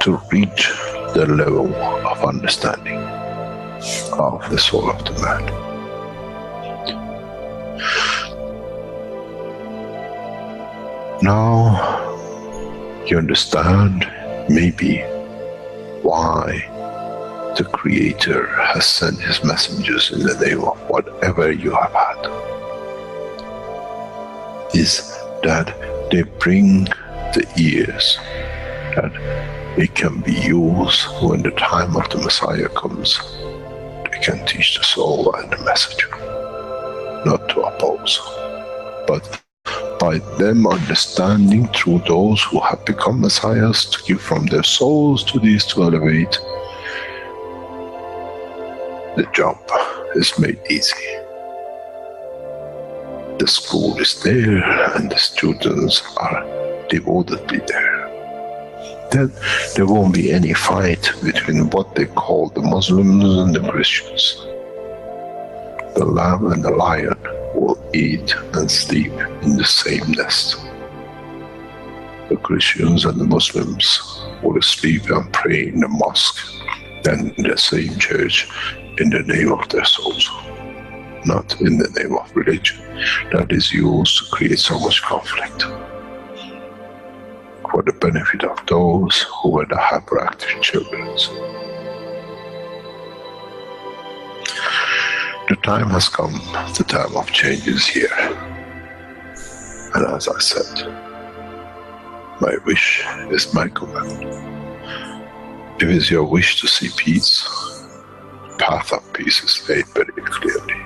to reach the level of understanding of the soul of the man. Now you understand maybe why the Creator has sent His messengers in the name of whatever you have had. Is that they bring the ears that it can be used when the time of the Messiah comes. They can teach the soul and the message, not to oppose, but by them understanding through those who have become Messiahs to give from their souls to these to elevate, the jump is made easy. The school is there and the students are devotedly there. Then there won't be any fight between what they call the Muslims and the Christians. The lamb and the lion will eat and sleep in the same nest. The Christians and the Muslims will sleep and pray in the mosque and in the same church in the name of their souls, not in the name of religion that is used to create so much conflict for the benefit of those who were the hyperactive children. The time has come, the time of change is here. And as I said, my wish is my command. If it is your wish to see peace, the path of peace is laid very clearly.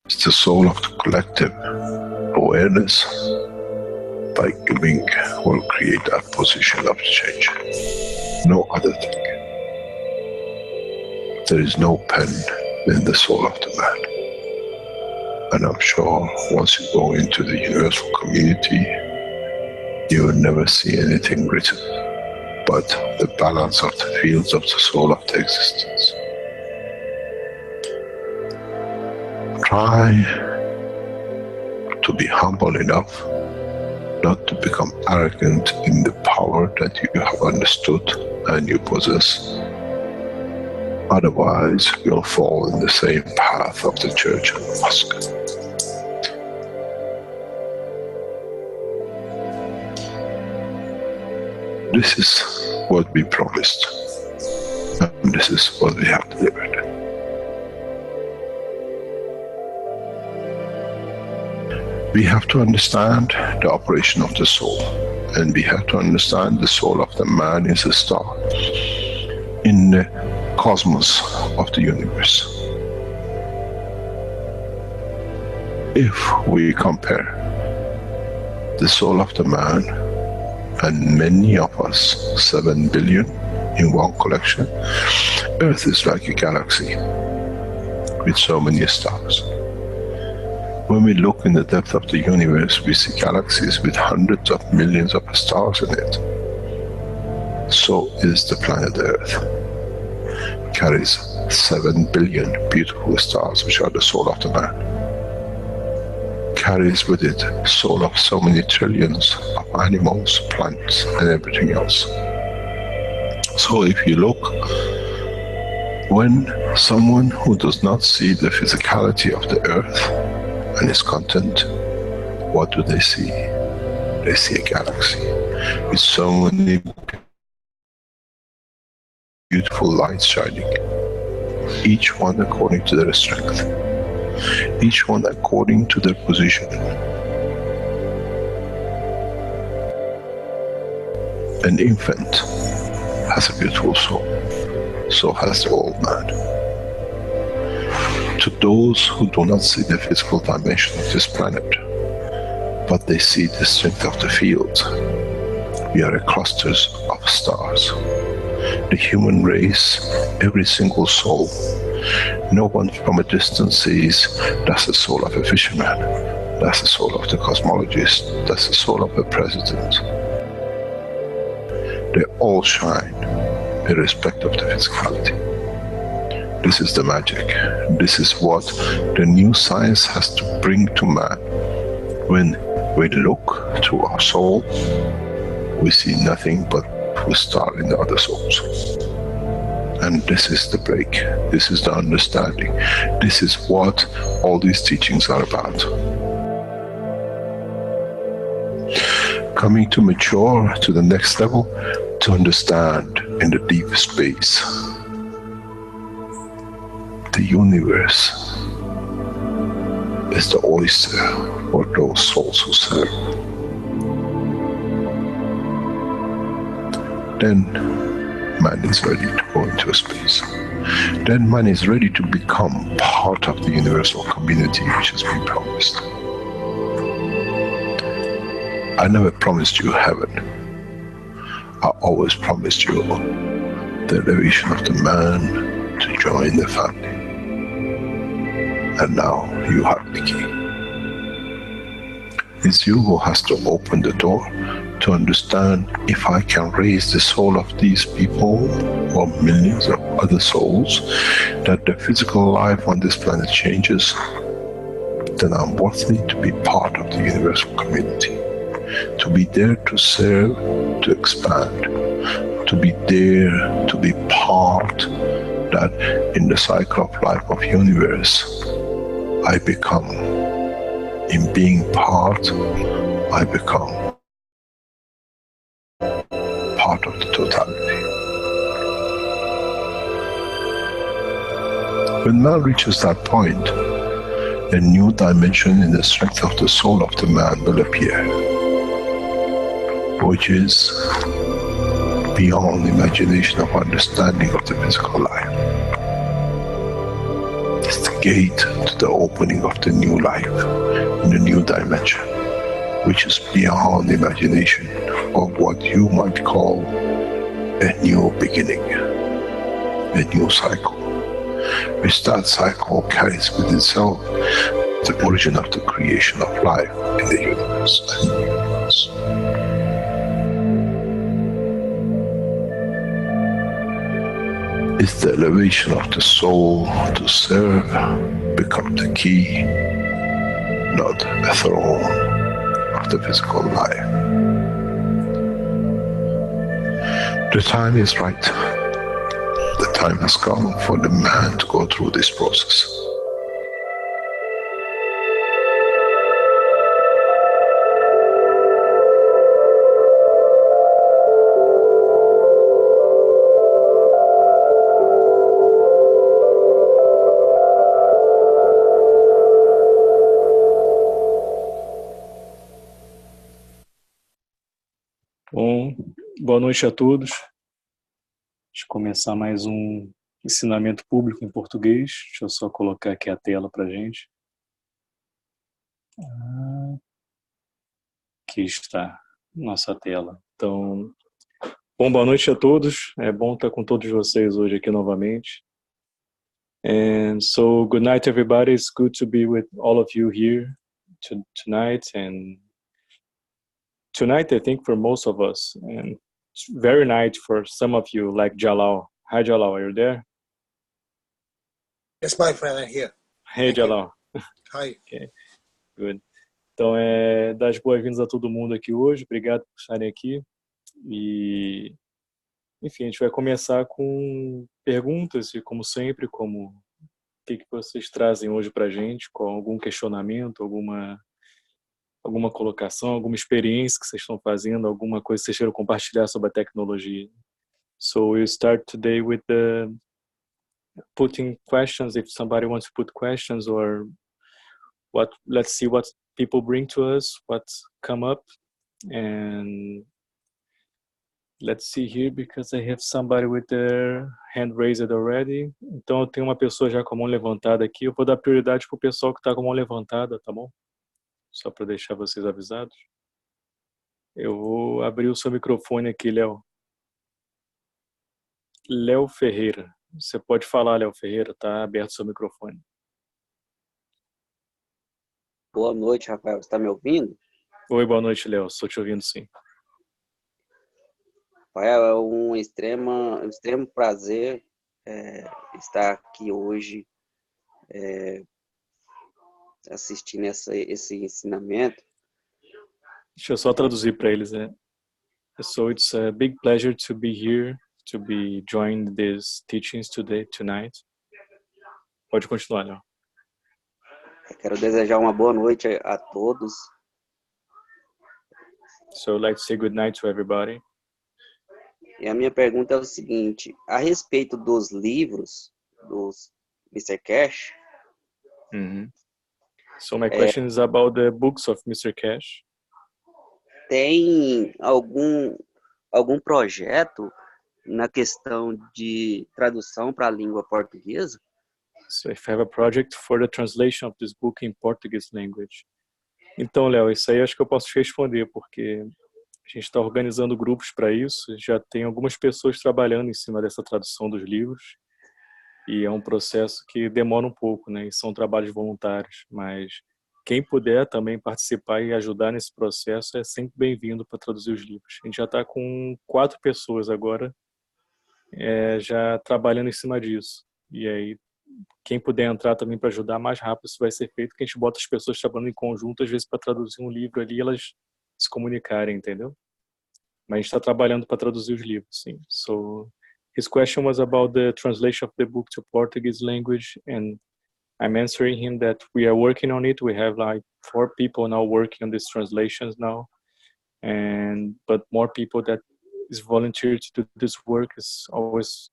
It's the soul of the collective awareness. By giving will create that position of change. No other thing. There is no pen in the soul of the man. And I'm sure once you go into the universal community, you will never see anything written but the balance of the fields of the soul of the existence. Try to be humble enough not to become arrogant in the power that you have understood and you possess. Otherwise, you'll fall in the same path of the church and the mosque. This is what we promised, and this is what we have delivered. We have to understand the operation of the soul, and we have to understand the soul of the man is a star in the cosmos of the universe. If we compare the soul of the man and many of us, 7 billion in one collection, Earth is like a galaxy with so many stars. When we look in the depth of the universe, we see galaxies with hundreds of millions of stars in it. So is the planet Earth. It carries 7 billion beautiful stars, which are the soul of the man. Carries with it the soul of so many trillions of animals, plants, and everything else. So if you look, when someone who does not see the physicality of the Earth and its content, what do they see? They see a galaxy with so many beautiful lights shining, each one according to their strength, each one according to their position. An infant has a beautiful soul, so has the old man. To those who do not see the physical dimension of this planet, but they see the strength of the field, we are clusters of stars. The human race, every single soul, no one from a distance sees that's the soul of a fisherman, that's the soul of the cosmologist, that's the soul of a president. They all shine, irrespective of the physicality. This is the magic. This is what the new science has to bring to man. When we look to our soul, we see nothing but full star in the other souls. And this is the break, this is the understanding, this is what all these teachings are about. Coming to mature to the next level, to understand in the deep space, the universe is the oyster for those souls who serve. Then man is ready to go into space. Then man is ready to become part of the universal community which has been promised. I never promised you heaven. I always promised you the elevation of the man to join the family. And now you have the key. It's you who has to open the door to understand if I can raise the soul of these people or millions of other souls, that the physical life on this planet changes, then I'm worthy to be part of the universal community. To be there to serve, to expand, to be there, to be part, that in the cycle of life of universe, I become, in being part, I become part of the totality. When man reaches that point, a new dimension in the strength of the soul of the man will appear, which is beyond imagination of understanding of the physical life. It's the gate to the opening of the new life in a new dimension, which is beyond imagination of what you might call a new beginning, a new cycle, which that cycle carries with itself the origin of the creation of life in the universe and the universe. It's the elevation of the soul to serve become the key, not a throne of the physical life. The time is right. The time has come for the man to go through this process. Bom, boa noite a todos. Vamos começar mais um ensinamento público em português. Deixa eu só colocar aqui a tela para a gente. Aqui está nossa tela. Então, bom, boa noite a todos. É bom estar com todos vocês hoje aqui novamente. And so, good night everybody. It's good to be with all of you here tonight. And tonight, I think for most of us, and it's very night for some of you, like Jalal. Hi, Jalal, are you there? Yes, my friend, I'm here. Hey, Thank Jalal. Hi. Okay, good. Então, dar as boas-vindas a todo mundo aqui hoje. Obrigado por estarem aqui. E, enfim, a gente vai começar com perguntas e, como sempre, o que vocês trazem hoje para a gente, com algum questionamento, alguma colocação, alguma experiência que vocês estão fazendo, alguma coisa que vocês queiram compartilhar sobre a tecnologia. So we'll start today with the putting questions, if somebody wants to put questions, or let's see what people bring to us, what's come up, and let's see here, because I have somebody with their hand raised already. Então eu tenho uma pessoa já com a mão levantada aqui, eu vou dar prioridade para o pessoal que está com a mão levantada, tá bom? Só para deixar vocês avisados. Eu vou abrir o seu microfone aqui, Léo. Léo Ferreira. Você pode falar, Léo Ferreira, tá aberto o seu microfone. Boa noite, Rafael. Você está me ouvindo? Oi, boa noite, Léo. Estou te ouvindo, sim. Rafael, é um extremo prazer estar aqui hoje assistindo esse ensinamento. Deixa eu só traduzir para eles, né? So it's a big pleasure to be here, to be joining these teachings tonight. Pode continuar, Léo. Quero desejar uma boa noite a todos. So I'd like to say good night to everybody. E a minha pergunta é o seguinte, a respeito dos livros dos Mr. Keshe, So my question is about the books of Mr. Keshe. tem algum projeto na questão de tradução para a língua portuguesa? So if you have a project for the translation of this book in Portuguese language. Então, Léo, isso aí acho que eu posso te responder, porque a gente está organizando grupos para isso, já tem algumas pessoas trabalhando em cima dessa tradução dos livros, e é um processo que demora um pouco, né? E são trabalhos voluntários, mas quem puder também participar e ajudar nesse processo é sempre bem-vindo para traduzir os livros. A gente já está com 4 pessoas agora já trabalhando em cima disso. E aí, quem puder entrar também para ajudar mais rápido, isso vai ser feito, porque a gente bota as pessoas trabalhando em conjunto, às vezes para traduzir um livro ali, elas se comunicarem, entendeu? Mas a gente está trabalhando para traduzir os livros, sim. So, his question was about the translation of the book to Portuguese language, and I'm answering him that we are working on it. We have like 4 people now working on these translations now, but more people that is volunteer to do this work is always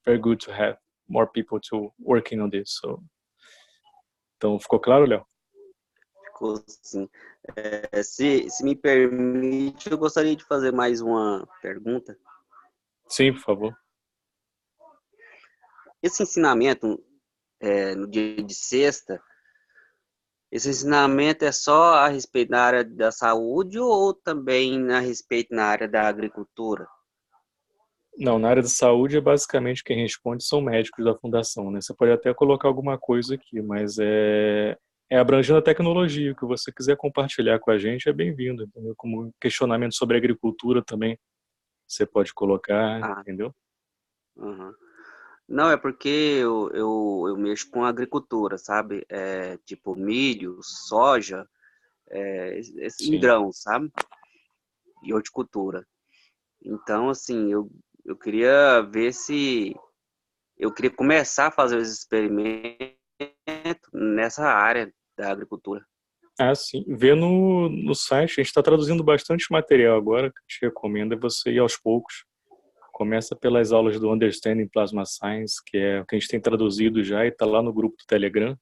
very good to have more people to working on this. So, então ficou claro, Léo? Ficou sim. Se me permite, eu gostaria de fazer mais uma pergunta. Sim, por favor. Esse ensinamento no dia de sexta, esse ensinamento é só a respeito da área da saúde ou também a respeito na área da agricultura? Não, na área da saúde, basicamente quem responde são médicos da fundação, né? Você pode até colocar alguma coisa aqui, mas é abrangendo a tecnologia. O que você quiser compartilhar com a gente é bem-vindo, entendeu? Como questionamento sobre agricultura também, você pode colocar, entendeu? Uhum. Não, é porque eu mexo com agricultura, sabe? Tipo milho, soja, em grãos, sabe? E horticultura. Então, assim, eu queria ver se... Eu queria começar a fazer os experimentos nessa área da agricultura. Sim. Vê no site, a gente está traduzindo bastante material agora, que eu te recomendo é você ir aos poucos. Começa pelas aulas do Understanding Plasma Science, que é o que a gente tem traduzido já e está lá no grupo do Telegram.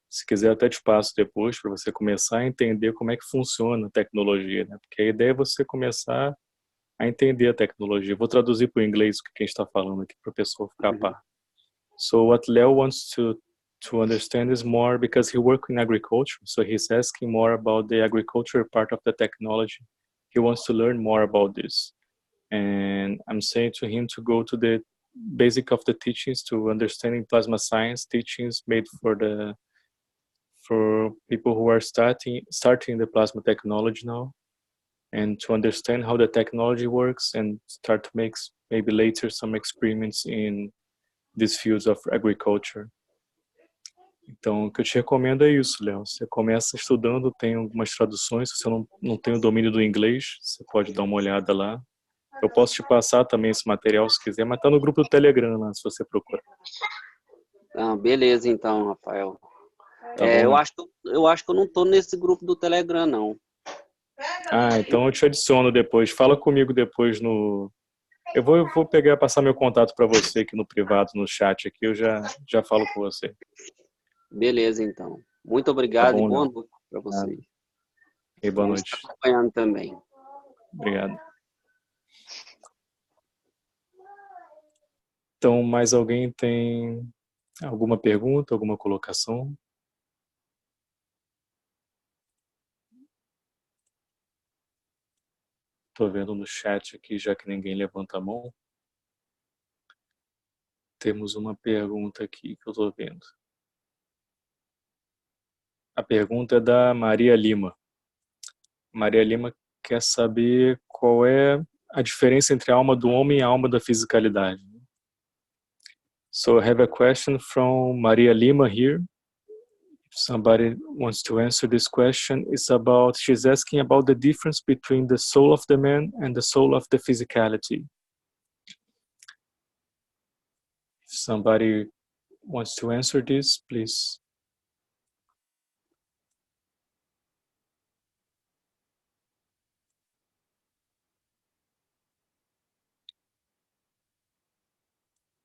Se quiser, até te passo depois para você começar a entender como é que funciona a tecnologia, né? Porque a ideia é você começar a entender a tecnologia. Vou traduzir para o inglês o que a gente está falando aqui para o pessoal ficar a par. So what Leo wants to understand is more, because he works in agriculture, so he's asking more about the agriculture part of the technology. He wants to learn more about this. And I'm saying to him to go to the basic of the teachings, to understanding plasma science teachings made for people who are starting the plasma technology now, and to understand how the technology works and start to make maybe later some experiments in these fields of agriculture. Então, o que eu te recomendo é isso, Léo. Você começa estudando, tem algumas traduções, se você não tem o domínio do inglês, você pode dar uma olhada lá. Eu posso te passar também esse material se quiser, mas tá no grupo do Telegram lá, se você procurar. Beleza, então, Rafael. Tá bom, eu acho que eu não tô nesse grupo do Telegram, não. Então eu te adiciono depois. Fala comigo depois no... Eu vou passar meu contato para você aqui no privado, no chat aqui, eu já falo com você. Beleza, então. Muito obrigado, Tá bom, e boa Léo. noite para vocês. E boa Vamos noite. estar acompanhando também. Obrigado. Então, mais alguém tem alguma pergunta, alguma colocação? Estou vendo no chat aqui, já que ninguém levanta a mão. Temos uma pergunta aqui que eu estou vendo. A pergunta é da Maria Lima. Maria Lima quer saber qual é a diferença entre a alma do homem e a alma da fisicalidade. So I have a question from Maria Lima here. Somebody wants to answer this question. It's about, she's asking about the difference between the soul of the man and the soul of the physicality. If somebody wants to answer this, please.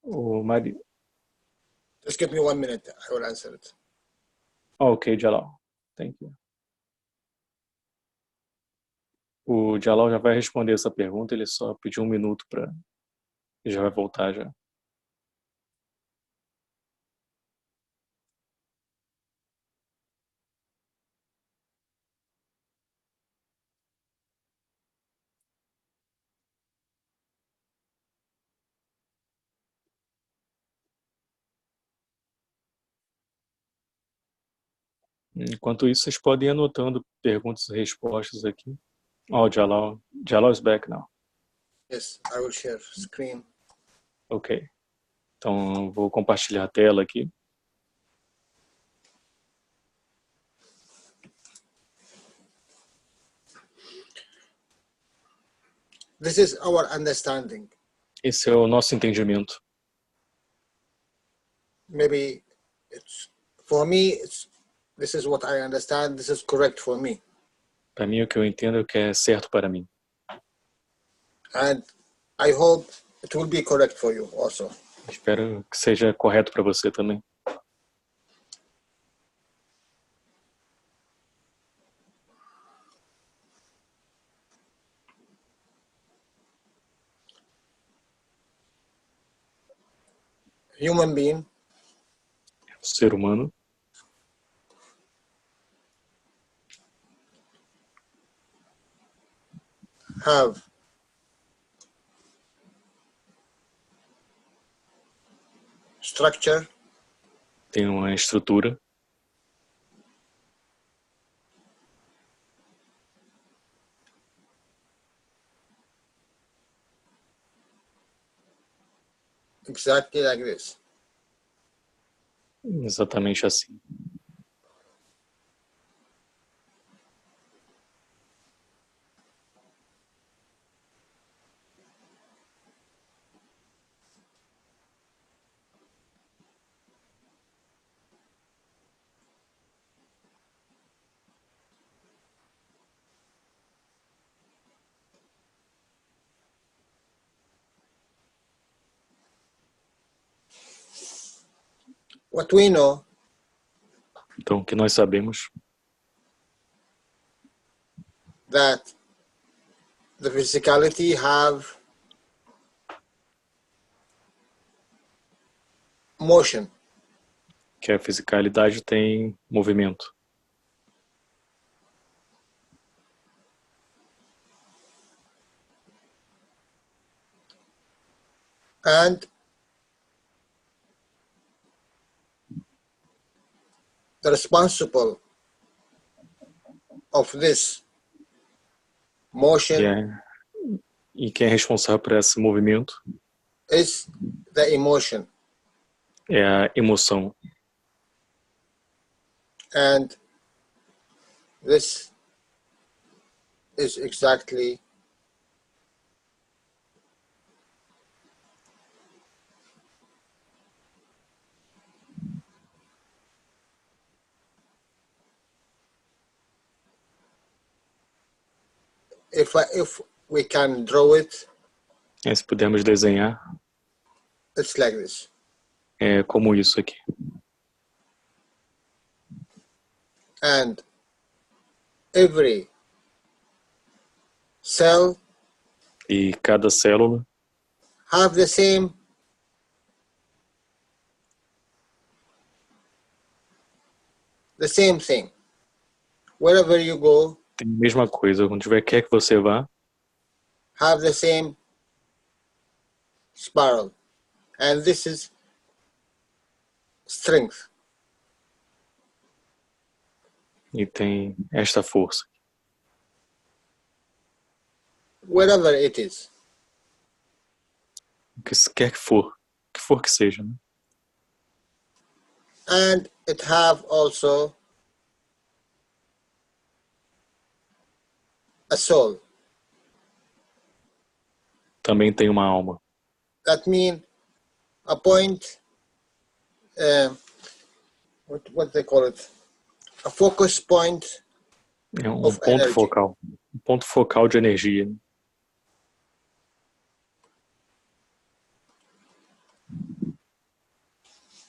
Oh, Mari. Just give me 1 minute. I will answer it. Ok, Jalal. Thank you. O Jalal já vai responder essa pergunta, ele só pediu 1 minuto para... Ele já vai voltar já. Enquanto isso, vocês podem ir anotando perguntas e respostas aqui. Oh, Jalal is back now. Yes, I will share screen. Ok. Então, vou compartilhar a tela aqui. This is our understanding. Esse é o nosso entendimento. Maybe it's for me. This is what I understand. This is correct for me. Para mim, o que eu entendo é o que é certo para mim. And I hope it will be correct for you also. Espero que seja correto para você também. Human being O ser humano have structure, tem uma estrutura, exactly like this. exatamente assim. What we know Então, o que nós sabemos that the physicality have motion, que a fisicalidade tem movimento. and the responsible of this motion E quem é responsável por esse movimento is the emotion. é a emoção. And this is exactly if we can draw it, Se pudermos desenhar, it's like this. é como isso aqui. And every cell E cada célula have the same thing. Wherever you go, tem a mesma coisa. Onde quer que você vá, have the same spiral. And this is strength. e tem esta força. Wherever it is. O que quer que for que seja. Né? And it have also a soul. Também tem uma alma. That means a point, what they call it, a focus point É um of ponto energy. focal. Um ponto focal de energia.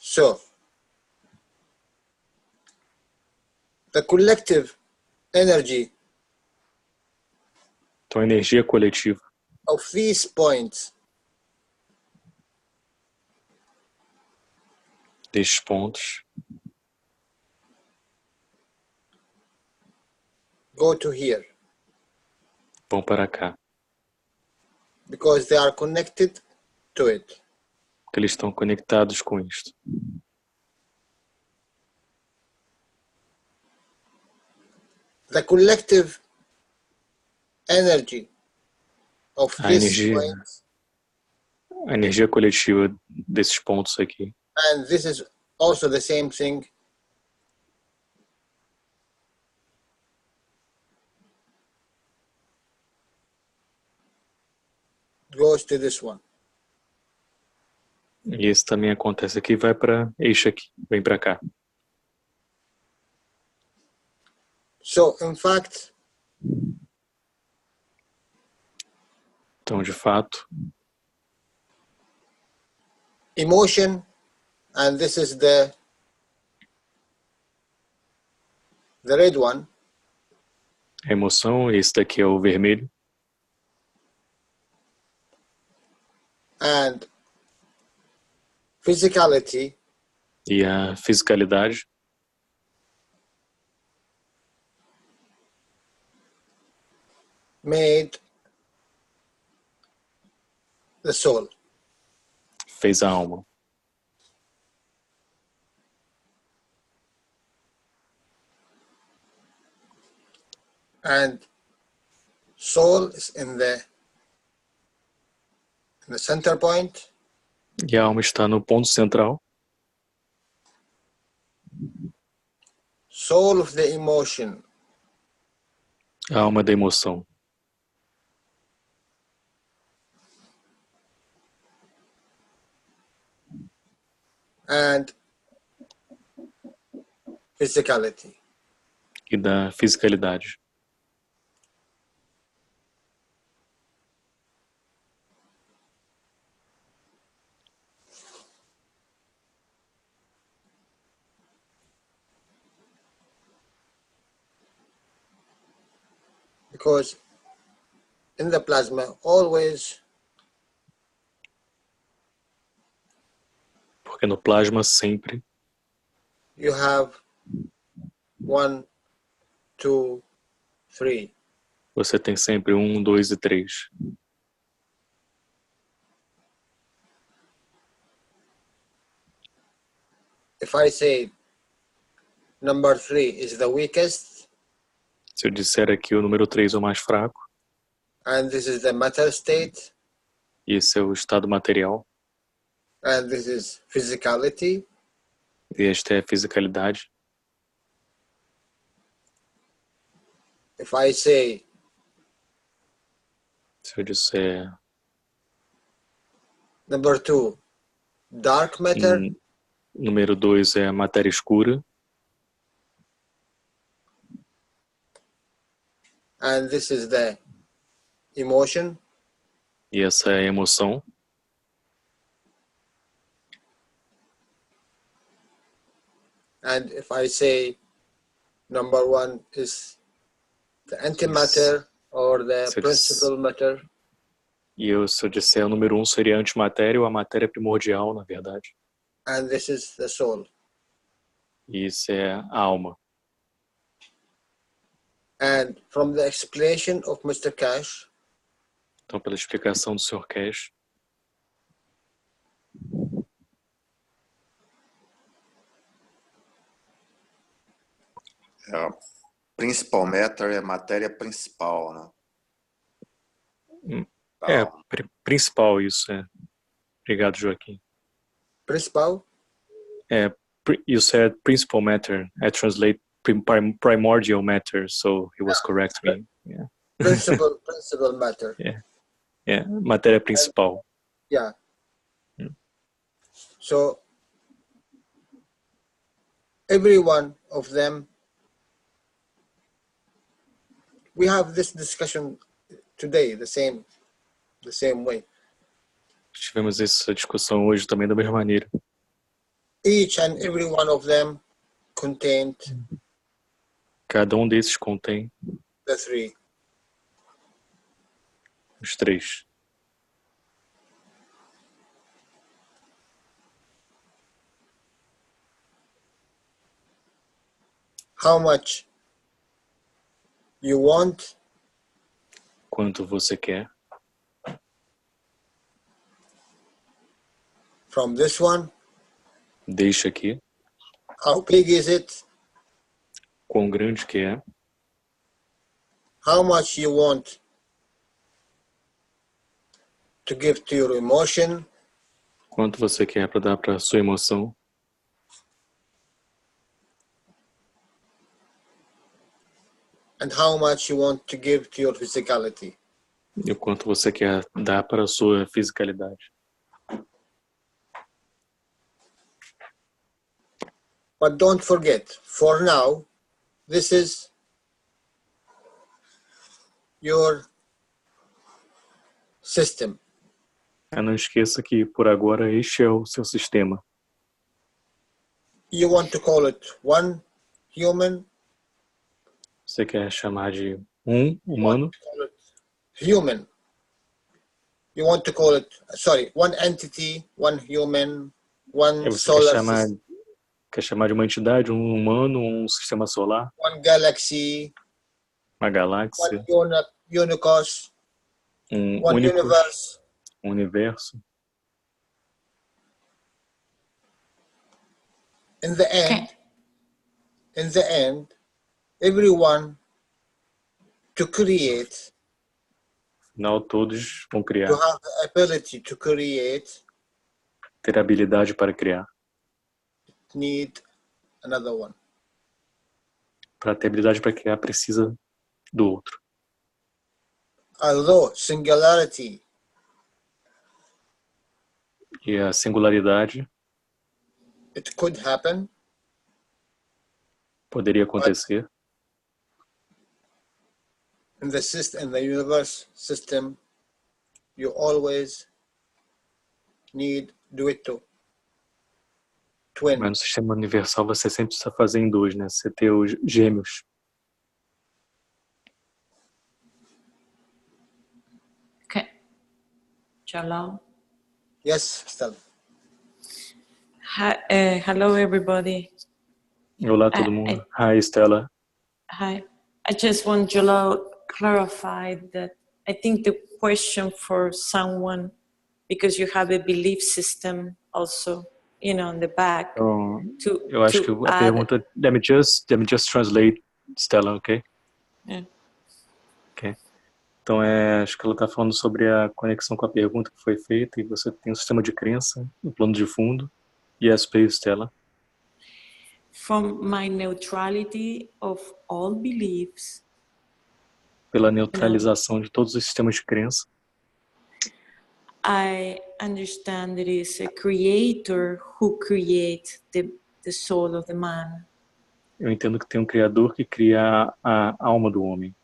So, the collective energy Então, a energia coletiva of these points destes pontos go to here vão para cá. because they are connected to it. Porque eles estão conectados com isto. The collective energy of A this energia, point, a energia coletiva desses pontos aqui. and this is also the same thing, goes to this one. E esse também acontece aqui, vai para eixo aqui, vem para cá. So, in fact, Então, de fato, emotion, and this is the red one, a emoção, esse daqui é o vermelho, and physicality e a fisicalidade made the soul. fez a alma. And soul is in the center point, E a alma está no ponto central. soul of the emotion, A alma da emoção. and physicality. E da fisicalidade. Because in the plasma, always Porque no plasma sempre you have 1, 2, 3. você tem sempre 1, 2 e 3. If I say number 3 is the weakest, Se eu disser aqui o número 3 é o mais fraco, and this is the matter state, e esse é o estado material, and this is physicality, e esta é a fisicalidade. if I say Se eu disser number 2, dark matter, número 2 é a matéria escura, and this is the emotion, e essa é a emoção, and if I say number 1 is the antimatter or the Se eu principal matter, se eu disser o número 1 seria a antimatéria ou a matéria primordial, na verdade. and this is the soul. E isso é a alma. And from the explanation of Mr. Keshe, Então, pela explicação do Sr. Keshe, Principal matter é matéria principal, né? é principal isso, é. Obrigado, Joaquim. principal, You said principal matter. I translate primordial matter, so he was correct me. Yeah. principal matter. Matéria principal. Yeah. So every one of them, we have this discussion today the same way. Tivemos essa discussão hoje também da mesma maneira. Each and every one of them contained Cada um desses contém the three. os três. How much you want, Quanto você quer from this one, deixa aqui. how big is it, Quão grande que é. how much you want to give to your emotion, Quanto você quer para dar para sua emoção. and how much you want to give to your physicality. E o quanto você quer dar para a sua fisicalidade. But don't forget, for now, this is your system. Não esqueça que por agora este é o seu sistema. You want to call it one human, Você quer chamar de humano? call it human. You want to call it, sorry, one entity, one human, one Você solar system, quer chamar de uma entidade, um humano, um sistema solar, one galaxy, uma galáxia, one unicos, one únicos, universe. universo. In the end, everyone to create, Afinal, todos vão to criar, have the ability to create, ter habilidade para criar. need another one. Para ter habilidade para criar, precisa do outro. Although singularity E a singularidade it could happen, poderia acontecer, in the system, in the universe system, you always need duetto, twin. mas no sistema universal você sempre precisa fazer em dois, né? Você ter os gêmeos. Okay. Jalal. Yes, Stella. Hi, hello, everybody. Olá, todo mundo. Hi, Stella. Hi. I just want Jalal clarify that I think the question for someone, because you have a belief system also, you know, on the back. Eu acho que a pergunta, let me just translate, Stella, okay? Yeah. Okay. Então, acho que ela está falando sobre a conexão com a pergunta que foi feita e você tem um sistema de crença, um plano de fundo. Yes, please, Stella. From my neutrality of all beliefs, pela neutralização de todos os sistemas de crença. I understand there is a creator who creates the soul of the man. Eu entendo que tem um criador que cria a alma do homem.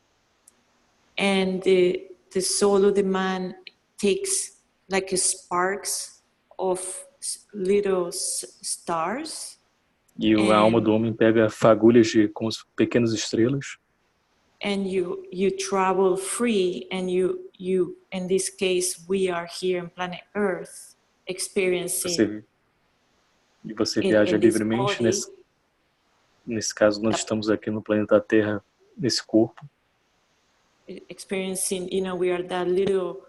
And the soul of the man takes like sparks of little stars. E a alma do homem pega fagulhas de como pequenas estrelas. And you travel free, and you in this case we are here on planet Earth experiencing. Você viaja livremente nesse caso nós estamos aqui no planeta Terra nesse corpo. Experiencing, you know, we are that little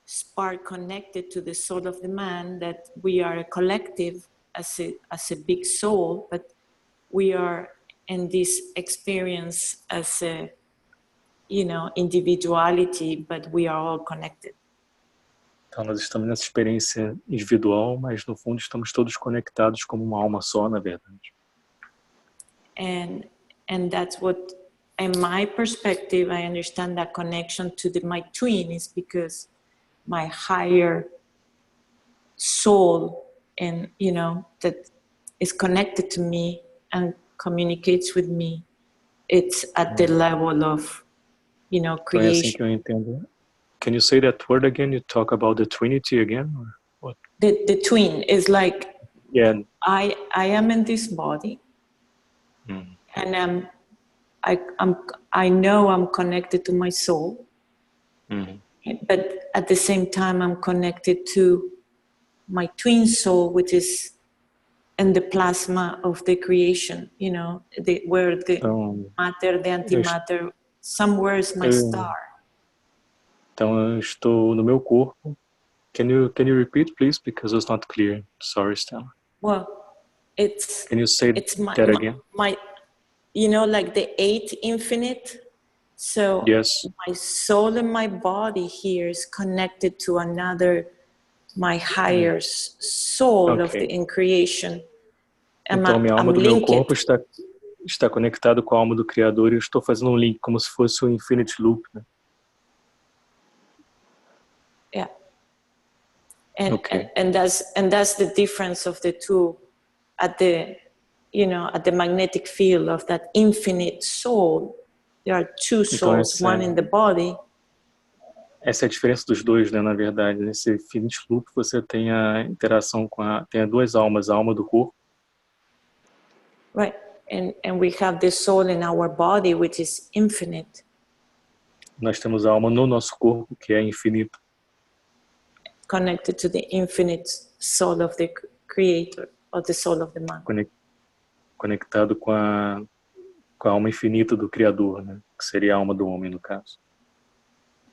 spark connected to the soul of the man, that we are a collective as a big soul, but we are in this experience as a, you know, individuality, but we are all connected. Então nós estamos nessa experiência individual, mas no fundo estamos todos conectados como uma alma só, na verdade. And that's what in my perspective, I understand that connection to my twin is because my higher soul, and that is connected to me and communicates with me. It's at the level of Então é assim creation. que eu entendo. Can you say that word again? You talk about the Trinity again, or what? The twin is like, Yeah. I am in this body, and I know I'm connected to my soul, but at the same time I'm connected to my twin soul, which is in the plasma of the creation, where the matter, the antimatter, somewhere is my star. Então eu estou no meu corpo. Can you repeat, please, because it's not clear? Sorry, Stella. Well, Can you say that again? My like the 8 infinite. So yes. My soul and my body here is connected to another, my higher soul of the in creation. Então minha alma do meu corpo está conectado com a alma do Criador e eu estou fazendo um link como se fosse um infinite loop, né? Yeah. And that's the difference of the two at the magnetic field of that infinite soul. There are two souls, one in the body. Essa é a diferença dos dois, né, na verdade. Nesse infinite loop você tem a interação tem duas almas, a alma do corpo. Right. And we have the soul in our body, which is infinite. Nós temos a alma no nosso corpo, que é infinita. Connected to the infinite soul of the creator, or the soul of the man. Conectado com a alma infinita do Criador, né? Que seria a alma do homem, no caso.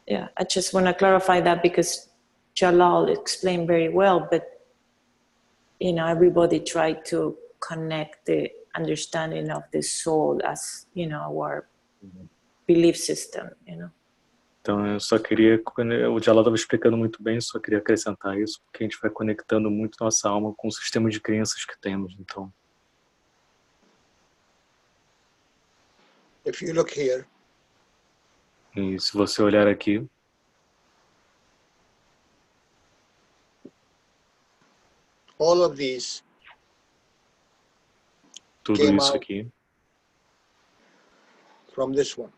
Yeah, I just want to clarify that because Jalal explained very well, but everybody tried to connect the understanding of the soul as our belief system. Então eu só queria, o Jalal estava explicando muito bem, só queria acrescentar isso, porque a gente vai conectando muito nossa alma com o sistema de crenças que temos, então. If you look here, e se você olhar aqui, all of these tudo isso aqui from this one.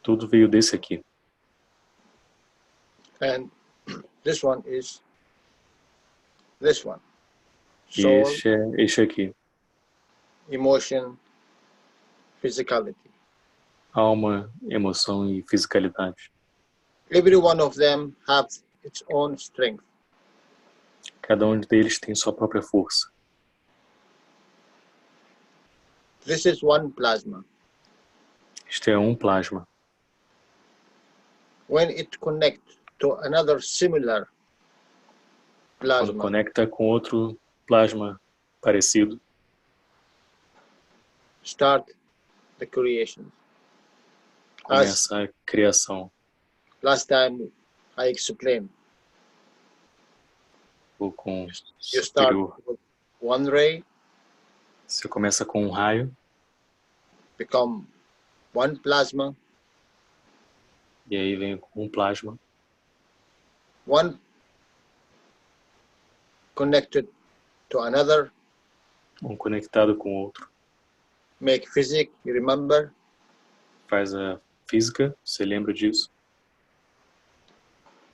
Tudo veio desse aqui. And this one is this one. E Soul, este aqui. emotion, physicality. Alma, emoção e fisicalidade. Every one of them have its own strength. Cada um deles tem sua própria força. This is one plasma. Este é um plasma. When it connects to another similar plasma, quando conecta com outro plasma parecido, start the creation. Começa a criação. Last time I explained. Ou com you start with one ray. Você começa com um raio. Become one plasma. E aí vem um plasma. One connected to another. Um conectado com outro. Make physics, you remember? Faz a física, você lembra disso?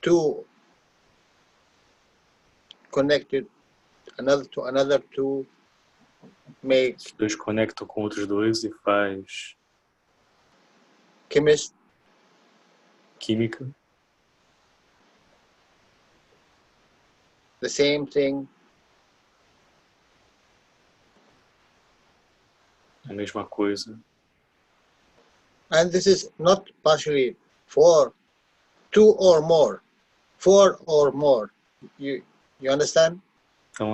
Two connected another to another to make. Os dois conectam com outros dois e faz química. The same thing. A mesma coisa. And this is not partially for two or more. 4 or more. You understand? Então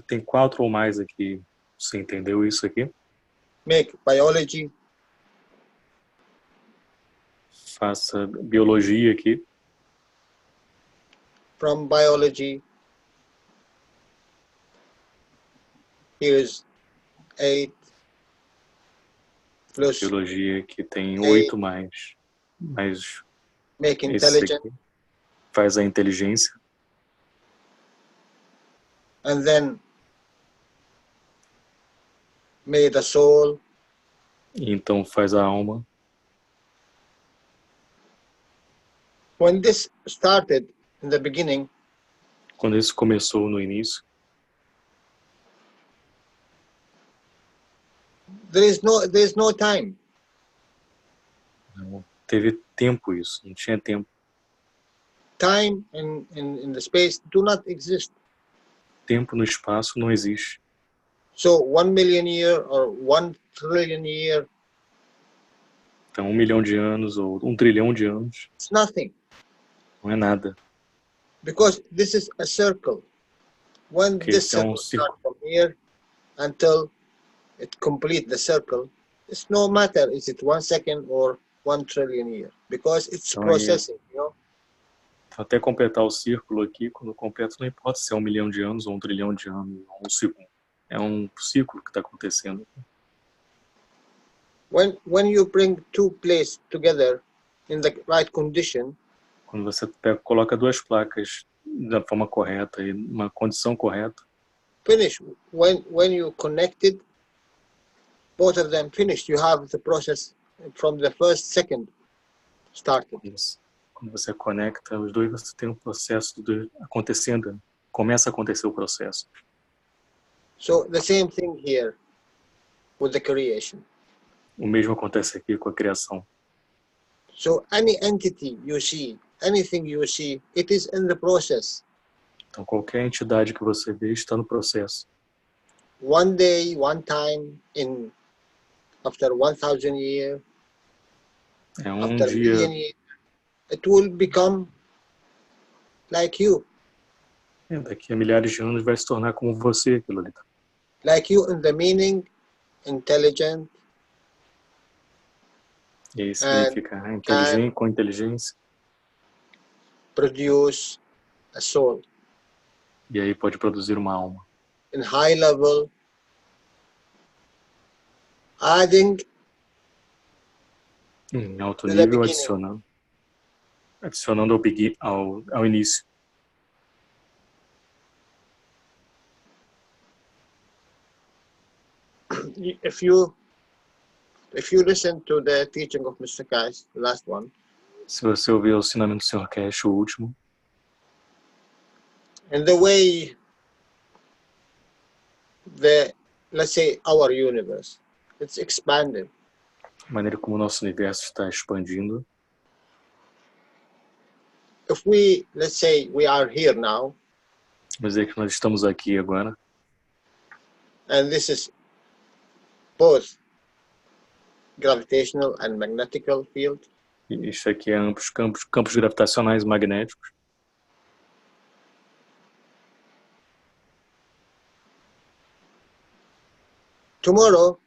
tem 4 ou mais aqui. Você entendeu isso aqui? Make biology. Faça biologia aqui. From biology, here is 8 plus biologia que tem K 8 mais make esse intelligent, aqui faz a inteligência, and then made the soul, e então faz a alma. when this started in the beginning, Quando isso começou no início, there is no time. não teve tempo isso, não tinha tempo. Time in the space do not exist. Tempo no espaço não existe. So 1 million year or 1 trillion year, Então 1 milhão de anos ou 1 trilhão de anos it's nothing, não é nada. because this is a circle. When Porque this esse é um circle círculo. starts from here until it complete the circle, it's no matter is it 1 second or 1 trillion year, because it's Então, processing, you know. até completar o círculo aqui, quando completo, não importa se é 1 milhão de anos ou 1 trilhão de anos ou 1 segundo. É um ciclo que está acontecendo. When you bring two plates together in the right condition, Quando você coloca duas placas da forma correta e numa condição correta, finish. When you connected, both of them finished. You have the process from the first second started. quando você conecta os dois, você tem um processo acontecendo. Começa a acontecer o processo. So the same thing here with the creation. O mesmo acontece aqui com a criação. So any entity you see, anything you see, it is in the process. Então qualquer entidade que você vê está no processo. One day, one time, after 1,000 years, É after a dia, million years, it will become like you. Daqui a milhares de anos vai se tornar como você, aquilo ali. Like you in the meaning, intelligent, E aí significa inteligente, com inteligência. produce a soul. E aí pode produzir uma alma. In high level, adding Em alto to the nível, beginning. adicionando ao início. If you listen to the teaching of Mr. Keshe, the last one, Se você ouvir o ensinamento do Sr. Keshe, o último, and the way let's say our universe, it's expanded. a maneira como o nosso universo está expandindo. If we, let's say we are here now, Vamos dizer que nós estamos aqui agora, and this is both gravitational and magnetical field. e isso aqui é amplos campos gravitacionais e magnéticos. Tomorrow,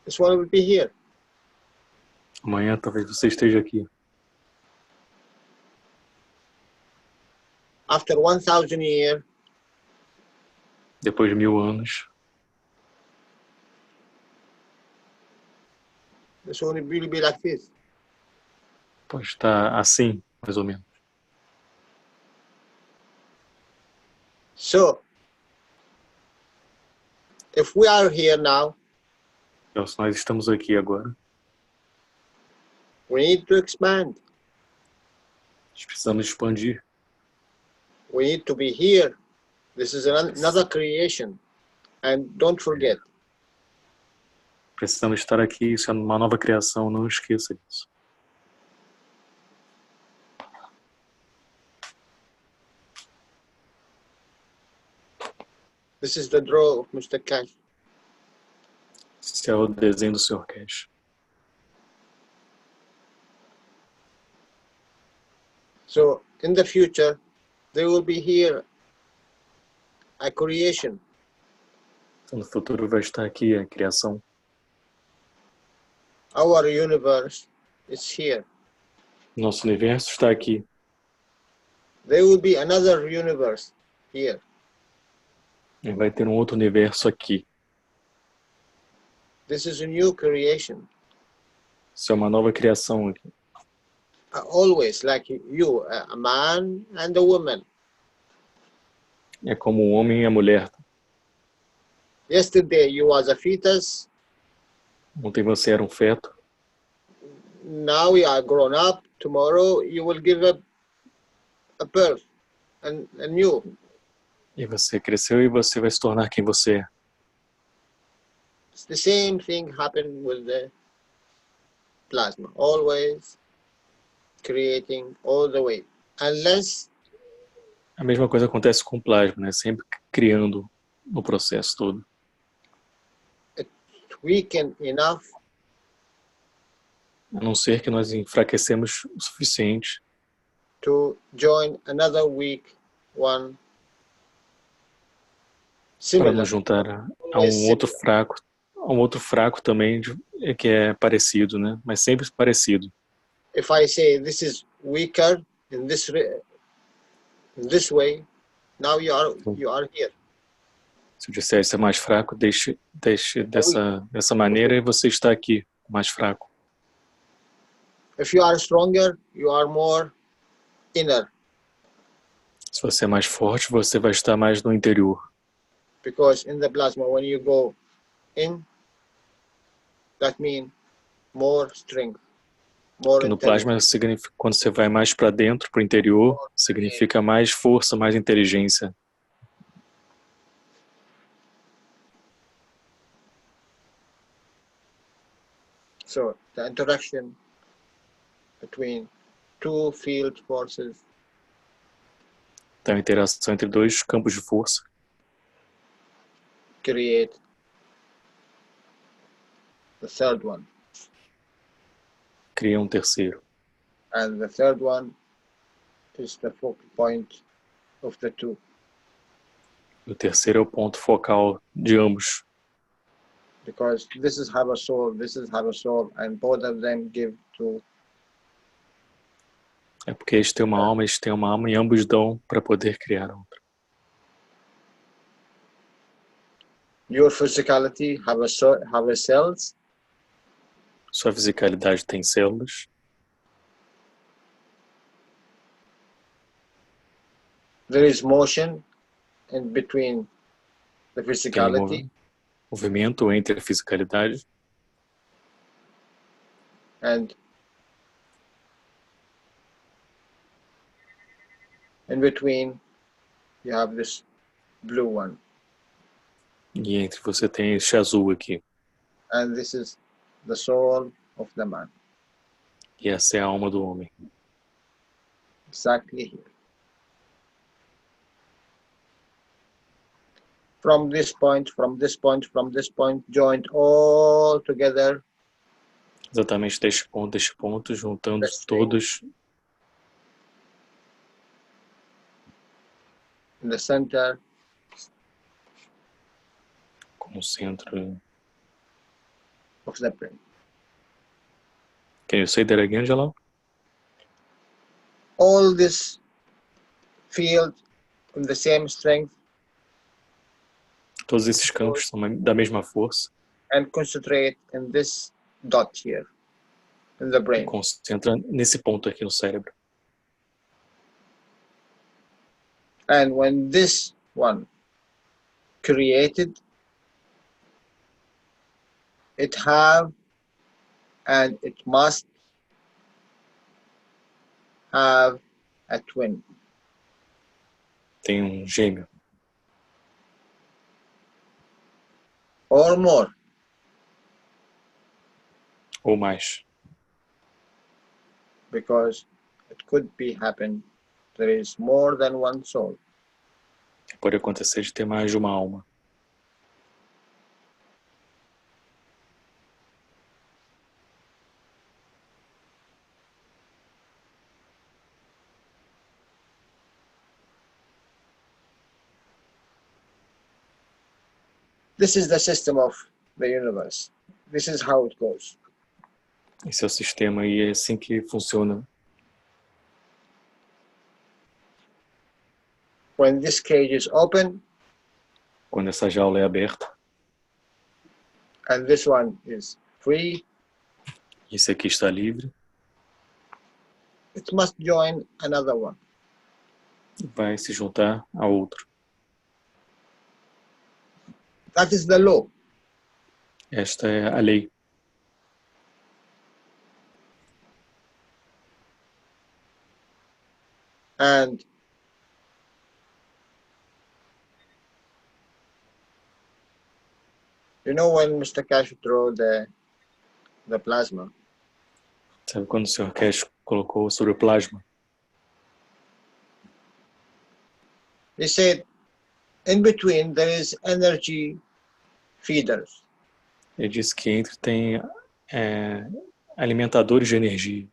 this one will be here. Amanhã talvez você esteja aqui. After 1,000 years, Depois de 1000 anos, this one will be like this. pode estar assim, mais ou menos. So, if we are here now, Então, se nós estamos aqui agora, we need to expand. nós precisamos expandir. We need to be here. This is another creation. And don't forget, Precisamos estar aqui, isso é uma nova criação, não esqueça disso. this is the draw of Mr. Keshe. Esse é o desenho do Sr. Keshe. So, in the future, there will be here a creation. Então, no futuro vai estar aqui a criação. Our universe is here. Nosso universo está aqui. There will be another universe here. E vai ter um outro universo aqui. This is a new creation. Isso é uma nova criação aqui. Always like you, a man and a woman. É como o homem e a mulher. Yesterday you was a fetus. Ontem você era um feto. Now you are grown up. Tomorrow you will give a birth, a new. E você cresceu e você vai se tornar quem você é. It's the same thing happened with the plasma. Always creating all the way. Unless A mesma coisa acontece com o plasma, né? Sempre criando o processo todo. it's weakened enough A não ser que nós enfraquecemos o suficiente to join another weak one. para Similar. nos juntar a um outro fraco também que é parecido, né? Mas sempre parecido. If I say this is weaker in this way, now you are here. Se eu disser isso é mais fraco, deixe dessa maneira e você está aqui, mais fraco. If you are stronger, you are more inner, Se você é mais forte, você vai estar mais no interior. because in the plasma when you go in, that means more strength, more Porque no intelligence. plasma significa, quando você vai mais para dentro, para o interior, significa mais força, mais inteligência. So the interaction between two field forces Então, a interação entre dois campos de força create the third one, cria um terceiro. and the third one is the focal point of the two. O terceiro é o ponto focal de ambos. Because this is have a soul, this is have a soul, and both of them give to É porque este tem uma alma, este tem uma alma, e ambos dão para poder criar outra. your physicality, have a cells, Sua fisicalidade tem células, there is motion in between the tem physicality movimento entre a fisicalidade and in between you have this blue one, e entre você tem este azul aqui. and this is the soul of the man, E essa é a alma do homem. exactly here. From this point, from this point, from this point, joined all together, Exatamente deste ponto, juntando That's todos in the center, como centro. of the brain. Can you say that again, Jalal? All this field in the same strength Todos esses campos são da mesma força. and concentrate in this dot here in the brain. Concentra nesse ponto aqui no cérebro. And when this one created, it have and it must have a twin. Tem um gêmeo, Or more, ou mais. because it could be happen. There is more than one soul. Pode acontecer de ter mais de uma alma. This is the system of the universe. This is how it goes. Esse é o sistema e é assim que funciona. when this cage is open Quando essa jaula é aberta, and this one is free, esse aqui está livre, it must join another one. vai se juntar a outro. That is the law. Esta é a lei. And you know when Mr. Keshe threw the plasma, Sabe quando o Sr. Keshe colocou sobre o plasma? he said in between there is energy feeders. Ele disse que entre tem alimentadores de energia.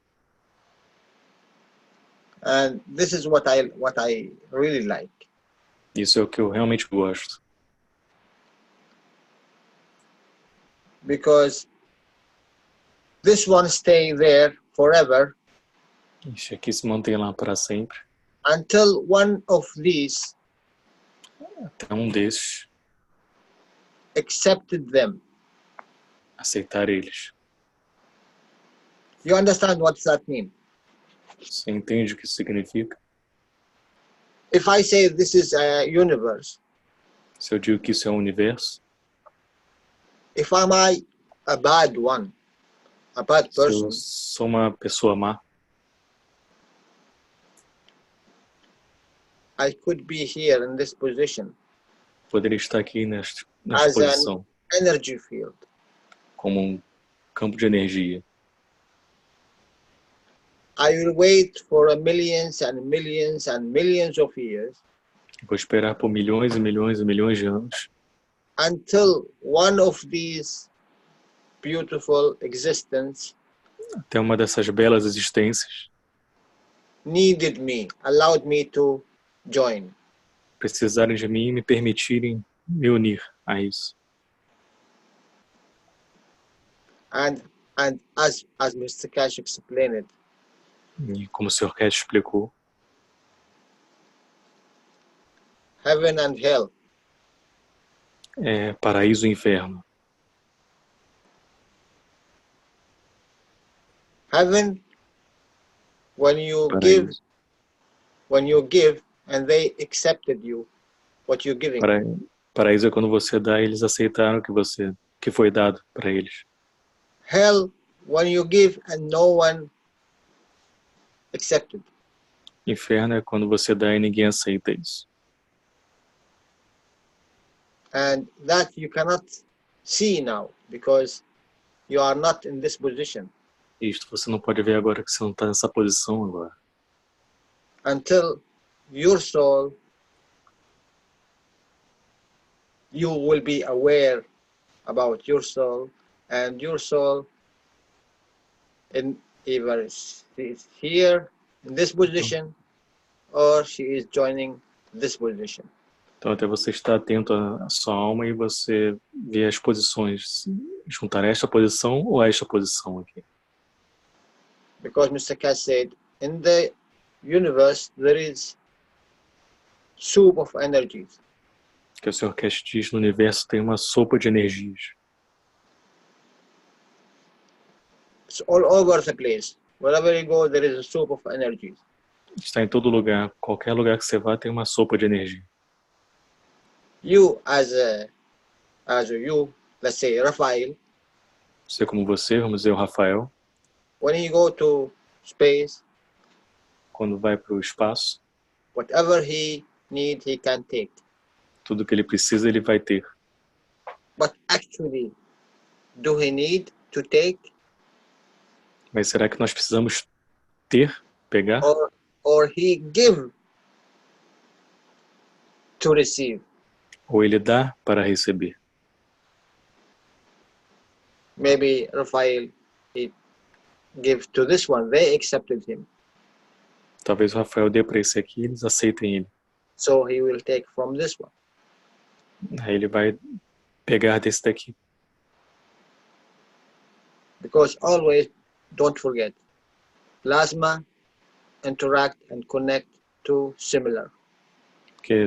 And this is what I really like. Isso é o que eu realmente gosto. Because this one stay there forever Isso aqui se mantém lá para sempre, until one of these até um desses accepted them. aceitar eles. You understand what does that mean? Você entende o que isso significa? If I say this is a universe, Se eu digo que isso é um universo, if am I a bad one, a bad se eu person, sou uma pessoa má, I could be here in this position poderia estar aqui nesta as an posição, energy field. como um campo de energia. I will wait for millions and millions and millions of years Vou esperar por milhões e milhões e milhões de anos, until one of these beautiful existence até uma dessas belas existências needed me, allowed me to join. precisarem de mim e me permitirem me unir a isso. And as Mr. Keshe explained it, E como o Sr. Keshe explicou, heaven and hell, é paraíso e inferno. heaven when you Paraíso. give and they accepted you what you're giving. Paraíso é quando você dá e eles aceitaram que foi dado para eles. Hell when you give and no one accepted. Inferno é quando você dá e ninguém aceita isso. And that you cannot see now because you are not in this position Isto você não pode ver agora que você não está nessa posição agora. until your soul, you will be aware about your soul, and your soul in either she is here in this position or she is joining this position. Então até você estar atento à sua alma e você ver as posições, juntar esta posição ou esta posição aqui. Because Mr. Keshe said, in the universe there is soup of energies. Que o Sr. Keshe diz, no universo tem uma sopa de energias. It's all over the place. Wherever you go, there is a soup of energies. Está em todo lugar. Qualquer lugar que você vá tem uma sopa de energia. You you, let's say Raphael, Você como você, vamos dizer o Rafael, when you go to space, quando vai para o espaço, whatever he needs, he can take. tudo que ele precisa ele vai ter. But actually, do he need to take? Mas será que nós precisamos ter, pegar? Or he give to receive? Ou ele dá para receber? Maybe Raphael, he give to this one, they accepted him. Talvez o Rafael dê para esse aqui e eles aceitem ele. So he will take from this one. Aí ele vai pegar desse daqui. Because always, don't forget, plasma interact and connect to similar. Porque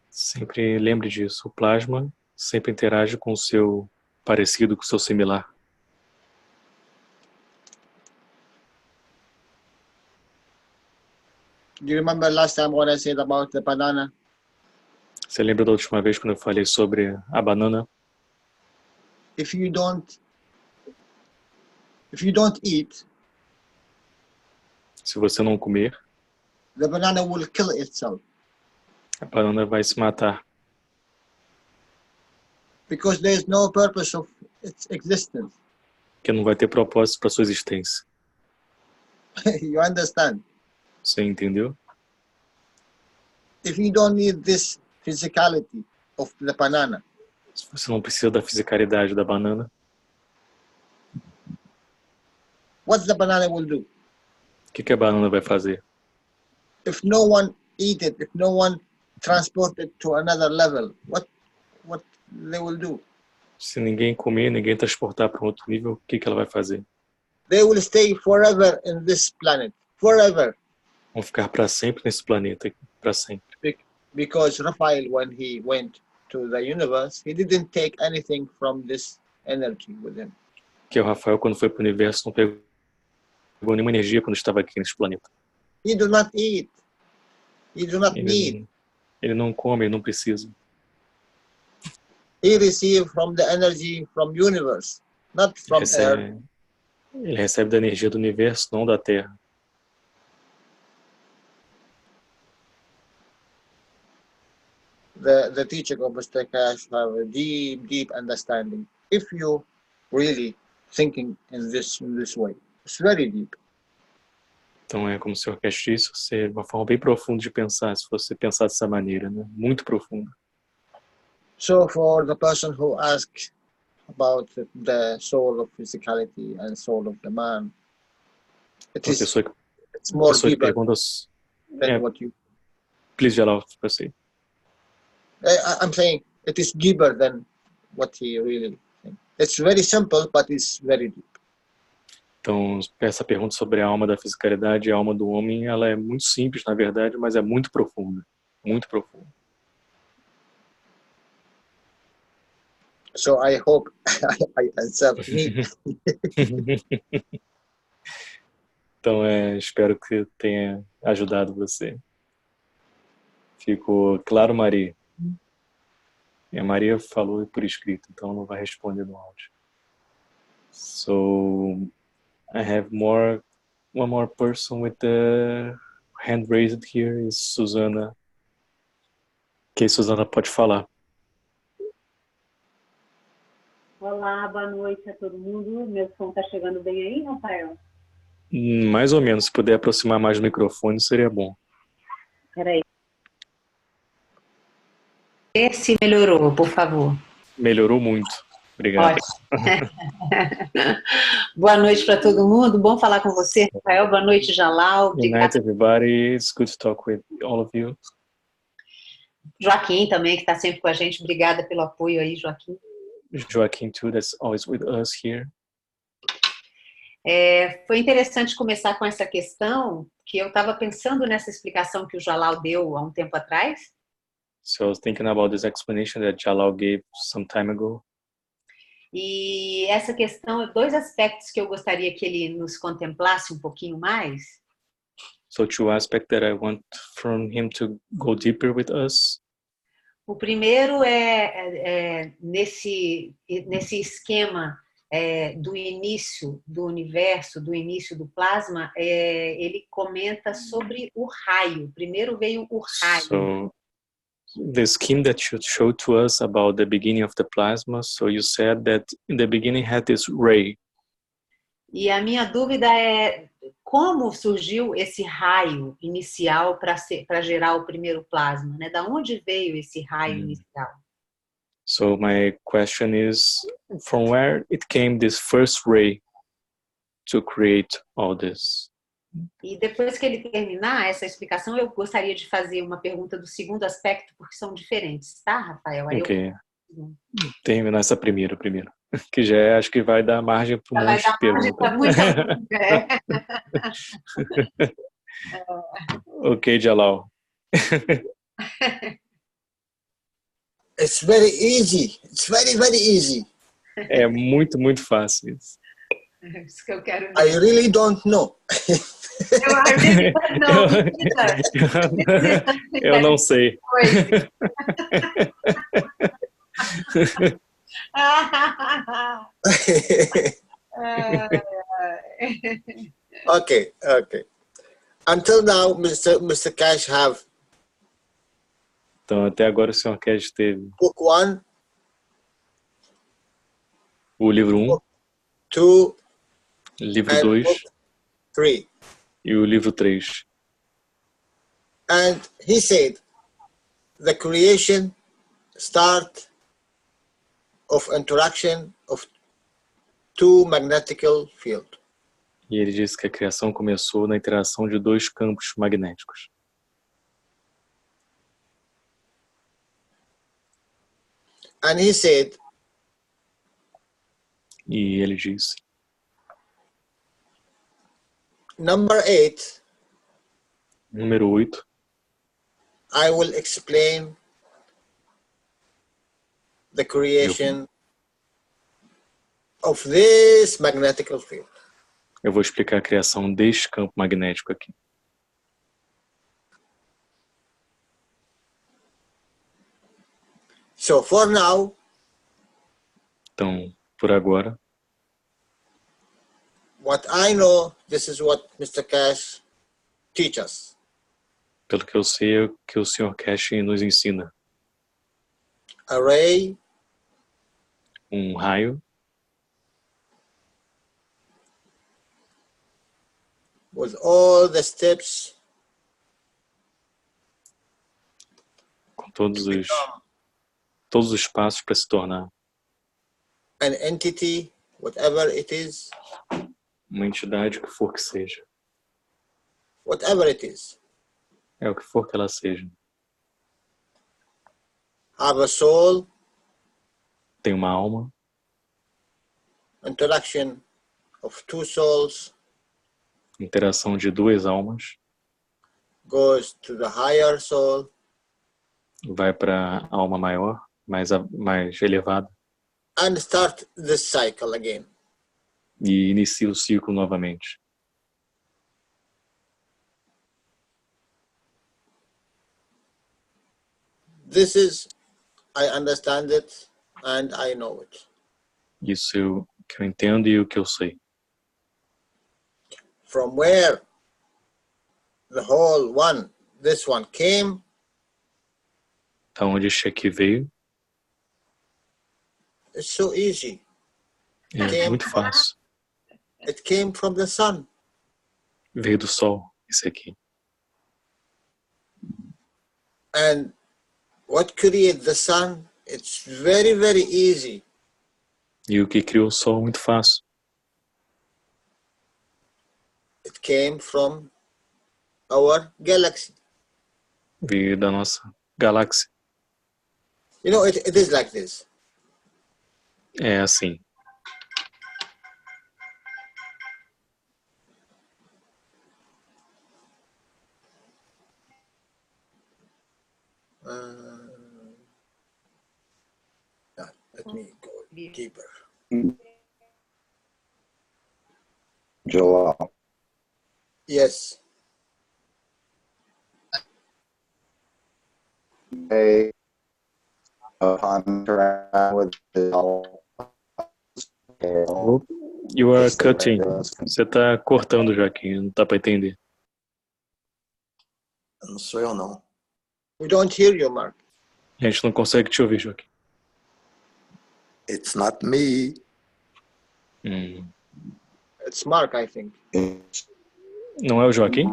sempre lembre disso, o plasma sempre interage com o seu parecido, com o seu similar. Do you remember last time when I said about the banana? Você lembra da última vez quando eu falei sobre a banana? If you don't eat, Se você não comer, the banana will kill itself a banana vai se matar. because there is no purpose of its existence. Porque não vai ter propósito para sua existência. You understand? Você entendeu? If you don't need this physicality of the banana, Se você não precisa da fisicalidade da banana, what the banana will do? o que a banana vai fazer? If no one eat it, if no one transport it to another level, what they will do? Se ninguém comer, ninguém transportar para um outro nível, o que ela vai fazer? They will stay forever in this planet, forever. Vão ficar para sempre nesse planeta, para sempre. Because Raphael, when he went to the universe, he didn't take anything from this energy with him. Porque o Rafael, quando foi para o universo, não pegou nenhuma energia quando estava aqui nesse planeta. He do not eat. He do not need. Ele não come, ele não precisa. He receive from the energy from universe, not from Earth. Ele recebe da energia do universo, não da Terra. The teaching of Mr. Keshe have a deep understanding. If you really thinking in this way, it's very deep. Então é como o Sr. Keshe disse, é uma forma bem profunda de pensar, se você pensar dessa maneira, né? Muito profunda. So for the person who asks about the soul of physicality and soul of the man, it's more deeper than what you. Please allow to proceed. I'm saying it is deeper than what he really thinks. It's very simple, but it's very deep. Então, essa pergunta sobre a alma da fisicalidade e a alma do homem, ela é muito simples, na verdade, mas é muito profunda. Muito profunda. So I hope I answered me. Então, espero que tenha ajudado você. Ficou claro, Maria? E a Maria falou por escrito, então não vai responder no áudio. So, I have one more person with the hand raised here is Susana. Que Susana pode falar. Olá, boa noite a todo mundo. Meu som está chegando bem aí, Rafael? Mais ou menos, se puder aproximar mais do microfone, seria bom. Peraí. Vê se melhorou, por favor. Melhorou muito. Obrigado. Boa noite para todo mundo. Bom falar com você, Rafael. Boa noite, Jalal. Good night, everybody. It's good to talk with all of you. Joaquim também, que está sempre com a gente. Obrigada pelo apoio aí, Joaquim. Joaquim, too, that's always with us here. Foi interessante começar com essa questão, que eu estava pensando nessa explicação que o Jalal deu há um tempo atrás. So I was thinking about this explanation that Jalal gave some time ago. E essa questão, dois aspectos que eu gostaria que ele nos contemplasse um pouquinho mais. So two aspects that I want from him to go deeper with us. O primeiro é nesse esquema do início do universo, do início do plasma, ele comenta sobre o raio. Primeiro veio o raio. So the scheme that you showed to us about the beginning of the plasma, so you said that in the beginning had this ray. E a minha dúvida é como surgiu esse raio inicial para gerar o primeiro plasma, né? Da onde veio esse raio inicial? So my question is, from where it came this first ray to create all this? E depois que ele terminar essa explicação, eu gostaria de fazer uma pergunta do segundo aspecto, porque são diferentes, tá, Rafael? Aí ok. Terminar essa primeira primeiro. Que já acho que vai dar margem para um monte de perguntas. Ok, Jalal. It's very easy. It's very, very easy. É muito, muito fácil isso. É isso que eu quero I ver. really don't know. I really don't know. Eu não sei. Okay, okay. Until now, Mr. Cash have Então, até agora o Sr. Keshe teve book 1, o livro 1, 2, livro and 2 book 3. e o livro 3. And he said, the creation start of interaction of two magnetical field. E ele disse que a criação começou na interação de dois campos magnéticos. And he said, E ele disse, number 8, número 8, I will explain the creation of this magnetical field. eu vou explicar a criação deste campo magnético aqui. So for now, Então, por agora, what I know, this is what Mr. Cash teach us. pelo que eu sei, é o que o Sr. Keshe nos ensina. A ray Um raio with all the steps com todos os passos para se tornar an entity, whatever it is, uma entidade, o que for que seja. whatever it is, É o que for que ela seja. have a soul, Tem uma alma, interaction of two souls, interação de duas almas, goes to the higher soul, vai para a alma maior, mais elevada, and start this cycle again. e inicia o ciclo novamente. This is, I understand it and I know it. Isso é o que eu entendo e o que eu sei. From where the whole one, this one came, Da onde este aqui veio, it's so easy. é muito fácil. It came from the sun. Veio do Sol, esse aqui. And what created the sun? It's very, very easy. E o que criou o Sol, muito fácil. It came from our galaxy. Veio da nossa galáxia. You know, it is like this. É assim. Let me go deeper. Joel. Yes. They, upon interaction with the You are cutting. Você está cortando, Joaquim. Não dá para entender. Não sou eu, não. We don't hear you, Mark. A gente não consegue te ouvir, Joaquim. It's not me. It's Mark, I think. Não é o Joaquim?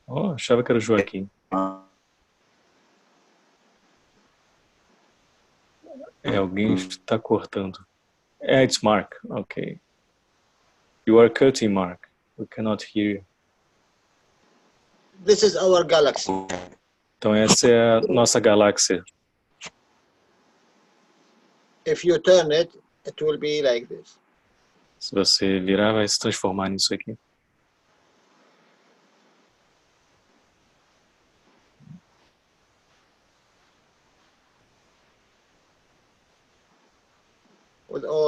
Oh, achava que era o Joaquim. É, alguém está cortando. É, it's Mark. Ok. You are cutting, Mark. We cannot hear you. This is our galaxy. Então essa é a nossa galáxia. If you turn it, it will be like this. Se você virar, vai se transformar nisso aqui.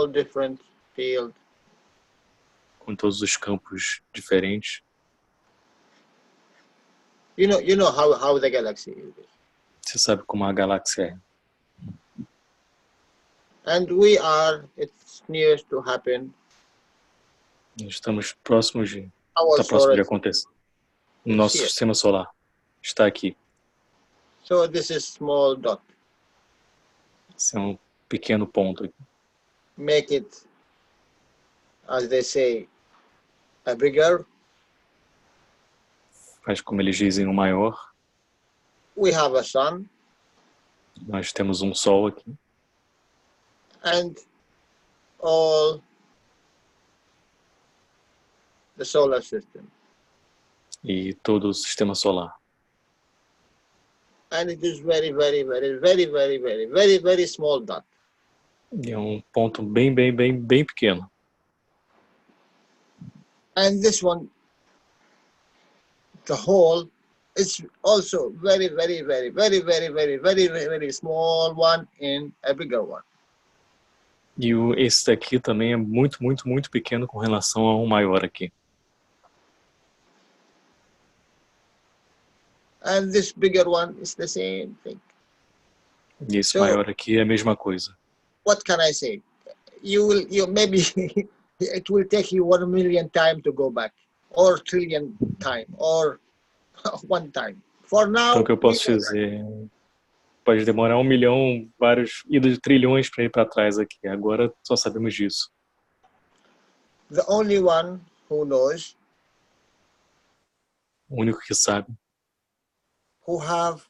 different field. Com todos os campos diferentes. You know how the galaxy is. Você sabe como a galáxia é. And it's near to happen. Estamos próximos de... Our Está próximo de solar acontecer. O nosso here. sistema solar está aqui. So this is small dot. Esse é pequeno ponto aqui. Make it, as they say, a bigger. Faz como eles dizem, o maior. We have a sun. Nós temos um sol aqui. And all the solar system. E todo o sistema solar. And it is very, very, very, very, very, very, very, very small dot. E é ponto bem pequeno. And this one, the whole, is also very, very, very, very, very, very, very, very small one in a bigger one. E esse daqui também é muito pequeno com relação ao maior aqui. And this bigger one is the same thing. E esse So, maior aqui é a mesma coisa. What can I say? You maybe it will take you 1 million time to go back, or trillion time, or one time. For now, Então o que eu posso dizer, pode demorar 1 milhão, vários idas de trilhões para ir para trás aqui. Agora só sabemos disso. The only one who knows, O único que sabe, who have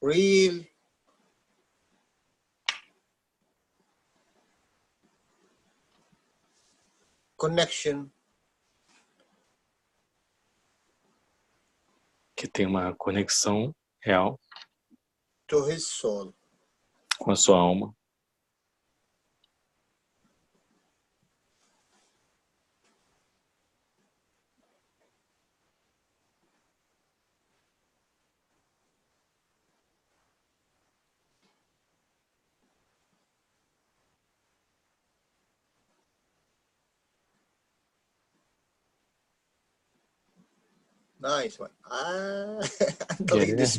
real connection que tem uma conexão real to his soul, com a sua alma, nice one. Knowing this.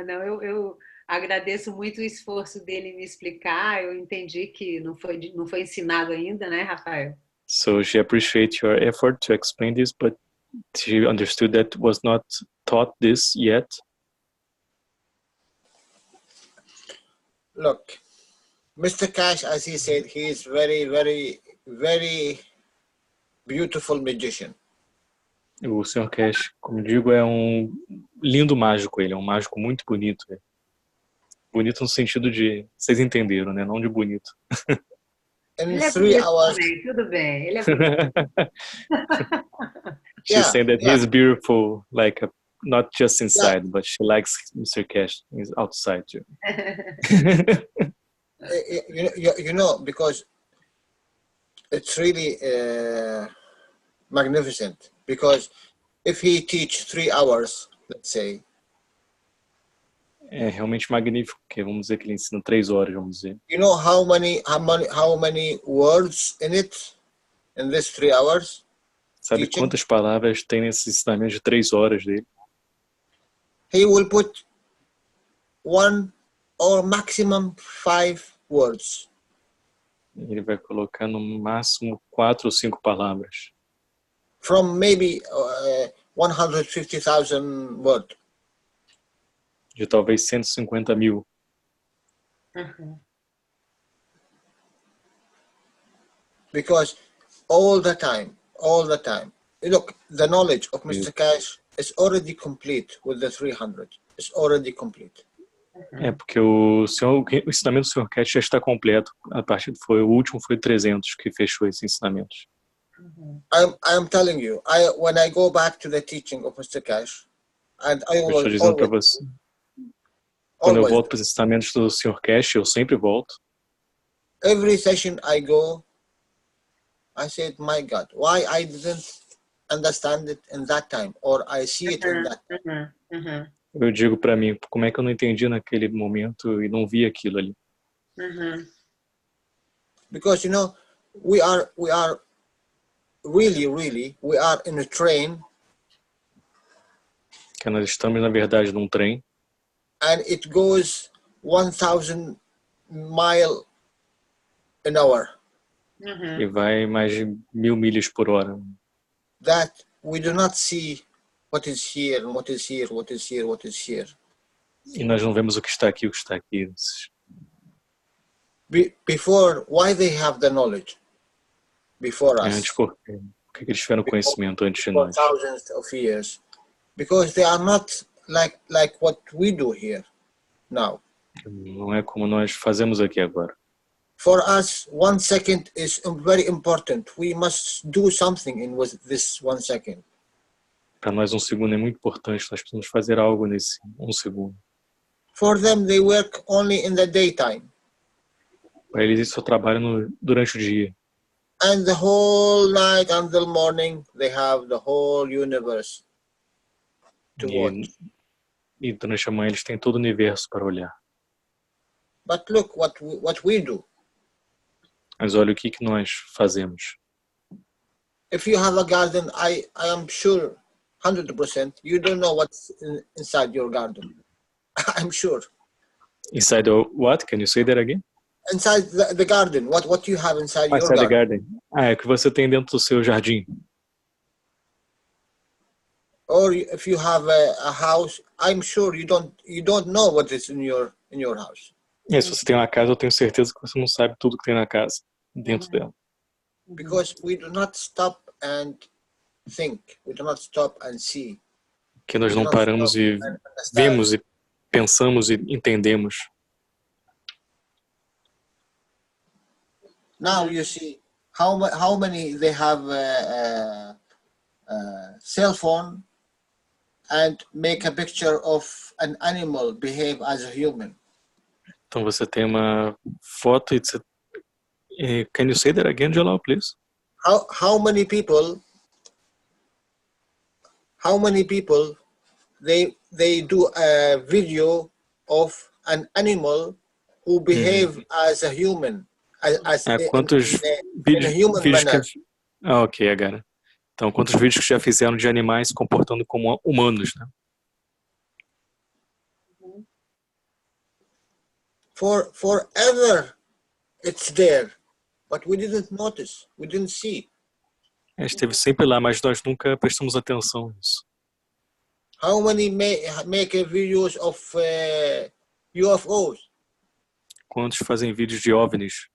Não, eu agradeço muito o esforço dele em me explicar. Eu entendi que não foi ensinado ainda, né, Rafael? So she appreciates your effort to explain this, but she understood that was not taught this yet. Look, Mr. Keshe, as he said, he is very, very, very beautiful magician. O Sr. Keshe, como digo, é lindo mágico. Ele é um mágico muito bonito. Bonito no sentido de, vocês entenderam, né? Não de bonito. In 3 hours. Também, tudo bem, ele é bonito. She's saying that he's beautiful, like not just inside, but she likes Mr. Keshe. He's outside too. You know, because it's really magnificent. Because if he teach 3 hours, let's say. É realmente magnífico, porque vamos dizer que ele ensina 3 horas, vamos dizer. You know how many words in it, in this 3 hours? Sabe teaching? Quantas palavras tem nesse ensinamento de 3 horas dele? He will put 1 or maximum 5 words. Ele vai colocar no máximo 4 ou 5 palavras. From maybe 150,000 words. De talvez 150 mil. Because all the time, look, the knowledge of Mr. Keshe is already complete with the 300. It's already complete. É porque o ensinamento do Sr. Keshe já está completo. O último foi 300 que fechou esse ensinamento. I'm telling you, when I go back to the teaching of Mr. Keshe, and I Eu estou dizendo para você. Quando eu volto para os ensinamentos do Sr. Keshe, eu sempre volto. Every session I go, I said, my God, why I didn't understand it in that time, or I see it in that time. Eu digo para mim, como é que eu não entendi naquele momento e não vi aquilo ali? Because we are really we are in a train, Que nós estamos na verdade num trem and it goes 1,000 miles an hour. e vai mais de 1000 milhas por hora. That we do not see what is here and what is here, what is here, what is here. E nós não vemos o que está aqui, o que está aqui. Before, why they have the knowledge before us? Antes, por que eles tiveram conhecimento antes de For nós? thousands of years, because they are not like what we do here now. Não é como nós fazemos aqui agora. For us, 1 second is very important. We must do something with this 1 second. Para nós 1 segundo é muito importante. Nós precisamos fazer algo nesse 1 segundo. For them, they work only in the daytime. Para eles só trabalham durante o dia. And the whole night until morning, they have the whole universe to watch. E durante a manhã eles têm todo o universo para olhar. But look what we do. Mas olha o que nós fazemos. If you have a garden, I am sure 100% you don't know what's inside your garden. I'm sure. Inside the what? Can you say that again? Inside the garden, what you have inside your Inside the garden. garden. É o que você tem dentro do seu jardim. Or if you have a house, I'm sure you don't know what is in your house. E se você tem uma casa, eu tenho certeza que você não sabe tudo que tem na casa, dentro dela. Because we do not stop and think. We do not stop and see. Que nós não paramos e vemos e pensamos e entendemos. Now you see how many they have cell phone and make a picture of an animal behave as a human. Então você tem uma foto e você... Can you say that again, Jalal, please? How many people they do a video of an animal who behave as a human, quantos in a human manner. Ok, agora. Então, quantos vídeos que já fizeram de animais se comportando como humanos, né? Forever it's there, but we didn't notice, we didn't see. Esteve sempre lá, mas nós nunca prestamos atenção nisso. How many make videos of UFOs? Quantos fazem vídeos de OVNIs?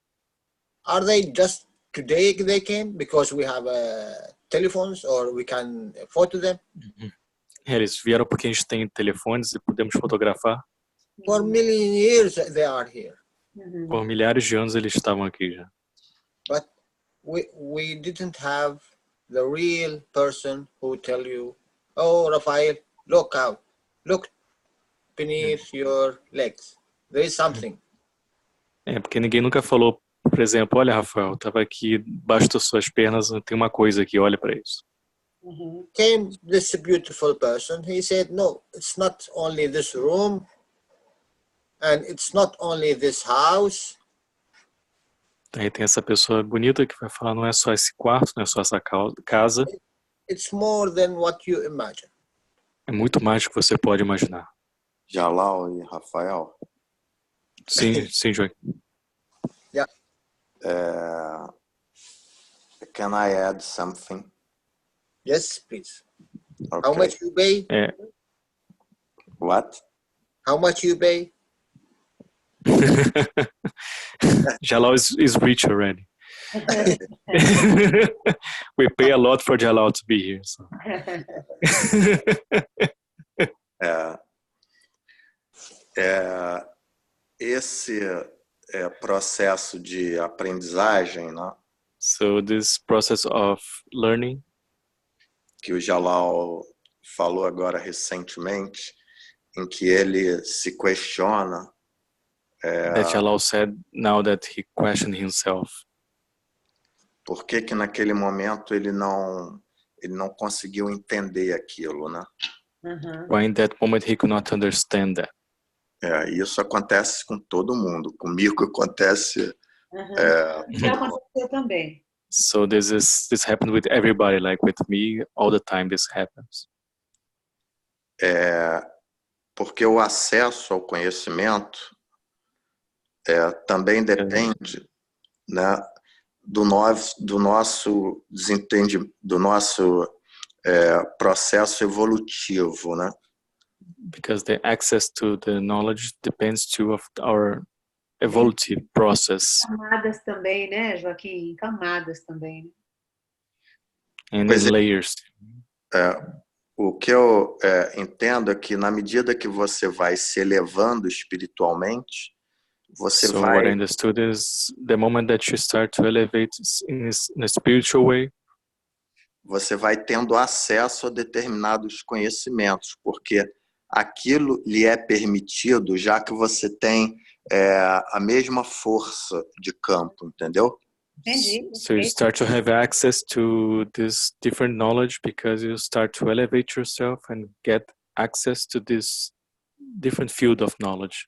Are they just today they came because we have telephones or we can photo them? Eles vieram porque a gente tem telefones e podemos fotografar. For million years they are here. Por milhares de anos eles estavam aqui já. But we didn't have the real person who tell you, oh, Rafael, look out, look beneath your legs. There is something. Porque ninguém nunca falou, por exemplo, olha, Rafael, estava aqui debaixo das suas pernas, tem uma coisa aqui, olha para isso. Came this beautiful person, he said, no, it's not only this room, and it's not only this house. Aí tem essa pessoa bonita que vai falar, não é só esse quarto, não é só essa casa. It's more than what you imagine. É muito mais do que você pode imaginar. Jalal e Rafael. Sim, sim, Joy. Yeah. Can I add something? Yes, please. Okay. How much you pay? What? How much you pay? Jalal is rich already. We pay a lot for Jalal to be here. So. Esse processo de aprendizagem, né? So this process of learning, que o Jalal falou agora recentemente, em que ele se questiona. That Jalal said now that he questioned himself. Por que naquele momento ele não conseguiu entender aquilo, né? Why in that moment he could not understand that? Isso acontece com todo mundo. Comigo acontece. Isso aconteceu também. So this happened with everybody, like with me, all the time this happens. Porque o acesso ao conhecimento também depende, né, do nosso processo evolutivo, né? Because the access to the knowledge depends too of our evolutive process. Camadas também, né, Joaquim? Camadas também. And in layers. O que eu entendo é que na medida que você vai se elevando espiritualmente, você So vai... what I understood is the moment that you start to elevate in a spiritual way, você vai tendo acesso a determinados conhecimentos, porque aquilo lhe é permitido, já que você tem a mesma força de campo, entendeu? Entendi. So you start to have access to this different knowledge because you start to elevate yourself and get access to this different field of knowledge.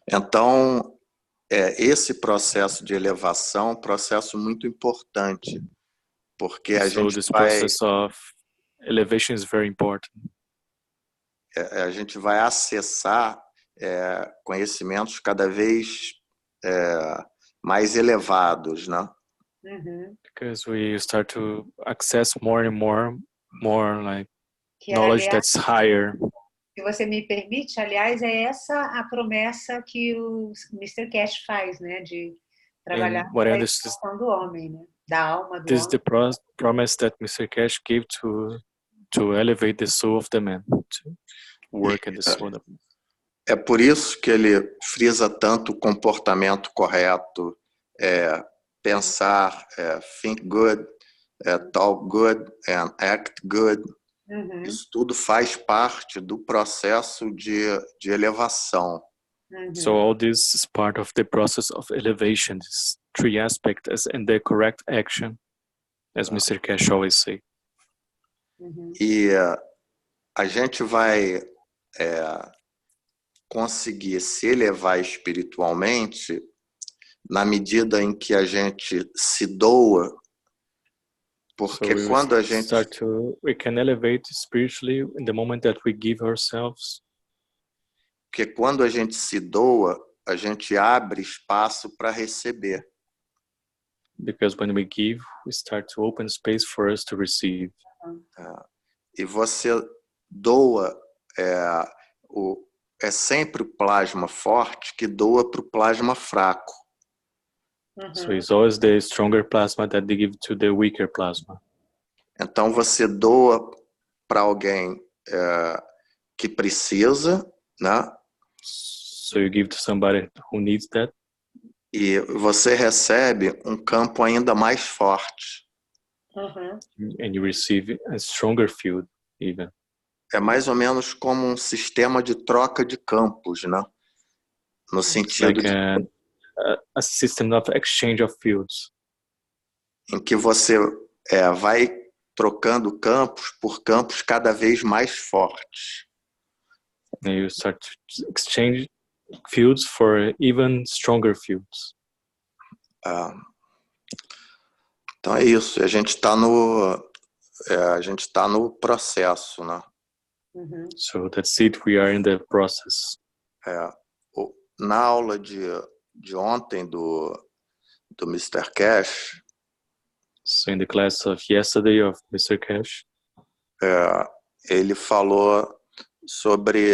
Então, esse processo de elevação é um processo muito importante, porque a gente this vai... process of elevation is very important. A gente vai acessar conhecimentos cada vez mais elevados, né? Because we start to access more and more like Que, knowledge aliás, that's higher. Se você me permite, aliás, é essa a promessa que o Mr. Keshe faz, né, de trabalhar com a elevação do homem, né, da alma do This is homem. the promise that Mr. Keshe gave to elevate the soul of the man, to work at the soul of the man. É por isso que ele frisa tanto o comportamento correto, pensar, think good, talk good and act good. Isso tudo faz parte do processo de elevação. So all this is part of the process of elevation, these three aspects and the correct action, as Mr. Keshe always say. E a gente vai conseguir se elevar espiritualmente na medida em que a gente se doa, porque So quando a gente we can elevate spiritually in the moment that we give ourselves. Porque quando a gente se doa, a gente abre espaço para receber. Because when we give, we start to open space for us to receive. E você doa, é sempre o plasma forte que doa para o plasma fraco. So it's always the stronger plasma that they give to the weaker plasma. Então você doa para alguém que precisa, né? So you give to somebody who needs that. E você recebe um campo ainda mais forte. And you receive a stronger field even. É mais ou menos como um sistema de troca de campos, né? No sentido like a system of exchange of fields. Em que você vai trocando campos por campos cada vez mais fortes. And you start to exchange fields for even stronger fields. Então é isso. A gente está no processo, né? So that's it. We are in the process. Na aula de ontem do Mr. Keshe. So in the class of yesterday of Mr. Keshe, ele falou sobre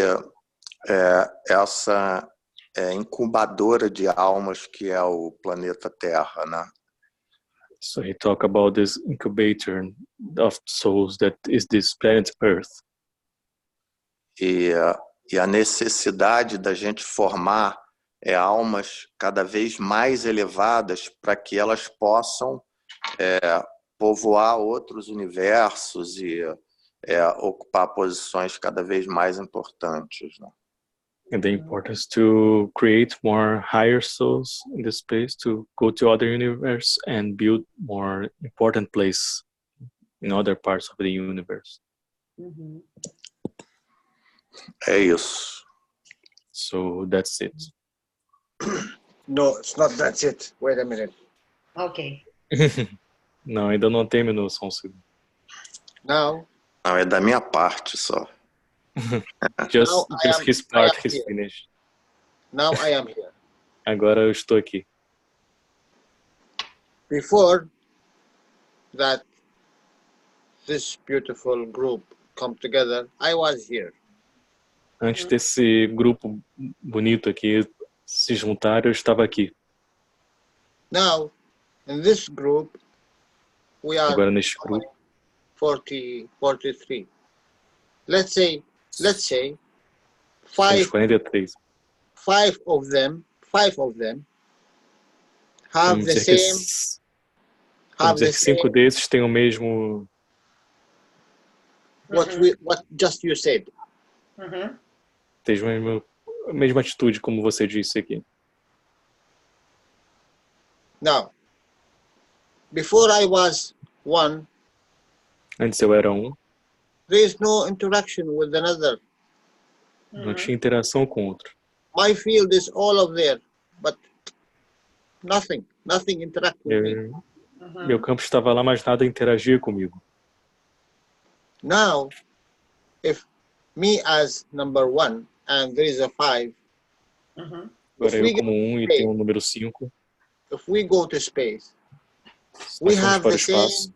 essa incubadora de almas que é o planeta Terra, né? So he talked about this incubator of souls that is this planet Earth. E a necessidade da gente formar almas cada vez mais elevadas para que elas possam povoar outros universos e ocupar posições cada vez mais importantes, né? And the importance to create more higher souls in the space to go to other universe and build more important place. in other parts of the universe. É isso. So that's it. No, it's not. That's it. Wait a minute. Ok. Não, ainda não terminou, só um segundo. Now, Não, é da minha parte só. Just I am his part is here. finished. Now I am here. Agora eu estou aqui. Before that, this beautiful group come together, I was here. Antes desse grupo bonito aqui se juntar, eu estava aqui. Now, in this group, we are Agora neste grupo, 43. Let's say somos five 43. of them have Vamos the dizer que, same vamos dizer que 5 desses têm o mesmo, what just you said. têm a mesma atitude, como você disse aqui. Now, before I was one, Antes eu era um, there is no interaction with another. não tinha interação com o outro. My field is all of there, but nothing interact with me. Meu campo estava lá, mas nada interagia comigo. Now, if me as number one and there is a 5, Agora eu como um e tem um número 5. if we go to space, Se we nós formos have para o the espaço, same.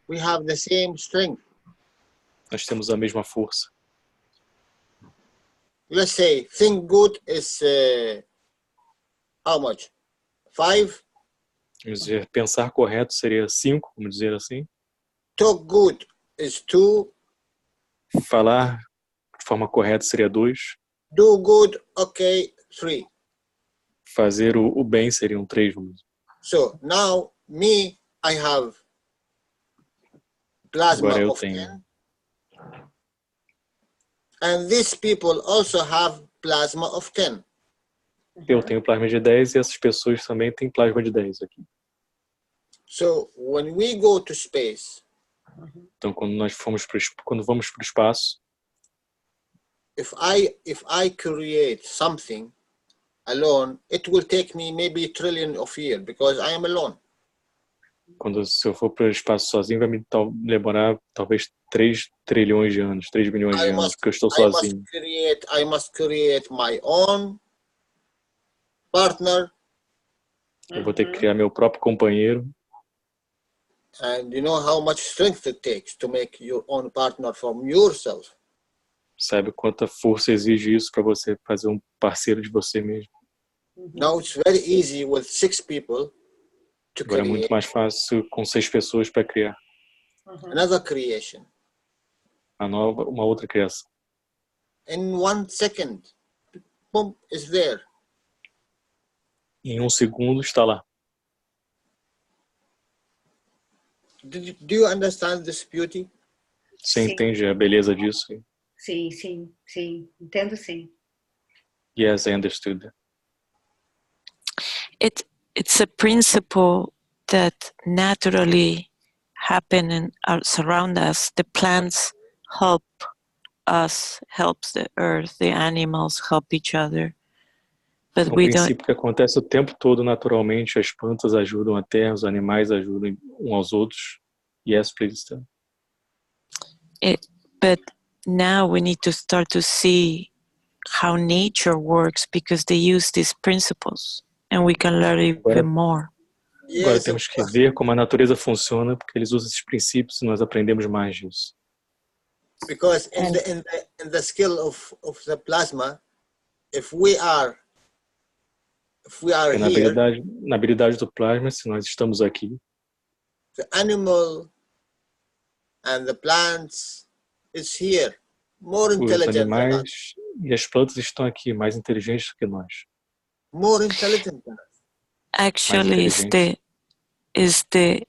We have the same strength. nós temos a mesma força. Let's say think good is how much? 5. Vamos dizer, pensar correto seria 5, vamos dizer assim. Talk good is 2. Falar de forma correta seria 2. Do good, okay, 3. Fazer o bem seriam 3, vamos dizer. So now me, I have plasma Agora eu of tenho. 10. And these people also have plasma of 10. Eu tenho plasma de 10 e essas pessoas também têm plasma de 10 aqui. So when we go to space, Então quando vamos para o espaço, if I create something alone, it will take me maybe 1 trillion of years because I am alone. se eu for para o espaço sozinho, vai me demorar talvez 3 trilhões de anos, 3 bilhões de anos, porque eu estou sozinho. I must create my own partner. Eu vou ter que criar meu próprio companheiro. And you know how much strength it takes to make your own partner from yourself. Sabe quanta força exige isso para você fazer um parceiro de você mesmo? Now it's very easy with 6 people to Agora é muito create mais fácil com 6 pessoas para criar another creation. uma outra criação. In 1 second, boom, is there. Em 1 segundo está lá. Do you understand this beauty? Você Sim. entende a beleza disso? Sim. Entendo sim. Yes, I understood that. It's a principle that naturally happen and surround us. The plants help us, helps the earth, the animals help each other. But É um we don't. princípio que acontece o tempo todo naturalmente. As plantas ajudam a terra, os animais ajudam uns aos outros. Yes, please. But now we need to start to see how nature works because they use these principles and we can learn even more. Agora Yes, temos que ver como a natureza funciona porque eles usam esses princípios e nós aprendemos mais disso. because in the skill of the plasma, if we are Porque here, na habilidade do plasma, se nós estamos aqui, the animal and the plants is here, more os intelligent than us. animais e as plantas estão aqui, mais inteligentes que nós. More intelligent than us. Actually, is the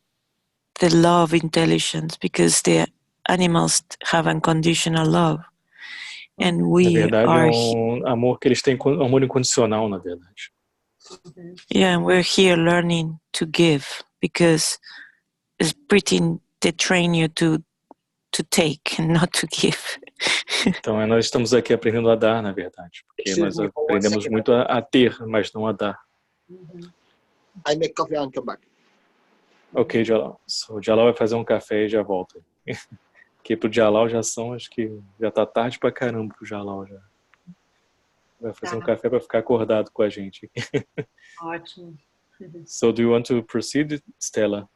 love intelligence because the animals have unconditional love, and Na we verdade, are é um amor que eles têm, um amor incondicional, na verdade. yeah, and we're here learning to give because it's pretty they train you to take and not to give. Então, nós estamos aqui aprendendo a dar, na verdade, porque nós aprendemos muito a ter, mas não a dar. I make coffee and come back. Ok, Jalal. So, o Jalal vai fazer um café e já volta. Porque pro Jalal já são, acho que já tá tarde pra caramba pro Jalal já. Vai fazer um café para ficar acordado com a gente. Ótimo. So, do you want to proceed, Stella?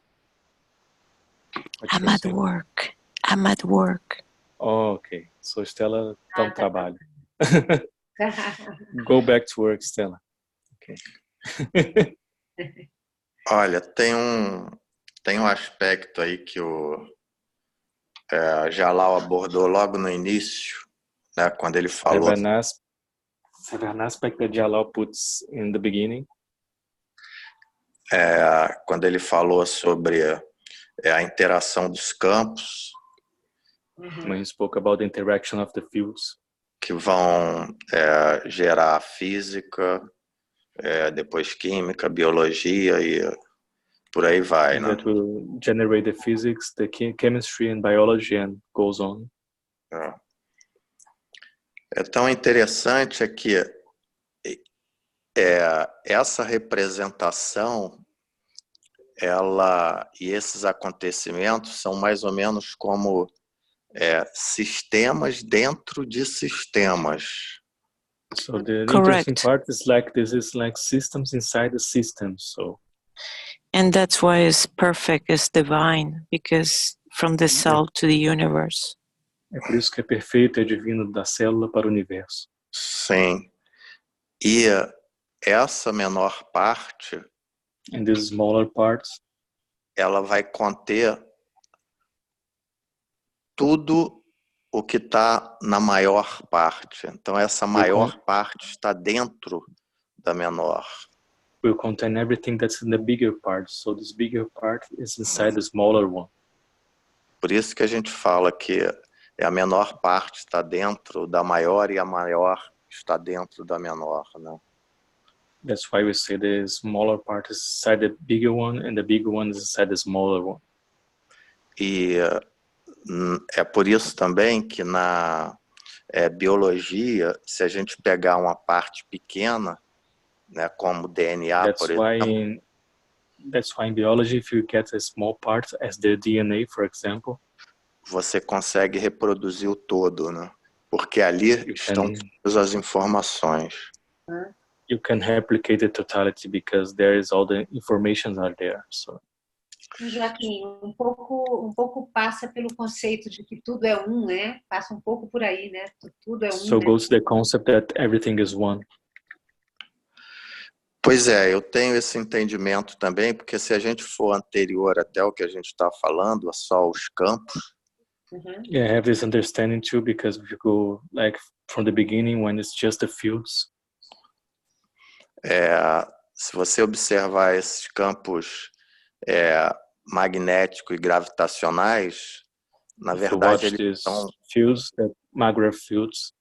I'm at work. I'm at work. Oh, ok. So, Stella tá no trabalho. Go back to work, Stella. Ok. Olha, tem um aspecto aí que o Jalal abordou logo no início, né, quando ele falou. Have an aspect that Jalal puts in the beginning. Quando ele falou sobre a interação dos campos. When he spoke about the interaction of the fields. Que vão gerar física, depois química, biologia e por aí vai, né? That will generate the physics, the chemistry and biology and goes on. É tão interessante que essa representação, e esses acontecimentos são mais ou menos como sistemas dentro de sistemas. So the interesting part is like this is like systems inside the system. So. And that's why it's perfect, it's divine, because from the cell to the universe. É por isso que é perfeito, é divino da célula para o universo. Sim. E essa menor parte, and these smaller parts, ela vai conter tudo o que está na maior parte. Então essa maior parte está dentro da menor. Will contain everything that's in the bigger part. So this bigger part is inside the smaller one. Por isso que a gente fala que a menor parte está dentro da maior e a maior está dentro da menor, né? That's why we say the smaller part is inside the bigger one and the bigger one is inside the smaller one. E é por isso também que na biologia, se a gente pegar uma parte pequena, né, como o DNA, por exemplo. That's why in biology, if you get a small part as the DNA, for example, você consegue reproduzir o todo, né? Porque ali estão todas as informações. You can replicate the totality because there is all the informations are there. So. Joaquim, um pouco passa pelo conceito de que tudo é um, né? Passa um pouco por aí, né? Tudo é um. So goes the concept that everything is one. Pois é, eu tenho esse entendimento também, porque se a gente for anterior até o que a gente está falando, só os campos. Yeah, I have this understanding too, because if you go like from the beginning when it's just the fields. Se você observar esses campos magnéticos e gravitacionais, na verdade eles são fields, magnetic fields.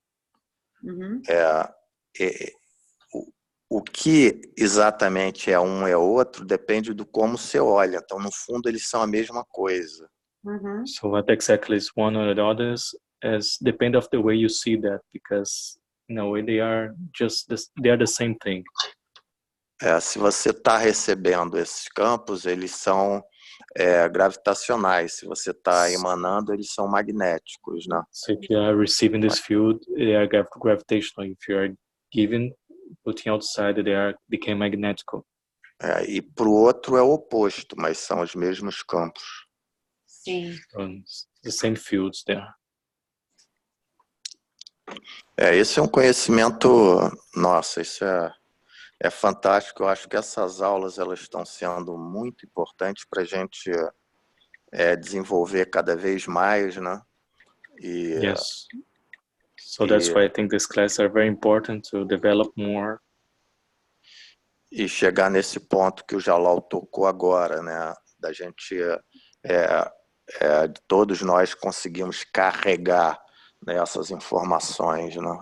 O que exatamente é um é outro depende do como você olha. Então, no fundo, eles são a mesma coisa. So what exactly is one or the others is depend of the way you see that, because in a way they are the same thing. Se você está recebendo esses campos, eles são gravitacionais. Se você está emanando, eles são magnéticos, né? So if you are receiving this field, they are gravitational. If you are giving, putting outside, they became magnetical. E para o outro é o oposto, mas são os mesmos campos. Sim. The same fields there. Esse é um conhecimento, nossa, isso é fantástico. Eu acho que essas aulas elas estão sendo muito importantes para a gente desenvolver cada vez mais, né? Yes. So that's why I think these classes are very important to develop more. E chegar nesse ponto que o Jalal tocou agora, né? Da gente, todos nós conseguimos carregar, né, essas informações, né?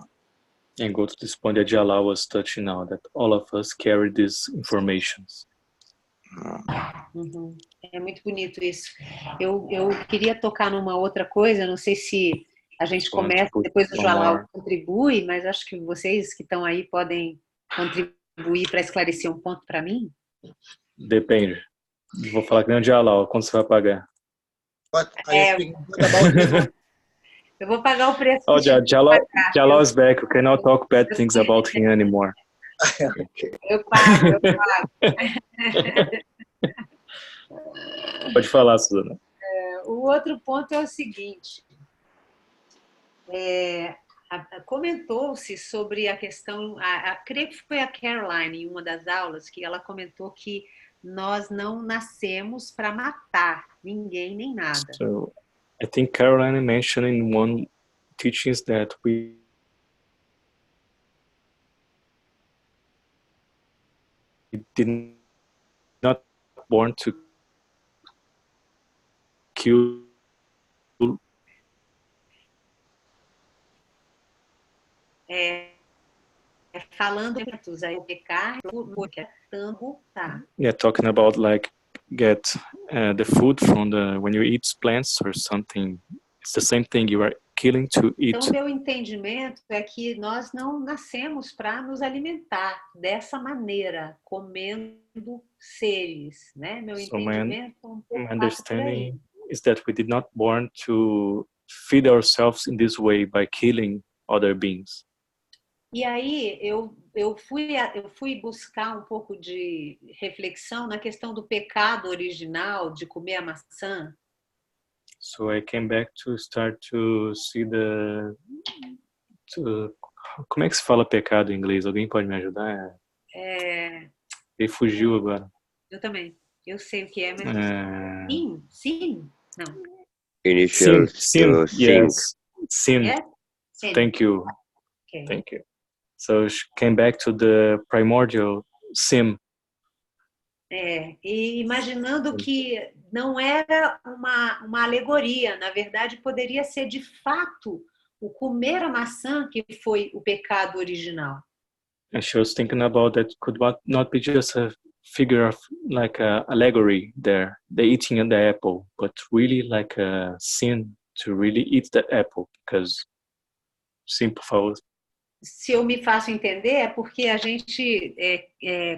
And go to this point that Jalal was touching now, that all of us carry these informations. Uhum. É muito bonito isso. Eu queria tocar numa outra coisa, não sei se a gente começa, depois o Jalal contribui, mas acho que vocês que estão aí podem contribuir para esclarecer um ponto para mim. Depende. Vou falar que nem o Jalal, quando você vai pagar? Eu vou pagar o preço. Oh, Jalal is back. You cannot talk bad things about him anymore. Eu pago. Pode falar, Suzana. O outro ponto é o seguinte. Comentou-se sobre a questão, creio que foi a Caroline, em uma das aulas, que ela comentou que nós não nascemos para matar ninguém nem nada. So, I think Caroline mentioned in one teachings that we did not born to kill. Falando aí pecar, tá. Yeah, talking about like get the food from when you eat plants or something. It's the same thing. You are killing to eat. Então, meu entendimento é que nós não nascemos para nos alimentar dessa maneira, comendo seres, né? Meu entendimento é um pouco my understanding is that we did not born to feed ourselves in this way by killing other beings. E aí eu fui buscar um pouco de reflexão na questão do pecado original de comer a maçã. So I came back to start to see como é que se fala pecado em inglês? Alguém pode me ajudar? Ele fugiu agora. Eu também. Eu sei o que é, mas sim, não. Initial sin. Yes. Sin. Yes? Sin. Thank you. Okay. Thank you. So she came back to the primordial sin. E imaginando que não era uma alegoria, na verdade poderia ser de fato o comer a maçã que foi o pecado original. And she was thinking about that could not be just a figure of like a allegory there, the eating the apple, but really like a sin to really eat that apple, because simple for Se eu me faço entender, é porque a gente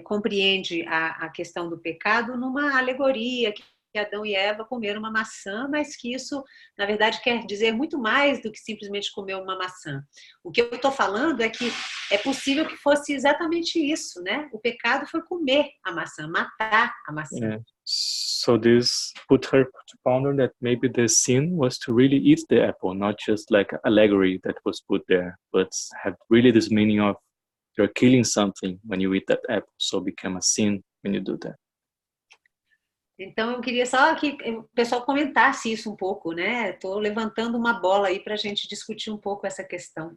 compreende a questão do pecado numa alegoria, que Adão e Eva comeram uma maçã, mas que isso, na verdade, quer dizer muito mais do que simplesmente comer uma maçã. O que eu estou falando é que é possível que fosse exatamente isso, né? O pecado foi comer a maçã, matar a maçã. Yeah. So this put her to ponder that maybe the sin was to really eat the apple, not just like an allegory that was put there, but had really this meaning of you're killing something when you eat that apple, so become a sin when you do that. Então, eu queria só que o pessoal comentasse isso um pouco, né? Estou levantando uma bola aí para a gente discutir um pouco essa questão.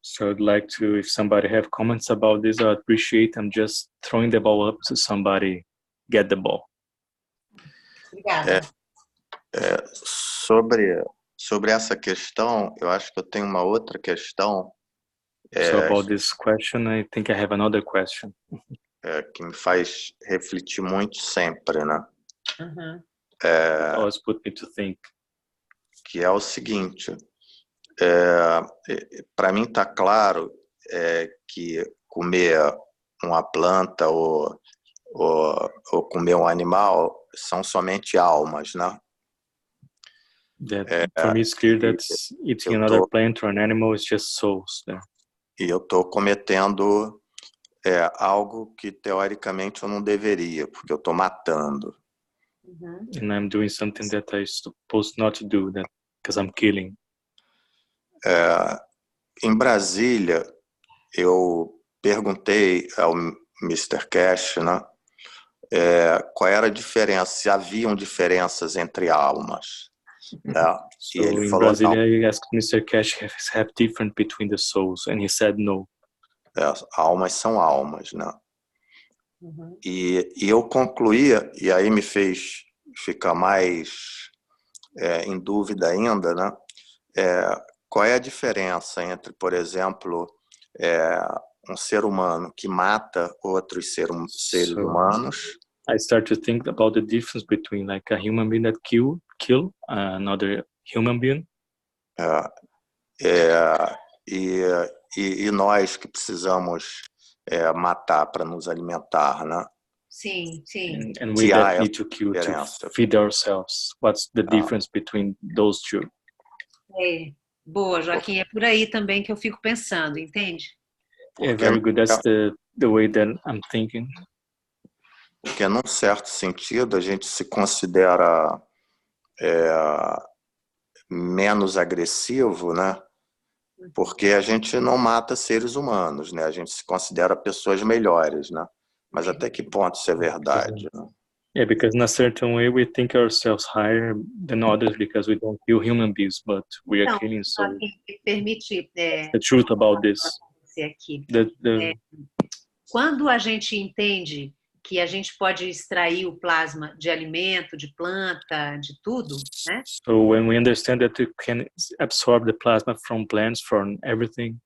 So I'd like to, if somebody have comments about this, I'd appreciate them just throwing the ball up so somebody get the ball. Obrigada. Sobre essa questão, eu acho que eu tenho uma outra questão. So about this question, I think I have another question. Que me faz refletir muito sempre, né? Always put me to think. Que é o seguinte, para mim está claro que comer uma planta ou comer um animal são somente almas, né? For me, it's clear that eating another plant or an animal is just souls. Né? E eu estou cometendo algo que teoricamente eu não deveria, porque eu estou matando. And I'm doing something that I'm supposed not to do, that because I'm killing. Em Brasília, eu perguntei ao Mr. Keshe, né, qual era a diferença, se haviam diferenças entre almas. Né? So e ele falou, Brasília, I asked Mr. Keshe if have different between the souls, and he said no. Almas são almas, né? E eu concluía, e aí me fez ficar mais em dúvida ainda, né? Qual é a diferença entre, por exemplo, um ser humano que mata outros seres humanos? I start to think about the difference between like a human being that kill another human being. E nós que precisamos matar para nos alimentar, né? Sim, sim. And we that need to kill to feed ourselves. What's the difference between those two? Boa, Joaquim, é por aí também que eu fico pensando, entende? Yeah, very good. That's the way that I'm thinking. Porque, num certo sentido, a gente se considera menos agressivo, né? Porque a gente não mata seres humanos, né? A gente se considera pessoas melhores, né? Mas até que ponto isso é verdade, né? Yeah, because in a certain way we think ourselves higher than others because we don't kill human beings, but we are killing. So permite the truth about this. Aqui. Quando a gente entende que a gente pode extrair o plasma de alimento, de planta, de tudo, né? So when we understand that we can absorb the plasma from plants, from everything.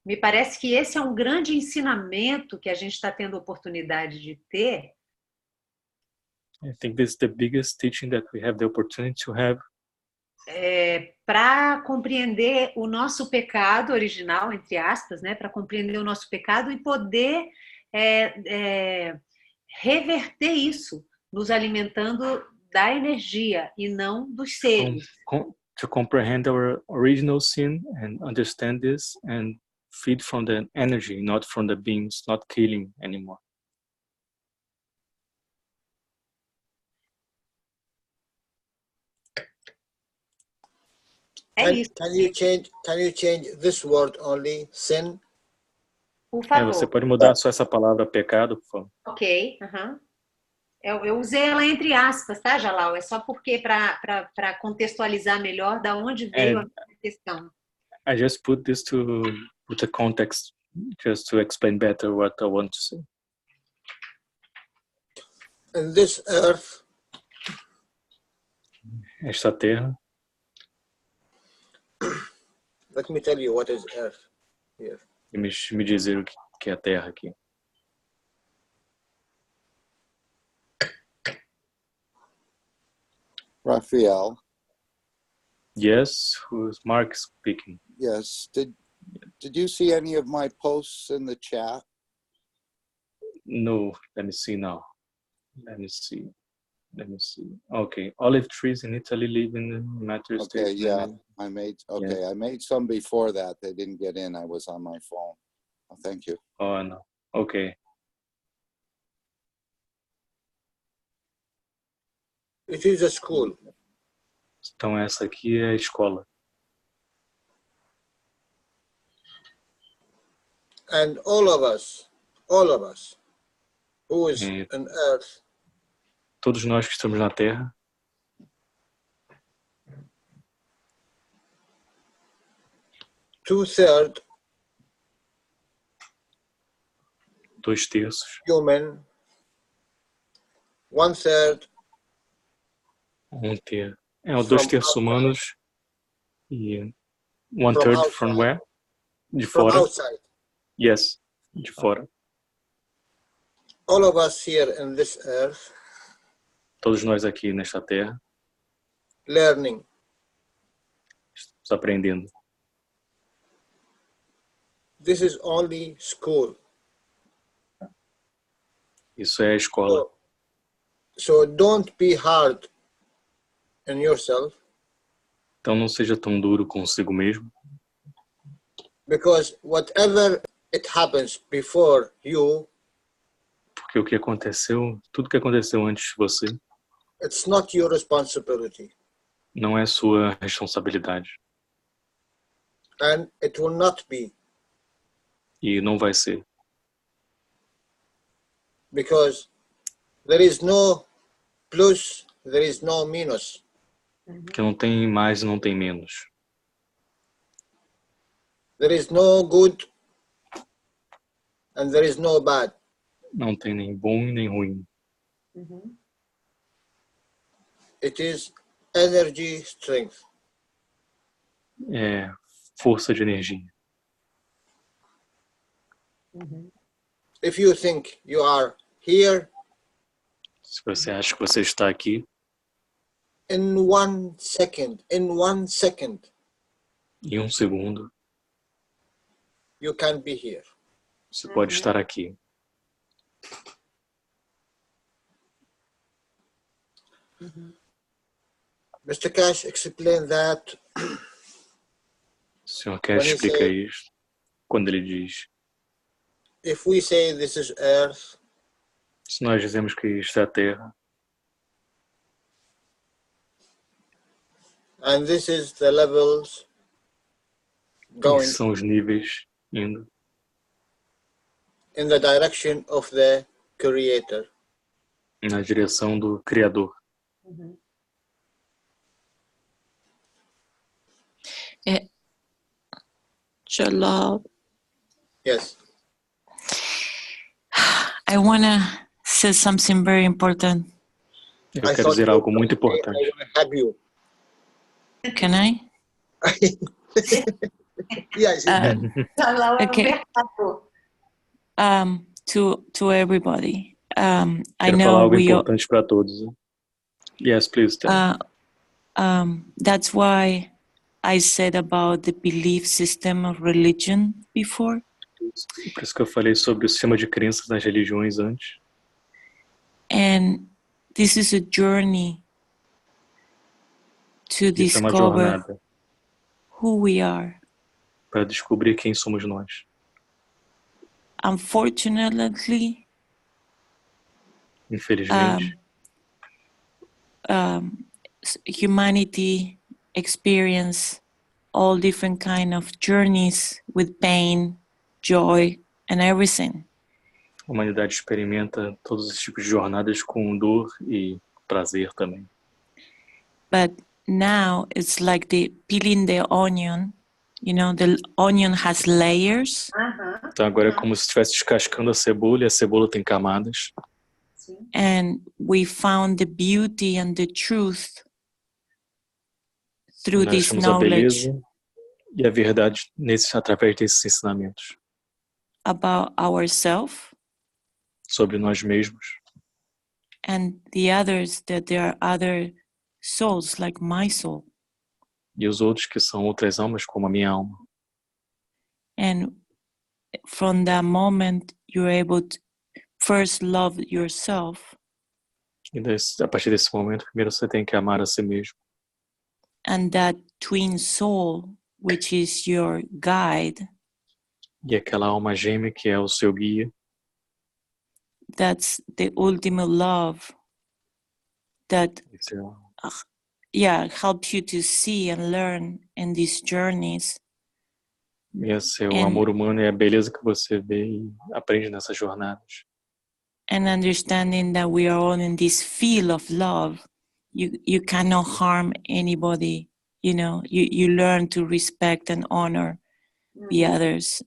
Me parece que esse é um grande ensinamento que a gente está tendo a oportunidade de ter. I think this is the biggest teaching that we have the opportunity to have. Para compreender o nosso pecado original, entre aspas, né? Para compreender o nosso pecado e poder reverter isso, nos alimentando da energia e não dos seres. To comprehend our original sin and understand this and feed from the energy, not from the beings, not killing anymore. Can you change this word only, sin? Por favor. Você pode mudar só essa palavra pecado, por favor? Ok. Eu usei ela entre aspas, tá, Jalal? É só porque para contextualizar melhor da onde veio a questão. I just put this to put a context, just to explain better what I want to say. In this earth, esta terra. Let me tell you what is earth here. Me dizer o que é a terra aqui. Raphael. Yes, who's Mark speaking? Yes. Did you see any of my posts in the chat? No, let me see now. Let me see. Okay, olive trees in Italy live in the matter state. Okay, yeah, I made some before that. They didn't get in. I was on my phone. Oh, thank you. Oh no. Okay. It is a school. Então essa aqui é a escola. And all of us who is on earth. Todos nós que estamos na Terra. Two-thirds. 2/3. Human. 1/3. 1/3. 2/3 humanos e 1/3 from where? De fora. From outside. Yes, de fora. All of us here in this earth. Todos nós aqui nesta terra. Learning. Estamos aprendendo. This is only school. Isso é a escola. So don't be hard on yourself. Então não seja tão duro consigo mesmo. Because whatever it happens before you, porque o que aconteceu, tudo que aconteceu antes de você, it's not your responsibility. Não é sua responsabilidade. And it will not be. E não vai ser. Because there is no plus, there is no minus. Porque não tem mais e não tem menos. There is no good and there is no bad. Não tem nem bom e nem ruim. It is energy strength. É força de energia. If you think you are here Se você acha que você está aqui, in 1 second, em um segundo, you can be here. você pode estar aqui. Mr. Keshe explained that O Sr. Keshe explica isso quando ele diz: if we say this is Earth, se nós dizemos que isto é a Terra, and this is the levels going esses são os níveis indo in the direction of the Creator. na direção do Criador. Jalal, Yes. I want to say something very important. Eu quero dizer algo muito importante. I want to hug you. Can I? Yes. Jalal é um Okay. mercador. To everybody. I Quero falar know algo we all, importante para todos. Yes, please, tell. that's why I said about the belief system of religion before. Por isso que eu falei sobre o sistema de crenças nas religiões antes. And this is a journey to Isso é uma discover jornada who we are. para descobrir quem somos nós. Unfortunately, Infelizmente, humanity experience all different kind of journeys with pain, joy, and everything. a humanidade experimenta todos os tipos de jornadas com dor e prazer também. But now it's like the peeling the onion. You know, the onion has layers. Então agora é como se estivesse descascando a cebola e a cebola tem camadas. And we found the beauty and the truth through Nós this achamos a knowledge beleza e a verdade através desses ensinamentos about ourselves sobre nós mesmos and the others, that there are other souls like my soul. e os outros que são outras almas como a minha alma. And from that moment, you're able to first love yourself E a partir desse momento, primeiro você tem que amar a si mesmo. and that twin soul, which is your guide, E aquela alma gêmea que é o seu guia, that's the ultimate love that esse é o- helps you to see and learn in these journeys. esse é o And- amor humano e a beleza que você vê e aprende nessas jornadas. And understanding that we are all in this field of love. You cannot harm anybody, you know, you learn to respect and honor the others.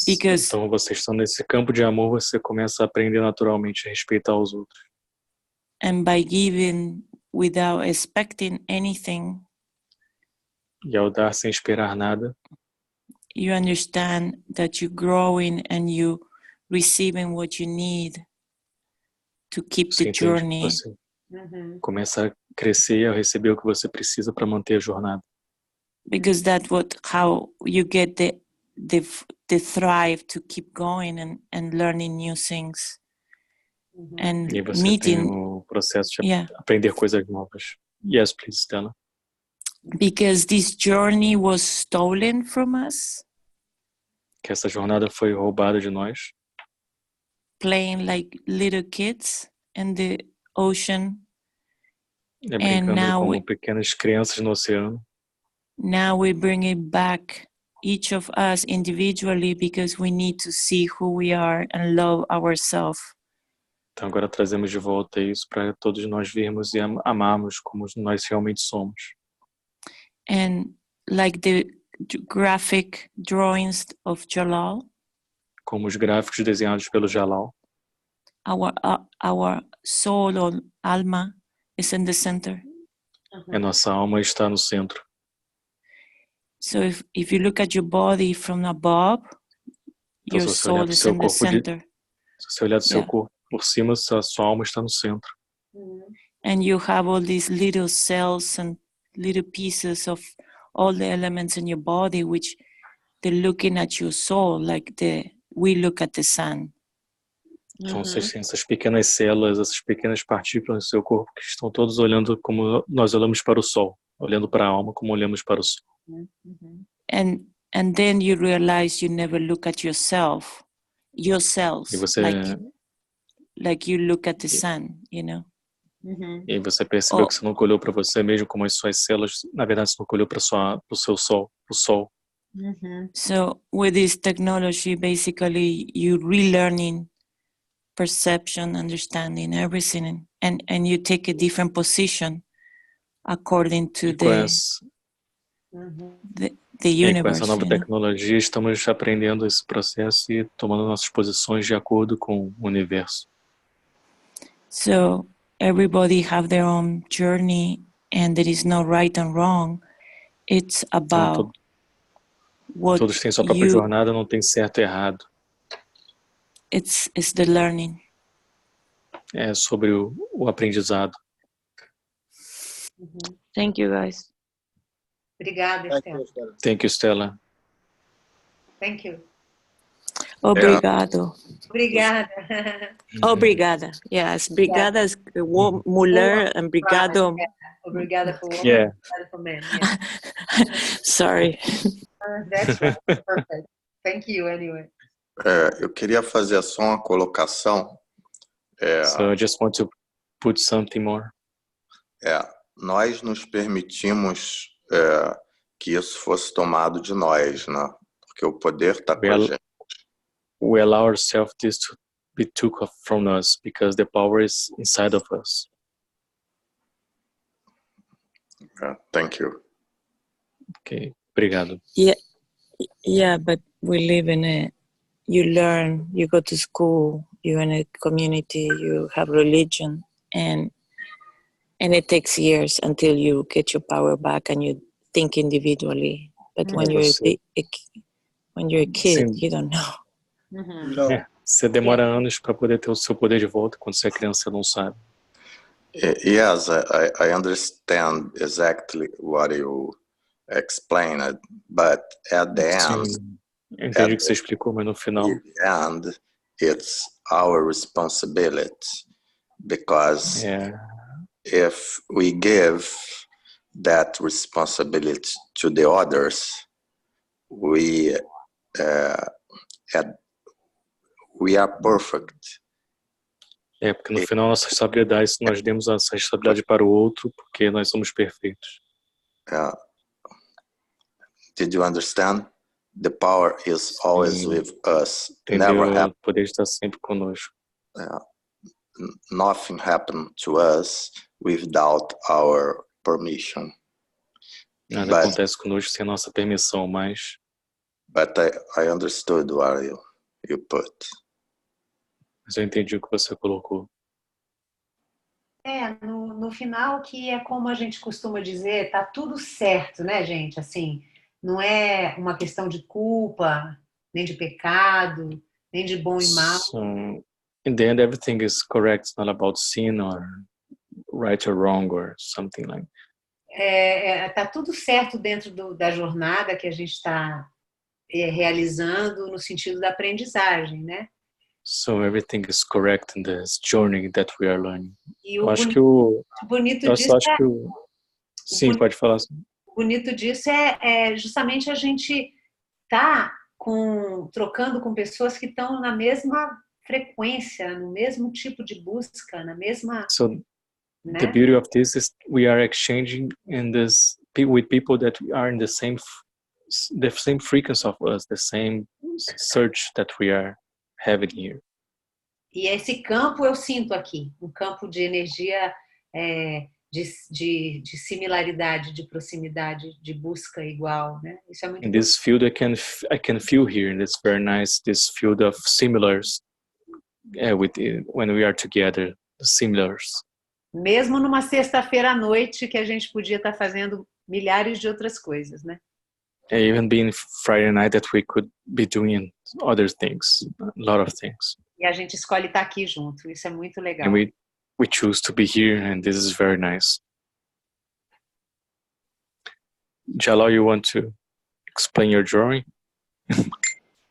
Because- Então vocês estão nesse campo de amor, você começa a aprender naturalmente a respeitar os outros. And by giving without expecting anything, E ao dar sem esperar nada, you understand that you're growing and you receiving what you need to keep você the entende que journey. você começa a crescer e a receber o que você precisa para manter a jornada. Because that's how you get the thrive to keep going and learning new things and E você meeting. tem o processo de Yeah, aprender coisas novas. Yes, please, Stella. because this journey was stolen from us, Que essa jornada foi roubada de nós, playing like little kids in the ocean. brincando now como we- pequenas crianças no oceano. Now we bring it back, each of us individually, because we need to see who we are and love ourselves. Então agora trazemos de volta isso para todos nós vermos e amarmos como nós realmente somos. And like the graphic drawings of Jalal, Como os gráficos desenhados pelo Jalal, our soul or alma is in the center. a nossa alma está no centro. So if you look at your body from above, Então, your se você olhar soul para o is seu in the corpo center. se você olhar do seu Yeah. corpo por cima, sua alma está no centro. And you have all these little cells and little pieces of all the elements in your body, which they're looking at your soul, like we look at the sun. Então, vocês têm essas pequenas células, essas pequenas partículas no seu corpo que estão todos olhando como nós olhamos para o sol, olhando para a alma como olhamos para o sol. And then you realize you never look at yourselves, E você, like you look at the sun, you know. E você percebeu que você nunca olhou para você mesmo como as suas células, na verdade você nunca olhou para o seu sol, o sol. So with this technology, basically you relearning perception, understanding everything, and you take a different position according to the E com essa universe. nova tecnologia estamos aprendendo esse processo e tomando nossas posições de acordo com o universo. So everybody have their own journey, and there is no right and wrong. It's about what todos têm sua própria jornada, não tem certo e errado. It's the learning. É sobre o aprendizado. Thank you, guys. Obrigada, Estela. Thank you, Stella. Thank you. Obrigado. Obrigada. Obrigada. Yes, obrigada is mulher and obrigado. Obrigada for woman, Yeah. obrigada for man. Yeah. Sorry. That's right. Perfect. Thank you anyway. Eu queria fazer só uma colocação. So I just want to put something more. Nós nos permitimos que isso fosse tomado de nós, né? Porque o poder está com a gente. We allow ourselves this to be took from us because the power is inside of us. Thank you. Okay, obrigado. Yeah, but we live in you learn, you go to school, you're in a community, you have religion, and it takes years until you get your power back and you think individually. But when you're a kid, you don't know. Você demora anos para poder ter o seu poder de volta. Quando você é criança, você não sabe. Yes, I understand exactly what you explained, but at the end, entendi o que você explicou, mas no final, it's our responsibility, because if we give that responsibility to the others, we are perfect. Porque no final nossa responsabilidade, se nós demos essa responsabilidade para o outro, porque nós somos perfeitos. Did you understand? The power is always with us. Entendeu? O poder está sempre conosco. Nothing happened to us without our permission. Nada acontece conosco sem nossa permissão, mas. But I understood what you put. Mas eu entendi o que você colocou. No final, que é como a gente costuma dizer, tá tudo certo, né, gente? Assim, não é uma questão de culpa, nem de pecado, nem de bom e mal. So, in the end, everything is correct. It's not about sin or right or wrong or something like. Tá tudo certo dentro da jornada que a gente está realizando no sentido da aprendizagem, né? So everything is correct in this journey that we are learning. Eu acho que o bonito disso sim, pode falar. O bonito disso é justamente a gente tá trocando com pessoas que estão na mesma frequência, no mesmo tipo de busca, na mesma. So né? The beauty of this is we are exchanging with people that are in the same frequency of us, the same search that we are having here. E esse campo eu sinto aqui, um campo de energia de similaridade, de proximidade, de busca igual, né? Isso é muito in this field, I can feel here, and it's very nice. This field of similars, when we are together, similars. Mesmo numa sexta-feira à noite que a gente podia estar fazendo milhares de outras coisas, né? Even being Friday night that we could be doing other things, a lot of things. E a gente escolhe estar aqui junto, isso é muito legal. we choose to be here, and this is very nice. Jalal, you want to explain your drawing?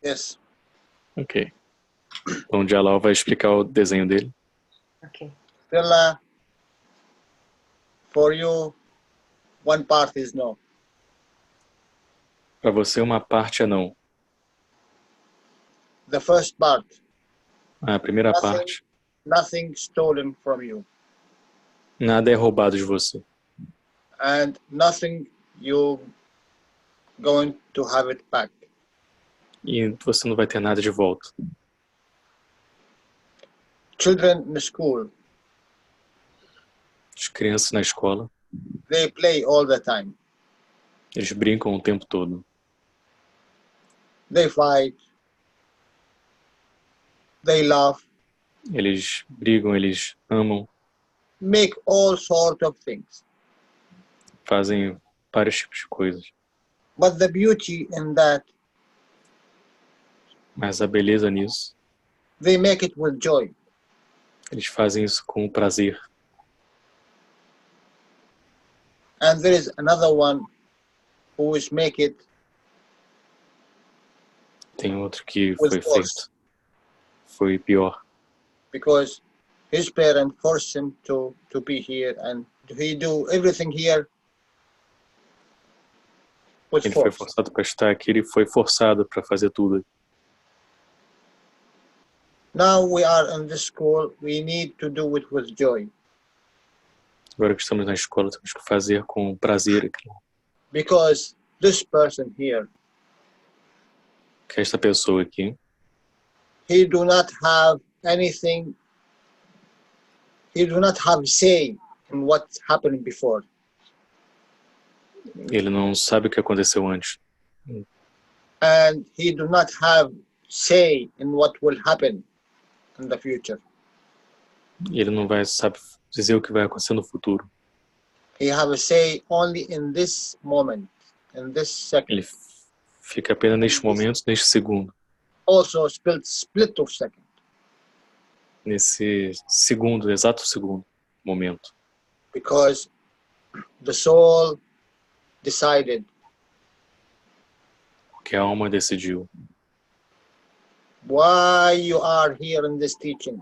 Yes. Ok. Então, o Jalal vai explicar o desenho dele. Ok. Stella, for you, one part is no. Para você, uma parte é não. The first part, A primeira nothing, parte, nothing stolen from you, nada é roubado de você. and nothing you going to have it back. E você não vai ter nada de volta. Children in school, As crianças na escola, they play all the time. eles brincam o tempo todo. They fight. They laugh. Eles brigam, eles amam, Make all sorts of things. fazem vários tipos de coisas. But the beauty in that, Mas a beleza nisso, they make it with joy. eles fazem isso com prazer. And there is another one who is make it Tem outro que with foi force, feito, foi pior. because his parent forced him to be here, and he do everything here with Ele foi force. forçado para estar aqui, ele foi forçado para fazer tudo. Now we are in this school, we need to do it with joy, Agora que estamos na escola, temos que fazer com prazer. because this person here, Que esta pessoa aqui, he do not have anything, he do not have say in what's happening before. ele não sabe o que aconteceu antes. And he do not have say in what will happen in the future. Ele não vai saber dizer o que vai acontecer no futuro. He have a say only in this moment, in this second. Ele fica apenas neste momento, neste segundo. Also split of second. Nesse segundo, exato segundo, momento. Because the soul decided Porque a alma decidiu. why you are here in this teaching,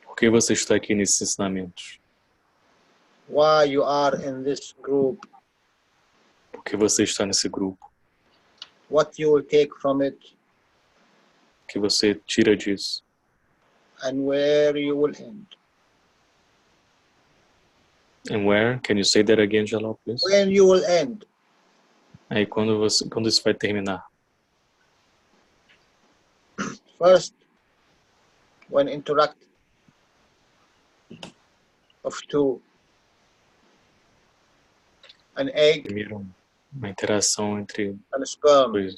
Por que você está aqui nesses ensinamentos? why you are in this group, Por que você está nesse grupo? what you will take from it, O que você tira disso? and where you will end. And where? Can you say that again, Jalal, please? When you will end. Aí quando isso vai terminar? First, when interact of two, an egg Primeiro, uma interação entre and a sperm, dois,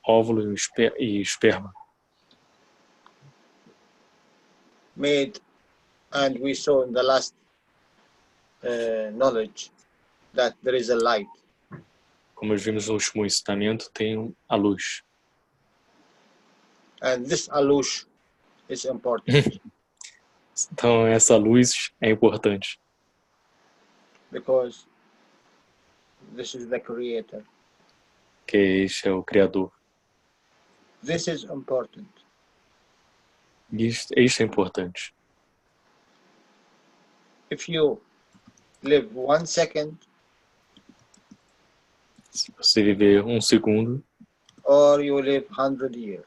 óvulo e esperma. made, and we saw in the last knowledge that there is a light. Como vimos no último ensinamento, tem a luz. And this alush is important Então essa luz é importante, because this is the creator. que este é o Criador. This is important. Este é importante. If you live 1 second Se você viver um segundo, or you live 100 years,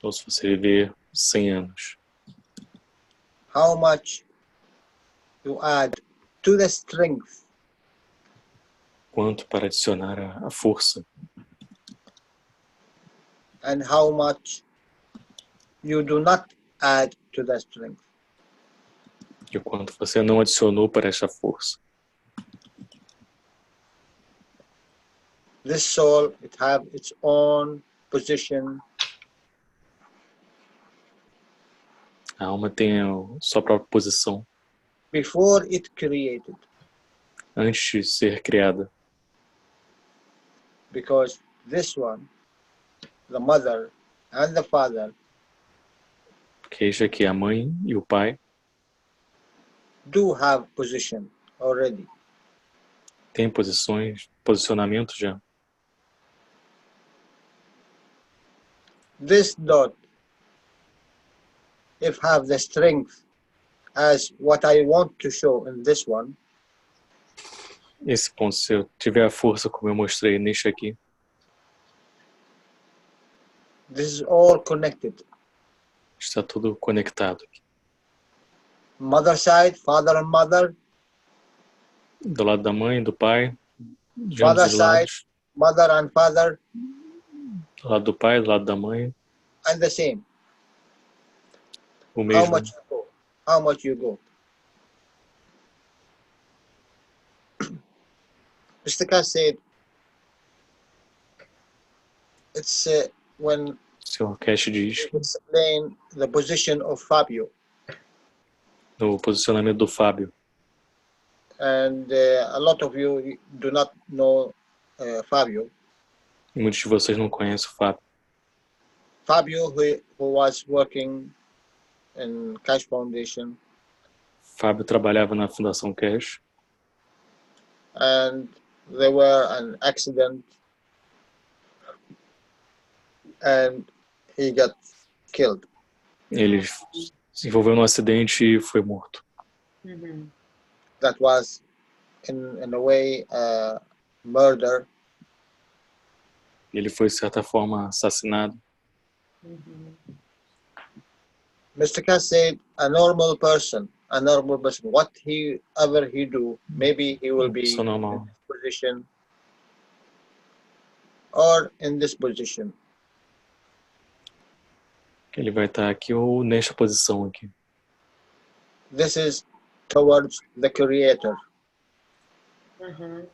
ou se você viver 100 anos, how much you add to the strength quanto para adicionar a força and how much you do not add to the strength. e o quanto você não adicionou para essa força. This soul, it have its own position. A alma tem a sua própria posição Before it created, antes de ser criada, because this one, the mother and the father, Keshe aqui, a mãe e o pai do have position already. têm posicionamento já. This dot, if have the strength as what I want to show in this one, Esse ponto, se eu tiver a força como eu mostrei neste aqui, this is all connected. está tudo conectado aqui. Mother side, father and mother, Do lado da mãe, do pai, de ambos father os side, lados. mother and father, Do lado do pai, do lado da mãe, and the same. o How mesmo. much you go? How much you go? Mr. Kass said, it's when O senhor Keshe diz, you explain the position of Fabio, no posicionamento do Fábio. and a lot of you do not know Fabio. E muitos de vocês não conhecem o Fábio. Fabio, who was working in Keshe Foundation, Fábio trabalhava na Fundação Keshe and there were an accident, and he got killed. Ele se envolveu num acidente e foi morto. Uhum. That was, in a way, murder. Ele foi, de certa forma, assassinado. Uhum. Mr. Kass said, a normal person, whatever he do, maybe he will be Pessoa in normal. this position or in this position. Ele vai estar aqui ou nesta posição aqui. This is towards the Creator. Uhum.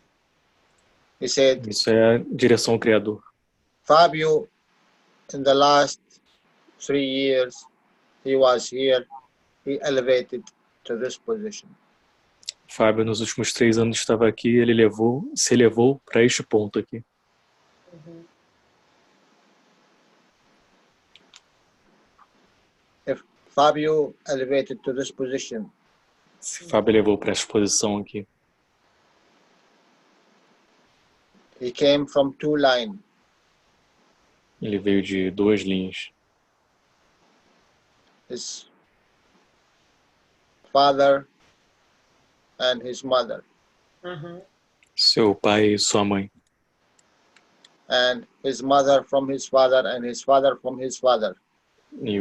He said, Isso é a direção ao Criador. Fabio, in the last 3 years, he was here, he elevated to this position. Fábio, nos últimos 3 anos estava aqui, ele se elevou para este ponto aqui. Uhum. If Fabio elevated to this position, Se Fábio elevou para esta posição aqui, he came from 2 lines. ele veio de 2 linhas. His father and his mother, Uhum. Seu pai e sua mãe. and his mother from his father, and his father from his father. E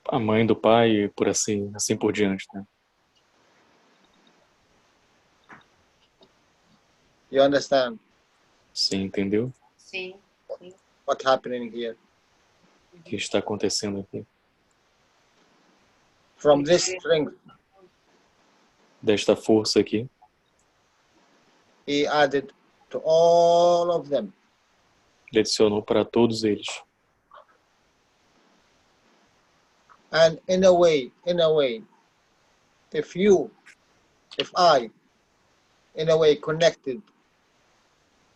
a mãe do pai e por assim por diante, né? You understand Sim, entendeu? Sim, sim. what's happening here? O que está acontecendo aqui? From this strength, Desta força aqui, he added to all of them. ele adicionou para todos eles. And in a way, if I, in a way, connected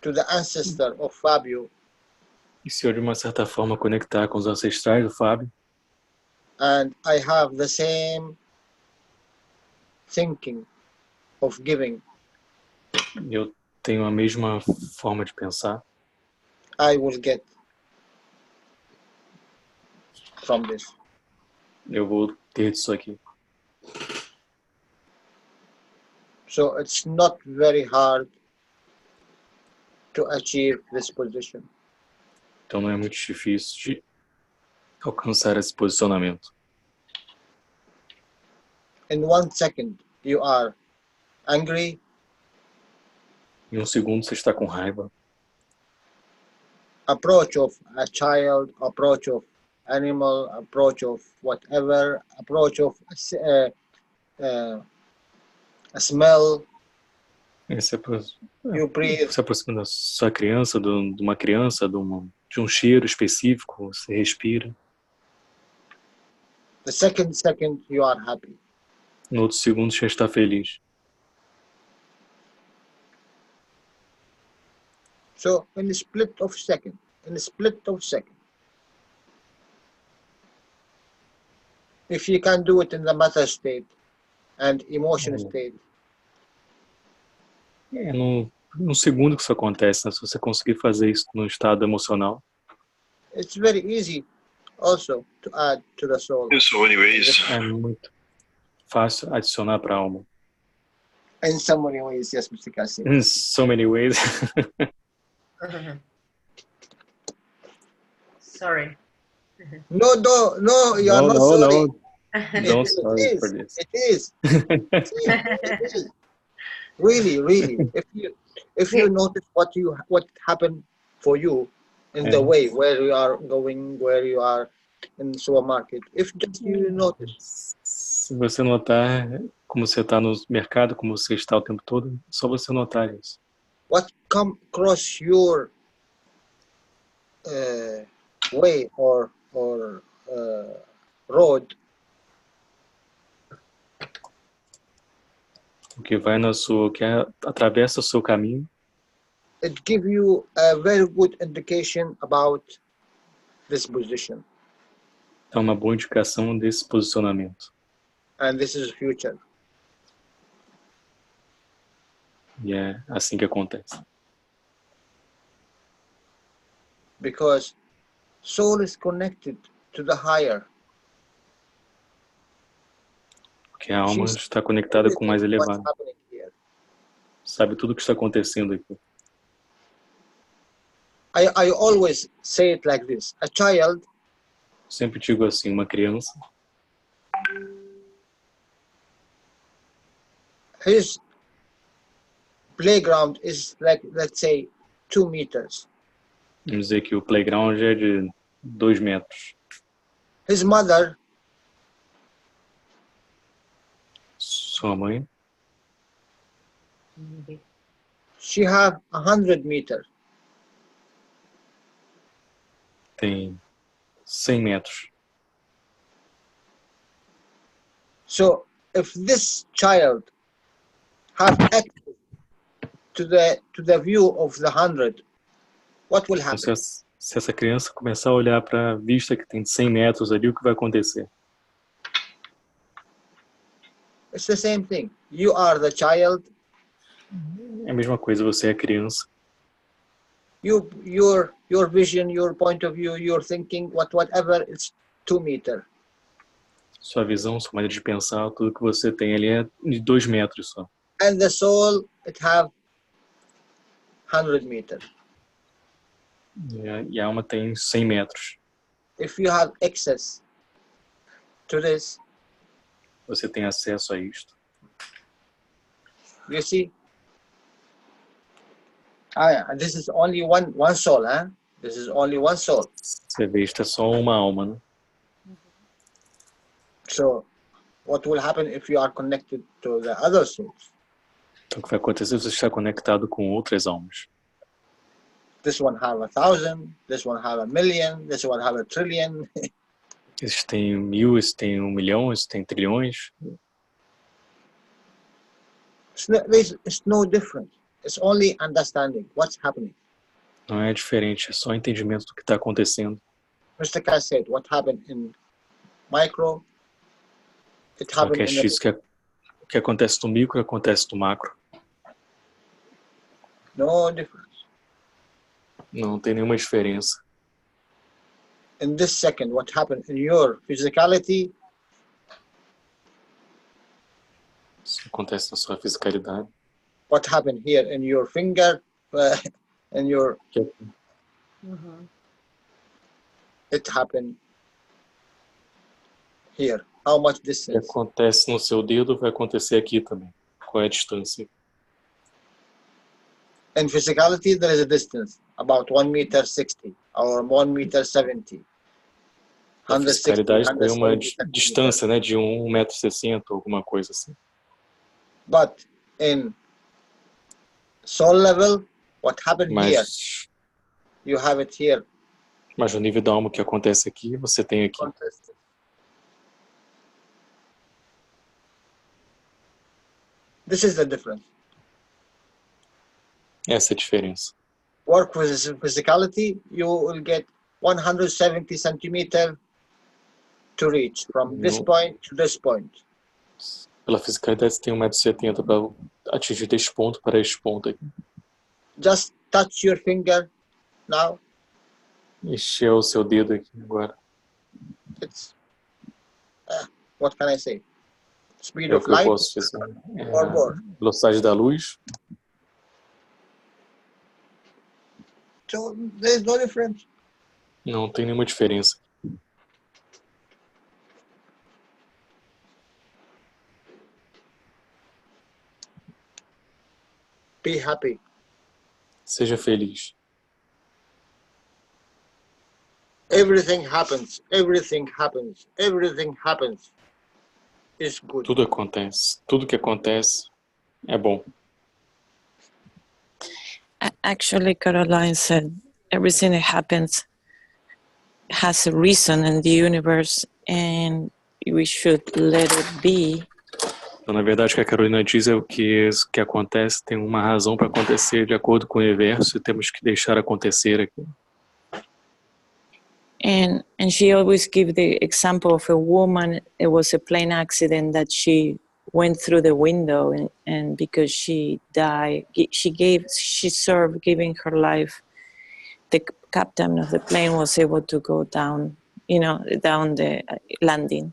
to the ancestor of Fabio, E se eu de uma certa forma conectar com os ancestrais do Fábio, and I have the same thinking of giving, eu tenho a mesma forma de pensar, I will get from this. eu vou ter disso aqui. So it's not very hard to achieve this position. Então não é muito difícil de alcançar esse posicionamento. In 1 second, you are angry, Em 1 segundo você está com raiva, approach of a child, approach of animal, approach of whatever, approach of a smell, you breathe. se aproxima da sua criança, de uma criança, de um cheiro específico, você respira. The second you are happy. No outro segundo já está feliz. So in a split of second, if you can do it in the matter state and emotion state, É no segundo que isso acontece, né? Se você conseguir fazer isso no estado emocional, it's very easy also to add to the soul In so many ways. é muito fácil adicionar para a alma. in so many ways. Yes, Mr. Keshe. In so many ways. Sorry. No, you are not No, sorry. don't sorry for this. It is. It is. Really. If you notice what happened for you in the way where you are going, where you are in the supermarket, if just you notice. Se você notar como você está no mercado, como você está o tempo todo, é só você notar isso. What come across your way or road, O que atravessa o seu caminho, it give you a very good indication about this position, é uma boa indicação desse posicionamento. and this is future. E é assim que acontece. Because soul is connected to the higher. Porque a alma está conectada com o mais elevado. Sabe tudo o que está acontecendo aqui. I always say it like this. A child Sempre digo assim, uma criança, his playground is like, let's say, 2 meters. vamos dizer que o playground é de 2 metros. His mother, Sua mãe she have 100 meters. tem 100 metros. So if this child have access to the view of the 100, what will Então, happen? se essa criança começar a olhar para a vista que tem 100 metros ali, o que vai acontecer? It's the same thing. You are the child. É a mesma coisa, você é criança. Your vision, your point of view, your thinking, whatever, it's 2 meters. Sua visão, sua maneira de pensar, tudo que você tem ali é de 2 metros só. And the soul, it have 100 meters. E a alma tem 100 metros. If you have access to this, Você tem acesso a isto. you see, this is only one soul, huh? This is only one soul. Você vê, isto é só uma alma, né? So, what will happen if you are connected to the other souls? Então, o que vai acontecer se você está conectado com outras almas? This one have 1,000, this one have 1,000,000, this one have 1,000,000,000,000. Esses têm 1000, esses têm 1 milhão, esses têm trilhões. It's no different. It's only understanding what's happening. Não é diferente, é só entendimento do que está acontecendo. Mr. Keshe said, what happened in micro, it Só que happened é in X o que acontece no micro, acontece no macro. no difference. Não tem nenhuma diferença. In this second, what happened in your physicality, Isso acontece na sua fisicalidade. what happened here in your finger, in your, it happened here. How much O que distance? acontece no seu dedo vai acontecer aqui também. Qual é a distância? In physicality, there is a distance, about 1,60 m or 1,70 m. Na fisicalidade tem uma 170 distância, né, de 1,60 m, alguma coisa assim. But in soul level, what happened here, you have it here. Mas no nível da alma, o que acontece aqui, você tem aqui. This is the difference. Essa é a diferença. Work with physicality, you will get 170 centimeter to reach from this No. point to this point. Pela fisicalidade, você tem 1,70 m para atingir deste ponto para este ponto aqui. Just touch your finger now. Este é o seu dedo aqui agora. It's, what can I say? Speed É o of que eu light posso dizer. É or a more. velocidade da luz. So there's no difference. Não tem nenhuma diferença. Be happy. Seja feliz. Everything happens. Everything happens. Everything happens. It's good. Tudo acontece. Tudo que acontece é bom. Actually, Caroline said everything that happens has a reason in the universe, and we should let it be. Então, na verdade, o que a Carolina diz é o que acontece tem uma razão para acontecer de acordo com o universo e temos que deixar acontecer aqui. And she always give the example of a woman. It was a plane accident that she went through the window, and because she died, she served giving her life. The captain of the plane was able to go down, down the landing.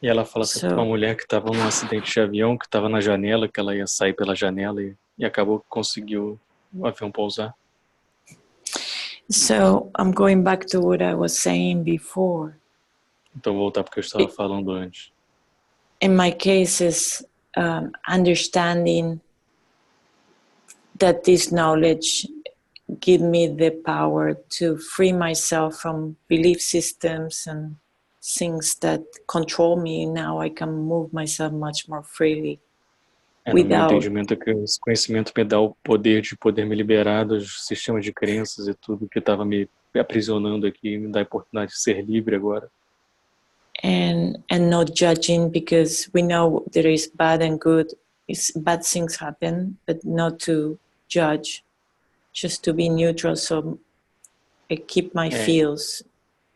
E ela fala assim, uma mulher que estava num acidente de avião, que estava na janela, que ela ia sair pela janela e acabou que conseguiu o avião pousar. So I'm going back to what I was saying before. Então vou voltar porque eu estava falando antes. In my case is understanding that this knowledge give me the power to free myself from belief systems and things that control me. Now I can move myself much more freely. No meu entendimento é que esse conhecimento me dá o poder de poder me liberar dos sistemas de crenças e tudo que estava me aprisionando aqui, me dá a oportunidade de ser livre agora. And not judging, because we know there is bad and good. Bad things happen, but not to judge, just to be neutral. So I keep my feels.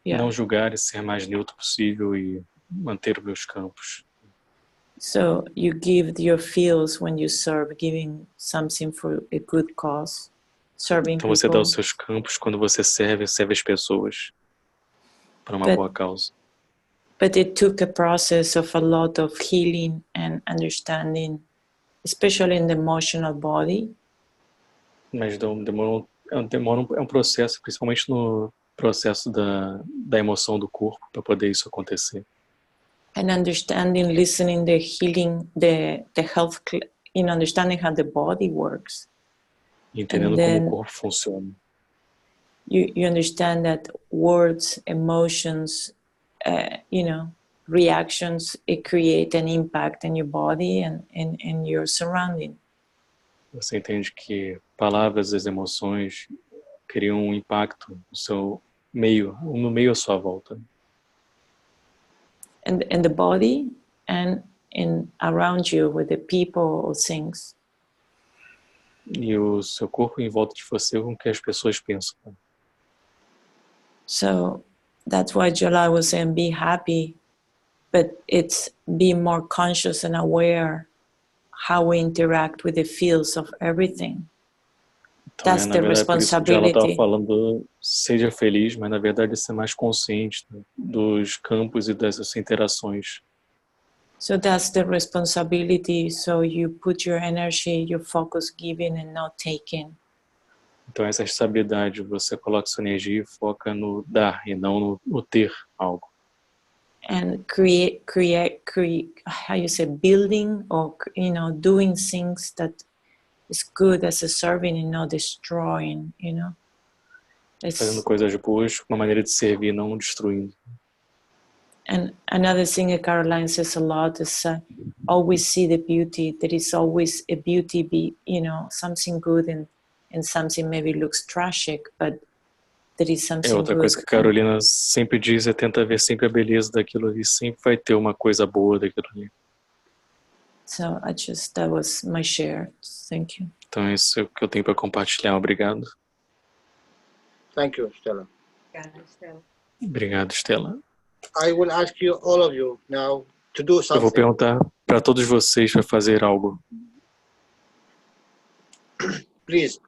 Yeah. Não julgar e ser mais neutro possível e manter os meus campos. So you give your feels when you serve, giving something for a good cause, serving então people. Você dá os seus campos quando você serve as pessoas para uma boa causa. But it took a process of a lot of healing and understanding, especially in the emotional body. Mas é um processo, principalmente no processo da emoção do corpo, para poder isso acontecer. And understanding, listening, the healing, the health, understanding how the body works. Entendendo como o corpo funciona. You understand that words, emotions, reactions, it create an impact in your body and in your surrounding. Você entende que palavras, as emoções criam um impacto no seu meio, no meio à sua volta. In the body and around you with the people or things. E o seu corpo em volta de você com o que as pessoas pensam. So that's why July was saying be happy, but it's be more conscious and aware how we interact with the fields of everything. Então, That's the responsibility. Ela estava falando seja feliz, mas na verdade ser mais consciente dos campos e dessas interações. So that's the responsibility. So you put your energy, your focus giving and not taking. Então essa estabilidade, você coloca sua energia e foca no dar e não no ter algo. And create, how you say, building or, doing things that is good as a serving and not destroying, Fazendo coisas boas, uma maneira de servir, não destruindo. And another thing that Caroline says a lot is always see the beauty. There is always a beauty, something good and something maybe looks tragic, but there is something outra good. Coisa que a Carolina sempre diz é tenta ver sempre a beleza daquilo ali, sempre vai ter uma coisa boa daquilo ali. So that was my share. Thank you. Então é isso que eu tenho para compartilhar. Obrigado. Thank you, Stella. Obrigada, Stella. Obrigado, Stella. I will ask you, all of you, now to do Eu vou something. perguntar para todos vocês para fazer algo. Please,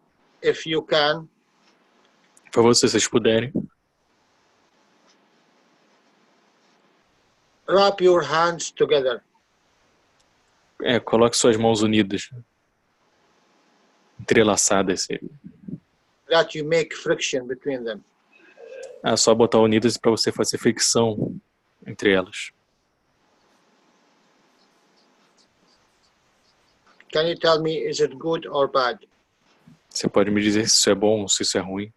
if you can, Por favor, se vocês puderem, wrap your hands together. coloque suas mãos unidas, entrelaçadas. That you make friction between them. É só botar unidas para você fazer fricção entre elas. Can you tell me, is it good or bad? Você pode me dizer se isso é bom ou se isso é ruim?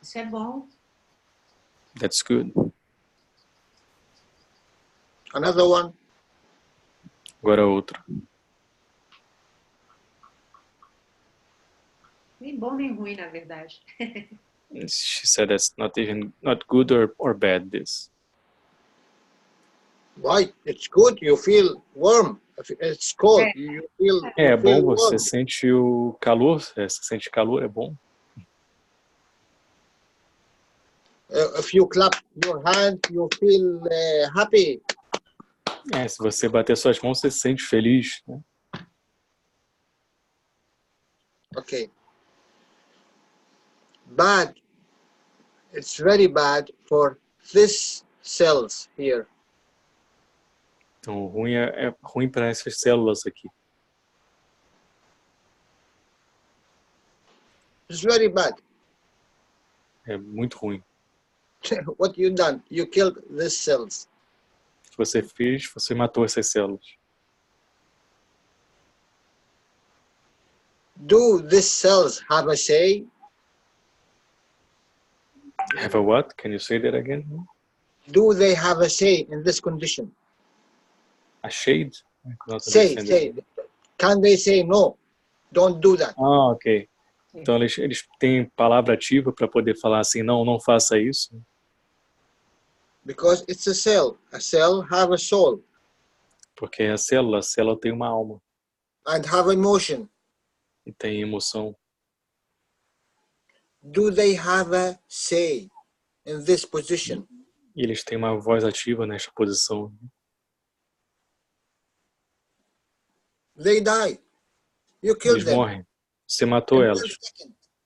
Isso é bom. That's good. Another one. Agora outra. Nem bom nem ruim, na verdade. She said that's not good or bad, this. Why? It's good. You feel warm. If it's cold, you feel. É you bom, feel você warm. sente o calor, você sente calor, é bom. If you clap your hand, you feel happy. Se você bater suas mãos, você se sente feliz, né? Okay. Bad. It's very bad for these cells here. Então, o ruim é ruim para essas células aqui. It's very bad. É muito ruim. What you done? You killed these cells. O que você fez, você matou essas células. Do these cells have a say? Have a what? Can you say that again? Do they have a say in this condition? A shade? Say. Can they say no? Don't do that. Ah, ok. Então eles têm palavra ativa para poder falar assim, não faça isso. Because it's a cell. A cell have a soul Porque a célula tem uma alma and have emotion. e tem emoção. Do they have a say in this position? E eles têm uma voz ativa nesta posição. They die. You killed Eles them. morrem. Você matou elas.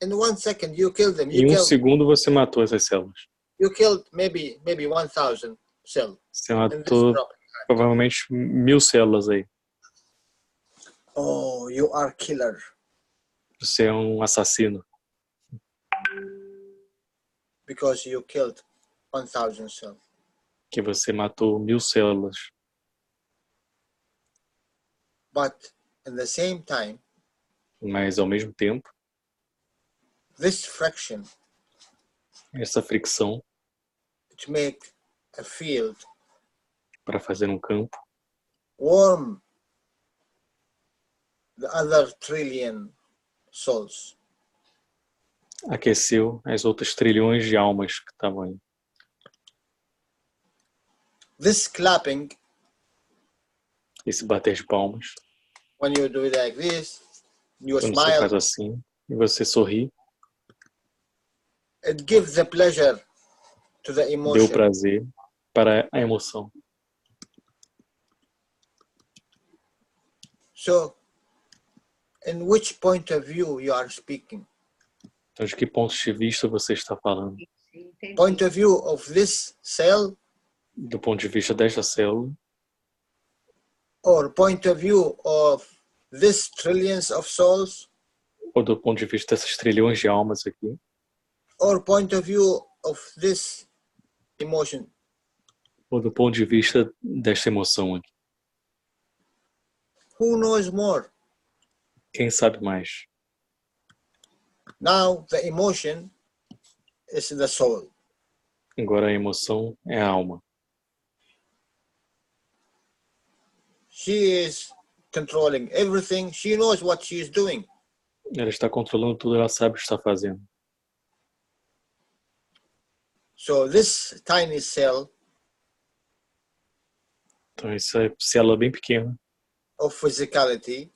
In 1 second, you killed them. Em um segundo você matou essas células. You killed maybe 1,000 cells. Você matou provavelmente 1000 células aí. Oh, you are killer. Você é um assassino. Because you killed 1,000 cells. Que você matou 1000 células. But in the same time, Mas ao mesmo tempo, this friction essa fricção to make a field para fazer um campo warm the other trillion souls. aqueceu as outras trilhões de almas que estavam aí. This clapping, Esse bater de palmas, when you do it like this, you quando você faz smile, assim e você sorri, it gives the pleasure to the deu emotion. prazer para a emoção. So, in which point of view you are speaking? Então, de que ponto de vista você está falando? Entendi. Point of view of this cell Do ponto de vista desta célula or point of view of this trillions of souls ou do ponto de vista dessas trilhões de almas aqui? or point of view of this emotion? Ou do ponto de vista desta emoção aqui? Who knows more? Quem sabe mais? Now the emotion is the soul. Agora a emoção é a alma. She is controlling everything. She knows what she is doing. Ela está controlando tudo, ela sabe o que está fazendo. So this tiny cell Então essa célula bem pequena of physicality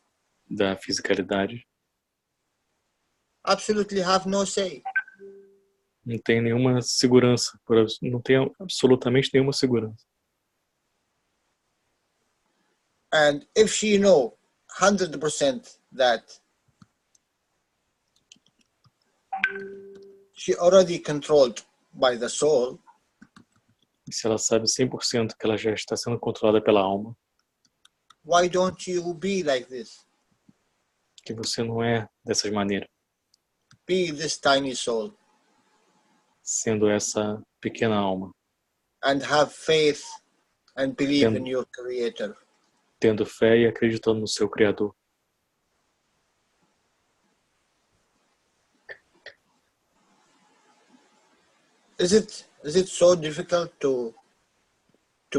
da fisicalidade absolutely have no say. Não tem nenhuma segurança, não tem absolutamente nenhuma segurança. And if she know 100% that she already controlled by the soul, E se ela sabe 100% que ela já está sendo controlada pela alma, why don't you be like this? que você não é dessas maneiras, Be this tiny soul sendo essa pequena alma, and have faith and believe in your creator. tendo fé e acreditando no seu Criador. Is it so difficult to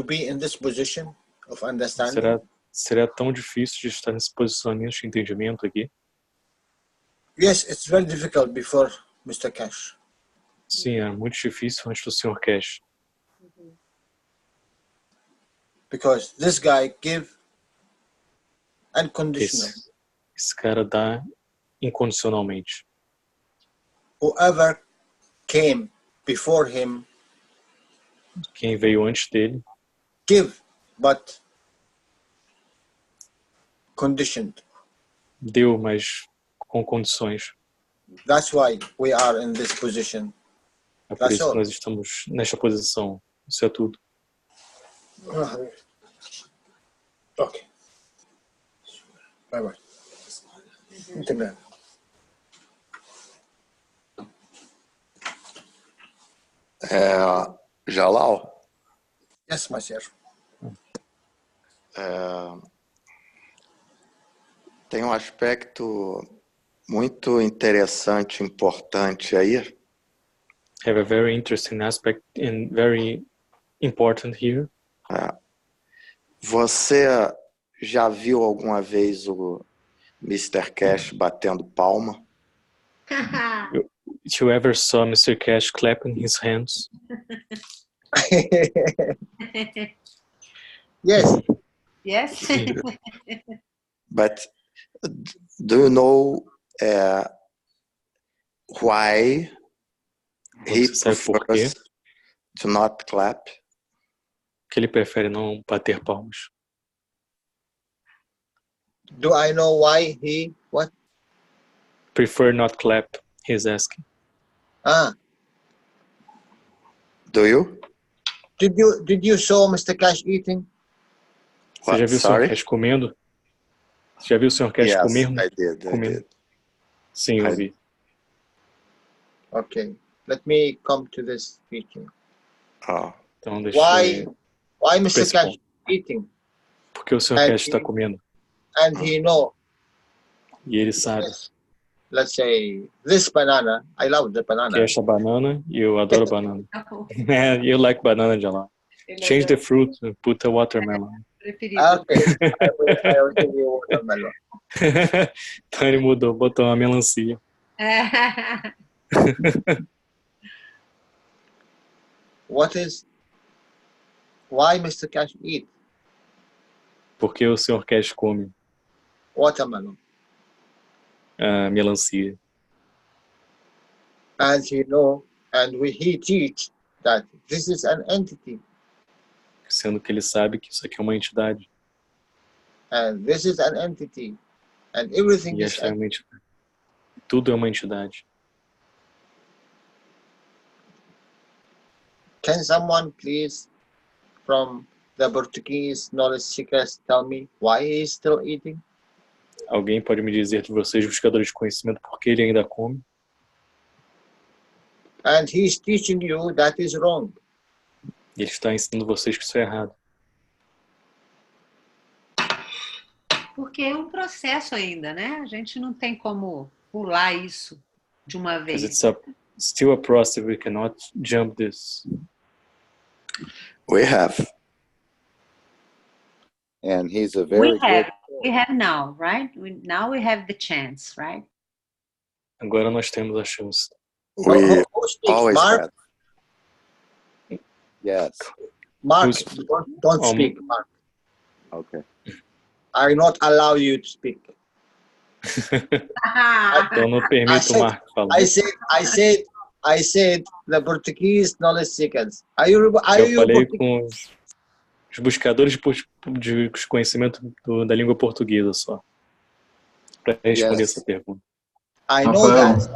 be in this position of understanding? Será tão difícil de estar nesse posicionamento de entendimento aqui? Yes, it's very difficult before Mr. Keshe. Sim, é muito difícil antes do Sr. Keshe. Because this guy give unconditional. Esse cara dá incondicionalmente. Whoever came before him, quem veio antes dele, give, but conditioned. Deu, mas com condições. That's why we are in this position. É por isso que nós estamos nesta posição. Isso é tudo. Ok. Bye bye. Entendeu? Jalal? Yes, my sir. Tem um aspecto muito interessante, importante aí. Have a very interesting aspect and very important here. Você já viu alguma vez o Mr. Keshe batendo palma? You ever saw Mr. Keshe clapping his hands? Yes. Yes. But do you know why he prefers to not clap? Que ele prefere não bater palmas. Do I know why he what? Prefer not clap, he's asking. Do you? Did you saw Mr. Keshe eating? Você já viu o Sr. Keshe comendo? Você já viu o Sr. Keshe comendo? I did. Sim, eu vi. Okay, let me come to this teaching. Então, deixa why Mr. Keshe eating? Porque o Sr. Keshe está comendo. And he know. E ele sabe. Let's say this banana. I love the banana. Que esta banana e eu adoro banana. You like banana, Jalal. Change the fruit and put a watermelon. Okay, I will give you watermelon. Então ele mudou, botou uma melancia. Why Mr. Keshe eat? Porque o Sr. Keshe come watermelon. Melancia. And he know, and he teach that this is an entity. Sendo que ele sabe que isso aqui é uma entidade. And this is an entity. And everything is uma entidade. Tudo é uma entidade. Can someone please, from the Portuguese knowledge seekers, tell me why he is still eating? Alguém pode me dizer de vocês, buscadores de conhecimento, por que ele ainda come? And he is teaching you that is wrong. Ele está ensinando vocês que isso é errado. Porque é um processo ainda, né? A gente não tem como pular isso de uma vez. It's still a process, we cannot jump this. We have. And he's a very good... We have now, right? Now we have the chance, right? Agora nós temos a chance. We always Mark? had. Yes. Mark, don't speak, Mark. Okay. I not allow you to speak. Então não permito o Marco falar. I said the Portuguese knowledge seekers. Are Eu you falei Portuguese? com os buscadores de conhecimento da língua portuguesa só, para responder essa pergunta. I know that.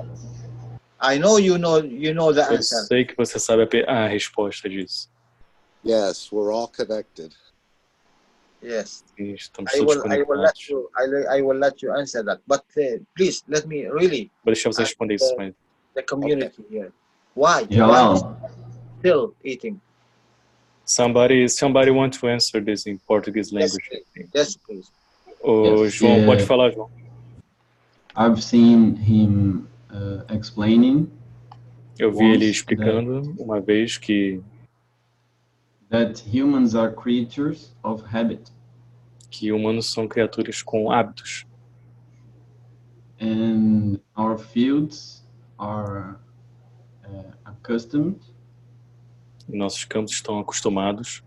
I know you know the Eu answer. sei que você sabe a resposta disso. Yes, we're all connected. Yes. E estamos I todos will conectados. I will let you answer that. But please let me really Vou deixar você ask responder isso, mas the community here. Why? Jalal. Why still eating? somebody want to answer this in Portuguese Yes, language. please. Yes, please. O Yes, João, pode falar, João. I've seen him explaining Eu vi ele once explicando uma vez que that humans are creatures of habit, humanos são criaturas com hábitos. and our fields are accustomed E nossos campos estão acostumados,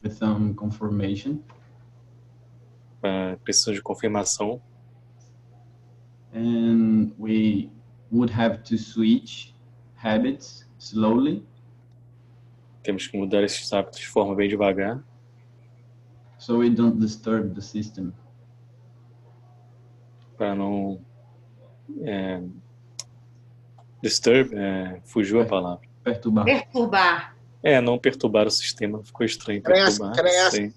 with some conformation, precisam de confirmação, and we would have to switch habits slowly temos que mudar esses hábitos de forma bem devagar, so we don't disturb the system. para não disturb, fugiu a palavra. Perturbar. Não perturbar o sistema, ficou estranho Can I perturbar. ask Sim.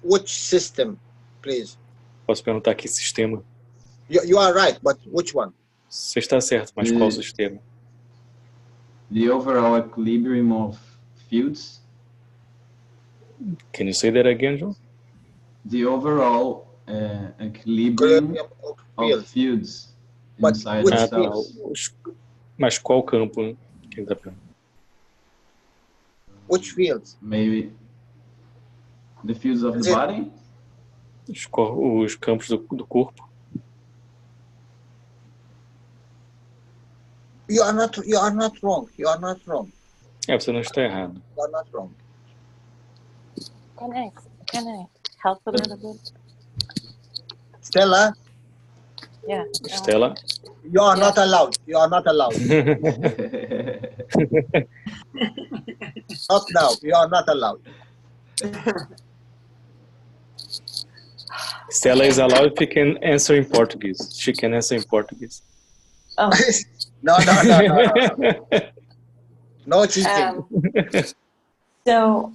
which system, please? Posso perguntar que sistema? You are right, but which one? Você está certo, mas qual sistema? The overall equilibrium of fields, Can you say that again, João? the overall equilibrium of fields But inside which ourselves. Mas qual campo que ele está perguntando? Which fields? Maybe the fields of the body. Os campos do corpo. You are not wrong. You are not wrong. Você não está errado. You are not wrong. Can I help a little bit? Stella, Yeah. Stella? you are not allowed. You are not allowed. Not now. You are not allowed. Stella is allowed if she can answer in Portuguese. She can answer in Portuguese. Oh. No. No cheating. So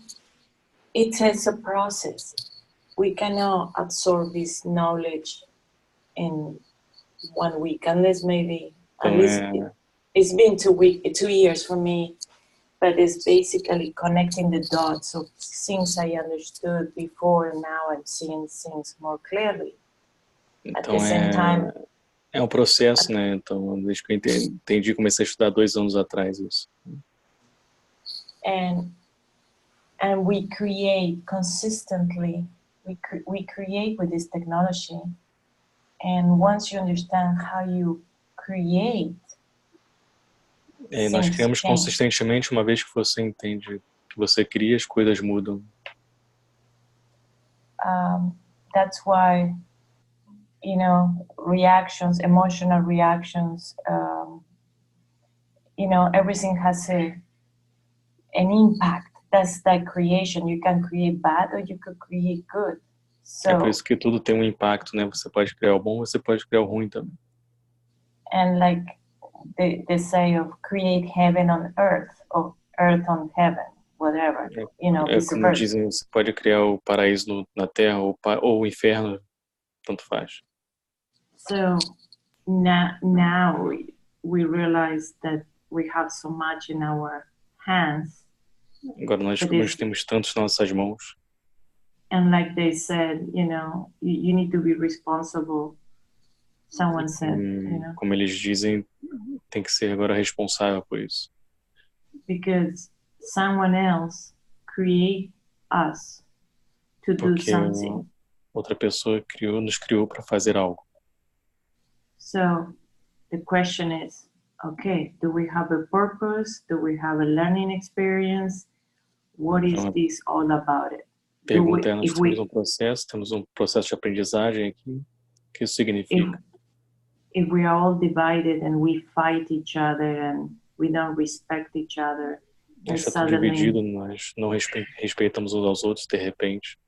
it is a process. We cannot absorb this knowledge in 1 week, unless maybe at least it's been 2 years for me, but it's basically connecting the dots of things I understood before, and now I'm seeing things more clearly. At the same time, é um processo, né? Então, desde que eu entendi, comecei a estudar 2 anos atrás isso. And we create consistently. We create with this technology, and once you understand how you create, nós criamos consistentemente, uma vez que você entende que você cria, as coisas mudam. That's why, reactions, emotional reactions, everything has an impact. That's the creation. You can create bad or you could create good. So, é por isso que tudo tem um impacto, né? Você pode criar o bom, você pode criar o ruim também. And like they say of create heaven on earth or earth on heaven, whatever. Como dizem, você pode criar o paraíso na terra ou o inferno, tanto faz. So now we realize that we have so much in our hands. Agora nós temos tantos nas nossas mãos. And like they said, you need to be responsible. Someone said, Como eles dizem, tem que ser agora responsável por isso. Because someone else create us to do something. Outra pessoa nos criou para fazer algo. So the question is, okay, do we have a purpose? Do we have a learning experience? What is this all about it? Pergunta nós temos um processo de aprendizagem aqui. O que isso significa? if we are all divided and we fight each other and we don't respect each other, A and gente está tudo dividido, suddenly nós não respeitamos uns aos outros, de repente,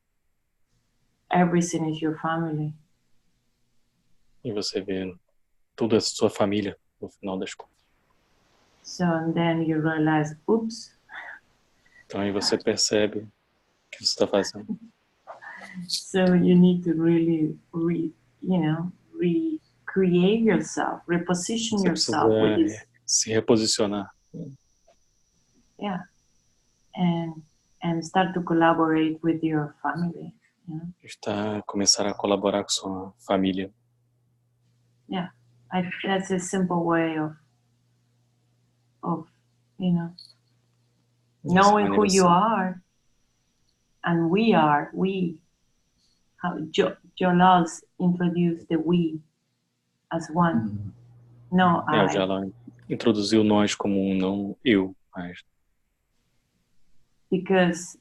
everything is your family. e você vê tudo é sua família, no final das contas. So, and then you realize, oops. Então aí você percebe o que você está fazendo. So you need to really, recreate yourself, reposition Você yourself with precisa this, se reposicionar. yeah, and start to collaborate with your family. Começar a colaborar com sua família. Yeah, that's a simple way of knowing who you are, and we are. How Jolas introduced the we as one. No, I. Já ela introduziu nós como não eu, mas. Because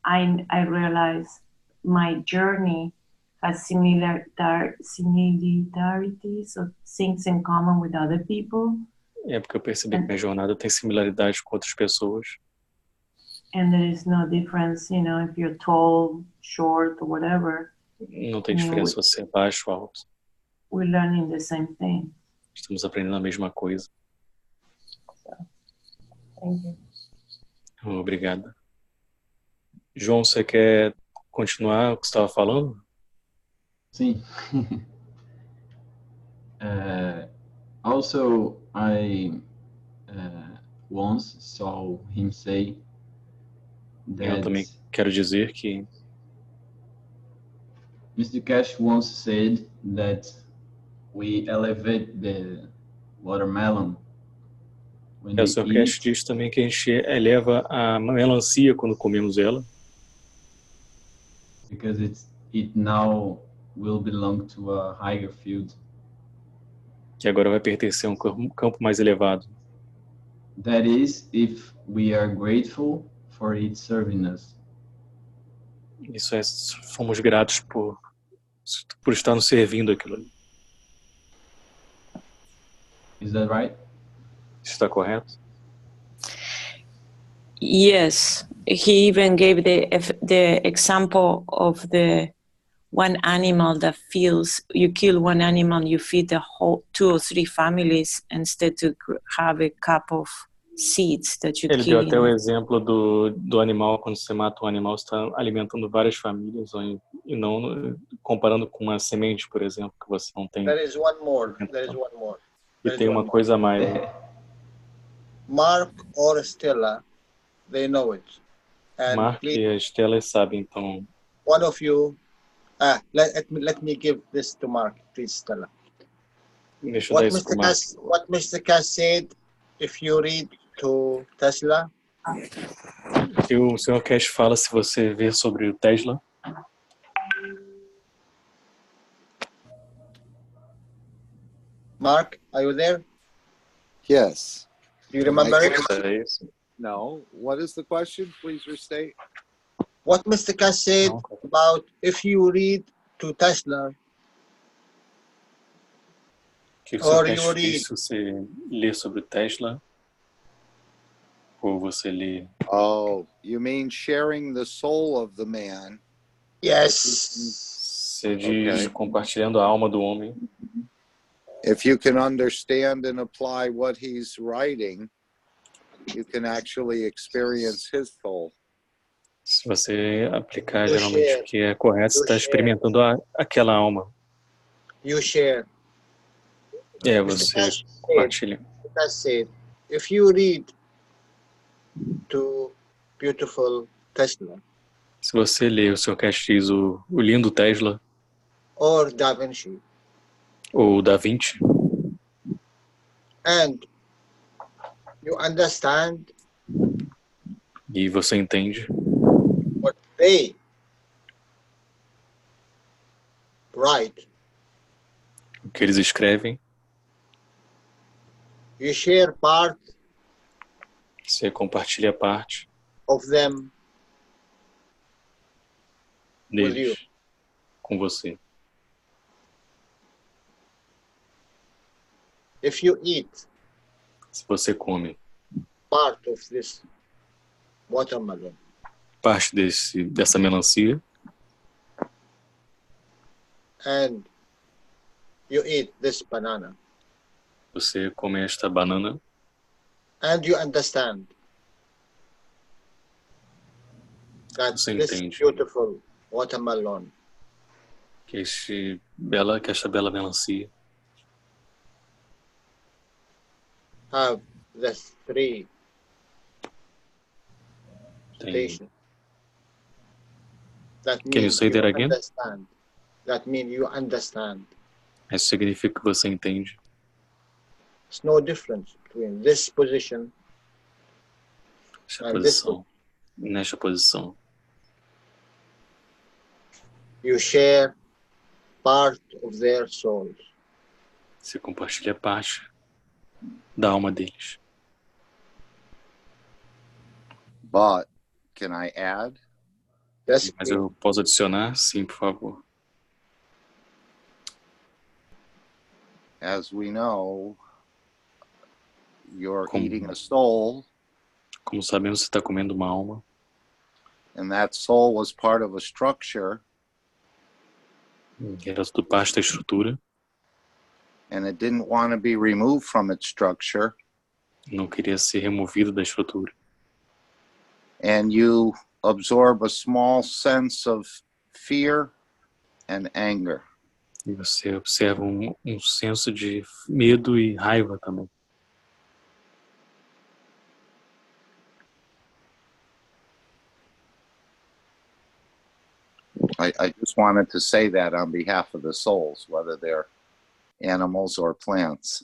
I realize my journey has similarities of things in common with other people. É porque eu percebi que minha jornada tem similaridades com outras pessoas. And there is no difference, if you're tall, short, or whatever. Não tem diferença se você é baixo ou alto. We're learning the same thing. Estamos aprendendo a mesma coisa. Thank you. Obrigada. João, você quer continuar o que você estava falando? Sim. Also, I once saw him say that Eu também quero dizer que Mr. Keshe once said that we elevate the watermelon when o we Sr. eat Keshe diz também que a gente eleva a melancia quando comemos ela. Because it now will belong to a higher field. Que agora vai pertencer a um campo mais elevado. That is, if we are grateful for it serving us. Isso é, fomos gratos por estar nos servindo aquilo ali. Is that right? Está correto? Yes, he even gave the example of the one animal that feels, you kill one animal, you feed the whole 2 or 3 families instead to have a cup of seeds that you Ele kill. deu até o exemplo do animal, quando você mata um animal, você está alimentando várias famílias, e não comparando com uma semente, por exemplo, que você não tem. There is one more. E tem uma coisa a mais. Mark or Stella, they know it. And Mark e a Estela sabem, então. One of you, let me give this to Mark, please, Stella. Deixa eu dar isso pro Mark. What Mr. Keshe said, if you read to Tesla. E o Sr. Keshe fala, se você ver sobre o Tesla. Mark, are you there? Yes. Do you remember it? No. What is the question? Please restate. What Mr. Keshe said about if you read to Tesla. Que o Sr. Keshe diz se você ler sobre o Tesla, ou você lê. Oh, you mean sharing the soul of the man? Yes. Você diz compartilhando a alma do homem. If you can understand and apply what he's writing, you can actually experience his soul. Se você aplicar geralmente o que é correto, você está experimentando aquela alma. You share. Você compartilha. If you read to beautiful Tesla. Se você ler o Sr. Keshe diz o lindo Tesla. Or Da Vinci. Ou Da Vinci. And you understand. E você entende. What they write. O que eles escrevem. You share part. Você compartilha parte. Of them. Deles. Com você. if you eat Se você come part of this watermelon, parte dessa melancia and you eat this banana, você come esta banana and you understand that você this entende beautiful watermelon que esta bela melancia have the three tem. stations. That Can you means say you that again? understand. That means you understand. Isso significa que você entende. There's no difference between this position Esta and this posição. Nesta posição. You share part of their souls. Você compartilha parte da alma deles. But can I add? Yes, Mas eu posso adicionar? Sim, por favor. As we know, you're Como- eating a soul, Como sabemos, você está comendo uma alma. and that soul was part of a structure, Era tudo parte da estrutura. and it didn't want to be removed from its structure, Não queria ser removido da estrutura. and you absorb a small sense of fear and anger. E você observa um senso de medo e raiva também. I just wanted to say that on behalf of the souls, whether they're animals or plants.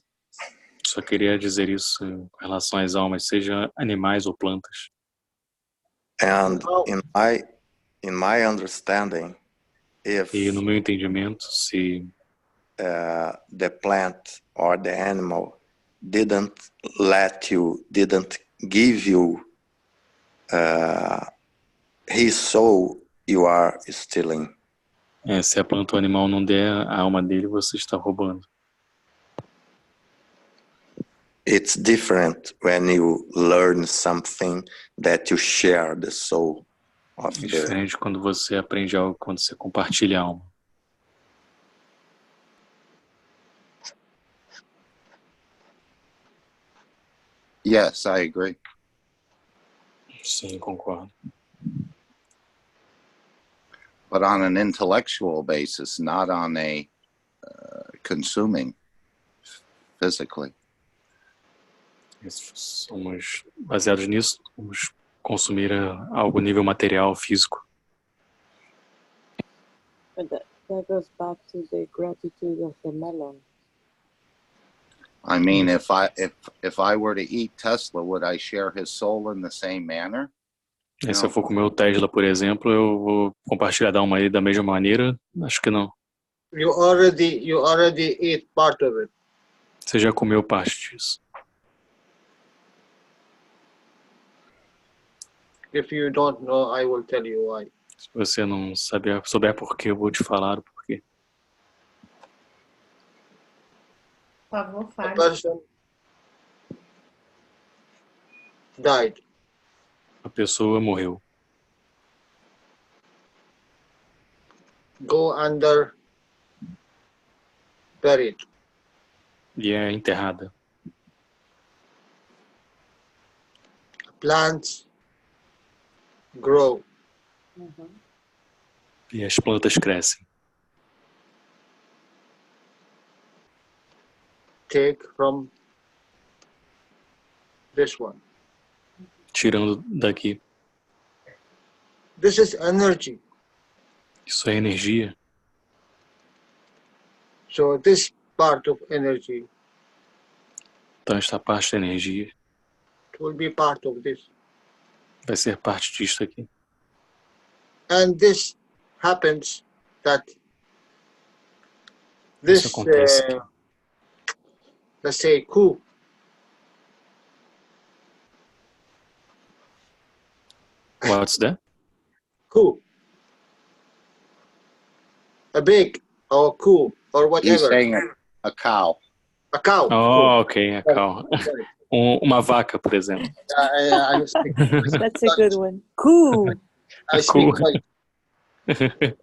Só queria dizer isso com relação às almas, seja animais ou plantas. And in my understanding, if E no meu entendimento, se the plant or the animal didn't give you his soul, you are stealing. se a planta ou animal não der a alma dele, você está roubando. It's different when you learn something that you share the soul of É the. diferente quando você aprende algo, quando você compartilha a alma. Yes, I agree. Sim, concordo. But on an intellectual basis, not on a consuming physically. Somos baseados nisso, vamos consumir algo nível material, físico. But that goes back to the gratitude of the melon. I mean, if I were to eat Tesla, would I share his soul in the same manner? E se eu for comer o Tesla, por exemplo, eu vou compartilhar da alma dele da mesma maneira? Acho que não. You already eat part of it. Você já comeu parte disso. If you don't know, I will tell you why. Se você não souber por quê, eu vou te falar o porquê. Por favor, A fale. person died. A pessoa morreu. Go under, buried. E é enterrada. Plants grow. E as plantas crescem. Take from this one. Tirando daqui. This is energy. Isso é energia. So this part of energy Então esta parte da energia will be part of this. vai ser parte disto aqui. And this happens that Isso this, acontece. let's say, coup, What's that? coup, a big or coup or He's whatever, saying a cow. A cow. Oh, ok, a cow. Sorry. Uma vaca, por exemplo. I speak, That's a good one. Cool. I speak Cool. Dutch.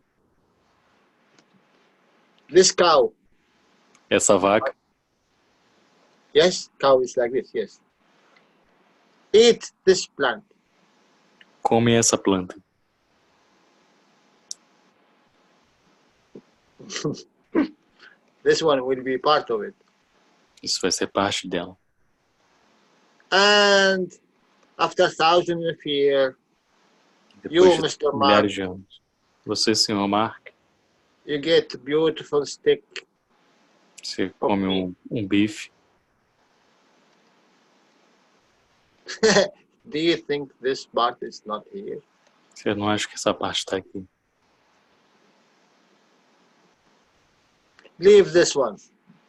This cow. Essa vaca. Yes, cow is like this. Yes. Eat this plant. Come essa planta. This one will be part of it. Isso vai ser parte dela. And after thousands of years, you, Depois de Mr. Mark, milhares de anos. Você, senhor Mark, you get beautiful stick. você come um bife. Do you think this part is not here? Você não acha que essa parte está aqui? Leave this one.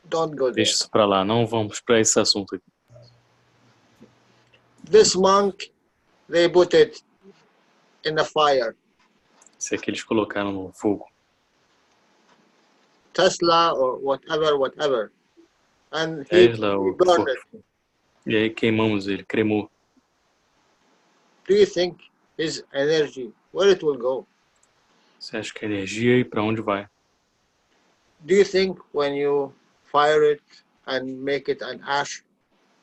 Don't go there. Deixa isso pra lá. Não vamos para esse assunto aqui. This monk, they put it in the fire. Esse aqui eles colocaram no fogo. Tesla or whatever. And he Tesla ou burned it. E aí queimamos ele, cremou. Do you think his energy, where it will go? Você acha que a energia e para onde vai? Do you think when you fire it and make it an ash,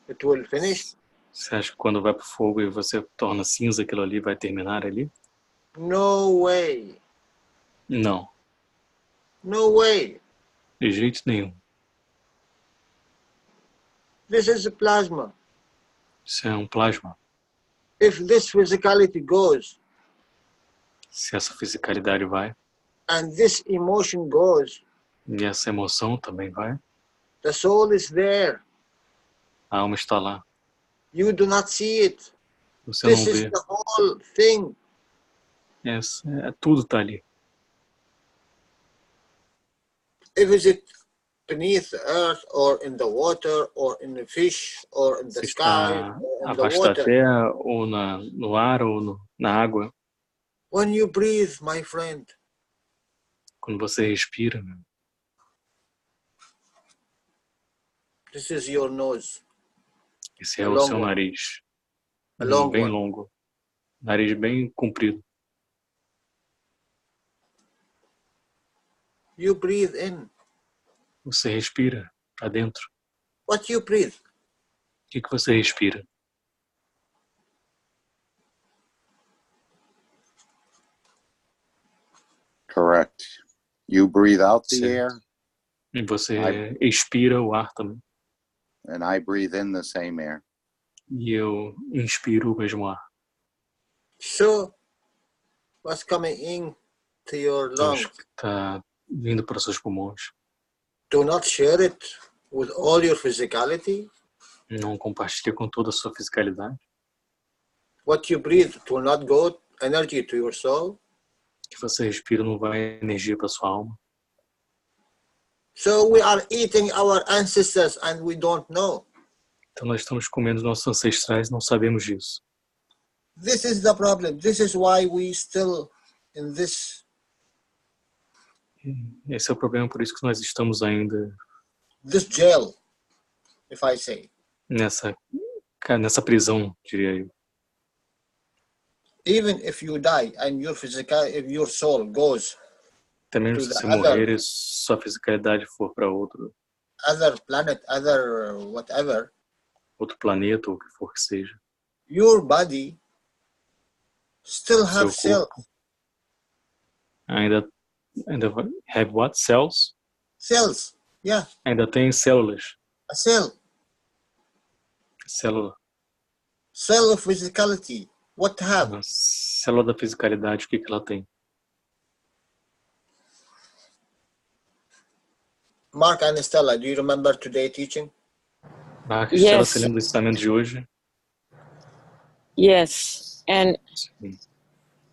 it will finish? Você acha que quando vai pro fogo e você torna cinza aquilo ali, vai terminar ali? No way. Não, No way. de jeito nenhum. This is a plasma. Isso é um plasma. If this physicality goes Se essa fisicalidade vai, and this emotion goes, e essa emoção também vai, the soul is there. a alma está lá. You do not see it. Você não This is vê. the whole thing. Tudo está ali. If is it beneath the earth or in the water or in the fish or in the Se sky está or in the abaixo da water. terra, ou no ar, ou na água. When you breathe, my friend, Quando você respira, this is your nose. esse é A o long seu one. nariz. A long Bem one. longo. Nariz bem comprido. You breathe in. Você respira para dentro. What you breathe? O que você respira? Correct. You breathe out the Certo. air, E você expira o ar também. and I breathe in the same air. E eu inspiro o mesmo ar. So, what's coming in to your Então, lungs? acho que está vindo para os seus pulmões. Do not share it with all your physicality. Não compartilha com toda a sua fisicalidade. What you breathe will not go energy to your soul. O que você respira não vai energia para sua alma. So we are eating our ancestors and we don't know. Então nós estamos comendo nossos ancestrais e não sabemos disso. This is the problem. This is why we still in this. Esse é o problema, por isso que nós estamos ainda This jail, if I say. nessa prisão, diria eu. Even if you die and if your soul goes Também to se the você other morrer e sua fisicalidade for para outro planet, other whatever, planeta ou o que for que seja, your body still have seu cells. corpo ainda have what? Cells? Cells, yeah, Ainda tem células. a cell. Célula. Cell of physicality. What have? A célula da fisicalidade, o que ela tem? Mark and Stella, do you remember today teaching? Mark, Yes. Estela, você lembra do ensinamento de hoje? Yes, and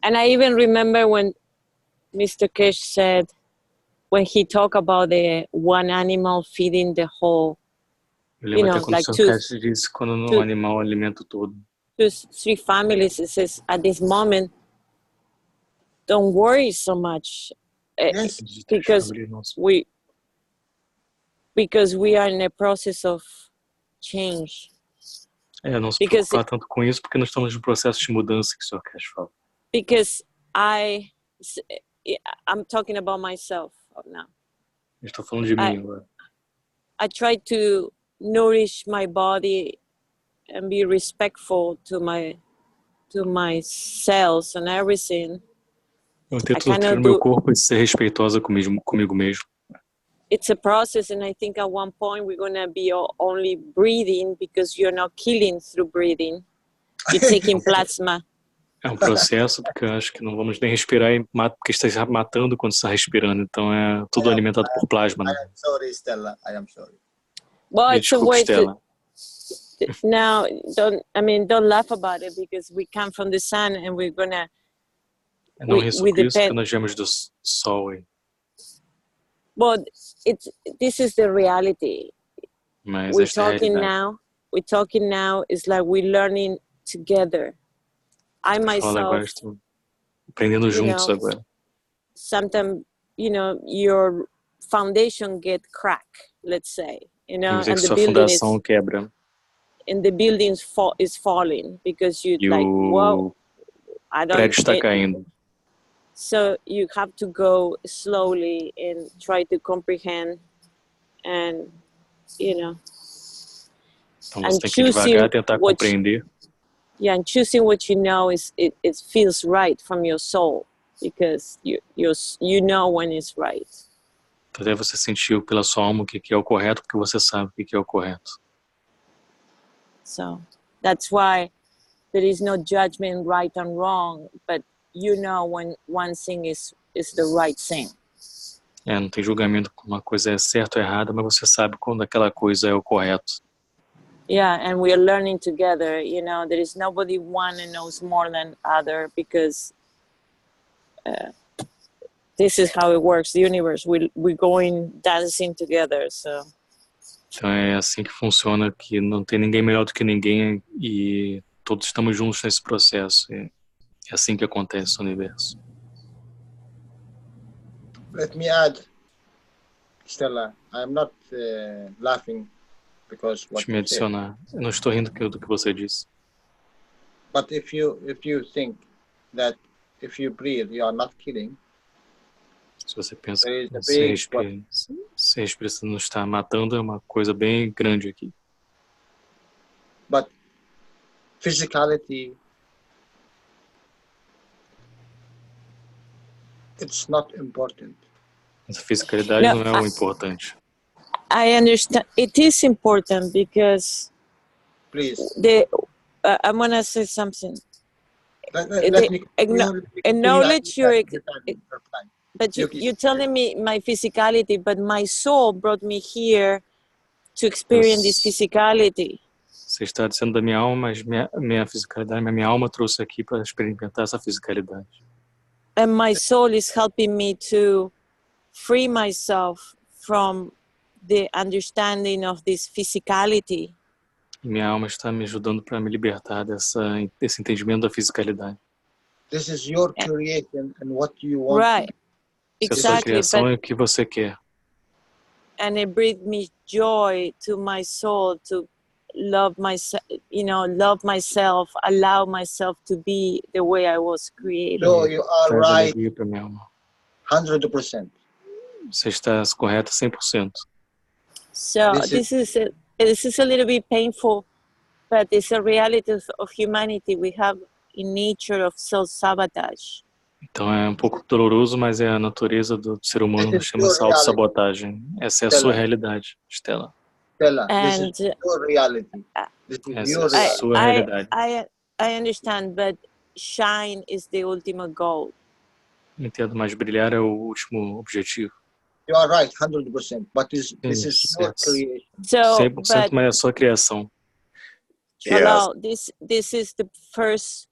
I even remember when Mr. Keshe said, when he talked about the one animal feeding the whole, Eu lembro até know, quando like o Sr. Keshe disse quando um animal alimenta o todo. 3 families, it says, at this moment, don't worry so much, Yes. because because we are in a process of change. Não se preocupar tanto com isso, porque nós estamos no processo de mudança que o Sr. Keshe fala. Because I'm talking about myself now. Eu estou falando de mim agora. I try to nourish my body and be respectful to my cells and everything. Eu tento nutrir o meu corpo e ser respeitosa comigo mesmo. It's a process, and I think at one point we're gonna be only breathing because you're not killing through breathing. You're taking plasma. É um processo, porque eu acho que não vamos nem respirar porque está matando quando está respirando. Então é tudo alimentado por plasma. Né? I am sorry, Stella. I am sorry. Well, it's a way Stella. Now, don't laugh about it because we come from the sun and we're gonna. Não ri sobre isso, porque nós viemos do sol. But this is the reality. Mas we're talking now is like we're learning together. I myself, estou aprendendo juntos agora. Sometimes, your foundation get cracked, let's say, and the building quebra. And the building is falling because you like, whoa, I don't. Prédio está caindo. So you have to go slowly and try to comprehend, and Então você tem que ir devagar, tentar compreender. And choosing what you know it feels right from your soul because you know when it's right. Então você sentiu pela sua alma o que é o correto, porque você sabe o que é o correto. So that's why there is no judgment right and wrong, but you know when one thing is the right thing. Não tem julgamento que uma coisa é certa ou errada, mas você sabe quando aquela coisa é o correto. Yeah, and we are learning together. There is nobody one that knows more than other because this is how it works. The universe, we're going dancing together. So. Então é assim que funciona, que não tem ninguém melhor do que ninguém e todos estamos juntos nesse processo. É assim que acontece no universo. Let me add, Stella, I'm not laughing because what Deixa eu mencionar. Eu não estou rindo do que você disse. But if you think that if you breathe, you are not killing. Se você pensa que se respira não está matando, é uma coisa bem grande aqui. But physicality, it's not important. Essa fisicalidade não é o importante. I understand. It is important because please. I'm gonna say something. Let me acknowledge your. But you're telling me my physicality, but my soul brought me here to experience this physicality. Você está dizendo da minha alma, mas minha fisicalidade, minha alma trouxe aqui para experimentar essa fisicalidade. And my soul is helping me to free myself from the understanding of this physicality. E minha alma está me ajudando para me libertar desse entendimento da fisicalidade. This is your creation and what you want. Right. Exactly. A sua criação é o que você quer. And it brings me joy to my soul to love myself, love myself, allow myself to be the way I was created. So you are right. 100%. Você está correto 100%. So this is a little bit painful, but it's a reality of humanity. We have a nature of self-sabotage. Então é um pouco doloroso, mas é a natureza do ser humano, chama-se autossabotagem. Essa é a sua realidade, Stella. Stella, this is your reality. Essa é a sua realidade. I understand, but shine is the ultimate goal. Entendo, mas brilhar é o último objetivo. You are right, 100%. But this is your creation. 100%, mas é a sua criação. Hello, this is the first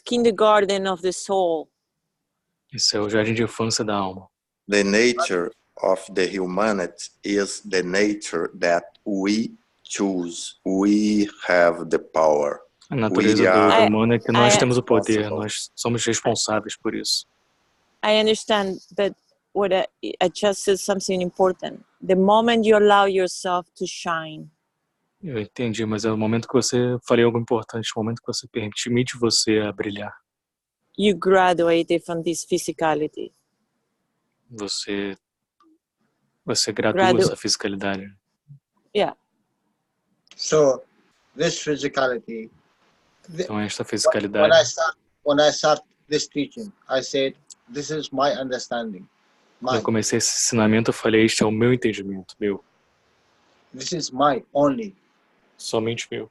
kindergarten of the soul. Isso é o jardim de infância da alma. The nature of the humanity is the nature that we choose. We have the power. A natureza do humano é que nós temos o poder, nós somos responsáveis por isso. I understand, but what I just said something important. the moment you allow yourself to shine. Eu entendi, mas é o momento que você falei algo importante, o momento que você permite você a brilhar. You graduated from this physicality. Você gradua essa fisicalidade. Yeah. So this physicality. Então esta fisicalidade. When I start this teaching, I said, "This is my understanding." Quando eu comecei esse ensinamento, eu falei, este é o meu entendimento, meu. This is my only. Somente meu.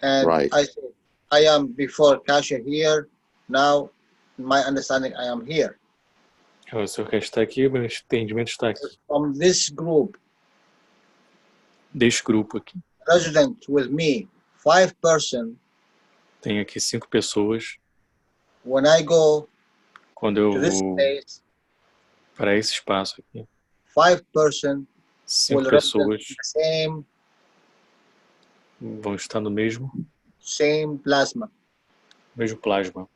And Right. I said, I am before Keshe here. Now, my understanding, I am here. O Sr. Keshe está aqui, meu entendimento está aqui. From this group, deste grupo aqui, resident with me, 5 persons. tem aqui 5 pessoas. When I go Quando eu to this vou place, para esse espaço aqui, 5 persons 5 will pessoas represent the same vão estar no mesmo plasma. plasma.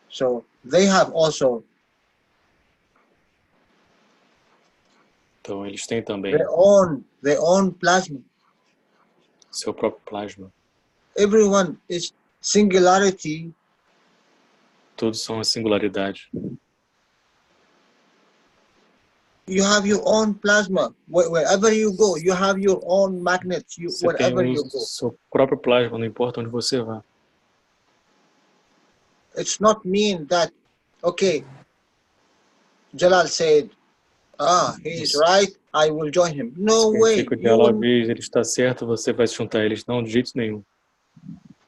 So they have also Então eles têm também their own plasma. seu próprio plasma. Everyone is singularity. Todos são a singularidade. You have your own plasma. Wherever you go, you have your own magnets. Você Wherever tem you o go. seu próprio plasma, não importa onde você vá. It's not mean that, okay, Jalal said, he is right, I will join him. No way. Significa que ela diz, ele está certo, você vai se juntar a eles. Não, de jeito nenhum.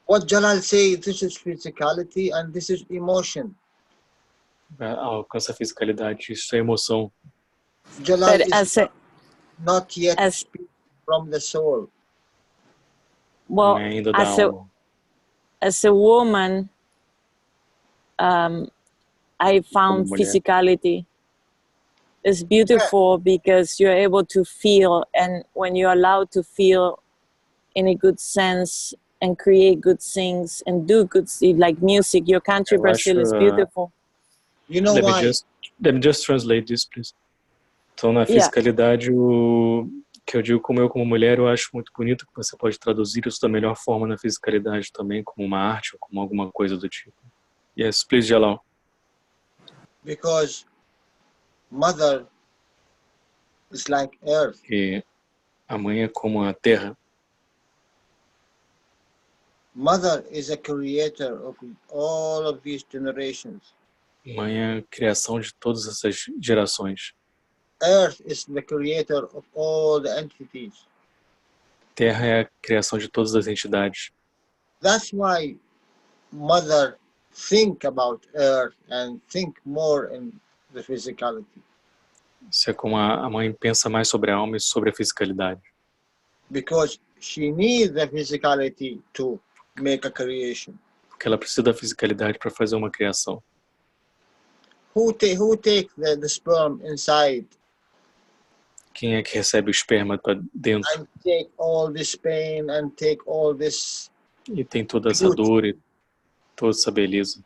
What Jalal said, this is physicality and this is emotion. Alcança a fisicalidade, isso é emoção. Jalal is not yet from the soul. Well, Não é ainda da alma. As a woman, I found physicality is beautiful because you're able to feel, and when you're allowed to feel in a good sense and create good things and do good, like music, your country, Brazil, is beautiful. You know why? Let me just translate this, please. Então, na fisicalidade, o que eu digo como mulher, eu acho muito bonito que você pode traduzir isso da melhor forma na fisicalidade também, como uma arte ou como alguma coisa do tipo. Yes, please, Jalal. Because mother is like earth. Porque a mãe é como a terra. Mother is a creator of all of these generations. Mãe é a criação de todas essas gerações. Earth is the creator of all the entities. Terra é a criação de todas as entidades. That's why mother think about earth and think more in the physicality. Isso é como a mãe pensa mais sobre a alma e sobre a fisicalidade. Because she needs the physicality to make a creation. Porque ela precisa da fisicalidade para fazer uma criação. Who take the sperm inside? Quem é que recebe o esperma para dentro? And take all this pain and take all this. E tem toda essa dor e toda essa beleza.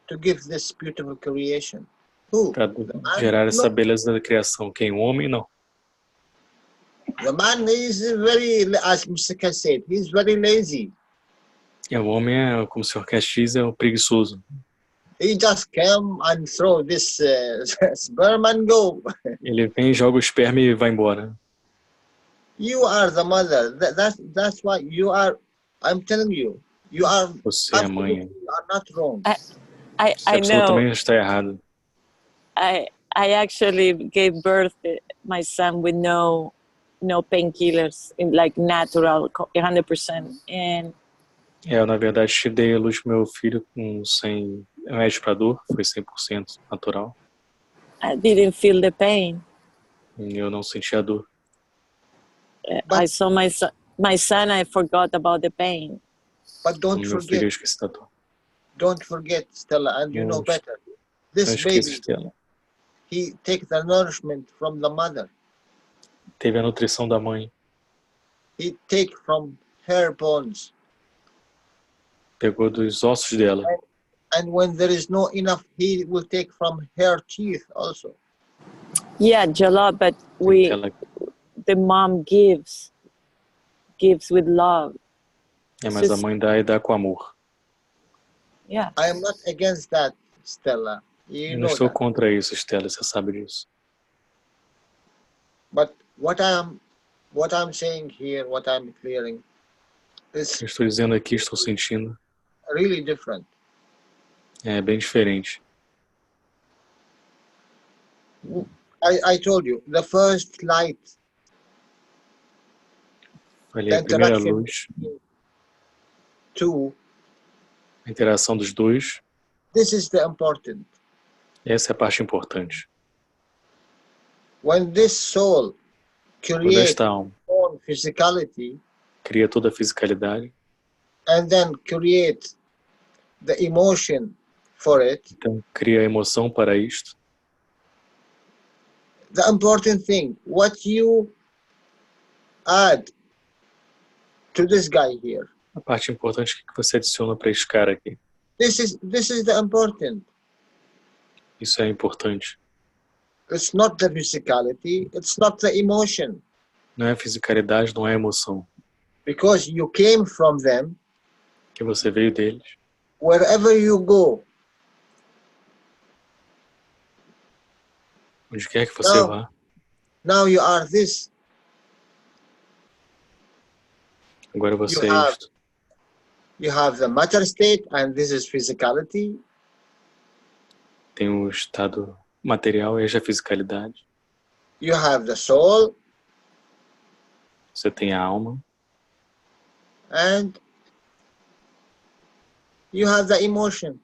To give this beautiful creation. Who? Para gerar essa beleza da criação. Quem? O homem? Não. The man is very, as Mr. Keshe said, he's very lazy. O homem é, como o Sr. Keshe diz, é o preguiçoso. He just come and throw this sperm and go. Ele vem, joga o esperma e vai embora. You are the mother. That's why you are. I'm telling you, you are. Você é a mãe. You are not wrong. I absolutamente está errado. I actually gave birth to my son with no painkillers, like natural, 100%. And eu, na verdade, dei a luz pro meu filho sem remédio para dor, foi 100% natural. I didn't feel the pain. Eu não senti a dor. I saw my son, I forgot about the pain. But don't meu filho, eu forget. esqueci da dor. Don't forget, Stella, and you know better. Eu This esqueci, baby, he takes the nourishment from the mother. Teve a nutrição da mãe. He take from her bones. Pegou dos ossos dela. And when there is no enough, he will take from her teeth also. Yeah, Jala, but the mom gives with love. Mas a mãe dá e dá com amor. Yeah. I am not against that, Stella. Eu não estou contra isso, Stella, você sabe disso. But what I'm saying here, what I'm clearing, is eu estou dizendo aqui, estou sentindo. Really different. É bem diferente. I told you, the first light. Falei, a primeira luz. Two. A interação dos dois. This is the important. Essa é a parte importante. When this soul creates own physicality, cria toda a fisicalidade. And then create the emotion for it. Então cria a emoção para isto. The important thing, what you add to this guy here. A parte importante que você adiciona para esse cara aqui. This is the important. Isso é importante. It's not the physicality, it's not the emotion. Não é a fisicalidade, não é a emoção. Because you came from them. Que você veio deles. Wherever you go. Onde quer que você vá. Now you are this. Agora você é isto. You have the matter state and this is physicality. Tem o estado material e a fisicalidade. You have the soul. Você tem a alma. And you have the emotion.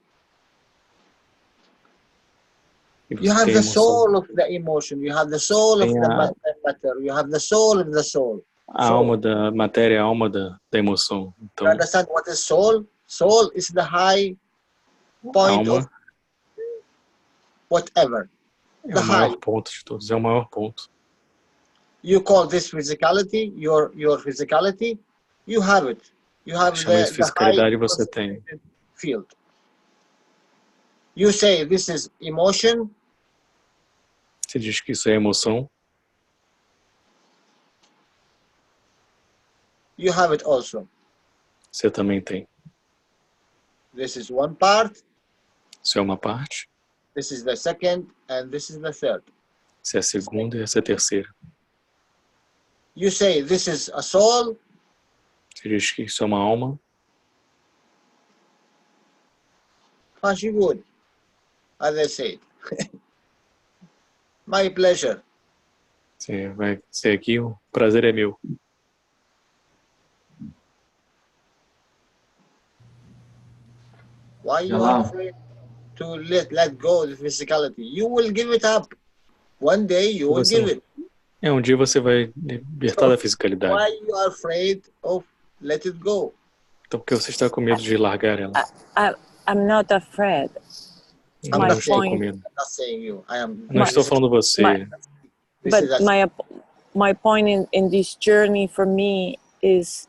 You have the soul of the emotion. You have the soul of the matter. You have the soul of the soul. A alma da matéria, a alma da emoção. Então, you understand what is soul? Soul is the high point of whatever. É o maior ponto de todos. É o maior ponto. You call this physicality, your physicality. You have it. You have the high você tem. Field. You say this is emotion. Você diz que isso é emoção. You have it also. Você também tem. This is one part. Isso é uma parte. This is the second and this is the third. Essa é a segunda e essa é a terceira. You say this is a soul. Você diz que isso é uma alma. Faz good, as I said. My pleasure. Você vai ser aqui, o prazer é meu. Why you are afraid to let go of the physicality? You will give it up. One day you will give it. Um dia você vai libertar da fisicalidade. Why you are afraid of let it go? Então por que você está com medo de largar ela? I'm not afraid. Não estou com medo. Não estou falando você. But my point in this journey for me is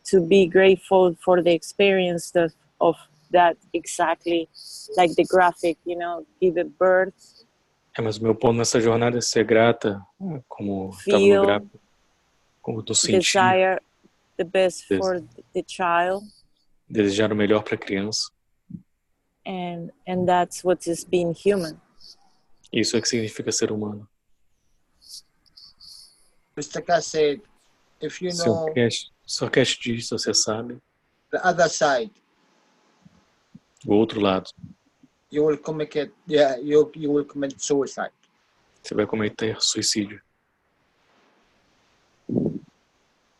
to be grateful for the experience of that exactly like the graphic, give it birth. Mas o meu ponto nessa jornada é ser grata, como estava no gráfico, como do sentir. Desire the best for the child. Desejar o melhor para a criança. And that's what is being human. Isso é que significa ser humano. Mr. Keshe said, if you know Sr. Keshe diz, você sabe, the other side, o outro lado, you will commit, you will commit suicide. Você vai cometer suicídio.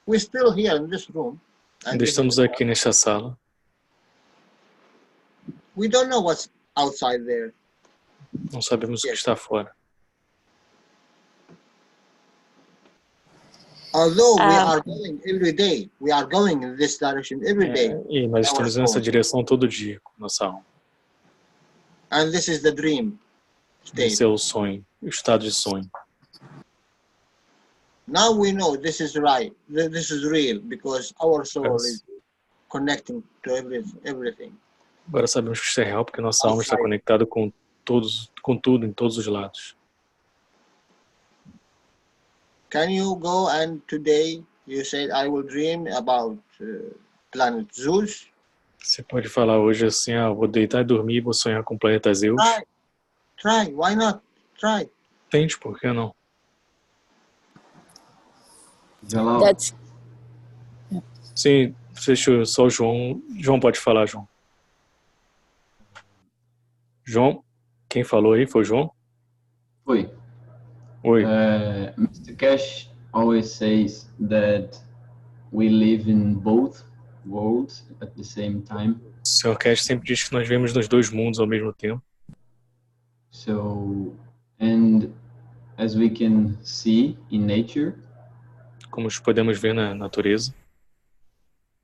We're still here in this room. Ainda estamos aqui nesta sala. We don't know what's outside there. Não sabemos o que está fora. Although we are going every day, we are going in this direction every day. E nós estamos nessa direção todo dia com nossa alma. And this is the dream state. Esse é o sonho, o estado de sonho. Now we know this is right. This is real because our soul is connecting to everything. Agora sabemos que isso é real porque nossa alma está conectada com tudo, em todos os lados. Can you go and today you said I will dream about planet Zeus? Você pode falar hoje assim, vou deitar e dormir e vou sonhar com o planeta Zeus? Try. Why not? Try. Tente, por que não? Hello. That's Sim, deixa só o João. João pode falar, João. João, quem falou aí foi o João? Oi. Oi. Mr. Keshe always says that we live in both worlds at the same time. O Sr. Keshe sempre diz que nós vivemos nos dois mundos ao mesmo tempo. So, and as we can see in nature, como podemos ver na natureza,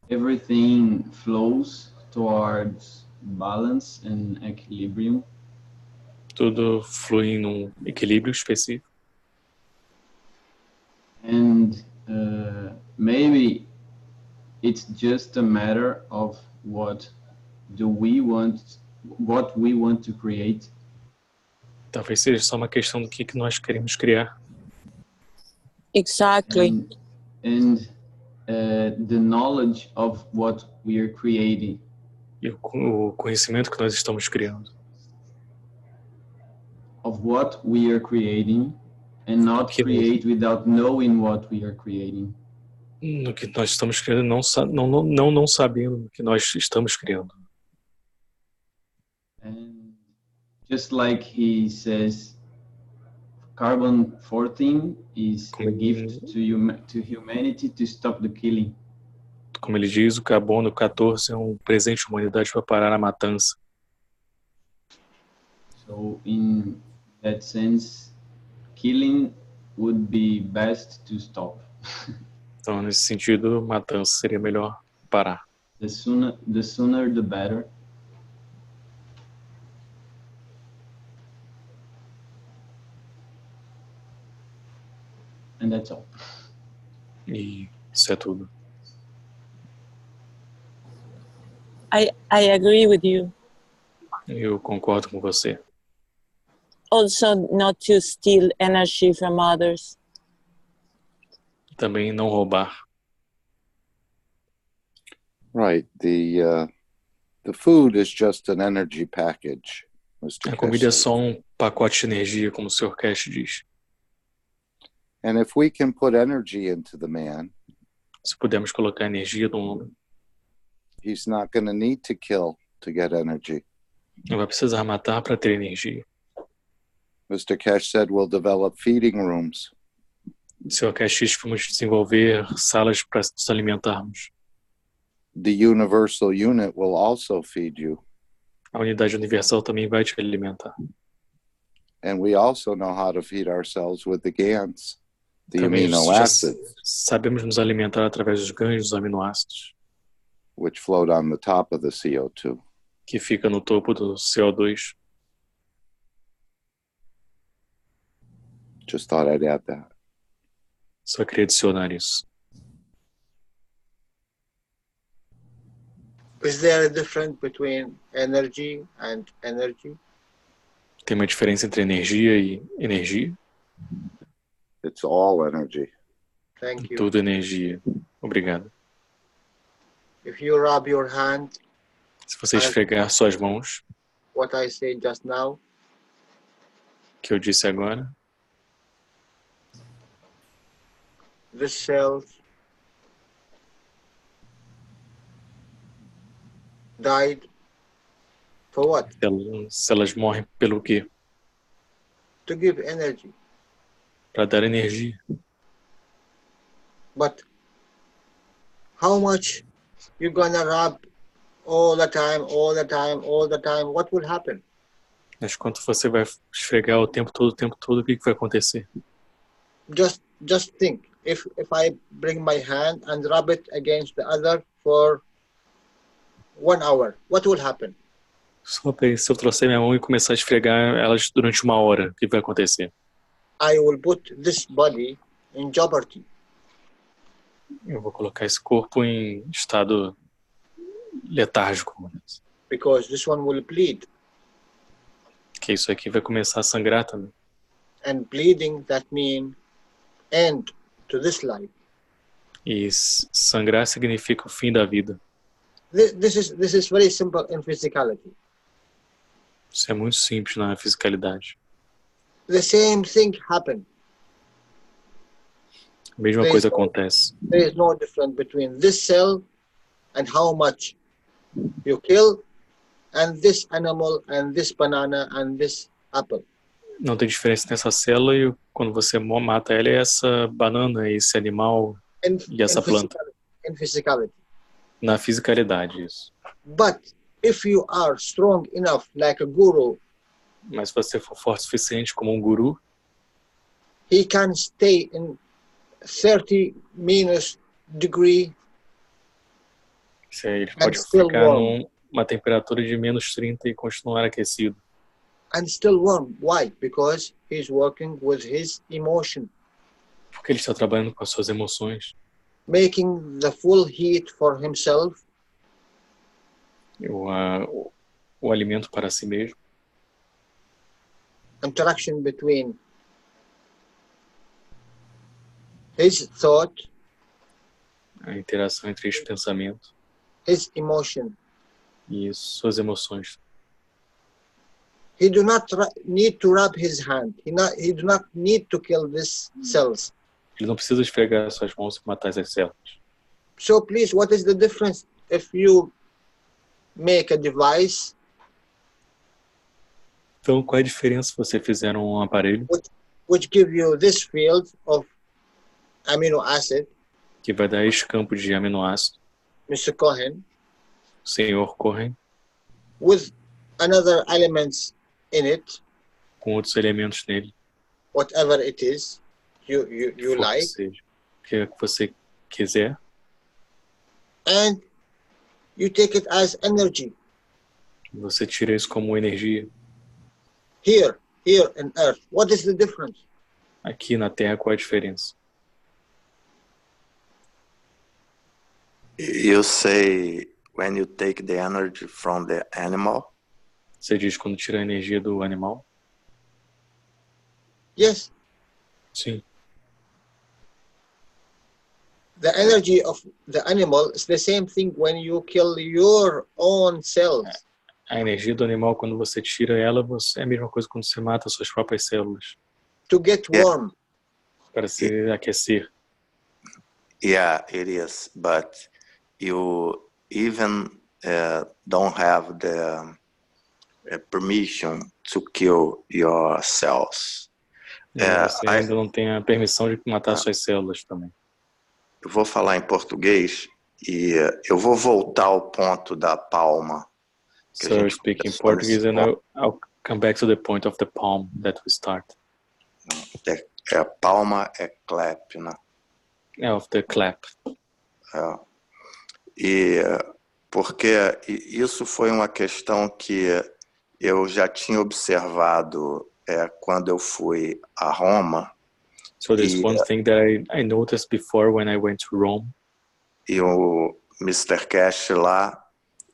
everything flows towards balance and equilibrium. Tudo flui num equilíbrio específico. And maybe it's just a matter of what we want to create. Talvez seja só uma questão do que nós queremos criar. exactly. And the knowledge of what we are creating. E o conhecimento que nós estamos criando. Of what we are creating and not create without knowing what we are creating. No que nós estamos criando, não sabendo o que nós estamos criando. And just like he says, carbon-14 is a gift to humanity to stop the killing. Como ele diz, o carbono 14 é um presente à humanidade para parar a matança. So in that sense, killing would be best to stop. Então, nesse sentido, matança seria melhor parar. The sooner the better. And that's all. E isso é tudo. I agree with you. Eu concordo com você. Also, not to steal energy from others. Também não roubar. Right. The food is just an energy package, Mr. A comida é Keshe. só um pacote de energia, como o Sr. Keshe diz. And if we can put energy into the man, Se pudermos colocar energia no homem, he's not going to need to kill to get energy. não vai precisar matar para ter energia. Mr. Keshe said we'll develop feeding rooms. O Sr. Keshe diz que vamos desenvolver salas para nos alimentarmos. The universal unit will also feed you. A unidade universal também vai te alimentar. And we also know how to feed ourselves with the GANs, the Também amino já acids, sabemos nos alimentar através dos ganhos dos aminoácidos, which float on the top of the CO2. que fica no topo do CO2. Just thought I'd add that. Só queria adicionar isso. Is there a difference between energy and energy? Tem uma diferença entre energia e energia? It's all energy. Thank you. Tudo energia. Obrigado. If you rub your hand, Se você esfregar suas mãos, what I said just now, que eu disse agora, the cells died for what? se elas morrem pelo quê? To give energy. Para dar energia. But how much you're gonna rub all the time, what will happen? Mas quanto você vai esfregar o tempo todo, o que vai acontecer? Just think, if I bring my hand and rub it against the other for 1 hour, what will happen? Só se eu trouxer minha mão e começar a esfregar elas durante 1 hora, o que vai acontecer? I will put this body in jeopardy. Eu vou colocar esse corpo em estado letárgico. because this one will bleed. Que isso aqui vai começar a sangrar também. And bleeding, that means end to this life. E sangrar significa o fim da vida. This is very simple in physicality. Isso é muito simples na fisicalidade. The same thing happened. A mesma coisa acontece. There is no difference between this cell and how much you kill, and this animal, and this banana, and this apple. Não tem diferença nessa célula e quando você mata ela, é essa banana, esse animal e essa planta. In physicality. Na fisicalidade, isso. But if you are strong enough, like a guru, mas se você for forte o suficiente como um guru, he can stay in 30 minus degree. Ele pode ficar numa temperatura de menos 30 e continuar aquecido. And still warm. Why? Because he's working with his emotion. Porque ele está trabalhando com as suas emoções. Making the full heat for himself. O alimento para si mesmo. Interaction between his thought, a interação entre esse pensamento, his emotion, e suas emoções. He do not need to rub his hand. He do not need to kill these cells. Ele não precisa esfregar suas mãos e matar as células. So please, what is the difference if you make a device? Então, qual é a diferença se você fizer um aparelho which give you this field of amino acid, que vai dar este campo de aminoácido, Mr. Cohen, Senhor Cohen, with another elements in it, com outros elementos nele, whatever it is you like, que você quiser, and you take it as energy. Você tira isso como energia. Here in Earth, what is the difference? Aqui na Terra, qual é a diferença? You say when you take the energy from the animal. Você diz quando tira a energia do animal? Yes. Sim. The energy of the animal is the same thing when you kill your own cells. A energia do animal, quando você tira ela, é a mesma coisa quando você mata suas próprias células. To get warm. Para se aquecer. Yeah, it is. But you even don't have the permission to kill your cells. Você ainda não tem a permissão de matar suas células também. Eu vou falar em português e eu vou voltar ao ponto da palma. So I'll speak in Portuguese and I'll come back to the point of the palm that we start. Palma é clap, né? Of the clap. E porque isso foi uma questão que eu já tinha observado quando eu fui a Roma. So there's one thing that I noticed before when I went to Rome. E o Mr. Keshe lá,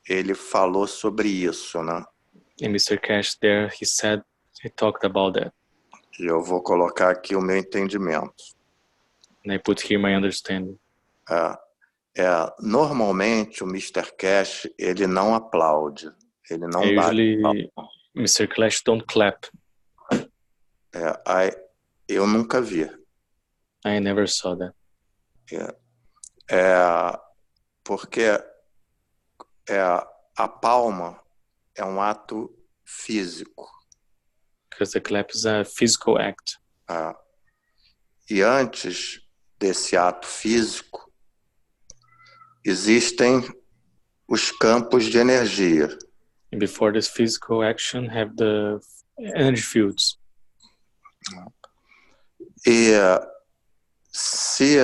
ele falou sobre isso, né? And Mr. Keshe there, he talked about that. E eu vou colocar aqui o meu entendimento. And I put here my understanding. Normalmente o Mr. Keshe, ele não aplaude. Ele não usually Mr. Keshe don't clap. Eu nunca vi. I never saw that. Porque a palma é um ato físico. Because the clap is a physical act. E antes desse ato físico, existem os campos de energia. And before this physical action, have the energy fields. E se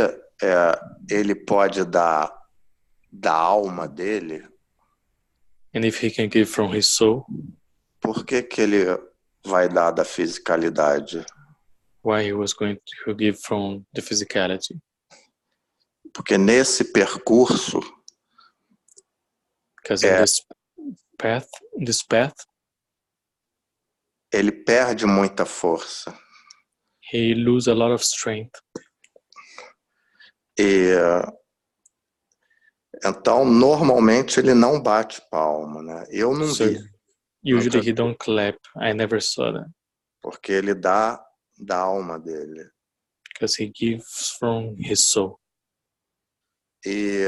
ele pode dar da alma dele, and if he can give from his soul, por que ele vai dar da fisicalidade? Why he was going to give from the physicality? Porque nesse percurso path, this path, ele perde muita força. he loses a lot of strength. E então, normalmente, ele não bate palma, né? Eu não So vi. usually he don't clap. I never saw that. Porque ele dá da alma dele. Because he gives from his soul. E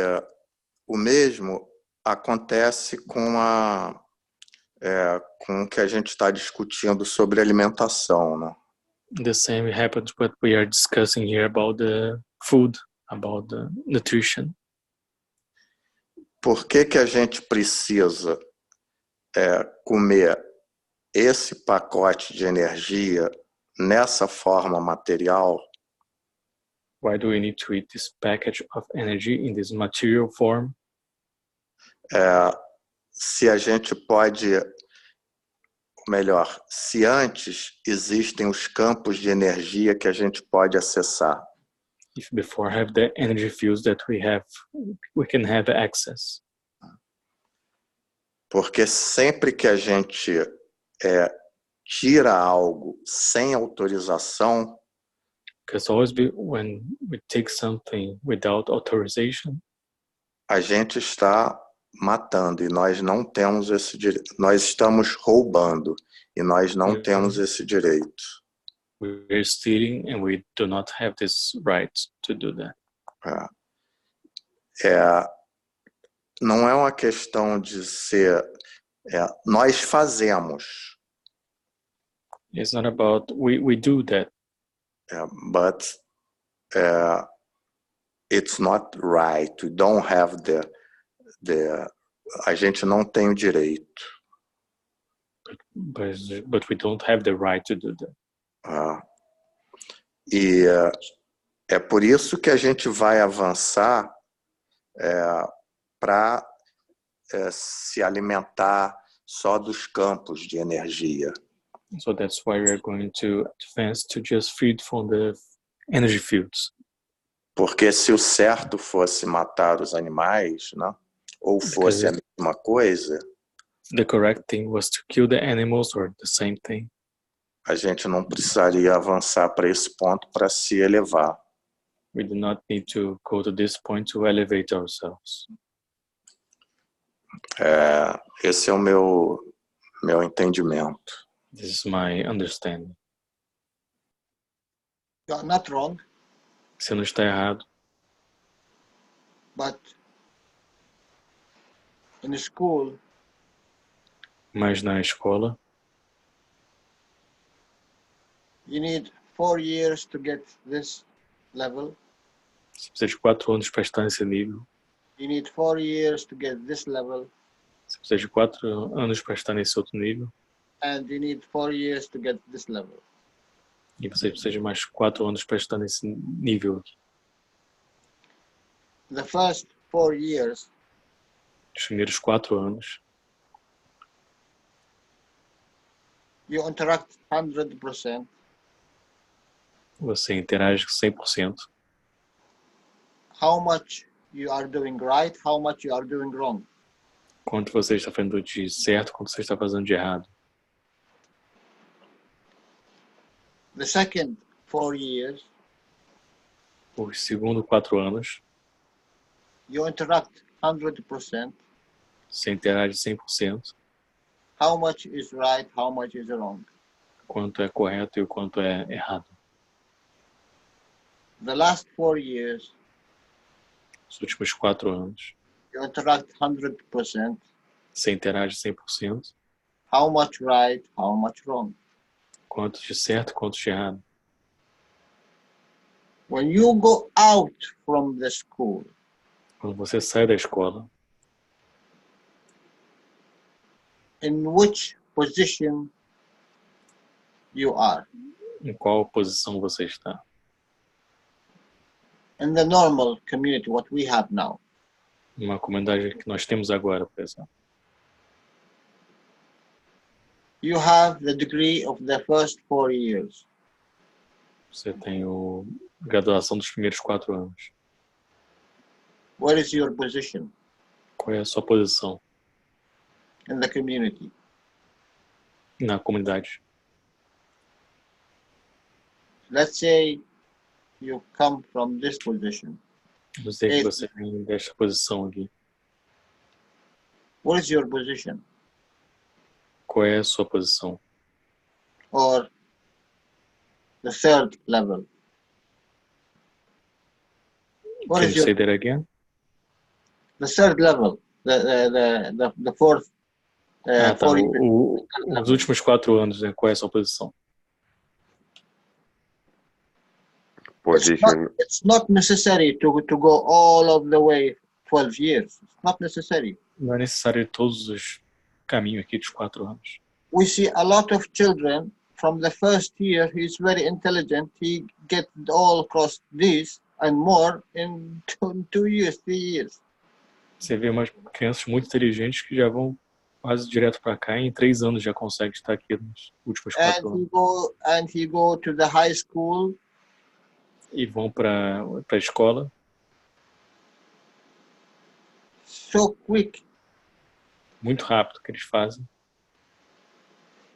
o mesmo acontece com com o que a gente está discutindo sobre alimentação, né? The same happens what we are discussing here about the food, about the nutrition. Por que a gente precisa comer esse pacote de energia nessa forma material? Why do we need to eat this package of energy in this material form? Se a gente pode, melhor, se antes existem os campos de energia que a gente pode acessar. If before have the energy fields that we can have access. Porque sempre que a gente tira algo sem autorização, Because always when we take something without authorization, a gente está matando e nós não temos esse direito. Nós estamos roubando e nós não temos esse direito. We're stealing and we do not have this right to do that. Não é uma questão de ser... nós fazemos. It's not about we do that. But it's not right. We don't have a gente não tem o direito. But we don't have the right to do that. E é por isso que a gente vai avançar para se alimentar só dos campos de energia. So that's why we are going to advance to just feed from the energy fields. Porque se o certo fosse matar os animais, né? Ou fosse a mesma coisa, the correct thing was to kill the animals or the same thing. A gente não precisaria avançar para esse ponto para se elevar. We do not need to go to this point to elevate ourselves. Esse é o meu entendimento. This is my understanding. You are not wrong, Você não está errado. but in school, Mas na escola, you need 4 years to get this level. você precisa de 4 anos para estar nesse nível. You need 4 years to get this level. Você precisa de 4 anos para estar nesse outro nível. And you need 4 years to get this level. E você precisa de mais 4 anos para estar nesse nível aqui. The first 4 years, Os primeiros 4 anos, you interact 100%. você interage 100%. How much you are doing right, how much you are doing wrong. Quanto você está fazendo de certo, quanto você está fazendo de errado. The second 4 years, Os segundo 4 anos, you interact 100%. você interage 100%. How much is right, how much is wrong. Quanto é correto e o quanto é errado. The last 4 years, Os últimos 4 anos, you interact 100%. você interage 100%. How much right, how much wrong. Quanto de certo, quanto de errado. When you go out from the school, Quando você sai da escola, in which position you are? em qual posição você está? In the normal community, what we have now. Uma comunidade que nós temos agora, por exemplo. You have the degree of the first 4 years. Você tem a graduação dos primeiros 4 anos. What is your position? Qual é a sua posição? in the community. Na comunidade. Let's say you come from this position. Vamos dizer que você vem desta posição aqui. What is your position? Qual é a sua posição? Or the third level? What Can is you say your that again? the third level? The fourth. Tá. Four Os últimos 4 anos, né? Qual é a sua posição? Position. It's not necessary to go all of the way 12 years. It's not necessary. Não é necessário ir todos os caminhos aqui dos 4 anos. We see a lot of children from the first year. He's very intelligent. He gets all across this and more in 2 years, 3 years. Você vê umas crianças muito inteligentes que já vão quase direto para cá e em 3 anos já conseguem estar aqui nos últimos 4 anos. And he go to the high school. E vão para a escola. So quick. Muito rápido que eles fazem.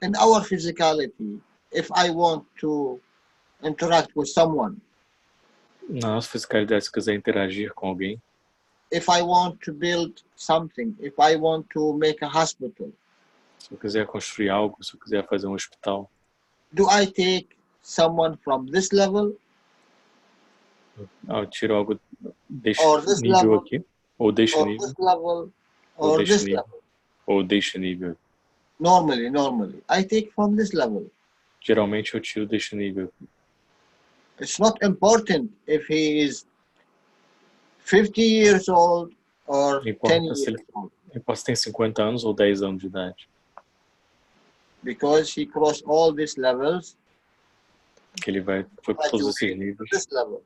In our physicality, if I want to interact with someone, Na nossa fisicalidade, se quiser interagir com alguém, if I want to build something, if I want to make a hospital, se eu quiser construir algo, se eu quiser fazer um hospital, do I take someone from this level? eu tiro algo deste Or this nível level, aqui, ou deste or nível, this level, ou or deste this nível, level? ou deste nível. Normally, I take from this level. Geralmente eu tiro deste nível. It's not important if he is 50 years old or Não 10 importa se years ele old, tem 50 anos ou 10 anos de idade. because he crossed all these levels. Que ele foi por todos esses níveis This level.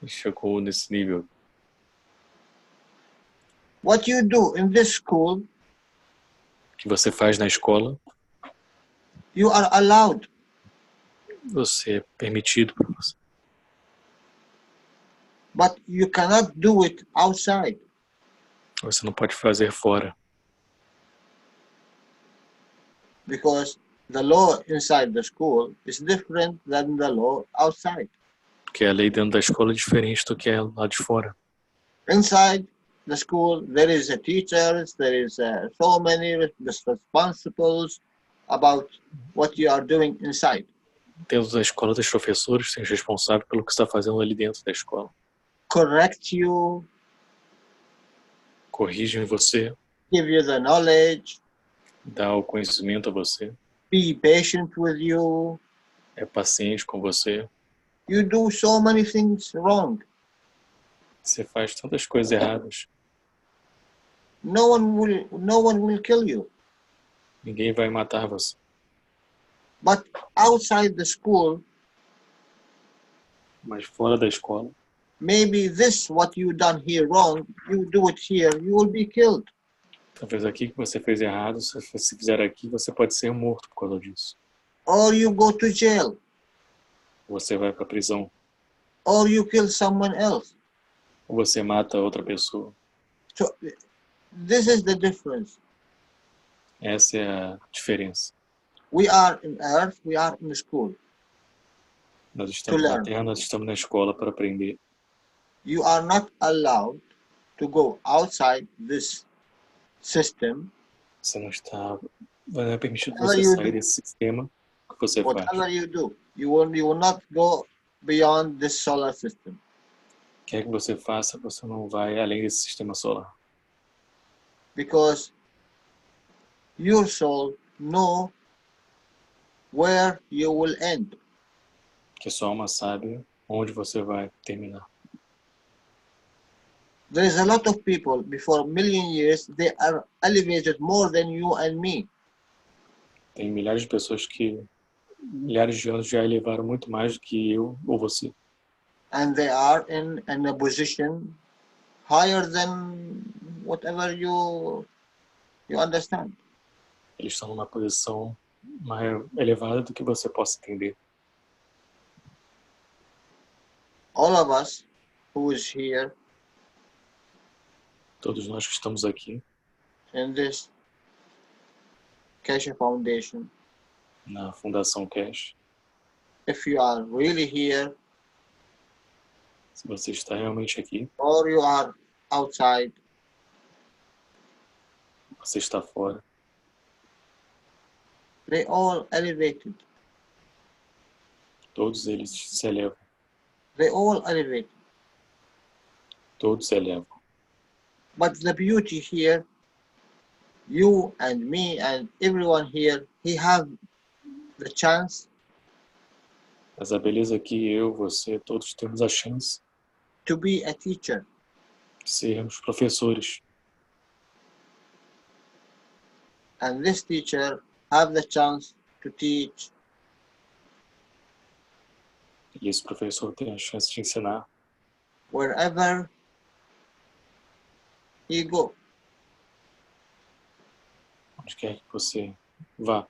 e chegou nesse nível. What you do in this school, Que você faz na escola, you are allowed. você é permitido para você. But you cannot do it outside. Você não pode fazer fora. Because the law inside the school is different than the law outside. Porque a lei dentro da escola é diferente do que é lá de fora. Inside the school, there is a teachers, there is so many responsibles about what you are doing inside. Dentro da escola, dos professores, tem os responsáveis pelo que você está fazendo ali dentro da escola. Correct you, Corrigem você, give you the knowledge, dá o conhecimento a você, be patient with you. é paciente com você. You do so many things wrong. Você faz tantas coisas erradas. No one will kill you. Ninguém vai matar você. But outside the school, Mas fora da escola, maybe this what you done here wrong, you do it here, you will be killed. talvez aqui que você fez errado, se você fizer aqui, você pode ser morto por causa disso. Or you go to jail. Você vai para a prisão. Or you kill someone else. Ou você mata outra pessoa. So this is the difference. Essa é a diferença. We are in earth, we are in school. Nós estamos na Terra, nós estamos na escola para aprender. You are not allowed to go outside this system. Você não é permitido você sair desse sistema que você faz. Whatever you do, you will not go beyond this solar system. Quer que você faça, você não vai além desse sistema solar. Because your soul know where you will end. Que sua alma sabe onde você vai terminar. There is a lot of people before a million years, they are elevated more than you and me. Tem milhares de pessoas que milhares de anos já elevaram muito mais do que eu ou você. And they are in a position higher than whatever you understand. Eles estão numa posição mais elevada do que você possa entender. All of us who is here Todos nós que estamos aqui in this Keshe Foundation, na Fundação Keshe. if you are really here, Se você está realmente aqui, or you are outside, você está fora, they all elevated. todos eles se elevam, They all elevated. todos se elevam. But the beauty here, you and me and everyone here, he have the chance Mas a beleza aqui, eu, você, todos temos a chance to be a teacher. de sermos professores. And this teacher have the chance to teach E esse professor tem a chance de ensinar wherever he go. onde quer que você vá.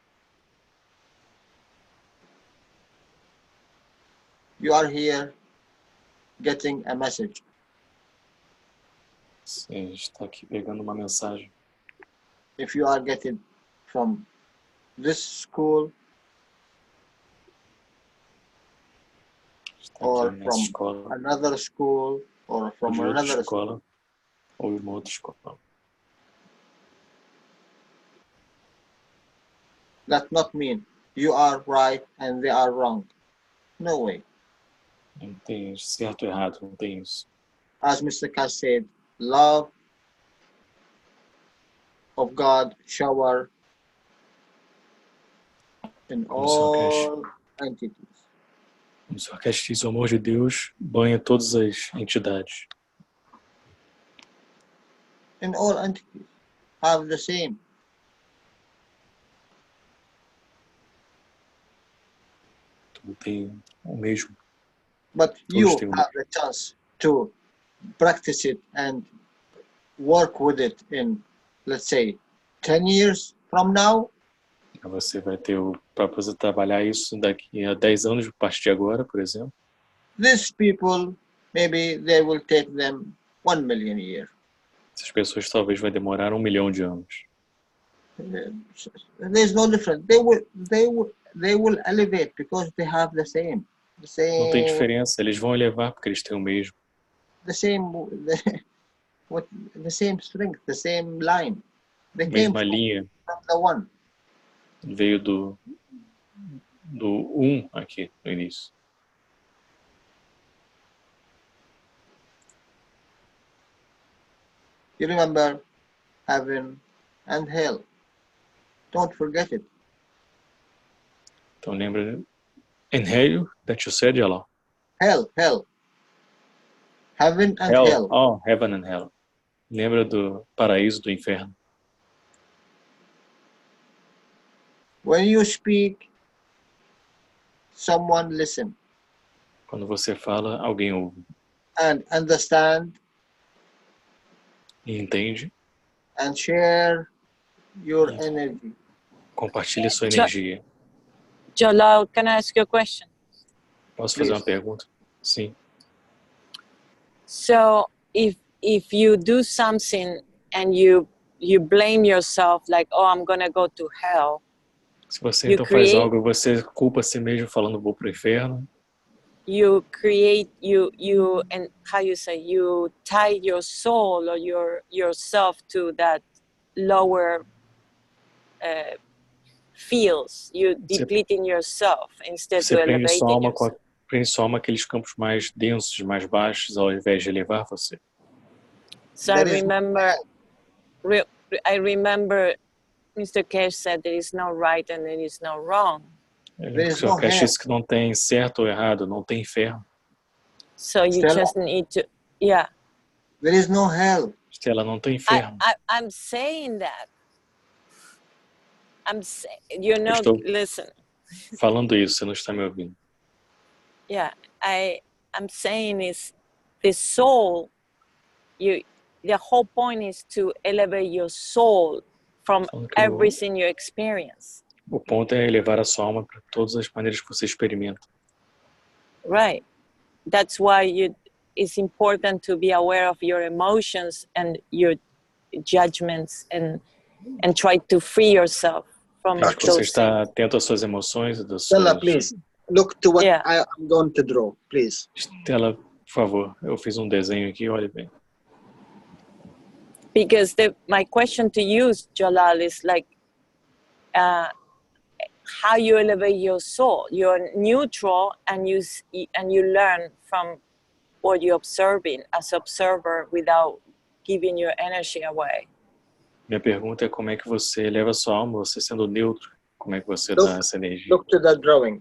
You are here getting a message. Você está aqui pegando uma mensagem. If you are getting from this school Está or aqui nessa from escola, another school or ou from de outra another escola, ou de uma outra escola. that not mean you are right and they are wrong. No way. Não tem certo ou errado, não tem isso. As Mr. Keshe said, love of God shower in Como o Sr. Keshe, all entities. como o Sr. Keshe diz, o amor de Deus banha todas as entidades. In all entities have the same. Tudo tem o mesmo. But you têm o have the chance to practice it and work with it in, let's say, 10 years from now. Você vai ter para poder trabalhar isso daqui a 10 anos, a partir de agora, por exemplo. These people, maybe they will take them 1 million years. Essas pessoas talvez vai demorar 1 milhão de anos. There's no difference. They will elevate because they have the same. Não tem diferença, eles vão elevar porque eles têm o mesmo. The same strength, the same line. They came Mesma linha, from the one. veio do aqui no início. You remember heaven and hell. Don't forget it. Então lembra, inhale that you said, Yellow. Hell. Heaven and hell. Oh, heaven and hell. Lembra do paraíso, do inferno. When you speak, someone listen Quando você fala, alguém ouve and understand e entende. and share your energy. Compartilha sua energia. Jalal, can I ask you a question? Posso fazer uma pergunta? Sim. So if you do something and you blame yourself like, oh, I'm gonna go to hell. Se você então faz algo, você culpa a si mesmo falando vou pro inferno. You create and how you say, you tie your soul or yourself to that lower fields. You depleting yourself instead to elevating yourself. Prende sua alma aqueles campos mais densos, mais baixos, ao invés de elevar você. So I remember Mr. Keshe said there is no right and there is no wrong. O Sr. Keshe disse que não tem certo ou errado, não tem inferno. So you just need to, yeah. There is no hell. Stella, não tem inferno. I'm saying that. Listen. Falando isso, você não está me ouvindo. Yeah, I'm saying is the soul, the whole point is to elevate your soul from everything you experience. O ponto é elevar a sua alma para todas as maneiras que você experimenta. Right. That's why it's important to be aware of your emotions and your judgments and try to free yourself from Acho que você those está things. atento às suas emoções, das Stella, suas... please look to what Yeah. I'm going to draw, please. Stella, por favor, eu fiz um desenho aqui, olha bem. Because my question to you, Jalal, is like how you elevate your soul. You're neutral and you learn from what you're observing as observer without giving your energy away. Minha pergunta é como é que você eleva a sua alma, você sendo neutro, como é que você dá essa energia? Look to the drawing.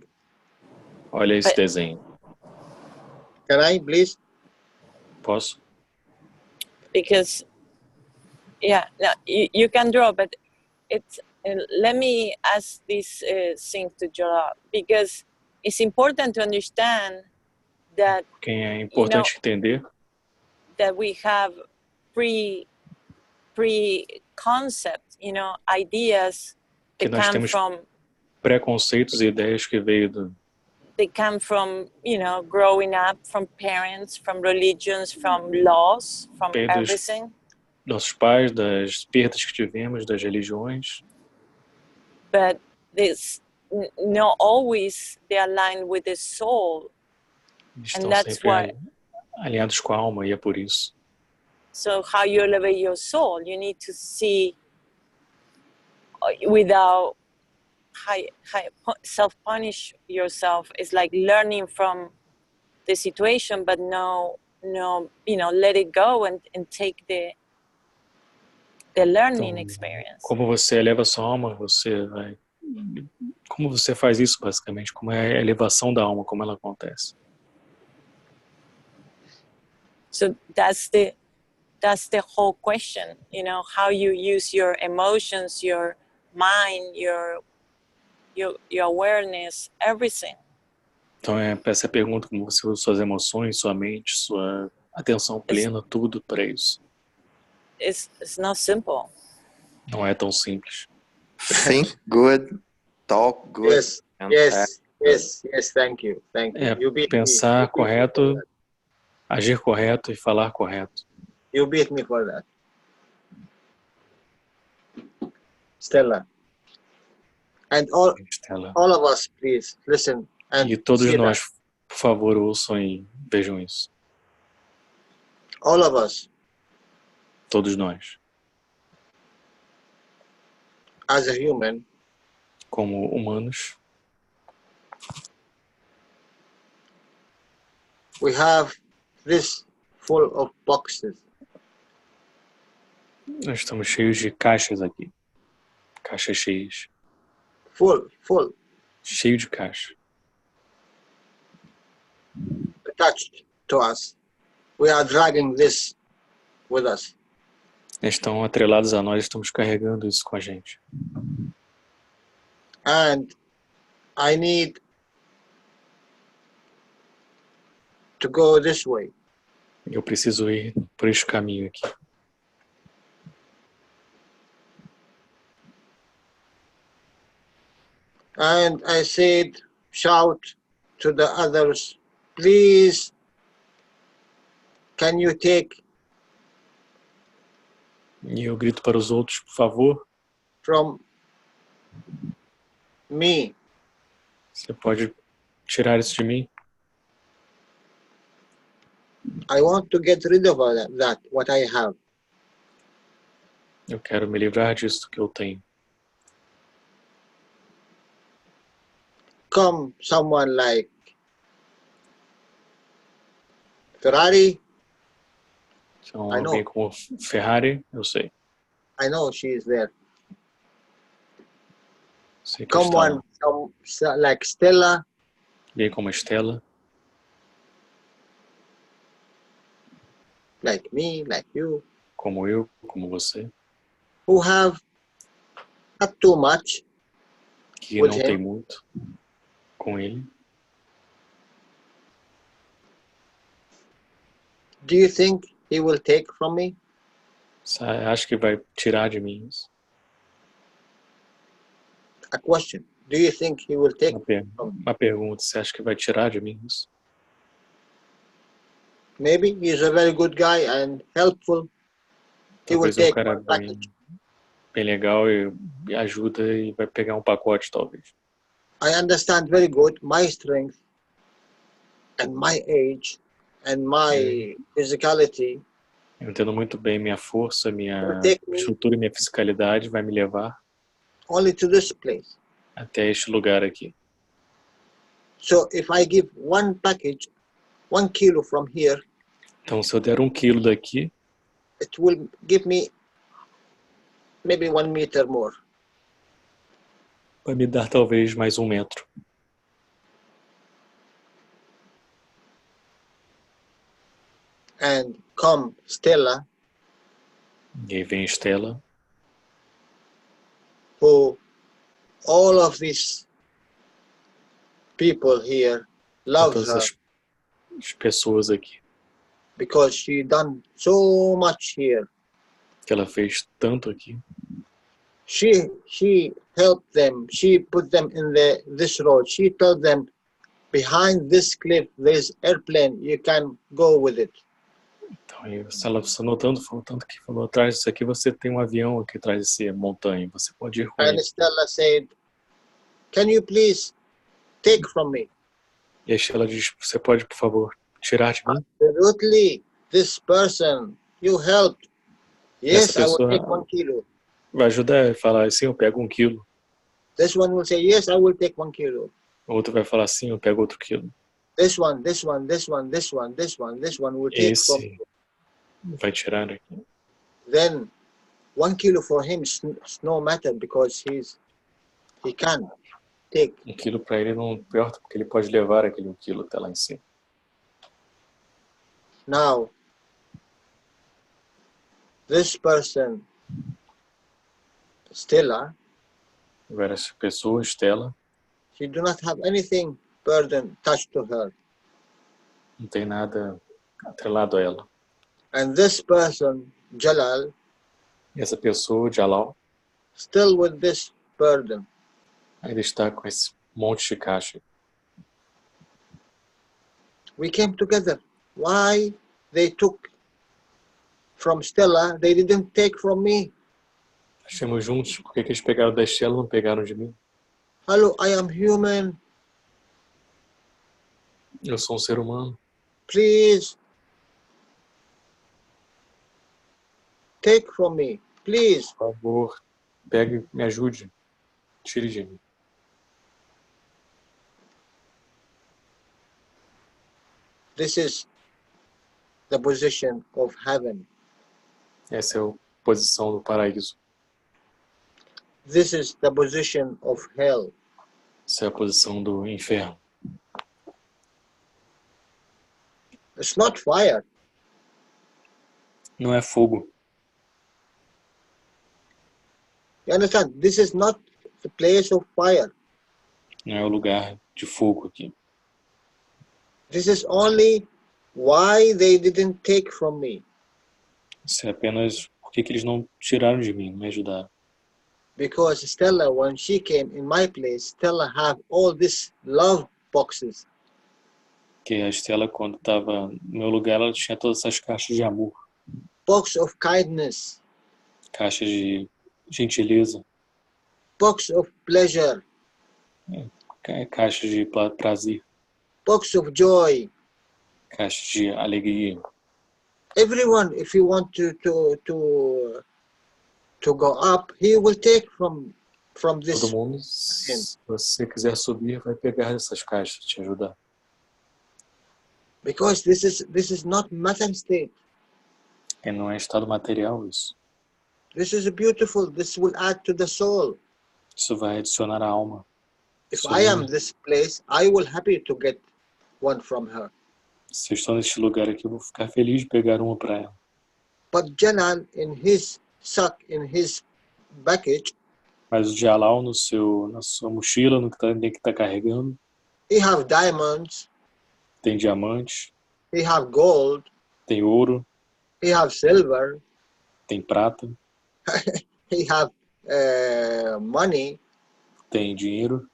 Olha esse desenho. Can I, please? Posso? Because, yeah, no, you can draw, but it's, let me ask this thing to Jalal, because it's important to understand that, Quem é importante entender that we have pre-concept, ideas que that nós come temos from, preconceitos e ideias que veio do they come from, growing up, from parents, from religions, from laws, from everything. Nossos pais, das perdas que tivemos, das religiões. But this not always they align with the soul. Estão And that's sempre why. Alinhados com a alma, e é por isso. So how you elevate your soul, you need to see without self-punish yourself. It's like learning from the situation, but no, let it go and take the learning experience. Como você eleva a sua alma, você vai... Como você faz isso, basicamente? Como é a elevação da alma, como ela acontece? So that's the whole question, how you use your emotions, your mind, your awareness, everything. Então essa pergunta, como você usa suas emoções, sua mente, sua atenção plena, tudo para isso. It's not simple. Não é tão simples. Think good, talk good. Yes, thank you. You beat pensar me. correto, agir correto e falar correto. You beat me for that. Stella. And all of us, please, listen. E todos nós, por favor, ouçam e vejam isso. All of us. Todos nós. As a human. Como humanos. We have this full of boxes. Nós estamos cheios de caixas aqui. Caixas cheias. Full. Cheio de caixa. Attached to us. We are dragging this with us. Estão atrelados a nós, estamos carregando isso com a gente. And I need to go this way. Eu preciso ir por este caminho aqui. And I said, shout to the others, please, can you take E eu grito para os outros, por favor. From me. Você pode tirar isso de mim? I want to get rid of that, what I have. Eu quero me livrar disso que eu tenho. Come someone like Ferrari. Então, alguém como Ferrari, eu sei. I know she is there. Sei que Come one like Stella. Alguém como Estela. Like me, like you. Como eu, como você. Who have not too much. Que não tem muito com ele. Do you think he will take from me? Acho que vai tirar de mim isso. A question. Do you think he will take uma pergunta. Você acha que vai tirar de mim isso? Maybe he is a very good guy and helpful. He will take one package. bem legal e ajuda e vai pegar um pacote talvez. I understand very good my strength and my age and my physicality. Eu entendo muito bem minha força, minha Take me estrutura e minha fisicalidade vai me levar only to this place. até este lugar aqui. So if I give one package, 1 kilo from here, Então, se eu der 1 quilo daqui, it will give me maybe 1 meter more. vai me dar talvez mais 1 metro. And come Stella, E aí vem Estela, who all of these people here love todas her as pessoas aqui, because she done so much here. que ela fez tanto aqui. She helped them. She put them in this road. She told them, behind this cliff there's airplane. You can go with it. Então, aí, se ela está notando, falou tanto que falou, atrás disso aqui você tem um avião aqui atrás desse montanha, você pode ir com And ele. Stella said, can you please take from me? E a Estela diz, você pode, por favor, tirar de mim? Absolutely, this person you helped. Yes, Essa I will pessoa take 1 kilo. vai ajudar a falar assim, eu pego 1 quilo. This one will say, yes, I will take 1 kilo. O outro vai falar assim, eu pego outro quilo. This one will take from Esse vai tirar aqui. then 1 kilo for him is no matter because he can take. 1 quilo para ele não importa, porque ele pode levar aquele 1 quilo até lá em cima. Now, this person, Stella, Agora essa pessoa, Estela, she do not have anything burden touched to her. não tem nada atrelado a ela. And this person, Jalal, E essa pessoa, Jalal, still with this burden. ainda está com esse monte de caixa. We came together. Why they took from Stella, they didn't take from me? Nós estamos juntos, por que eles pegaram da Estela e não pegaram de mim? Hello, I am human. Eu sou um ser humano. Please take from me. Please. Por favor, pegue, me ajude. Tire de mim. This is the position of heaven. Essa é a posição do paraíso. This is the position of hell. Essa é a posição do inferno. It's not fire. Não é fogo. You understand? This is not the place of fire. Não é o lugar de fogo aqui. This is only why they didn't take from me. Isso é apenas por que eles não tiraram de mim, não me ajudaram. Because Stella, when she came in my place, Stella have all these love boxes. Porque a Estela, quando estava no meu lugar, ela tinha todas essas caixas de amor. Box of kindness. Caixas de gentileza. Box of pleasure. Caixas de prazer. Box of joy. Caixas de alegria. Everyone, if you want to go up, he will take from this. Todo mundo, se você quiser subir, vai pegar essas caixas, te ajudar. Because this is not matter state. E não é estado material isso. This is beautiful. This will add to the soul. Isso vai adicionar a alma. If I am this place, I will happy to get one from her. Se eu estou neste lugar aqui, eu vou ficar feliz de pegar uma para ela. But Janan, in his sack, in his package, Mas o Jalal na sua mochila, no que tá carregando, he have diamonds, tem diamantes, he have gold, tem ouro, he have silver, tem prata, he have money, tem dinheiro,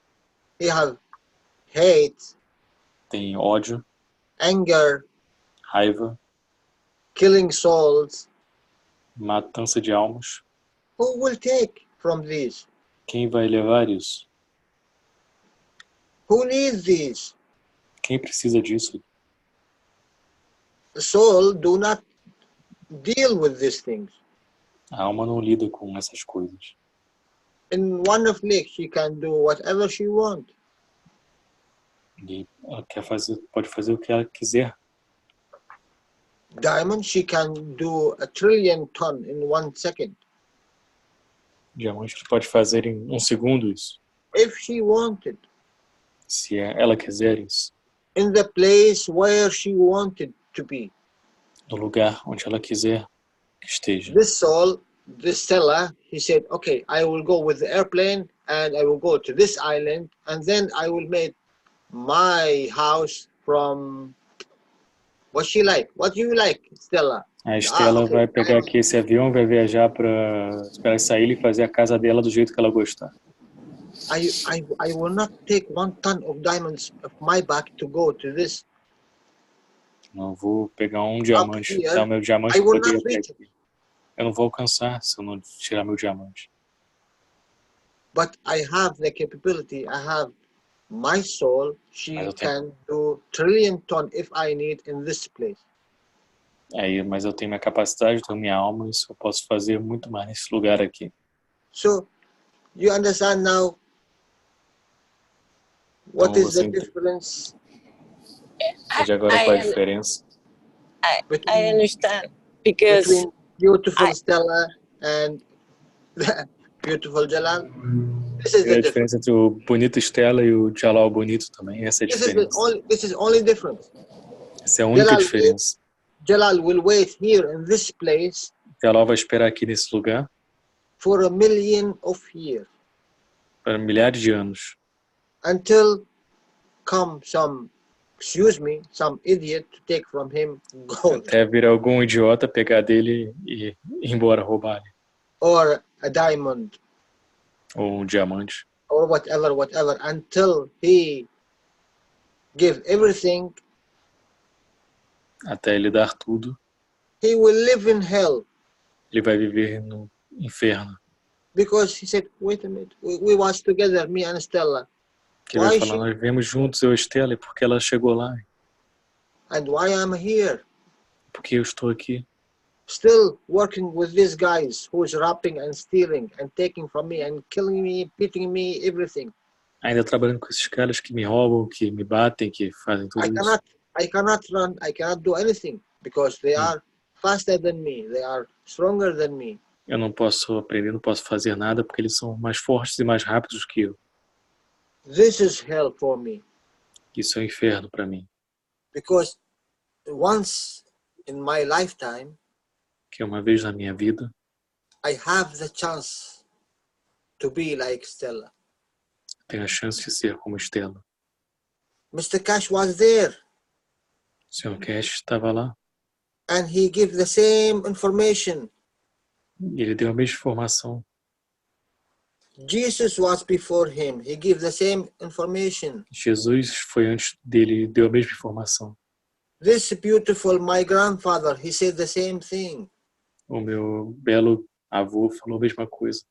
he have hate, tem ódio, anger, raiva, killing souls, matança de almas. Who will take from these? Quem vai levar isso? Who needs these? Quem precisa disso? The soul do not deal with these things. A alma não lida com essas coisas. In one afflict, she can do whatever she wants. E ela pode fazer o que ela quiser. Diamond, she can do 1 trillion ton in 1 second. Diamante pode fazer em 1 segundo isso. If she wanted. Se ela quiser isso. In the place where she wanted to be. No lugar onde ela quiser que esteja. This soul, this Stella, he said, okay, I will go with the airplane and I will go to this island and then I will make my house from what she like. What do you like, Stella? A Estela okay. vai pegar aqui esse avião, vai viajar para essa ilha e fazer a casa dela do jeito que ela gostar. I will not take 1 ton of diamonds of my back to go to this. Não vou pegar um diamante, here, dar o meu diamante I para will poder ir not até reach aqui. Eu não vou alcançar se eu não tirar meu diamante. But I have the capability, I have my soul, she can do 1 trillion ton if I need in this place. Mas eu tenho minha capacidade, eu tenho minha alma, isso eu posso fazer muito mais nesse lugar aqui. So, you understand now what Então, is the difference? Entende agora qual é a diferença? I understand because between beautiful Stella and beautiful Jalal. This is É the a difference. diferença entre o bonito Estela e o Jalal bonito também, essa é a diferença. This is only difference. Essa é a única diferença. Jalal will wait here in this place Jalal vai esperar aqui nesse lugar for 1 million of years para milhares de anos. until come some idiot to take from him gold. Até vir algum idiota pegar dele e ir embora, roubar ele. Or a diamond. Ou um diamante. Or whatever, until he give everything. Até ele dar tudo. He will live in hell. Ele vai viver no inferno. Because he said, wait a minute, we was together, me and Stella. Ele vai falar, nós vivemos juntos, eu e Estela, porque ela chegou lá. And why I'm here? Porque eu estou aqui. Still working with these guys who's robbing and stealing and taking from me and killing me, beating me, everything. Ainda trabalhando com esses caras que me roubam, que me batem, que fazem tudo isso. I cannot run, I cannot do anything because they are faster than me, they are stronger than me. Eu não posso aprender, não posso fazer nada porque eles são mais fortes e mais rápidos que eu. This is hell for me. Isso é um inferno para mim. Because once in my lifetime, que uma vez na minha vida, I have the chance to be like Stella. Tenho a chance de ser como Estela. Mr. Keshe was there. O Sr. Keshe estava lá. And he gave the same information. E ele deu a mesma informação. Jesus was before him. He gave the same information. Jesus foi antes dele e deu a mesma informação. This beautiful, my grandfather, he said the same thing. O meu belo avô falou a mesma coisa.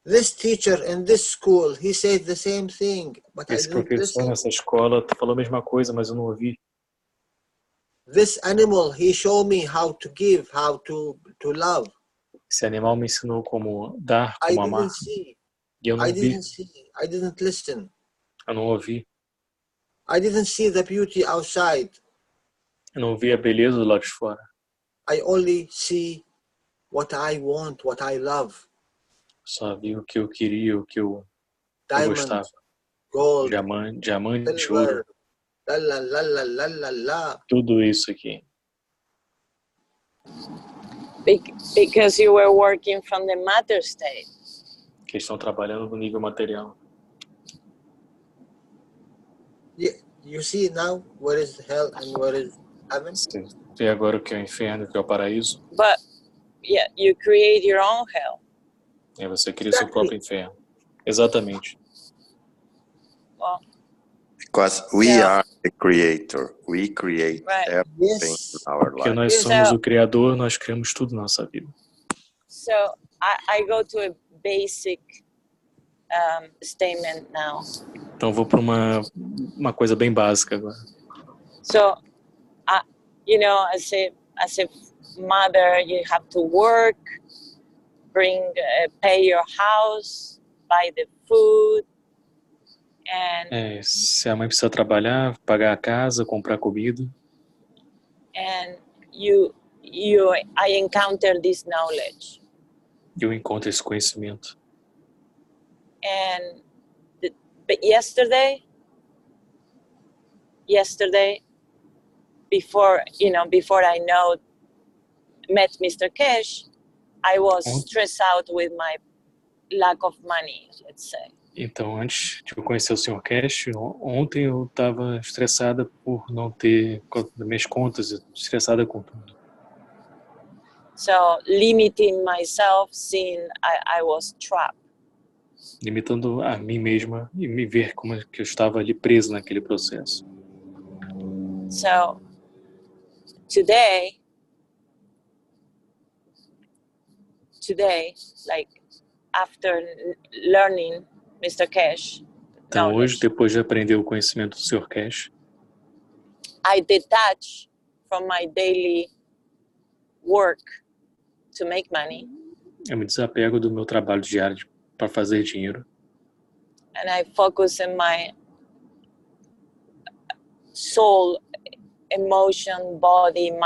This teacher in this school, he said the same thing, but Esse I didn't professor listen. nessa escola falou a mesma coisa, mas eu não ouvi. This animal, he showed me how to give, how to love. Esse animal me ensinou como dar, como amar. E eu não vi. I didn't listen. Eu não ouvi. I didn't see the beauty outside. Eu não vi a beleza do lado de fora. I only see what I want, what I love. Só vi o que eu queria, o que eu gostava. Gold, diamante, silver, ouro. Tudo isso aqui. Because you were working from the matter state. Que estão trabalhando no nível material. You see now where is hell and where is heaven? E agora o que é o inferno, o que é o paraíso? But yeah, you create your own hell. E você cria seu próprio inferno. Exatamente. Well, because we are the creator. We create everything in our life. Porque nós somos o criador, nós criamos tudo na nossa vida. So I go to a basic statement now. Então vou para uma coisa bem básica agora. So, you know, as a mother, you have to work, pay your house, buy the food, and se a mãe precisa trabalhar, pagar a casa, comprar comida. And I encounter this knowledge. Eu encontro esse conhecimento. And but yesterday, before I met Mr. Keshe, I was stressed out with my lack of money, let's say. Então, antes de eu conhecer o Sr. Keshe, ontem eu estava estressada por não ter minhas contas, estressada com tudo. So, limiting myself, seeing I was trapped. Limitando a mim mesma e me ver como é que eu estava ali preso naquele processo. So, today, like after learning Mr. Keshe, então hoje, depois de aprender o conhecimento do Sr. Keshe, I detach from my daily work to make money. Eu me desapego do meu trabalho diário para fazer dinheiro. And I focus on my soul, emotion, body, mind.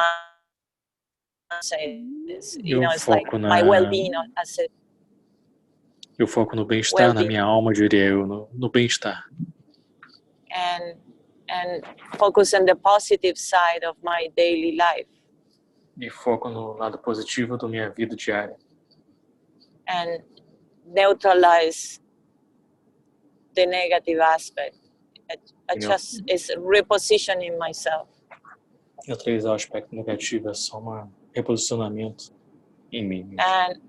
It's like my well-being as a Eu foco no bem-estar, na minha alma, diria eu, no bem-estar. And focus on the positive side of my daily life. E foco no lado positivo da minha vida diária. And neutralize the negative aspect. I just is repositioning myself. Neutralizar o aspecto negativo é só um reposicionamento em mim mesmo. And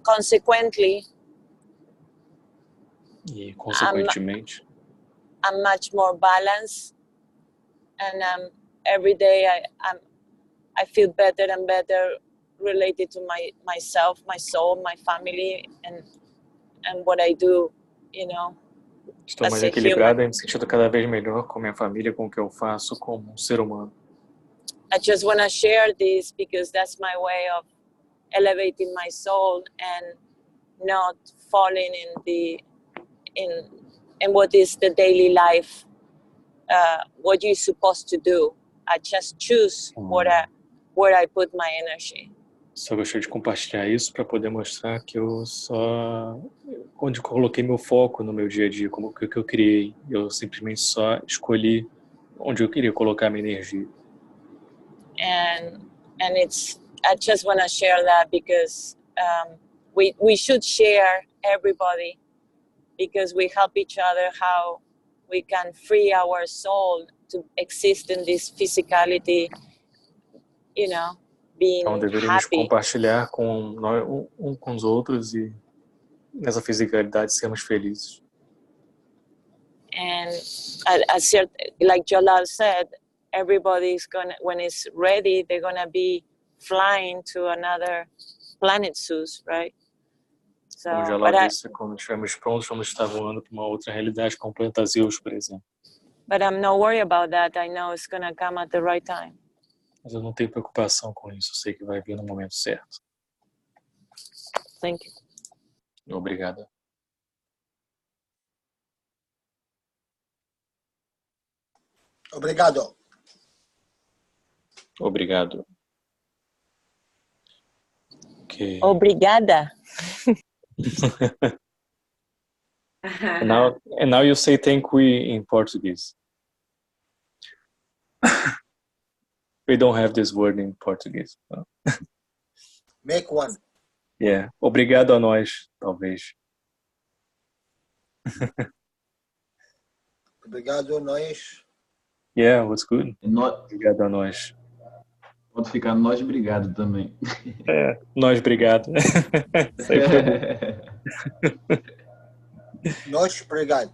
consequently, e consequentemente, I'm much more balanced, and every day I feel better and better related to myself, my soul, my family, and what I do, Estou mais equilibrada e me sentindo cada vez melhor com minha família, com o que eu faço como ser humano. I just want to share this because that's my way of elevating my soul and not falling in what is the daily life, what you're supposed to do. I just choose where I put my energy. Só gostaria de compartilhar isso para poder mostrar que eu só onde coloquei meu foco no meu dia a dia, como que eu criei. Eu simplesmente só escolhi onde eu queria colocar minha energia. And I just want to share that because we should share everybody, because we help each other how we can free our soul to exist in this physicality, being então deveríamos happy. Compartilhar com nós, com os outros e nessa fisicalidade sermos felizes. And like Jalal said, everybody's gonna, when it's ready, they're gonna be flying to another planet soon, right? So, como Jalal disse, quando estivermos prontos, vamos estar voando para uma outra realidade com planetas Zeus, por exemplo. But I'm not worried about that. I know it's gonna come at the right time. Mas eu não tenho preocupação com isso. Eu sei que vai vir no momento certo. Thank you. Obrigado. Obrigado. Obrigado. Okay. Obrigada. and now you say thank you in Portuguese. We don't have this word in Portuguese. Make one. Yeah. Obrigado a nós, talvez. Obrigado a nós. Yeah, what's good? Obrigado a nós. Pode ficar nós obrigado também. É, nós obrigado. Nós obrigado.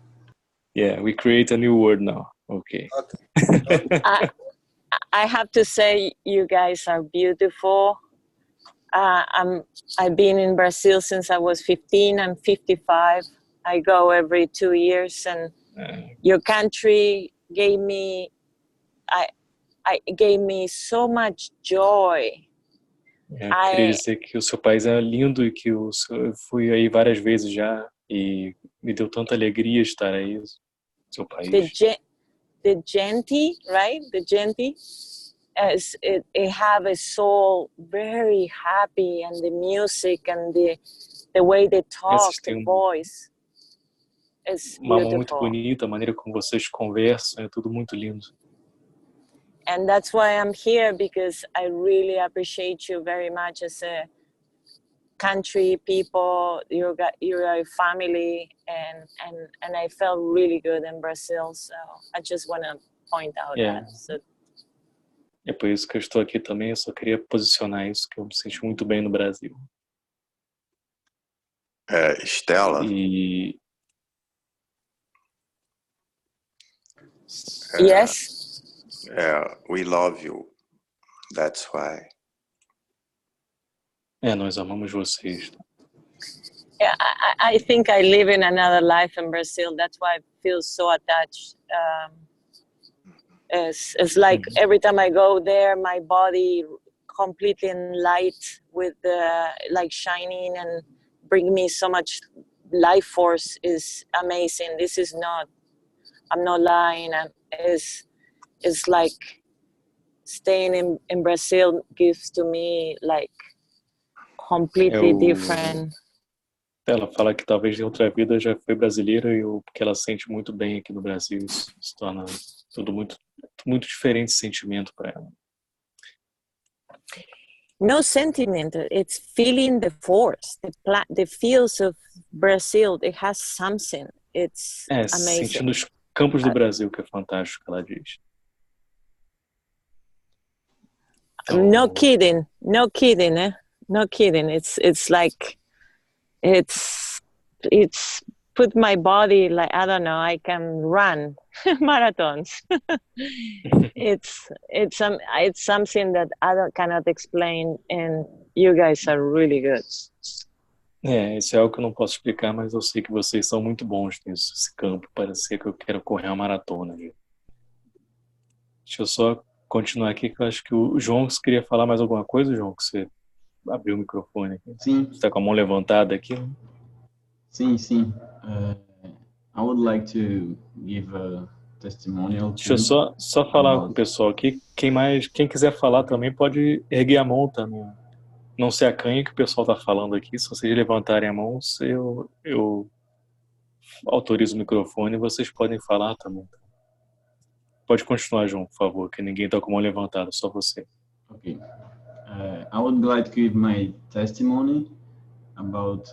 Yeah, we create a new word now. Okay. I have to say, you guys are beautiful. I've been in Brazil since I was 15. I'm 55. I go every 2 years, and your country gave me so much joy. Eu queria dizer que o seu país é lindo e que eu fui aí várias vezes já e me deu tanta alegria estar aí, seu país. The gente, right? The gente, it have a soul very happy, and the music and the way they talk, the voice. It's uma alma beautiful. Muito bonita, a maneira como vocês conversam, é tudo muito lindo. And that's why I'm here, because I really appreciate you very much as a country, people. You're a family, and I felt really good in Brazil. So I just want to point out that. So, é por isso que eu estou aqui também. Eu só queria posicionar isso, que eu me senti muito bem no Brasil. Estela. Yes. We love you. That's why. Nós amamos vocês. Yeah, I think I live in another life in Brazil. That's why I feel so attached. It's like every time I go there, my body completely in light, with like shining and bring me so much life force. Is amazing. This is not. I'm not lying. It's like staying in Brazil gives to me like completely different. Ela fala que talvez em outra vida já foi brasileira porque ela sente muito bem aqui no Brasil. Isso se torna tudo muito diferente, esse sentimento para ela. No sentiment, it's feeling the force, the feels of Brazil. It has something. It's amazing. Sentindo os campos do Brasil, que é fantástico, ela diz. No kidding, eh? No kidding. It's like it's put my body like, I don't know, I can run marathons. It's something that I cannot explain, and you guys are really good. Isso é algo que eu não posso explicar, mas eu sei que vocês são muito bons nisso. Esse campo parece que eu quero correr uma maratona. Deixa eu só continuar aqui, que eu acho que o João queria falar mais alguma coisa, João, que você abriu o microfone aqui. Sim. Você está com a mão levantada aqui? Sim. I would like to give a testimonial. Deixa eu só falar com o pessoal aqui. Quem quiser falar também pode erguer a mão, tá? Não se acanhe que o pessoal está falando aqui. Se vocês levantarem a mão, eu autorizo o microfone e vocês podem falar também. Pode continuar, João, por favor, que ninguém está com a mão levantada, só você. Okay. I would like to give my testimony about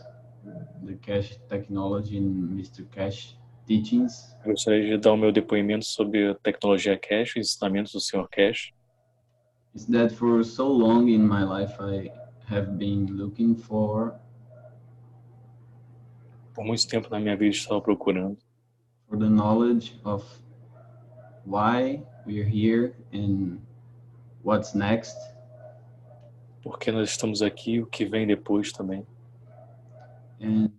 the Keshe technology and Mr. Keshe teachings. Eu gostaria de dar o meu depoimento sobre a tecnologia Keshe, os ensinamentos do Sr. Keshe. Is that for so long in my life I have been looking for. Por muito tempo na minha vida estava procurando. For the knowledge of why we're here and what's next. Porque nós estamos aqui, o que vem depois também. And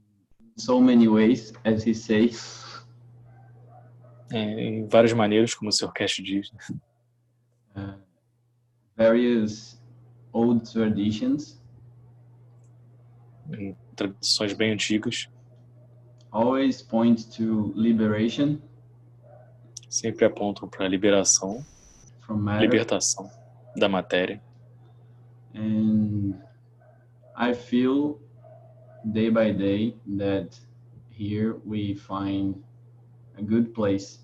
so many ways, as he says. Em várias maneiras, como o Sr. Keshe diz. Various old traditions. Em tradições bem antigas. Always point to liberation. Sempre apontam para a liberação, libertação da matéria. And I feel day by day that here we find a good place.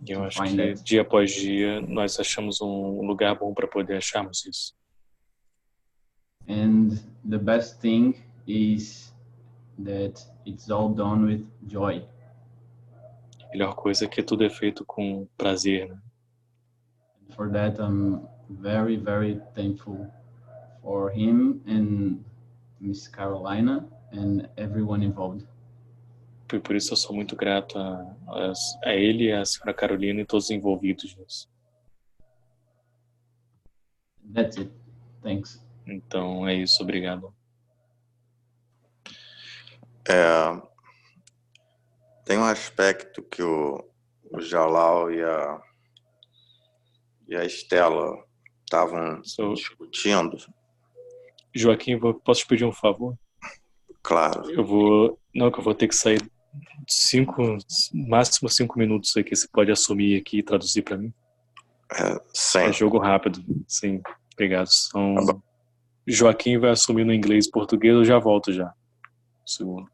E eu acho que dia após dia nós achamos um lugar bom para poder acharmos isso. And the best thing is that it's all done with joy. A melhor coisa é que tudo é feito com prazer, né? For that I'm very, very thankful for him and Miss Carolina and everyone involved. Por isso eu sou muito grato a ele e a senhora Carolina e todos os envolvidos nisso. That's it. Thanks. Então é isso, obrigado. Tem um aspecto que o Jalal e a Estela estavam discutindo. Joaquim, posso te pedir um favor? Claro. Que eu vou ter que sair máximo 5 minutos aqui. Você pode assumir aqui e traduzir para mim? Sim. É jogo rápido. Sim, obrigado. Joaquim vai assumir no inglês e português, eu já volto já. Um segundo.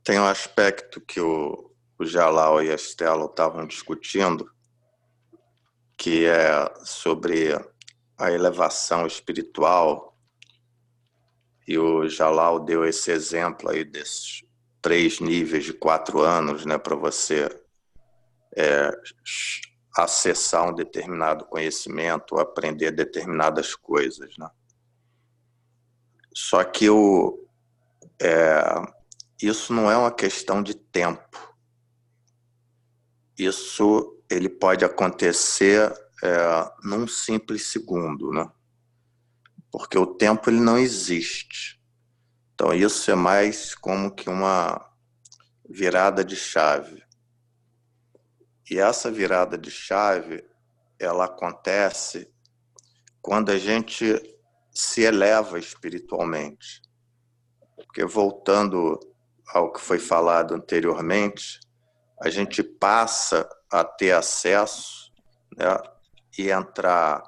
Tem um aspecto que o Jalal e a Estela estavam discutindo, que é sobre a elevação espiritual, e o Jalal deu esse exemplo aí desses 3 níveis de 4 anos, né, para você acessar um determinado conhecimento, aprender determinadas coisas, né? Só que isso não é uma questão de tempo. Isso ele pode acontecer num simples segundo, né? Porque o tempo ele não existe. Então isso é mais como que uma virada de chave. E essa virada de chave, ela acontece quando a gente se eleva espiritualmente. Porque voltando ao que foi falado anteriormente, a gente passa a ter acesso, né, e entrar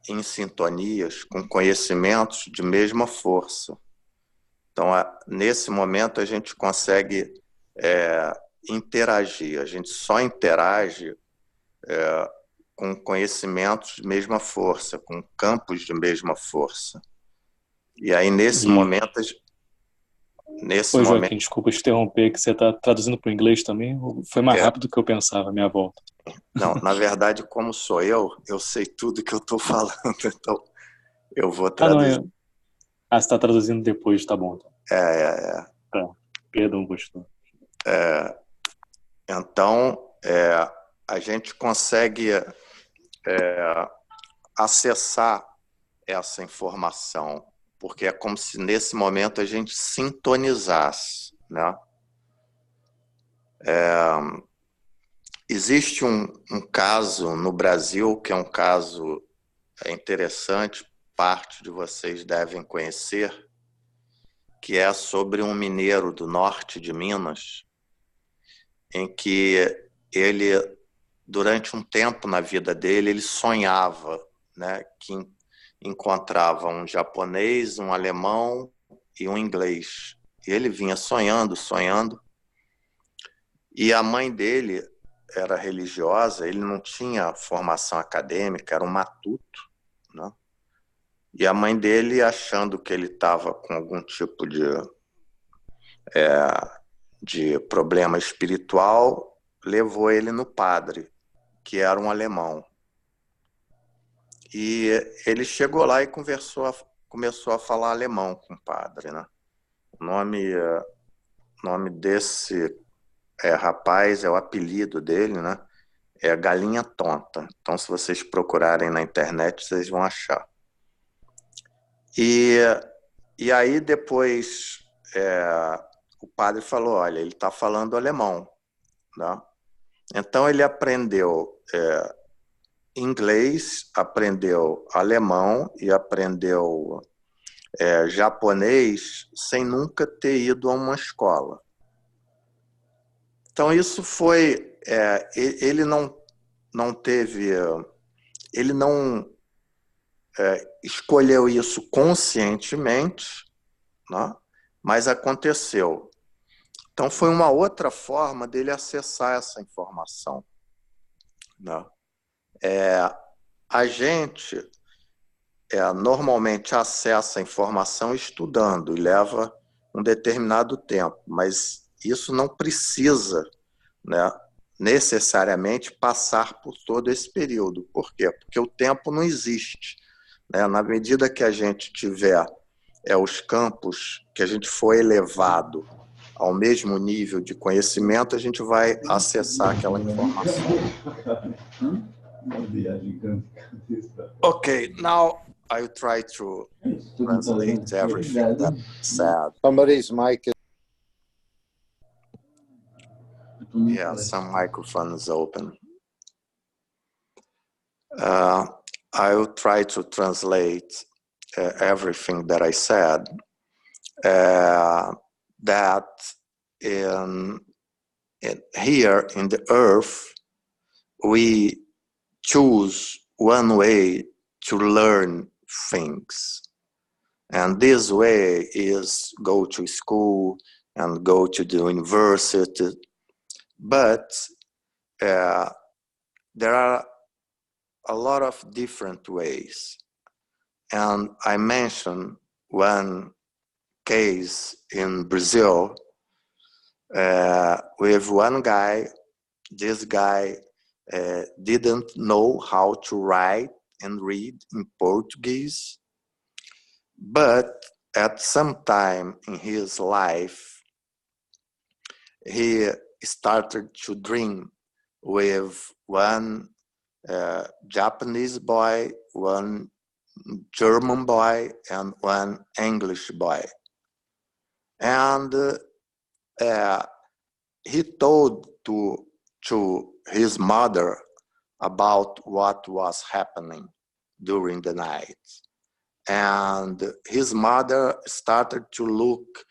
em sintonias com conhecimentos de mesma força. Então, nesse momento, a gente consegue interagir. A gente só interage com conhecimentos de mesma força, com campos de mesma força. E aí, nesse momento... Joaquim, desculpa te interromper, que você está traduzindo para o inglês também? Foi mais rápido do que eu pensava, a minha volta. Não, na verdade, como sou eu sei tudo que eu estou falando, então eu vou traduzir. Você está traduzindo depois, tá bom. Tá, perdão, gostou. Então, a gente consegue acessar essa informação, porque é como se nesse momento a gente sintonizasse, né? Existe um caso no Brasil que é um caso interessante, parte de vocês devem conhecer, que é sobre um mineiro do norte de Minas, em que ele, durante um tempo na vida dele, ele sonhava, né, que encontrava um japonês, um alemão e um inglês. E ele vinha sonhando, e a mãe dele era religiosa, ele não tinha formação acadêmica, era um matuto, né? E a mãe dele, achando que ele estava com algum tipo de problema espiritual, levou ele no padre, que era um alemão. E ele chegou lá e começou a falar alemão com o padre, né? O nome desse rapaz, é o apelido dele, né? É Galinha Tonta. Então, se vocês procurarem na internet, vocês vão achar. E aí, depois, o padre falou, olha, ele está falando alemão, né? Então, ele aprendeu inglês, aprendeu alemão e aprendeu japonês sem nunca ter ido a uma escola. Então, isso foi... ele não teve... Ele não escolheu isso conscientemente, né? Mas aconteceu. Então, foi uma outra forma dele acessar essa informação, né? A gente normalmente acessa a informação estudando e leva um determinado tempo, mas isso não precisa, né, necessariamente passar por todo esse período. Por quê? Porque o tempo não existe, né? Na medida que a gente tiver os campos, que a gente for elevado ao mesmo nível de conhecimento, a gente vai acessar aquela informação. Okay, now I'll try to translate everything that said. Somebody's mic is... Yeah, some microphones open. I'll try to translate everything that I said. That here in the earth, we choose one way to learn things. And this way is go to school and go to the university. But there are a lot of different ways. And I mentioned one case in Brazil with one guy. This guy didn't know how to write and read in Portuguese, but at some time in his life, he started to dream with one Japanese boy, one German boy, and one English boy. And he told to his mother about what was happening during the night. And his mother started to look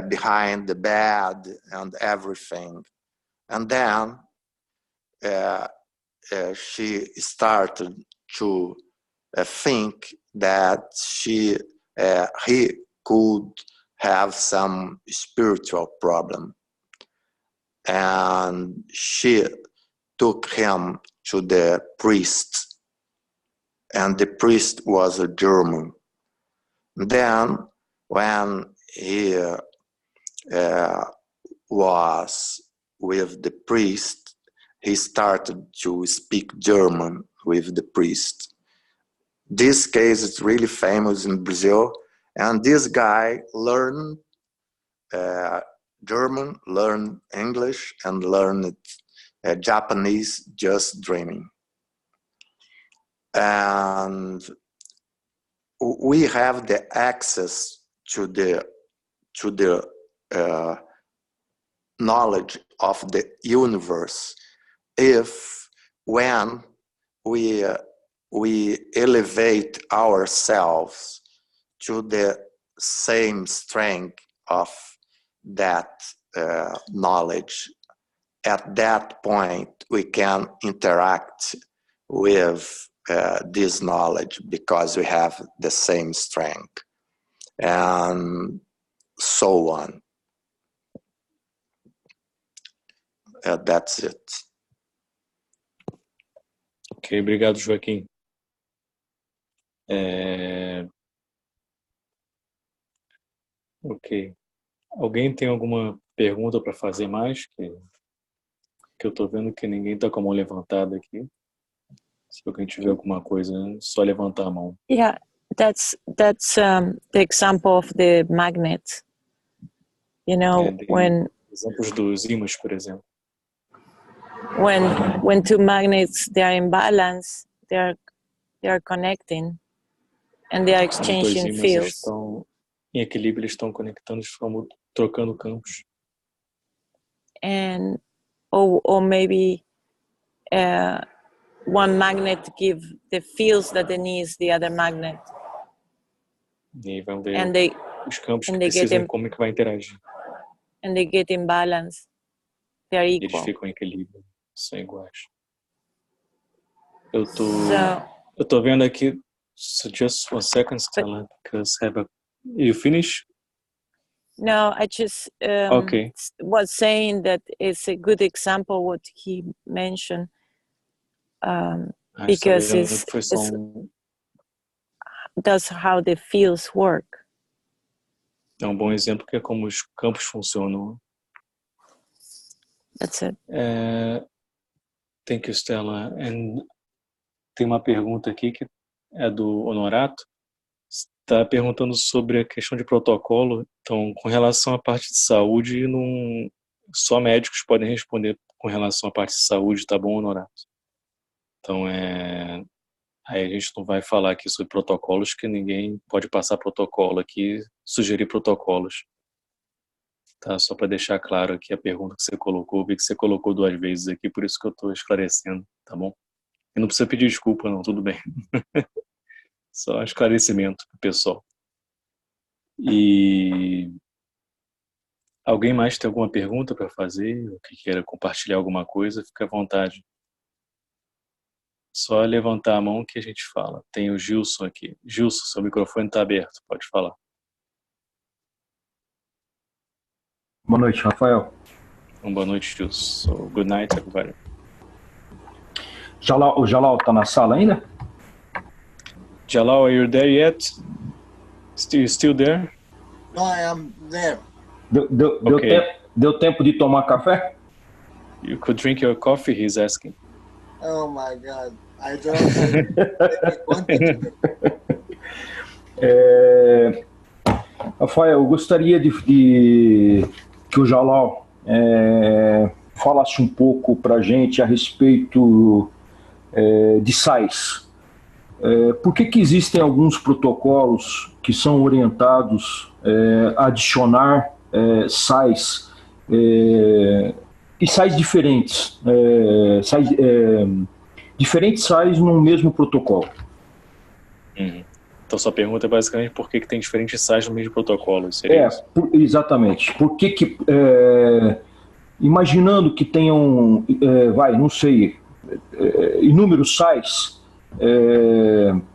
behind the bed and everything. And then she started to think that he could have some spiritual problem. And she took him to the priest, and the priest was a German. Then when he was with the priest, he started to speak German with the priest. This case is really famous in Brazil, and this guy learned German, learned English, and learned Japanese just dreaming. And we have the access to the knowledge of the universe if when we elevate ourselves to the same strength of that knowledge. At that point, we can interact with this knowledge because we have the same strength, and so on. That's it. Ok, obrigado, Joaquim. Ok. Alguém tem alguma pergunta para fazer mais? Que eu estou vendo que ninguém está com a mão levantada aqui. Se alguém tiver alguma coisa, é só levantar a mão. Yeah, that's the example of the magnet. You know, when exemplos dos ímãs, por exemplo. When two magnets they are in balance, they are connecting, and they are exchanging Dois ímãs fields. Estão em equilíbrio, eles estão conectando, estão trocando campos. And or maybe one magnet give the fields that it needs the other magnet. E aí vão ver os campos que precisam, como é que vai interagir. And they get in balance. They are equal. Eles ficam em equilíbrio, são iguais. Eu tô vendo aqui. So just 1 second, Stella, because you finish? No, I just was saying that it's a good example what he mentioned, because that's how the fields work. É um bom exemplo que é como os campos funcionam. That's it. Thank you, Stella. And tem uma pergunta aqui que é do Honorato. Está perguntando sobre a questão de protocolo. Então, com relação à parte de saúde, só médicos podem responder com relação à parte de saúde, tá bom, Honorato? Então, aí a gente não vai falar aqui sobre protocolos, que ninguém pode passar protocolo aqui, sugerir protocolos. Tá? Só para deixar claro aqui a pergunta que você colocou, vi que você colocou 2 vezes aqui, por isso que eu estou esclarecendo, tá bom? E não precisa pedir desculpa não, tudo bem. Só esclarecimento pro pessoal. E alguém mais tem alguma pergunta para fazer, ou que queira compartilhar alguma coisa, fica à vontade. Só levantar a mão que a gente fala. Tem o Gilson aqui. Gilson, seu microfone está aberto, pode falar. Boa noite, Rafael. Boa noite, Gilson. So, good night, everybody. O Jalal tá na sala ainda? Jalal, are you there yet? Still there? No, I am there. Deu tempo de tomar café? You could drink your coffee, he's asking. Oh my God, I don't want Rafael, eu gostaria que o Jalal falasse um pouco para a gente a respeito de sais. Por que existem alguns protocolos que são orientados a adicionar sais e sais diferentes, diferentes sais no mesmo protocolo? Então sua pergunta é basicamente por que tem diferentes sais no mesmo protocolo, seria isso? Exatamente. Por que imaginando que tenham, não sei, inúmeros sais,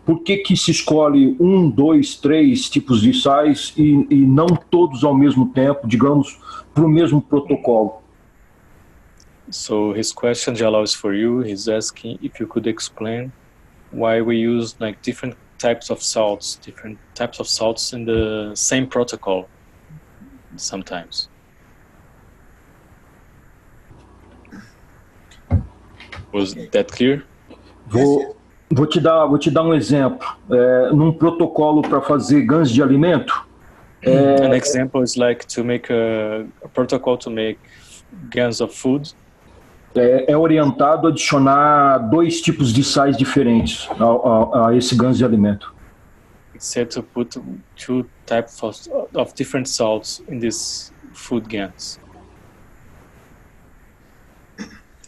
por que se escolhe 1, 2, 3 tipos de sais e não todos ao mesmo tempo, digamos, para o mesmo protocolo? So his question, Jalal, is for you. He's asking if you could explain why we use like different types of salts in the same protocol sometimes. Was that clear? Vou te dar um exemplo. Num protocolo para fazer GANs de alimento. An example is like to make a protocol to make GANs of food. É orientado a adicionar 2 tipos de sais diferentes a esse GANs de alimento. It's said to put 2 types of different salts in these food GANs.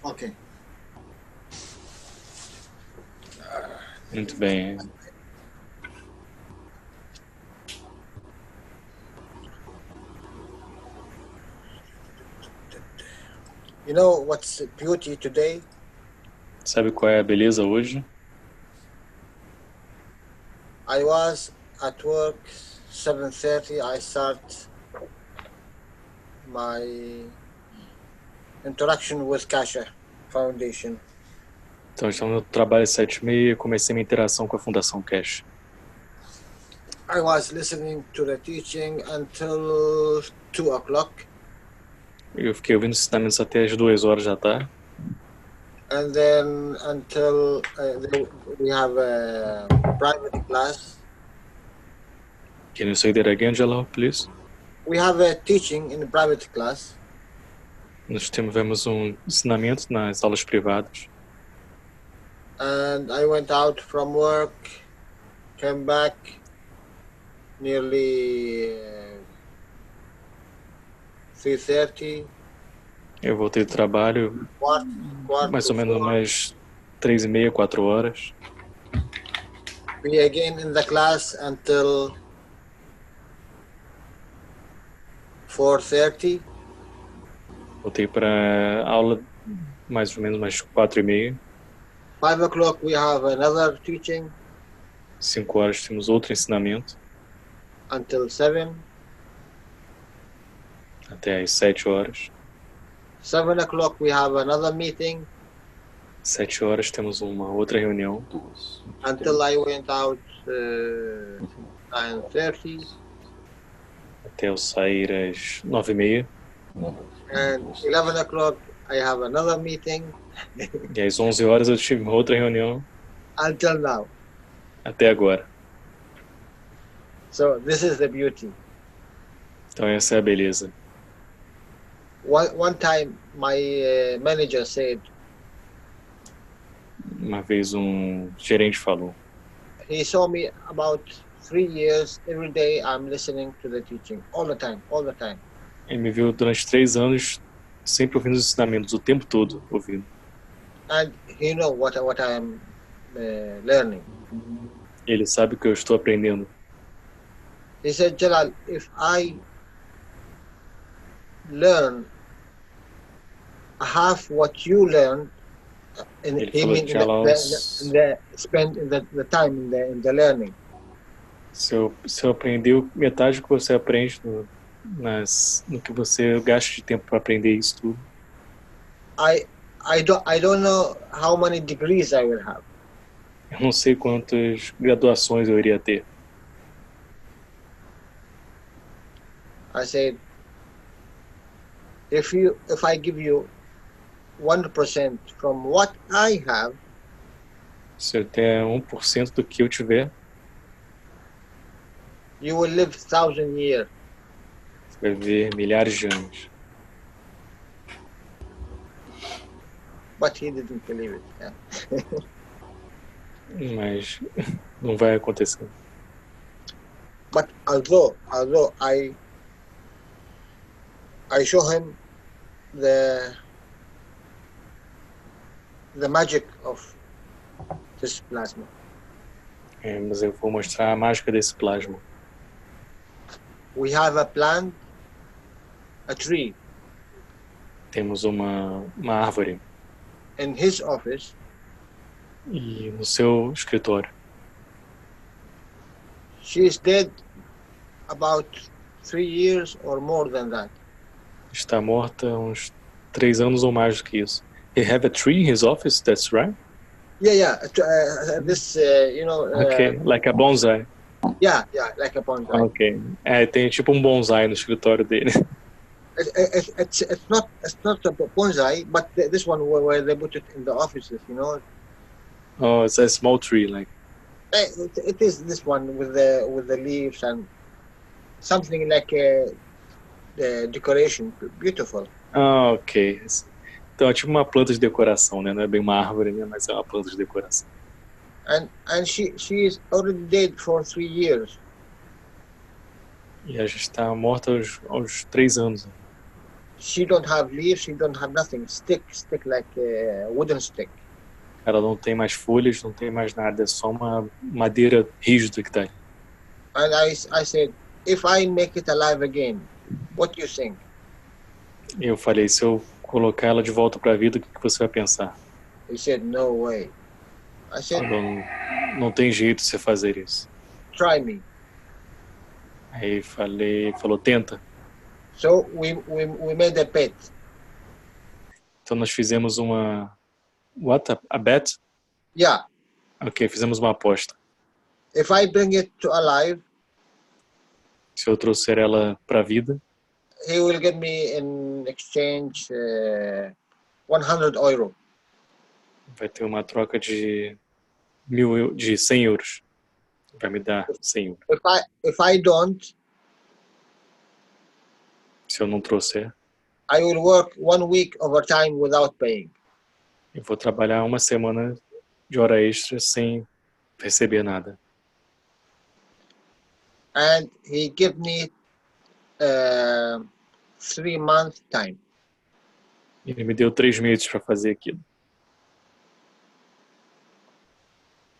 Okay. Muito bem. You know what's beauty today? Sabe qual é a beleza hoje? I was at work 7:30. I start my interaction with Keshe Foundation. Então, estamos no trabalho às 7h30, comecei minha interação com a Fundação Keshe. I was listening to the teaching until 2 o'clock. Eu fiquei ouvindo os ensinamentos até as 2h da tarde. And then until we have a private class. Can you say that again, Jalal, please? We have a teaching in private class. Nós tivemos um ensinamento nas aulas privadas. And I went out from work, came back nearly 3:30. Eu voltei do trabalho mais ou menos umas 3h30, 4h. We again in the class until 4:30. Voltei para a aula mais ou menos umas 4h30. 5 o'clock we have another teaching. 5h temos outro ensinamento. Until 7. Até às 7h. 7 o'clock we have another meeting. 7h temos uma outra reunião. Until I went out 9:30. Até eu sair às 9h30. And 11 o'clock I have another meeting. E às 11h eu tive uma outra reunião. Until now. Até agora. So this is the beauty. Então essa é a beleza. One time my manager said, Uma vez gerente falou. He saw me about 3 years. Every day I'm listening to the teaching, all the time. Ele me viu durante 3 anos, sempre ouvindo os ensinamentos, o tempo todo ouvindo. And he know what I am learning. Ele sabe o que eu estou aprendendo. He said, Jalal, if I learn half what you learned, Ele falou, Jalal, spend the time in the learning. Se eu aprender metade do que você aprende no que você gasta de tempo para aprender isso tudo. I don't know how many degrees I will have. Eu não sei quantas graduações eu iria ter. I said, if I give you 1% from what I have, se eu der 1% do que eu tiver, you will live 1,000 years. Você vai viver milhares de anos. But he didn't believe it. Yeah. Mas não vai acontecer. But although I show him the magic of this plasma. Mas eu vou mostrar a mágica desse plasma. We have a plant, a tree. Temos uma árvore. In his office. E no seu escritório. She is dead about 3 years or more than that. Está morta há uns 3 anos ou mais do que isso. He have a tree in his office, that's right? Yeah. This, you know. Okay, like a bonsai. Yeah, like a bonsai. Okay. Tem tipo bonsai no escritório dele. It's not a bonsai, but this one where they put it in the offices, you know. Oh, it's a small tree, like. It is this one with the leaves and something like a decoration, beautiful. Ah, ok. Então é tipo uma planta de decoração, né? Não é bem uma árvore, né? Mas é uma planta de decoração. And she is already dead for 3 years. E ela já está morta aos 3 anos. She don't have leaves. She don't have nothing. Stick like a wooden stick. Ela não tem mais folhas, não tem mais nada. É só uma madeira rígida que está ali. And I said, if I make it alive again, what do you think? E eu falei, se eu colocar ela de volta para a vida, o que você vai pensar? He said, no way. I said, não tem jeito de você fazer isso. Try me. Aí falou, tenta. So we made a bet. Então nós fizemos uma a bet? Yeah. Ok, fizemos uma aposta. If I bring it to alive, se eu trouxer ela para a vida, he will give me in exchange 100 euro. Vai ter uma troca de 100 euros. Vai me dar 100 euros. If I don't, se eu não trouxer, I will work 1 week overtime without paying. Eu vou trabalhar 1 semana de hora extra sem receber nada. And he gave me 3 months time. Ele me deu 3 meses para fazer aquilo.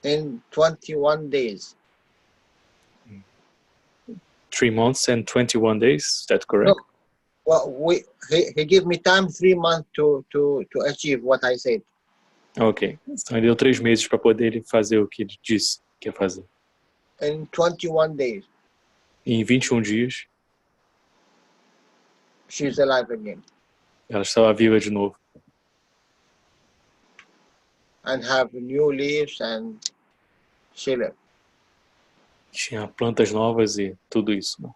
In 21 days. 3 months and 21 days, is that correct? No. Well, he gave me time 3 months to achieve what I said. Ok. Então ele deu 3 meses para poder fazer o que ele disse que ia fazer. In 21 days. E em 21 dias. She's alive again. Ela estava viva de novo. And have new leaves and she lived. Tinha plantas novas e tudo isso. Né?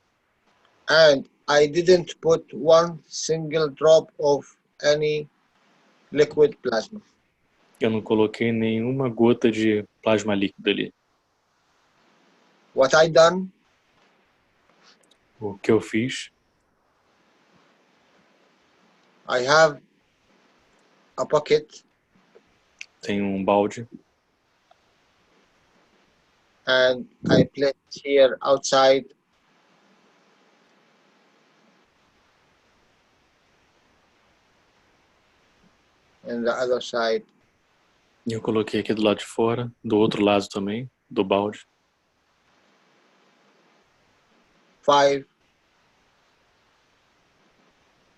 And I didn't put 1 single drop of any liquid plasma. Eu não coloquei nenhuma gota de plasma líquido ali. What I done? O que eu fiz? I have a pocket. Tem um balde. And I place here outside and the other side. E eu coloquei aqui do lado de fora, do outro lado também, do balde. 5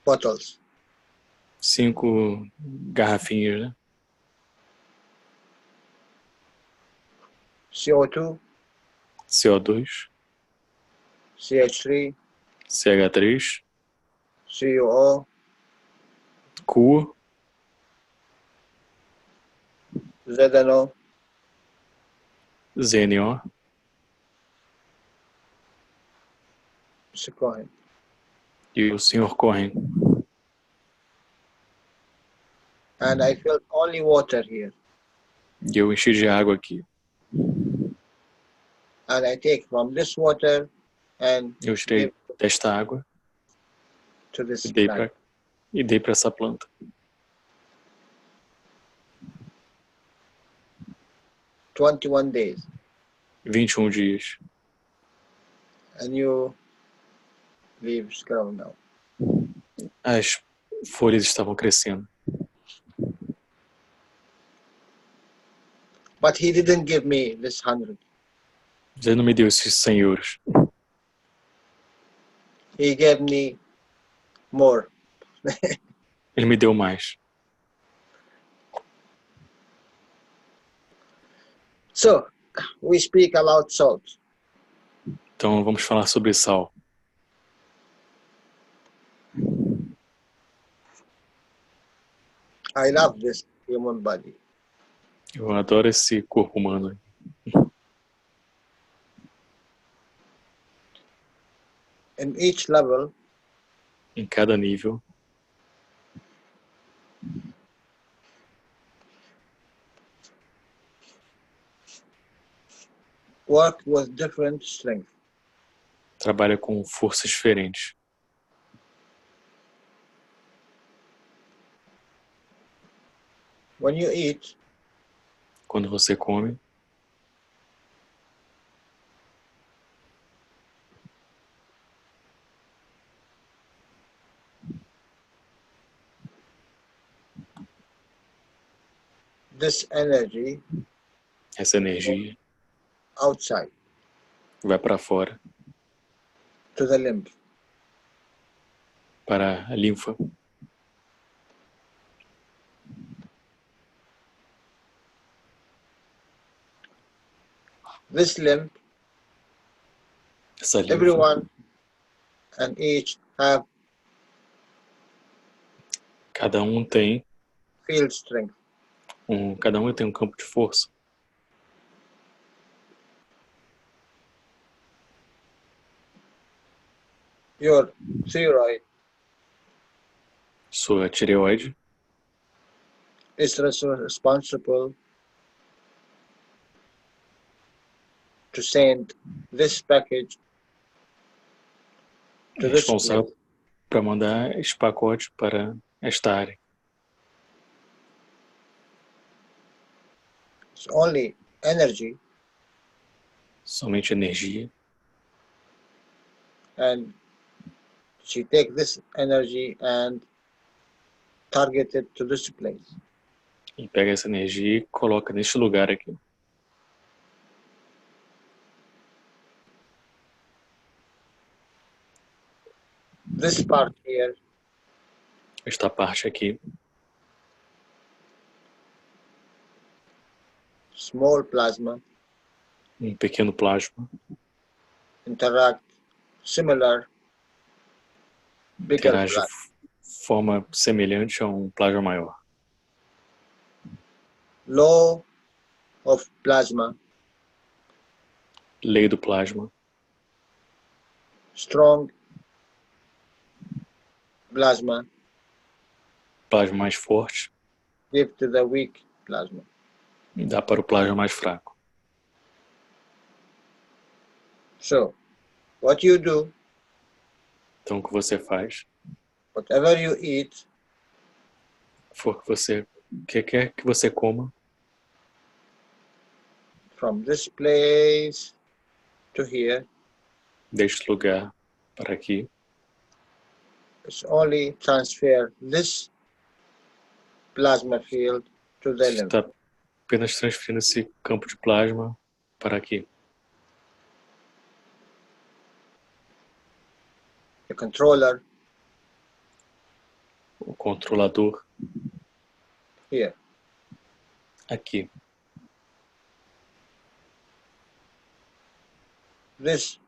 bottles. 5 garrafinhas, né? CO2, CO2, CH3, CH3, COO, CuO, ZNO, ZNO, Secoin. e o Sr. Cohen. And I filled only water here. E eu enchi de água aqui. And I take from this water and Eu tirei give desta água to this e plant. dei para essa planta. 21 days. 21 dias. And new leaves grow now. As folhas estavam crescendo. But he didn't give me this 100. Ele não me deu esses 100 euros. He gave me more. Ele me deu mais. So, we speak about salt. Então vamos falar sobre sal. I love this human body. Eu adoro esse corpo humano. In each level, Em cada nível, work with different strength. trabalha com forças diferentes. When you eat, Quando você come, this energy essa energia outside vai para fora, to the lymph. para a linfa. This lymph, Essa linfa, everyone and each have cada um tem field strength. cada um tem um campo de força. Your thyroid Sua tireoide is responsible to send this package é to this responsável place. para mandar esse pacote para esta área. It's only energy, Somente energia. and she take this energy and target it to this place. E pega essa energia e coloca neste lugar aqui. This part here Esta parte aqui, small plasma pequeno plasma, interact similar bigger interage de plasma. forma semelhante a plasma maior. Law of plasma, Lei do plasma, strong plasma plasma mais forte give to the weak plasma. dá para o plasma mais fraco. So, what you do, Então o que você faz, whatever you eat, que quer que você coma, from this place to here. Deste lugar para aqui. It's only transfer this plasma field to the lymph. Está apenas transferindo esse campo de plasma para aqui. The controller O controlador here. aqui. This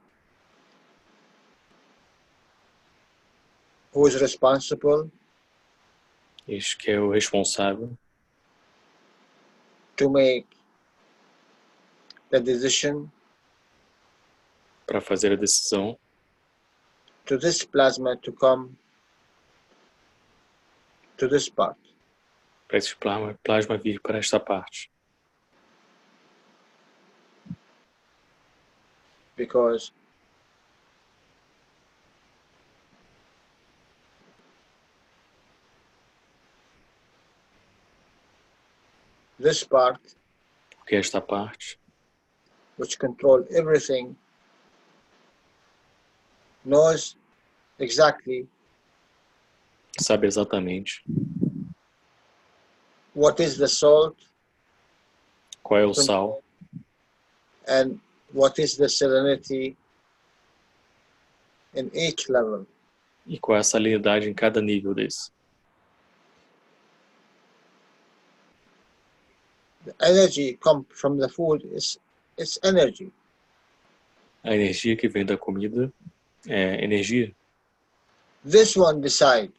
who is responsible Este que é o responsável to make the decision para fazer a decisão to this plasma to come to this part. para esse plasma vir para esta parte. Because this part, Porque esta parte, which control everything, knows exactly sabe exatamente what is the salt qual é o sal and what is the salinity in each level. e qual é a salinidade em cada nível desse. The energy come from the food is energy. A energia que vem da comida é energia. This one decide.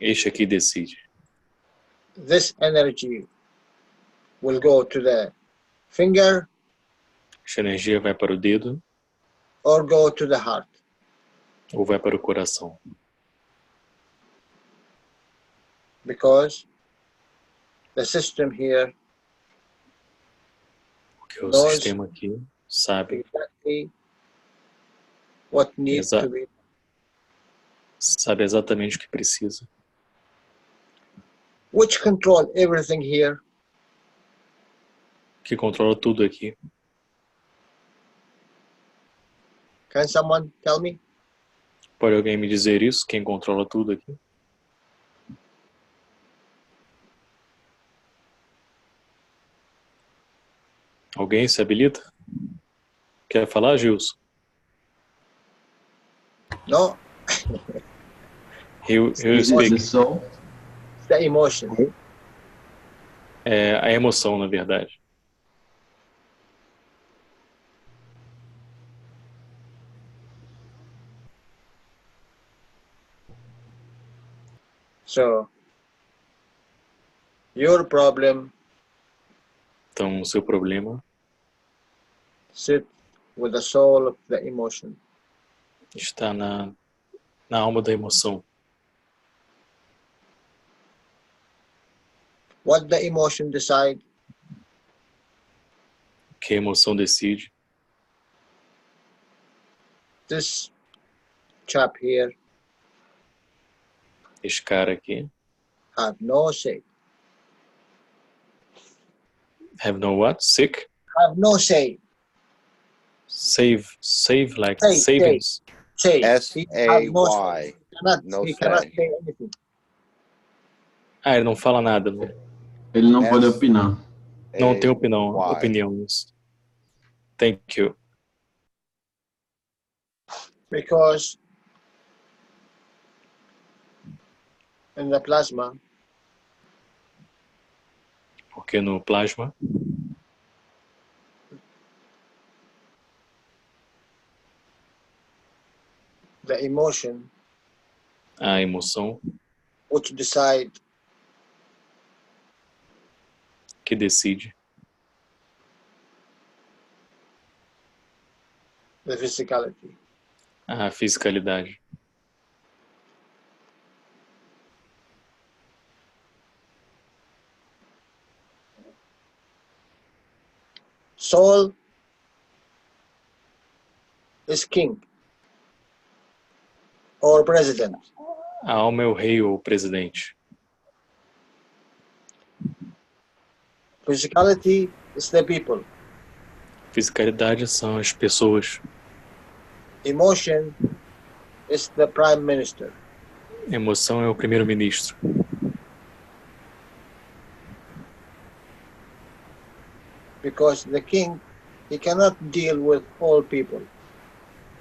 Este aqui decide. This energy will go to the finger Esta energia vai para o dedo or go to the heart. ou vai para o coração. Because the system here Porque o knows sistema aqui sabe exactly what needs to be. Sabe exatamente o que precisa. Which control everything here. Que controla tudo aqui. Can someone tell me? Pode alguém me dizer isso? Quem controla tudo aqui? Alguém se habilita? Quer falar, Gilson? No. He'll Is speak. the soul? It's the emotion. É a emoção, na verdade. So, your problem Então, o seu problema sit with the soul of the emotion. está na alma da emoção. What the emotion decide, Que a emoção decide. this chap here Este cara aqui. have no say. Have no what? Sick? Have no say. Save like Say, savings. Say. He have no S-A-Y. say. He cannot say anything. Ah, ele não fala nada, né? Ele não pode opinar. Não tem opinião. Thank you. Because in the plasma, Porque no plasma, the emotion a emoção which decide que decide the physicality. a fisicalidade. Soul is king or president. A alma é o rei ou o presidente. Physicality is the people. Fisicalidade são as pessoas. Emotion is the prime minister. Emoção é o primeiro-ministro. Because the king, he cannot deal with all people.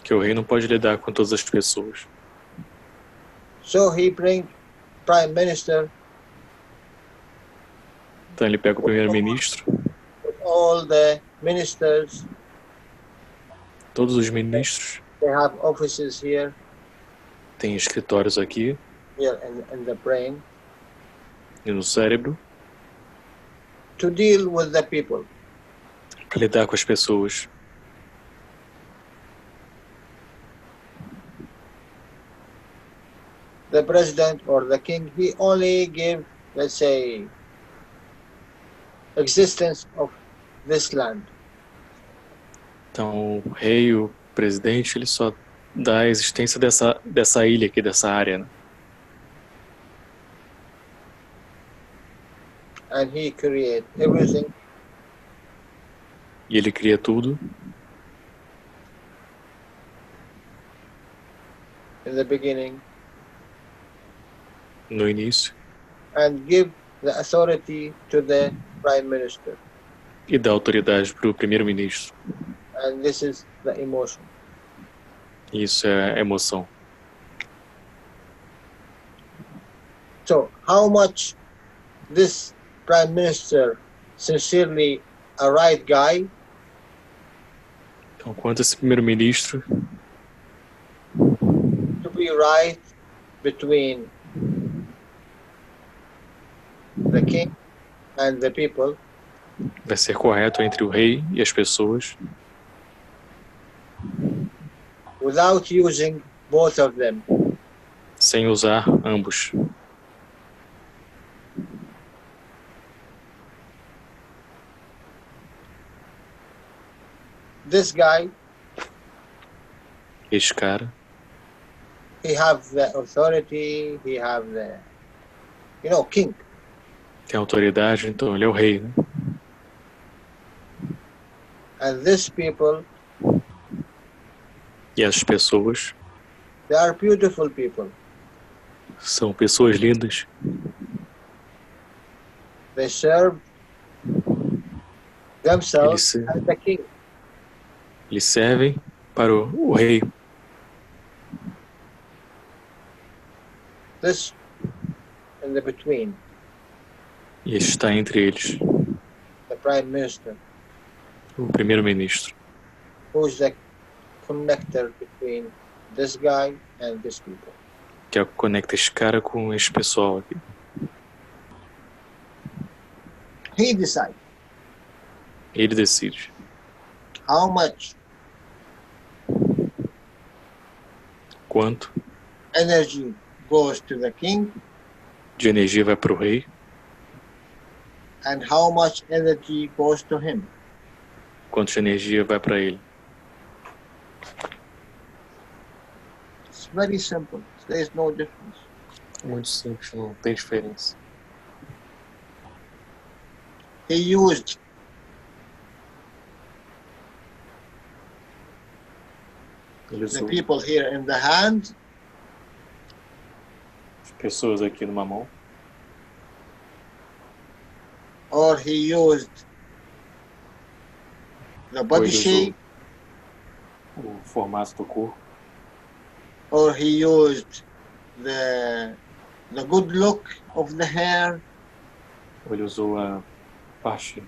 Que o rei não pode lidar com todas as pessoas. So he bring prime minister. Então ele pega o primeiro-ministro. All the ministers. Todos os ministros. They have offices here. Tem escritórios aqui. Here in the brain. E no cérebro. To deal with the people. Para lidar com as pessoas. The president or the king, he only give, let's say, existence of this land. Então, o rei, o presidente, ele só dá a existência dessa ilha aqui, dessa área, né? And he create everything. E ele cria tudo. In the beginning. No início. And give the authority to the prime minister. E dá autoridade para o primeiro-ministro. And this is the emotion. Isso é a emoção. So, how much this prime minister sincerely a right guy? Então, quanto esse primeiro-ministro to be right between the king and the people. Vai ser correto entre o rei e as pessoas. Without using both of them. Sem usar ambos. This guy. Este cara. He have the authority. He have the, king. Tem autoridade, então ele é o rei, né? And these people. E as pessoas. They are beautiful people. São pessoas lindas. They serve themselves as the king. Eles servem para o rei. This in the between. E este está entre eles. The prime minister. O primeiro-ministro. Who's the connector between this guy and these people. Que é o que conecta esse cara com esse pessoal aqui. He decides. Ele decide. How much quanto energy goes to the king de energia vai para o rei and how much energy goes to him. Quanto de energia vai para ele. It's very simple. There is no difference. Muito simples, não tem diferença. He used the people here in the hand. As pessoas aqui numa mão. Or he used the body shape. O formato do corpo. Or he used the good look of the hair. Ou ele usou a parte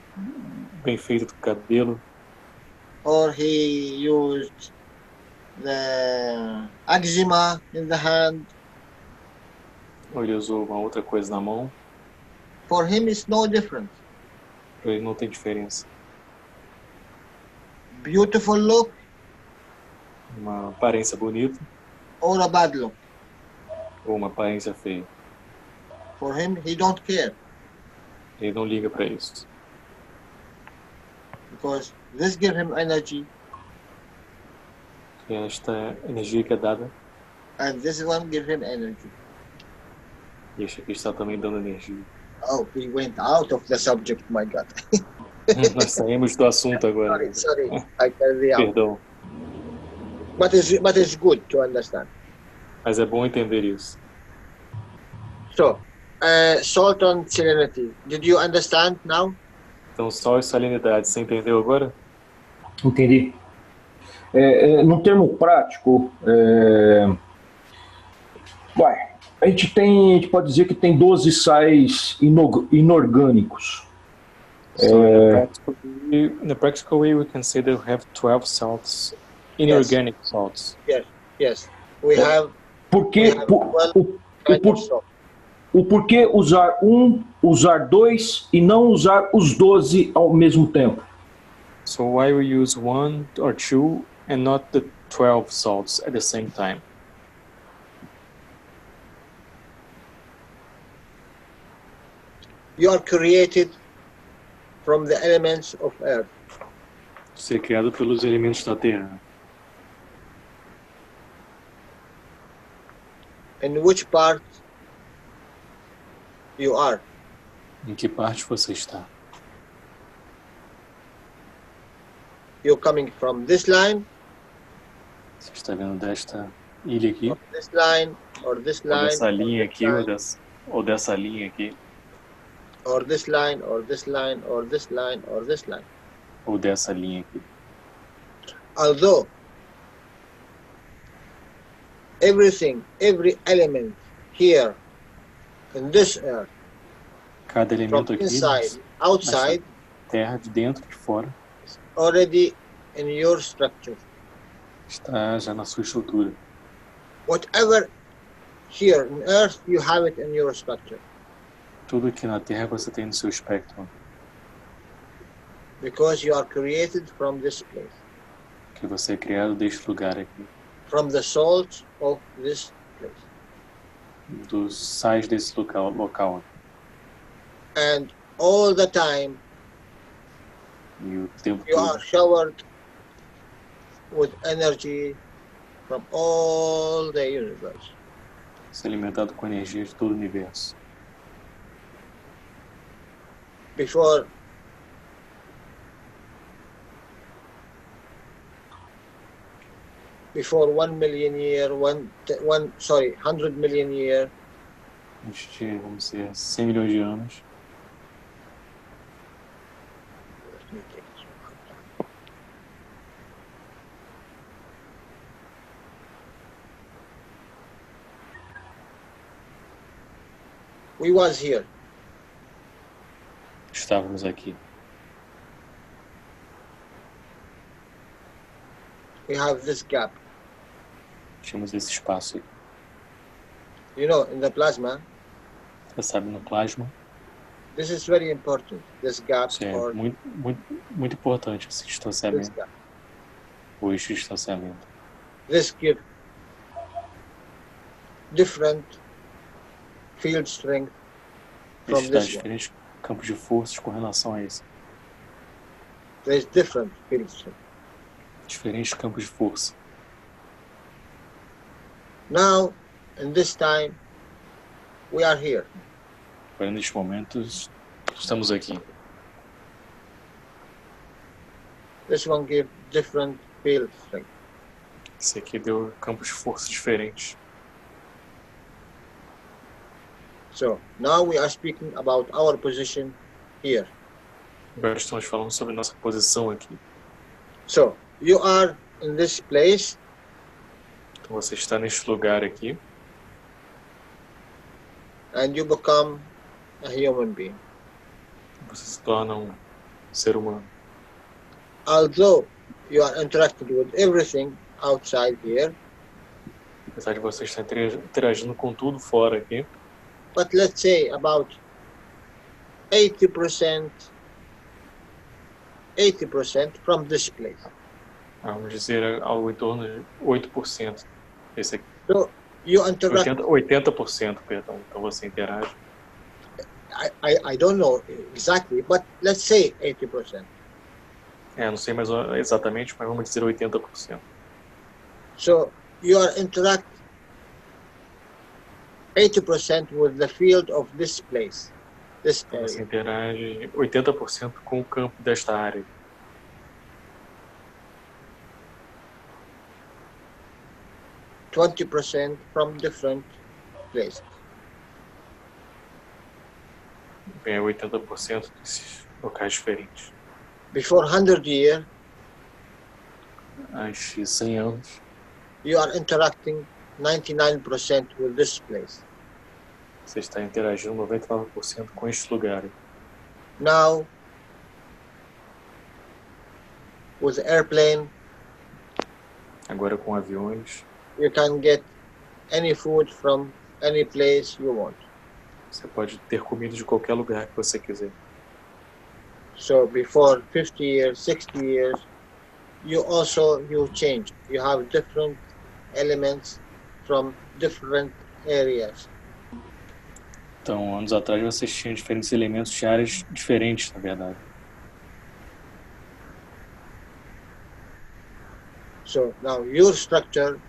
bem feita do cabelo. Or he used the eczema in the hand. Ou ele usou uma outra coisa na mão. For him it's no different. Para ele não tem diferença. Beautiful look. Uma aparência bonita. Or a bad look. Ou uma aparência feia. For him, he don't care. Ele não liga para isso. Because this gives him energy. Esta energia que é dada. And this one gives him energy. E este aqui está também dando energia. Oh, we went out of the subject, my God. Nós saímos do assunto agora. Sorry, I carry out. Perdão. But it's good to understand. Mas é bom entender isso. So, salt and salinity. Did you understand now? Então, sal e salinidade, você entendeu agora? Entendi. No termo prático, a gente pode dizer que tem 12 sais inorgânicos. So in a practical way, we can say that we have 12 salts, inorganic salts. Yes. We have. O porquê usar dois e não usar os 12 ao mesmo tempo? So why we use 1 or 2 and not the 12 salts at the same time? You are created from the elements of earth. Ser criado pelos elementos da Terra. In which part you are? Em que parte você está? You're coming from this line. Você está vendo desta ilha aqui? Or this line, or this line. Ou dessa linha aqui, ou dessa linha aqui. Or this line, or this line, or this line, or this line. Ou dessa linha aqui. Although every element here in this earth, cada elemento aqui, inside, outside, terra, de dentro, de fora, already in your structure. Está já na sua estrutura. Whatever here in earth, you have it in your structure. Tudo aqui na Terra você tem no seu espectro. Because you are created from this place. Que você é criado deste lugar aqui. From the salt of this place. Dos sais desse local. And all the time, e o tempo you todo, are showered with energy from all the universe. Ser alimentado com energia de todo o universo. Before before 1 million year, 100 million year. Antes de, vamos dizer, 100 milhões de anos. We was here. Estávamos aqui. We have this gap. Tínhamos esse espaço aqui. You know, in the plasma. Você sabe, no plasma. This is very important. This gap. Isso é muito importante, esse distanciamento. O eixo de distanciamento. This gives different field strength from Isso dá this diferentes campos de forças com relação a esse. There is different field strength. Diferentes campos de força. Now, in this time, we are here. Agora, neste momento, estamos aqui. This one gives different field strength. Esse aqui deu campos de força diferentes. So, now we are speaking about our position here. Agora estamos falando sobre nossa posição aqui. So, you are in this place. Então você está neste lugar aqui. And you become a human being. Você se torna um ser humano. Although you are interacting with everything outside here. Apesar de você estar interagindo com tudo fora aqui. But let's say about 80% from this place. Vamos dizer algo em torno de 8% desse aqui. So you interact. 80%, perdão. Então você interage. I don't know exactly, but let's say 80%. Não sei mais exatamente, mas vamos dizer 80%. So you are interact 80% with the field of this place. this Então, você area. interage 80% com o campo desta área. 20% from different places. Vem 80% desses locais diferentes. Before 100 years, Antes de 100 anos, you are interacting 99% with this place. você está interagindo 99% com este lugar. Now, with airplane, Agora com aviões, you can get any food from any place you want. você pode ter comida de qualquer lugar que você quiser. So before 50 years, 60 years, you change. You have different elements from different areas. Então, anos atrás, vocês tinham diferentes elementos de áreas diferentes, na verdade. So now your structure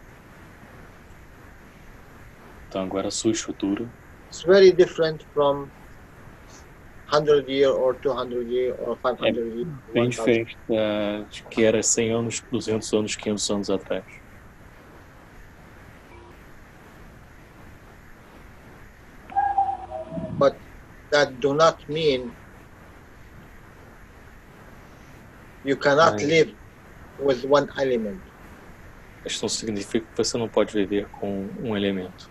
Então, agora a sua estrutura is very different from 100 years or 200 years or 500 years. bem 1000. diferente de que era 100 anos, 200 anos, 500 anos atrás. But that do not mean you cannot live with one element. Isso não significa que você não pode viver com um elemento.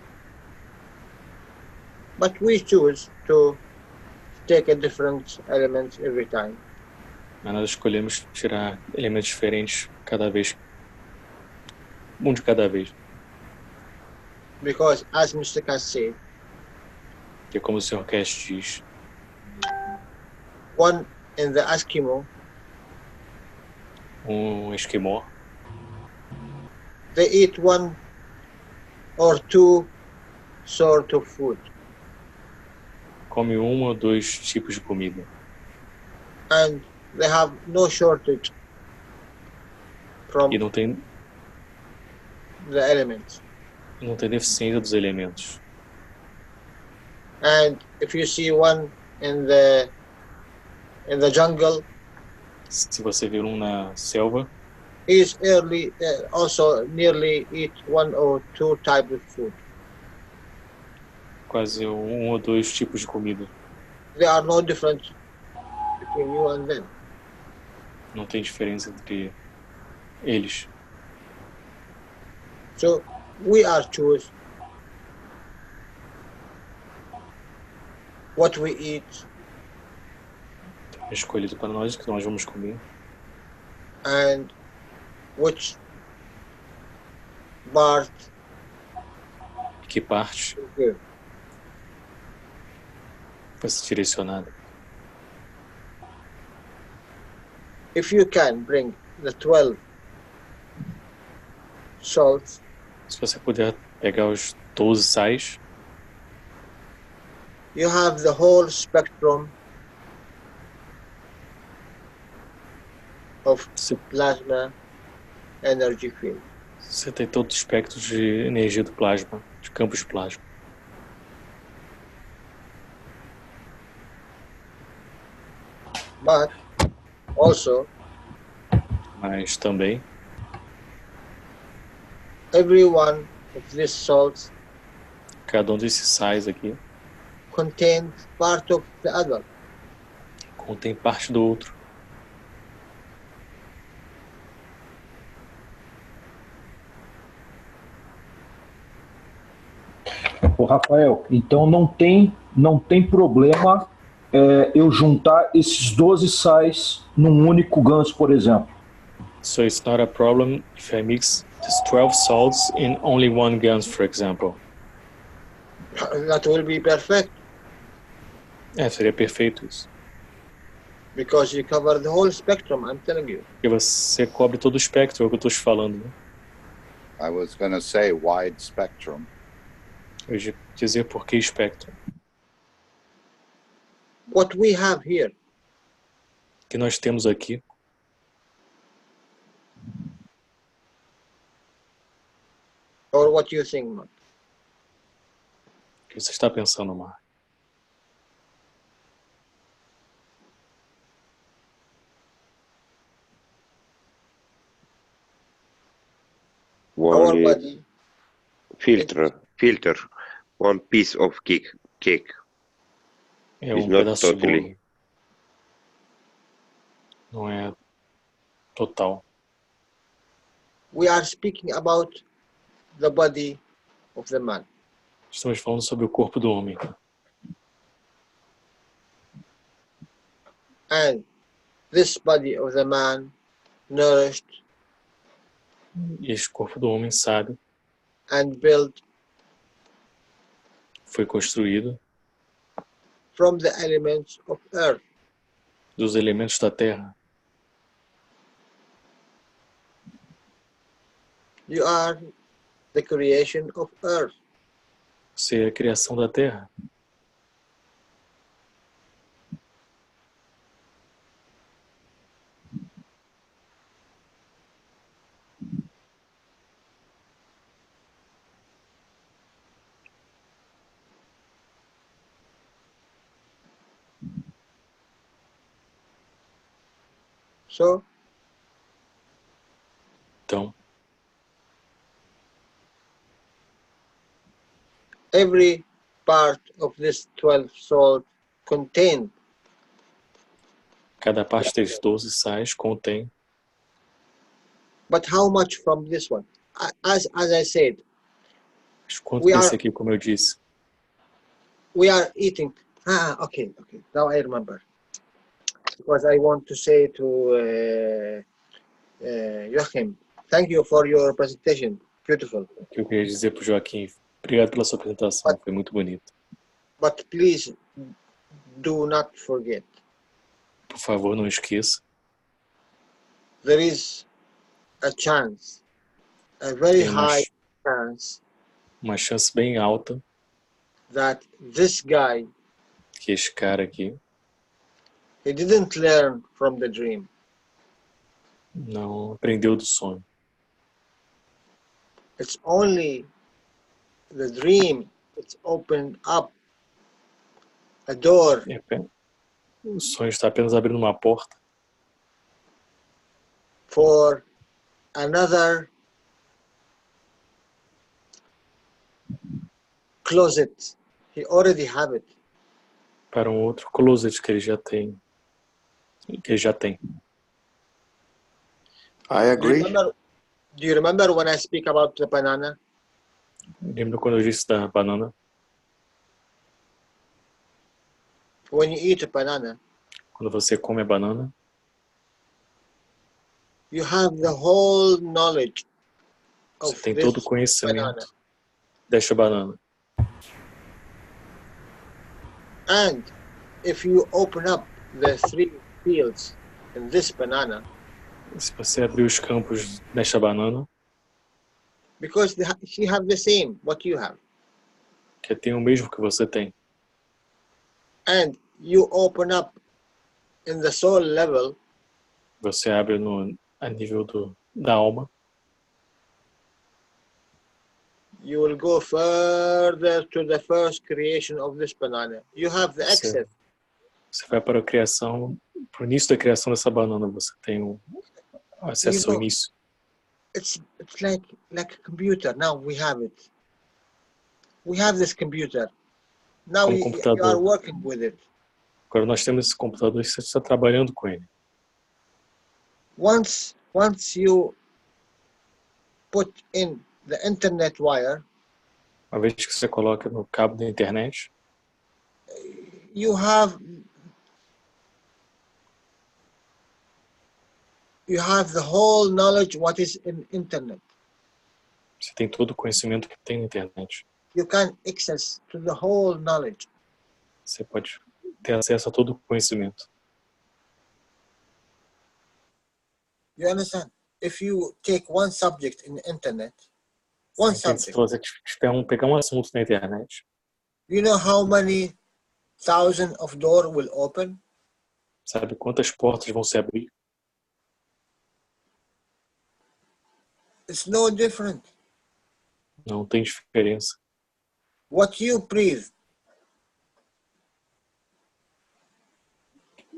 But we choose to take a different element every time. Mas nós escolhemos tirar elementos diferentes cada vez, um de cada vez. Because as Mr. Keshe said, Que como o Sr. Keshe diz, one in the Eskimo, esquimó, they eat one or two sort of food. come um ou dois tipos de comida. And they have no shortage from E não tem the elements. deficiência dos elementos. And if you see one in the jungle, Se você vir um na selva, he's also nearly eat one or two types of food. quase um ou dois tipos de comida. There are no difference between you and them. Não tem diferença entre eles. So we are choose what we eat É escolhido para nós o que nós vamos comer and which part e que parte to give. vai ser direcionada. If you can bring the 12 salts, Se você puder pegar os 12 sais, you have the whole spectrum of plasma energy field. você tem todo o espectro de energia do plasma, de campos de plasma. But also, Mas também, every one of these salts cada um desses sais aqui contains part of the other. contém parte do outro. Ô, Rafael, então não tem problema eu juntar esses 12 sais num único ganso, por exemplo. So it's not a problem if I mix these 12 salts in only one gans, for example. That will be perfect Seria perfeito isso. because you cover the whole spectrum, I'm telling you. Porque você cobre todo o espectro, é o que eu estou te falando. Né? I was going to say wide spectrum. Eu ia dizer por que espectro. What we have here, O que nós temos aqui or what you think, Mark? o que você está pensando, Mar? our body. Filter one piece of cake. É It's um not pedaço de totally. bolo. Não é total. We are speaking about the body of the man. Estamos falando sobre o corpo do homem. And this body of the man nourished E este corpo do homem sábio and built foi construído from the elements of earth. dos elementos da terra. You are the creation of earth. Você é a criação da terra. So Então, every part of this 12 souls contained cada parte desses 12 sais contém. but how much from this one? As I said, Quanto we desse are aqui, como eu disse? eating. Okay. Now I remember. Because I want to say to Joachim, thank you for your presentation. Beautiful. O que eu queria dizer para o Joaquim? Obrigado pela sua apresentação, foi muito bonito. But please do not forget. Por favor, não esqueça. There is a chance, a very Tem high chance uma chance bem alta that this guy, que este cara aqui he didn't learn from the dream. não aprendeu do sonho. It's only the dream. It's opened up a door. O sonho está apenas abrindo uma porta For another closet. He already have it. para um outro closet que ele já tem. I agree. Do you remember when I speak about the banana? Lembra quando eu disse da banana? When you eat a banana, Quando você come a banana, you have the whole knowledge você of tem this todo o banana. conhecimento desta banana. And if you open up the 3 fields in this banana, Se você abrir os campos desta banana, because she have the same what you have, que tem o mesmo que você tem, and you open up in the soul level, você abre a nível da alma, you will go further to the first creation of this banana. You have the access. Você vai para o início da criação dessa banana, você tem o acesso ao início. It's like a computer. Now we have it. We have this computer. Now you are working with it. Agora nós temos esse computador e você está trabalhando com ele. Once you put in the internet wire, Uma vez que você coloca no cabo da internet, you have the whole knowledge what is in internet. você tem todo o conhecimento que tem na internet. You can access to the whole knowledge. Você pode ter acesso a todo o conhecimento. You understand? If you take one subject in the internet, Se você pegar um assunto na internet, you know how many thousands of doors will open? sabe quantas portas vão se abrir? It's no different. Não tem diferença. What you breathe,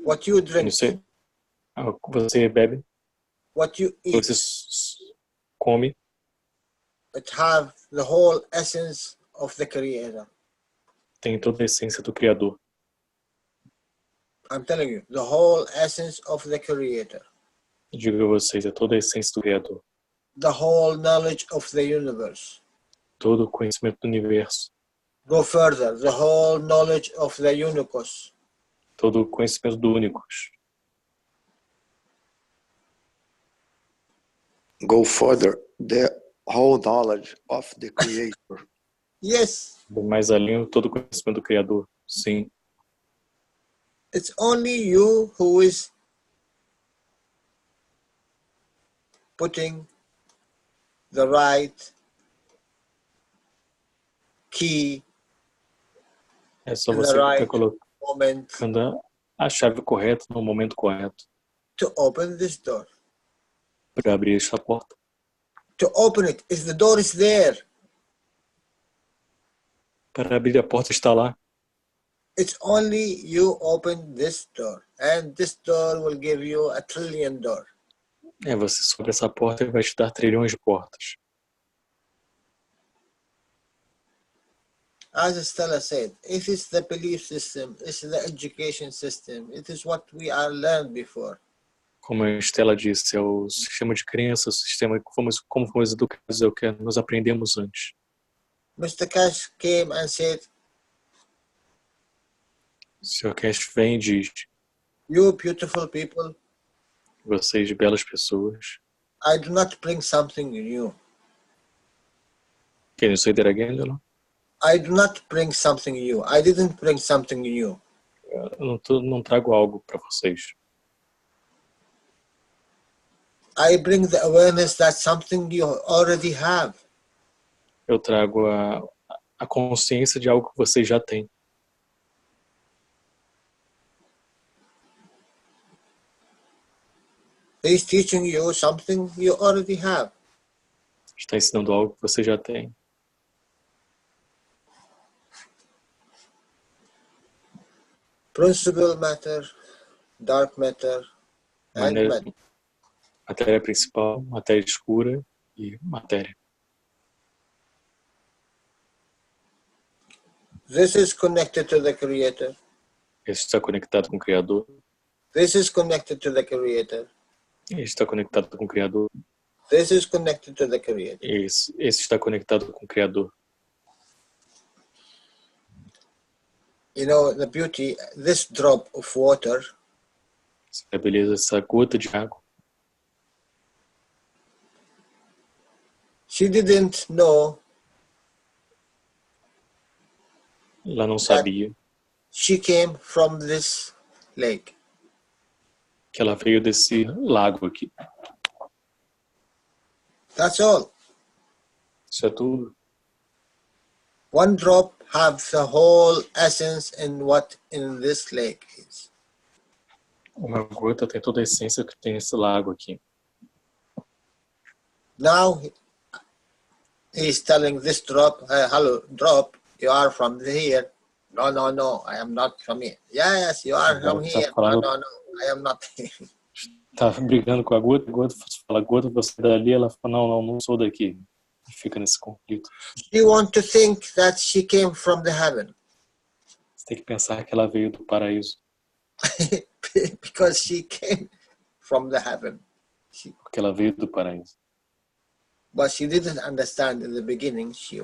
what you drink, Você bebe, what you eat, você come, It have the whole essence of the Creator. Tem toda a essência do Criador. I'm telling you, the whole essence of the Creator. Digo a vocês, é toda a essência do Criador. The whole knowledge of the universe. Todo o conhecimento do universo. Go further, the whole knowledge of the unicos. Todo o conhecimento do únicos. Go further, the whole knowledge of the Creator. Yes. Mais além, todo o conhecimento do Criador. Sim. It's only you who is putting the right key É só in você the que right está colocando a chave correta no momento correto to open this door. para abrir esta porta. To open it, if the door is there, Para abrir a porta está lá. it's only you open this door, and this door will give you a trillion door. É, você sobe essa porta e vai te dar trilhões de portas. As Stella said, it is the belief system, it's the education system, it is what we are learned before. Como a Estela disse, é o sistema de crença, o sistema como fomos educados, é o que nós aprendemos antes. Mr. Keshe came and said, O Sr. Keshe vem e diz, you beautiful people, vocês belas pessoas, I do not bring something new. can you say that again, Lila? I do not bring something new. I didn't bring something new. Eu não trago algo para vocês. I bring the awareness that something you already have. Eu trago a consciência de algo que vocês já têm. He's teaching you something you already have. Está ensinando algo que você já tem. Principal matter, dark matter, and matter. Matéria principal, matéria escura e matéria. This is connected to the Creator. Esse está conectado com o Criador. This is connected to the Creator. Esse está conectado com o Criador. This is connected to the Creator. Esse está conectado com o Criador. You know, the beauty, this drop of water, A beleza, essa gota de água. she didn't know Ela não sabia she came from this lake. que ela veio desse lago aqui. That's all. Isso é tudo. One drop have the whole essence in what in this lake is. Uma gota tem toda a essência que tem esse lago aqui. Now he's telling this drop, hello drop, you are from here. No, no, no, I am not from here. Yes, you are from here. No, no, no, I am not here. Tá brigando com a gota fala, gota, você é dali, ela fala, não sou daqui. E fica nesse conflito. She want to think that she came from the heaven. Você tem que pensar que ela veio do paraíso. Because she came from the heaven. Porque ela veio do paraíso. But she didn't understand in the beginning. She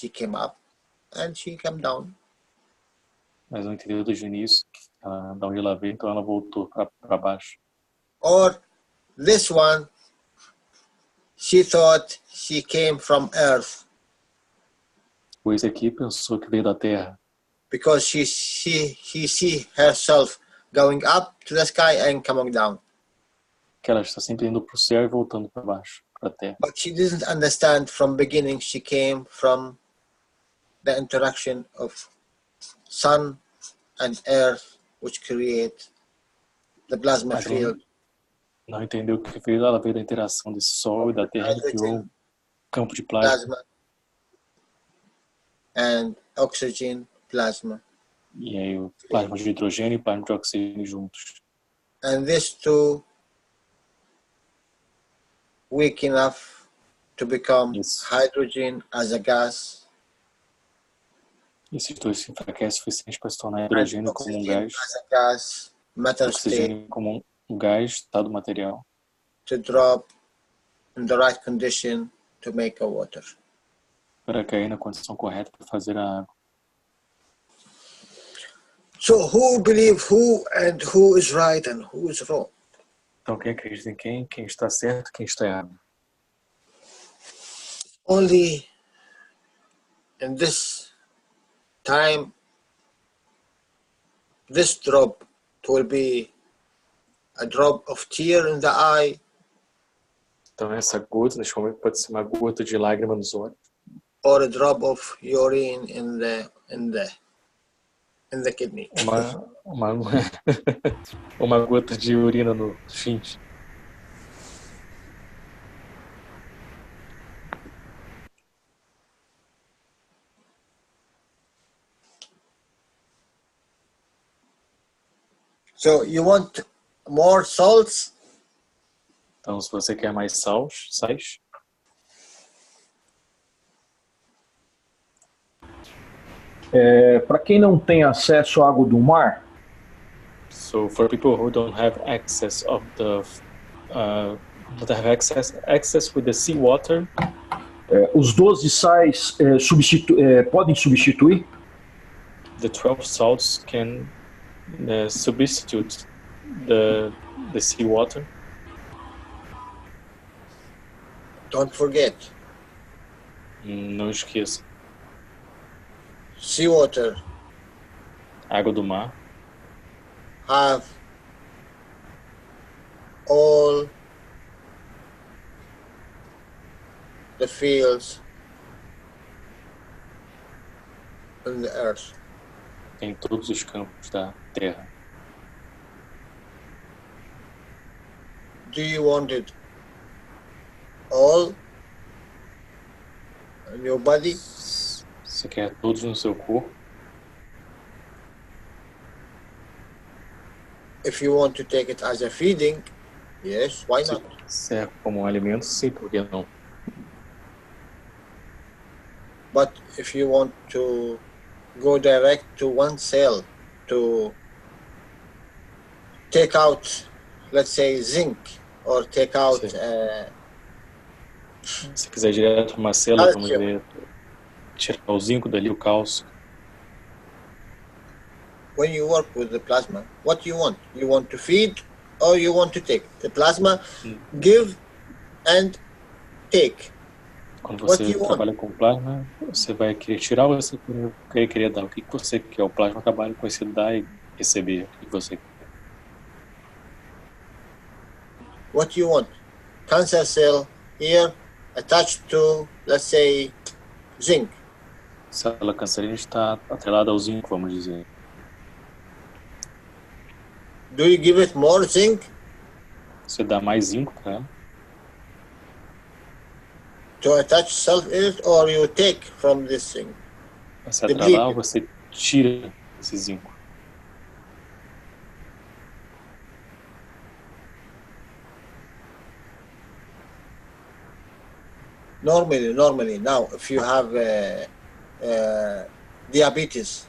came up and she came down. Mas não entendeu desde o início da onde ela veio, então ela voltou para baixo. Or this one, she thought she came from earth. Pois aqui pensou que veio da terra. Because she see herself going up to the sky and coming down. Que ela está sempre indo para o céu e voltando para baixo, para a terra. But she didn't understand from beginning. She came from the interaction of sun and earth, which create the plasma field. Não entendeu que ela veio da interação desse sol e da terra que criou um campo de plasma. And oxygen plasma. E aí o plasma de hidrogênio e plasma de oxigênio juntos. And these two weak enough to become Isso. hydrogen as a gas, Esses dois se enfraquecem o suficiente para se tornar and hidrogênio como um oxygen gás, as a gas, matter state, oxigênio como um gás, estado material, to drop in the right condition to make a water. para cair na condição correta para fazer a água. So who believe who and who is right and who is wrong? Então quem acredita em quem está certo, quem está errado. Only in this time, this drop will be a drop of tear in the eye, Então essa gota, neste momento, pode ser uma gota de lágrima nos olhos, or a drop of urine in the kidney. uma gota de urina no rins. So you want more salts? Então, se você quer mais sais, Para quem não tem acesso à água do mar, so for people who don't have access of the don't have access with the seawater, os 12 sais podem substituir. the 12 salts can substitute the seawater. Don't forget, Não esqueça, seawater água do mar have all the fields in the earth. tem todos os campos da terra. Do you want it all in your body? Você quer todos no seu corpo? If you want to take it as a feeding, yes, why not? Serve como um alimento, sim, por que não? But if you want to go direct to one cell to take out, let's say, zinc, or take out Se quiser direto para uma célula, vamos ver, tirar o zinco dali, o cálcio. when you work with the plasma, what you want? You want to feed or you want to take? The plasma give and take. Quando você trabalha com plasma, você vai querer tirar ou você vai querer dar? O que você quer? O plasma trabalha com esse dar e receber. O que você quer? What you want? Cancer cell here attached to, let's say, zinc. A célula cancerígena está atrelada ao zinco, vamos dizer. Do you give it more zinc? Você dá mais zinco para ela? To attach self-it, or you take from this zinc? Para se atrelar ou você tira esse zinco? Normally, now, if you have diabetes,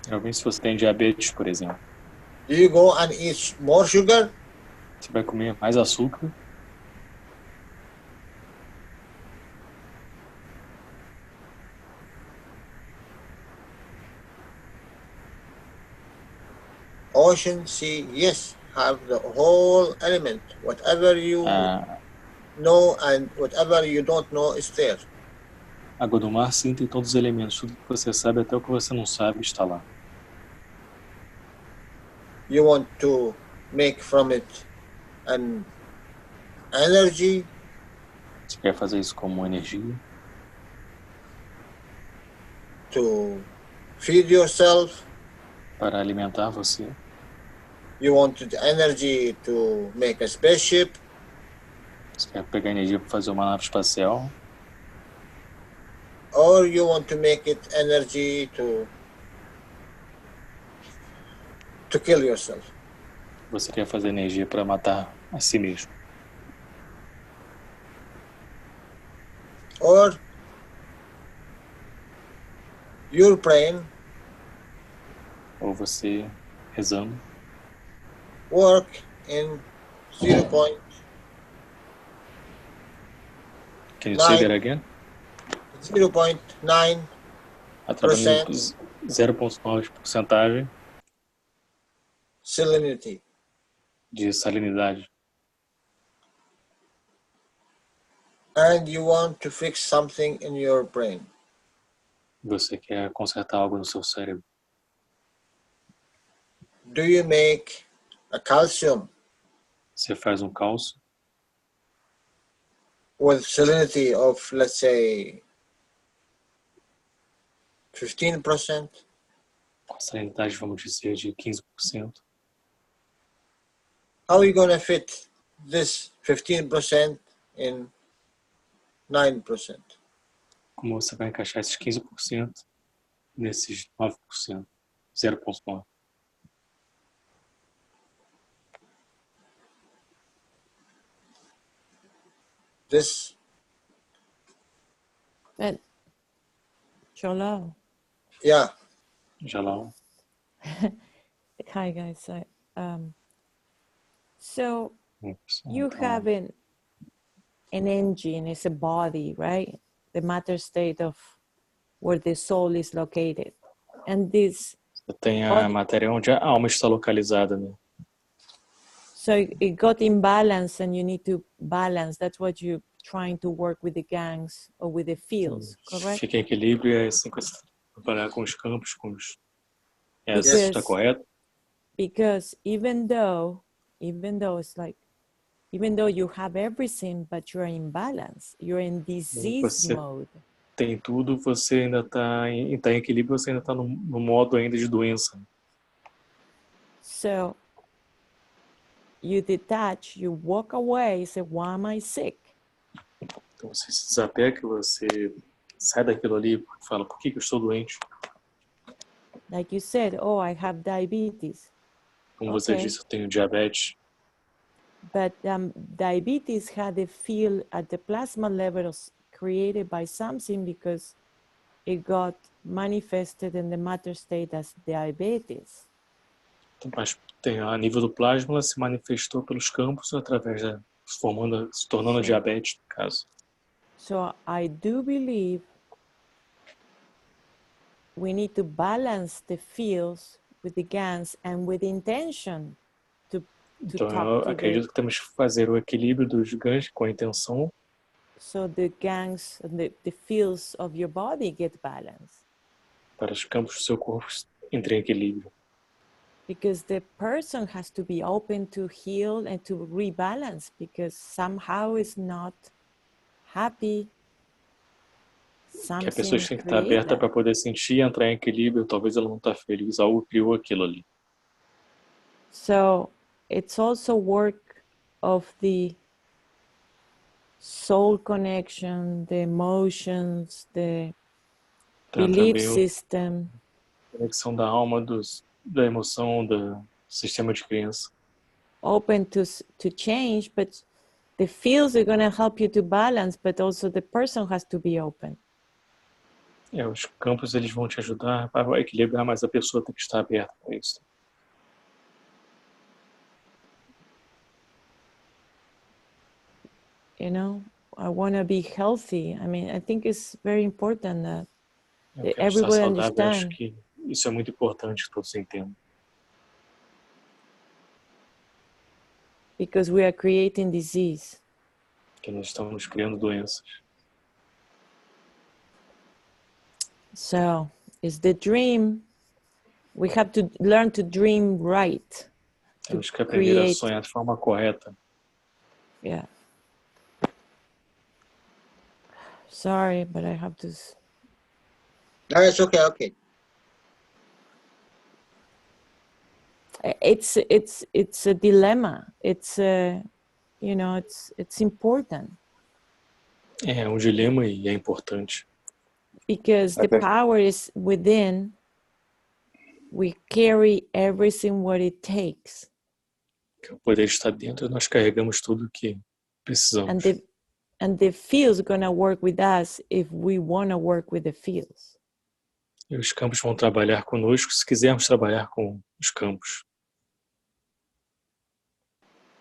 Geralmente, se você tem diabetes, por exemplo, do you go and eat more sugar? você vai comer mais açúcar? Ocean, sea, yes, have the whole element. Whatever you know and whatever you don't know is there. Água do mar, sim, tem todos os elementos. Tudo que você sabe, até o que você não sabe, está lá. You want to make from it an energy? Você quer fazer isso como energia? To feed yourself? Para alimentar você? You want energy to make a spaceship? Você quer pegar energia para fazer uma nave espacial? Or you want to make it energy to kill yourself? Você quer fazer energia para matar a si mesmo? or your brain ou você rezando, work in 0.9 can you say that again? 0.9% Trabalhando com 0,9% salinity. de salinidade. And you want to fix something in your brain. Você quer consertar algo no seu cérebro. Do you make a calcium Você faz um cálcio with salinity of, let's say, 15%? com salinidade, vamos dizer, de 15%. How are you going to fit this 15% in 9%? Como você vai encaixar esses 15% nesses 9%, 0,9%? This. But, Jalal. Yeah. Jalal. Hi guys. So you have an engine, it's a body, right? The matter state of where the soul is located. And this Você tem a matéria onde a alma está localizada, né? So it got imbalanced and you need to balance. That's what you're trying to work with the gangs or with the fields, correct? Fica em equilíbrio e assim trabalhar com os campos, com os... Because, está correto? Because even though it's like, even though you have everything, but you're in balance, you're in disease mode. Tem tudo, você ainda está em equilíbrio, você ainda está no modo ainda de doença. So you detach, you walk away, say, why am I sick? Então você se desapega, você sai daquilo ali e fala, por que eu estou doente? Like you said, oh, I have diabetes. Como você disse, eu tenho diabetes. But diabetes had a feel at the plasma levels created by something because it got manifested in the matter state as diabetes. Mas a nível do plasma, ela se manifestou pelos campos através se tornando diabetes, no caso. So I do believe we need to balance the fields with the gangs and with intention to então eu acredito que temos que fazer o equilíbrio dos ganhos com a intenção. So the gangs, the fields of your body get balanced. Para os campos do seu corpo entrem em equilíbrio. Because the person has to be open to heal and to rebalance because somehow is not happy. Que a pessoa tem que estar aberta para poder sentir e entrar em equilíbrio. Talvez ela não está feliz, algo criou aquilo ali. So it's also work of the soul connection, the emotions, the belief system. Conexão da alma, da emoção, do sistema de crença. Open to change, but the fields are going to help you to balance, but also the person has to be open. Os campos eles vão te ajudar a equilibrar, mas a pessoa tem que estar aberta para isso. You know, I want to be healthy. I mean, I think it's very important that everyone understands. Acho que isso é muito importante que todos entendam. Because we are creating disease. Que nós estamos criando doenças. So, it's the dream. We have to learn to dream right. Temos que aprender a sonhar de forma correta. Yeah. Sorry, but I have to. No, it's okay. Okay. It's a dilemma. It's you know, it's important. É um dilema e é importante. Because the power is within. We carry everything what it takes. O poder está dentro e nós carregamos tudo o que precisamos. And the fields gonna work with us if we wanna work with the fields. E os campos vão trabalhar conosco se quisermos trabalhar com os campos.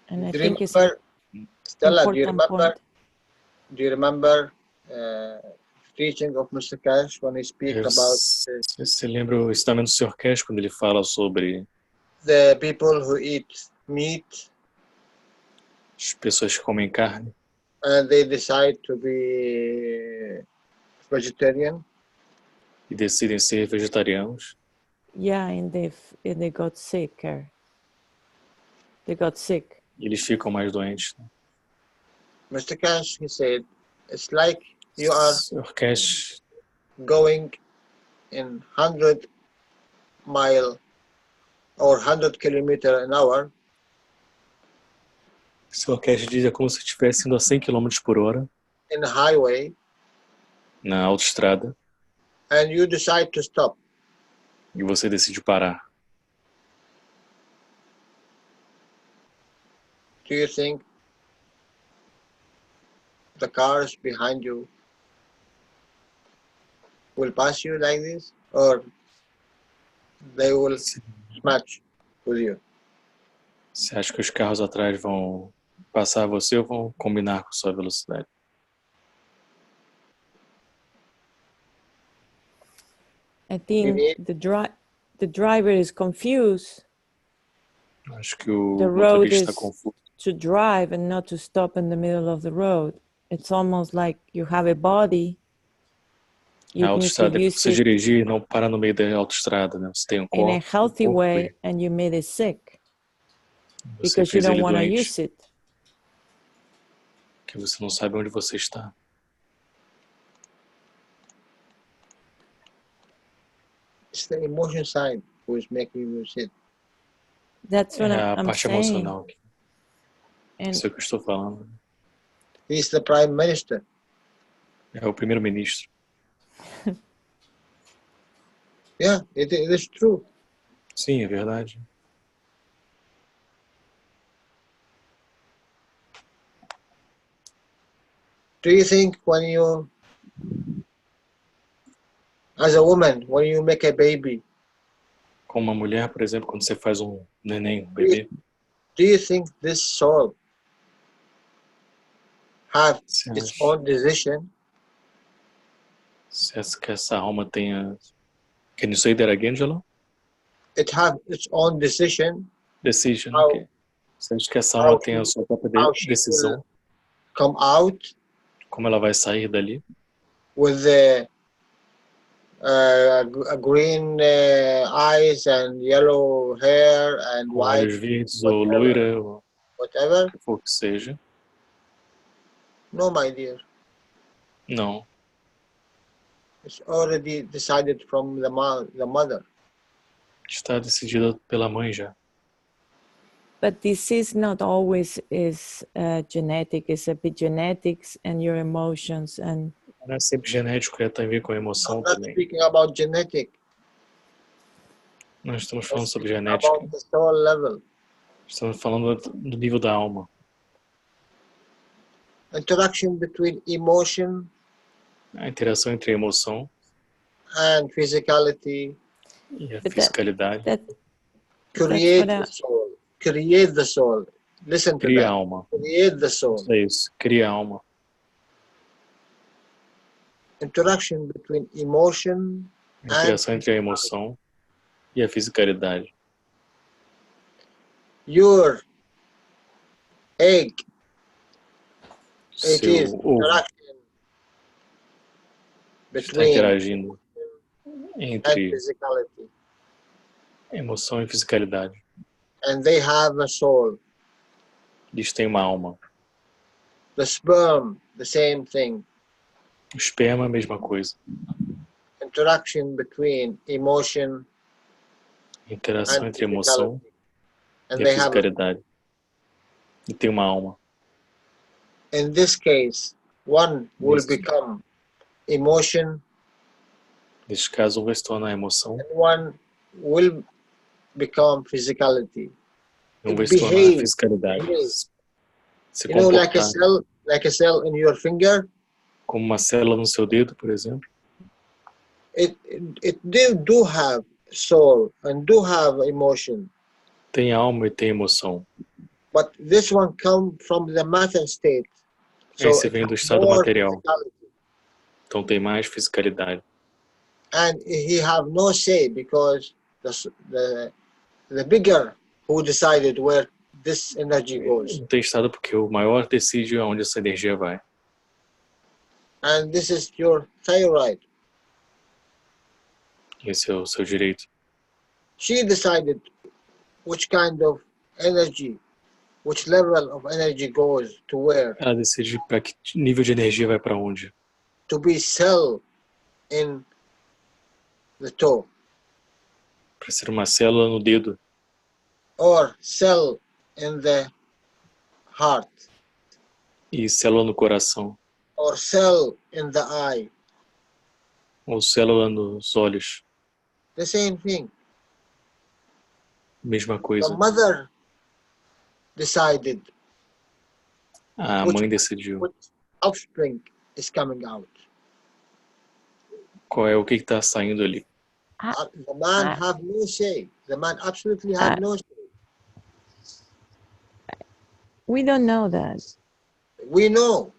And I Do you think it's remember, Stella, important point. do you remember teaching of Mr. Keshe when he speak about Você lembra o ensinamento do Sr. Keshe quando ele fala sobre the people who eat meat as pessoas que comem carne and they decide to be vegetarian? e decidem ser vegetarianos? Yeah, and they got sick. They got sick. E eles ficam mais doentes. Mr. Keshe, he said, it's like you are Sr. Keshe going in 100 mile or 100 kilometer an hour. Sr. Keshe diz é como se estivesse indo a 100 km por hora In a highway, na autoestrada and you decide to stop. e você decide parar. Do you think the cars behind you will pass you like this, or they will smash with you? Você acha que os carros atrás vão passar você ou vão combinar com sua velocidade? I think the driver is confused. Acho que o The road motorista is está confuso. to drive and not to stop in the middle of the road. It's almost like you have a body. A You need to autoestrada é para use você it dirigir e não parar no meio da autoestrada, né? Você tem um in a corpo, healthy um corpo way, and you made it sick e você because you fez don't ele want to doente, use it. que você não sabe onde você está. It's the emotion side who is making you sick. That's what É a I'm parte saying. emocional. And Isso é o que eu estou falando. He's the prime minister. É o primeiro-ministro. Yeah, it is true. Sim, é verdade. Do you think when you, as a woman, when you make a baby, Com uma mulher, por exemplo, quando você faz um neném, um bebê, do you think this soul have você its acha, own decision? você acha que essa alma tenha... Can you say that again, Angelo? It have its own decision. Decision, How- ok. Você acha que essa how alma tem a she- sua própria how she decisão? Come out Como ela vai sair dali? with the green eyes and yellow hair and Com white, olhos verdes ou whatever. loira, ou whatever? o que for que seja? No, my dear. Não. It's already decided from the mother. Está decidida pela mãe já. but this is not always is genetic. It's epigenetics and your emotions and. Não é sempre genético, tem a ver com a emoção I'm not também. speaking about genetic. Nós estamos I'm falando sobre speaking genética. about the soul level. Estamos falando do nível da alma. Interaction between emotion A interação entre a emoção and physicality. e a fisicalidade. Create the soul. Create the soul. Listen to Cria a that. alma. Create the soul. É isso. Cria a alma. Interaction between emotion A interação entre a emoção e a fisicalidade. Your egg. It Seu is ovo interaction está between interagindo and entre physicality. emoção e fisicalidade. And they have a soul. Eles têm uma alma. The sperm, the same thing. O esperma, a mesma coisa. Interaction between emotion Interação and entre a emoção and e a they have a, fisicalidade. E tem uma alma. in this case, one will Nesse- become emotion Neste caso, um vai se tornar emoção and one will become physicality. e um It vai se tornar behaves. fisicalidade. Se You know, like a comportar cell, like a cell in your finger, como uma célula no seu dedo, por exemplo, it do have soul and do have emotion, tem alma e tem emoção. but this one come from the matter state, so Esse it vem do has estado more material, physicality. então tem mais fisicalidade. And he have no say because the bigger who decided where this energy goes. Não tem estado porque o maior decide aonde essa energia vai. And this is your thyroid. Esse é o seu direito. She decided which kind of energy, which level of energy goes to where. Ela decide para que nível de energia vai para onde. To be cell in the toe, Para ser uma célula no dedo, or cell in the heart, e célula no coração, or cell in the eye. ou célula nos olhos. The same thing. Mesma The coisa. mother decided A mãe decidiu. which offspring is coming out. Qual é o que está saindo ali. The man have no say. The man absolutely have no say. We don't know that. We know.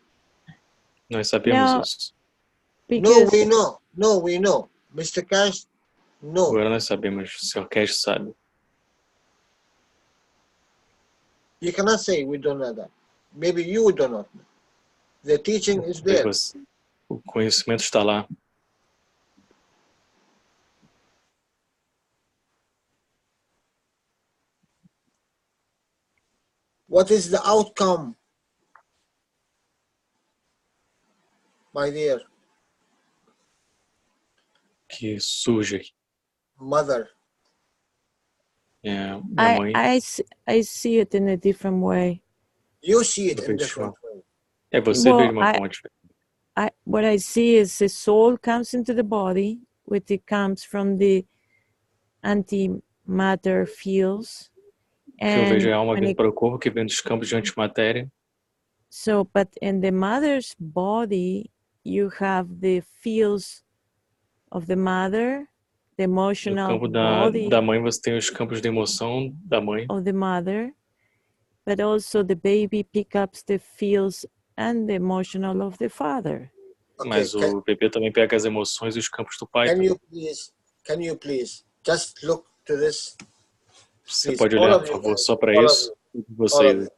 Nós sabemos No, isso. No, because we know. No, we know. Mr. Cash, no. Agora nós sabemos. O Sr. Keshe sabe. You cannot say we don't know that. Maybe you do not know. The teaching is there. O conhecimento está lá. What is the outcome, my dear Que surge aqui. mother? É, minha mãe. I see it in a different way. You see it Eu in vejo different way. É, você vê de uma forma diferente. What I see is the soul comes into the body, which it comes from the antimatter fields. O que eu vejo é a And alma when vindo it, para o corpo, que vem dos campos de antimatéria. so, but in the mother's body, you have the fields of the mother, the No emotional campo body da mãe, você tem os campos de emoção da mãe. of the mother, but also the baby picks up the feels and the emotional of the father. Okay, Mas o bebê também pega as emoções e os campos do pai. Can you please just look to this? Você Please, pode all olhar, of por you favor, guys, só para all of isso. you, all of Vocês. you.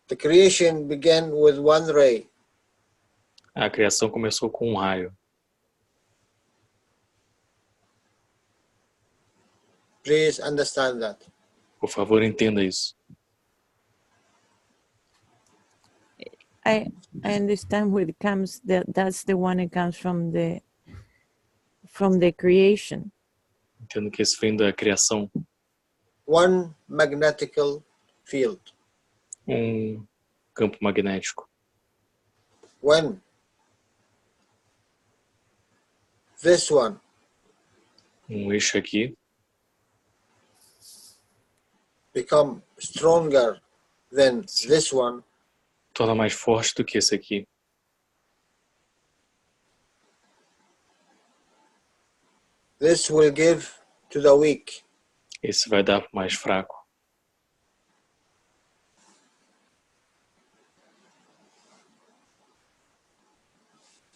The creation began with one ray. A criação começou com um raio. Please understand that. Por favor, entenda isso. I understand where it comes. That's the one that comes from the creation. Entendo que isso vem da criação. One magnetical field. Campo magnético. When this one Eixo aqui become stronger than this one, torna mais forte do que esse aqui. this will give to the weak. Esse vai dar para o mais fraco.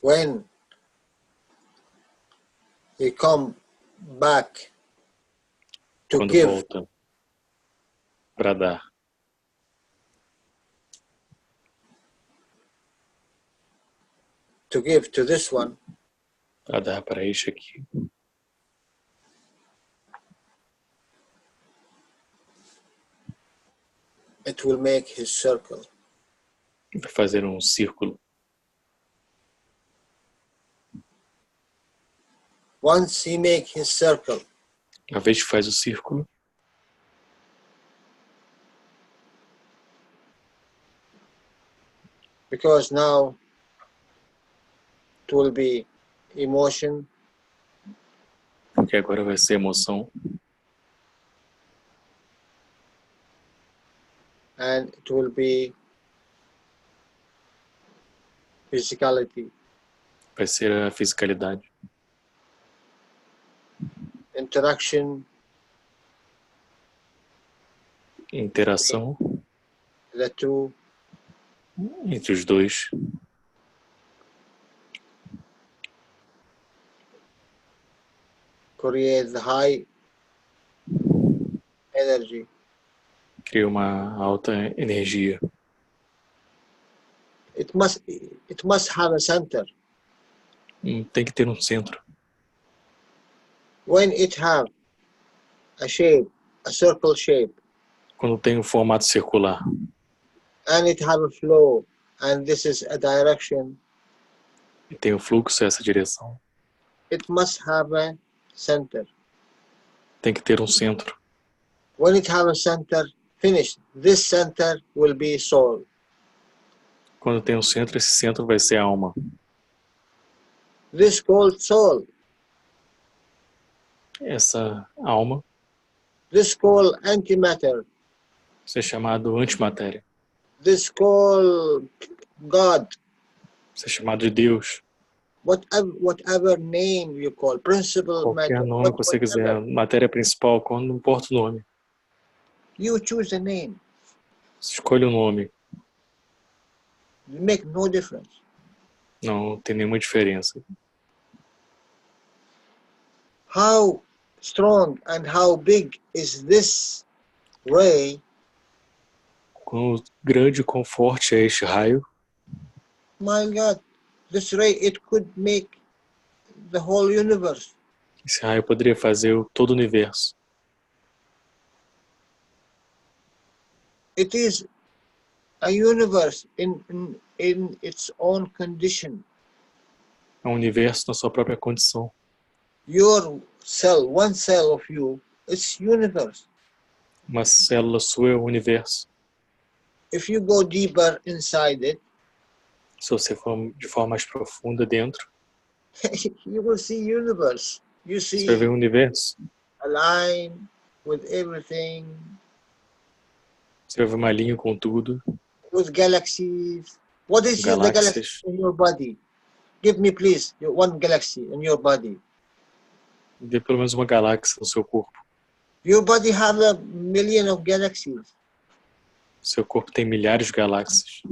When he come back to Quando give, volta para dar. to give to this one, Para dar para este aqui. it will make his circle. Vai fazer círculo. Once he make his circle, Uma vez que faz o círculo, because now it will be emotion, porque agora vai ser emoção, and it will be physicality, vai ser a fisicalidade. interaction, Interação the two, entre os dois. create the high energy. Cria uma alta energia. It must have a center. Tem que ter um centro. When it have a shape, a circle shape, Quando tem um formato circular and it have a flow, and this is a direction, e tem o fluxo, essa direção, it must have a center. tem que ter um centro. When it have a center, finished. This center will be soul. Quando tem um centro, esse centro vai ser a alma. This called soul. Essa alma This called antimatter. vai ser chamado antimatéria. This called God. Vai ser chamado de Deus. Whatever name you call, principal Qualquer matter. nome que você quiser, matéria principal, quando não importa o nome. You choose a name. Você escolhe o nome. You make no difference. Não tem nenhuma diferença. How strong and how big is this ray? Quão grande e quão forte é este raio? My God, this ray, it could make the whole universe. Esse raio poderia fazer todo o universo. It is a universe in its own condition. É um universo na sua própria condição. Your cell, one cell of you, it's universe. Uma célula sua é o universo. If you go deeper inside it, Se você for de forma mais profunda dentro, you will see universe. You você vai ver see o universo. a line with everything, Você vai ver uma linha com tudo. with galaxies. What is the Galáxias. galaxy in your body? Give me, please, one galaxy in your body. Vê pelo menos uma galáxia no seu corpo. Your body have a million of galaxies. Seu corpo tem milhares de galáxias.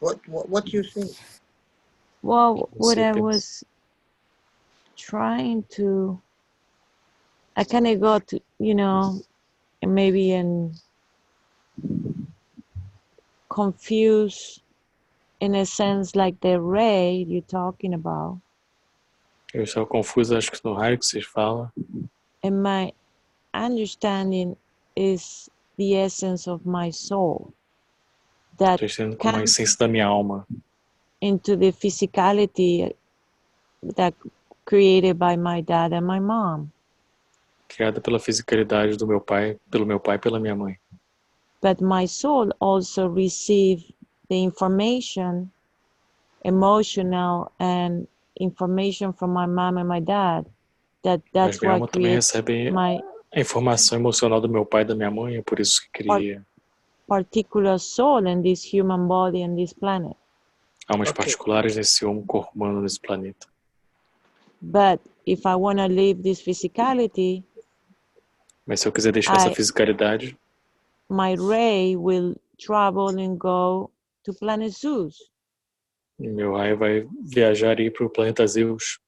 What do you think? Well, what Você I pensa. was trying to, I kind of got, maybe confused in a sense, like the ray you're talking about. Eu estava confuso, acho que no raio que vocês falam. And my understanding is the essence of my soul that Estou entendendo como a comes essência da minha alma. into the physicality that created by my dad and my mom. Criada pela fisicalidade do meu pai, pelo meu pai e pela minha mãe. But my soul also received the information, emotional and information from my mom and my dad. Mas That's minha what alma também creates recebe my a informação emocional do meu pai e da minha mãe, é por isso que cria particular soul in this human body and this planet. almas Okay. particulares nesse corpo humano, nesse planeta. But if I want to leave this physicality, Mas se eu quiser deixar essa fisicalidade, my ray will travel and go to planet Zeus. meu raio vai viajar e ir para o planeta Zeus.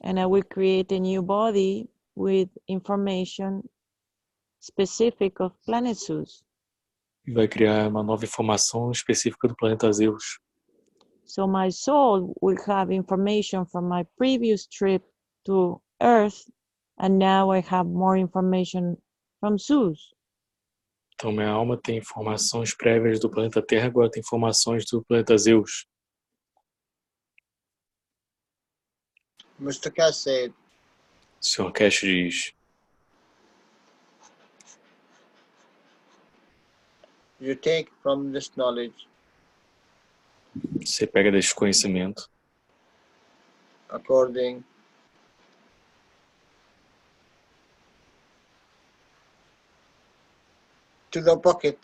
And I will create a new body with information specific of planet Zeus. E vai criar uma nova informação específica do planeta Zeus. So my soul will have information from my previous trip to Earth, and now I have more information from Zeus. Então minha alma tem informações prévias do planeta Terra, agora tem informações do planeta Zeus. Mr. Keshe said, O Sr. Keshe diz, you take from this knowledge você pega desse conhecimento according to the pocket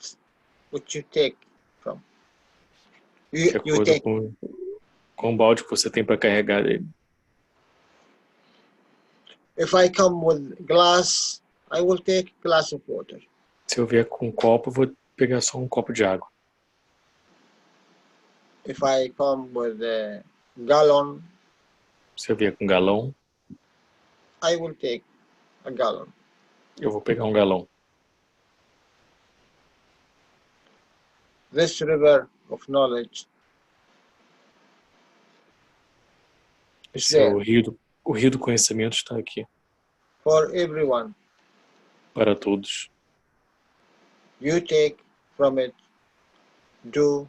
which you take from. De You acordo take. com o balde que você tem para carregar ele. If I come with glass, I will take a glass of water. Se eu vier com um copo, eu vou pegar só um copo de água. If I come with a gallon, Se eu vier com um galão, I will take a gallon. eu vou pegar um galão. This river of knowledge is Esse é there o rio do conhecimento está aqui for everyone. para todos. You take from it, do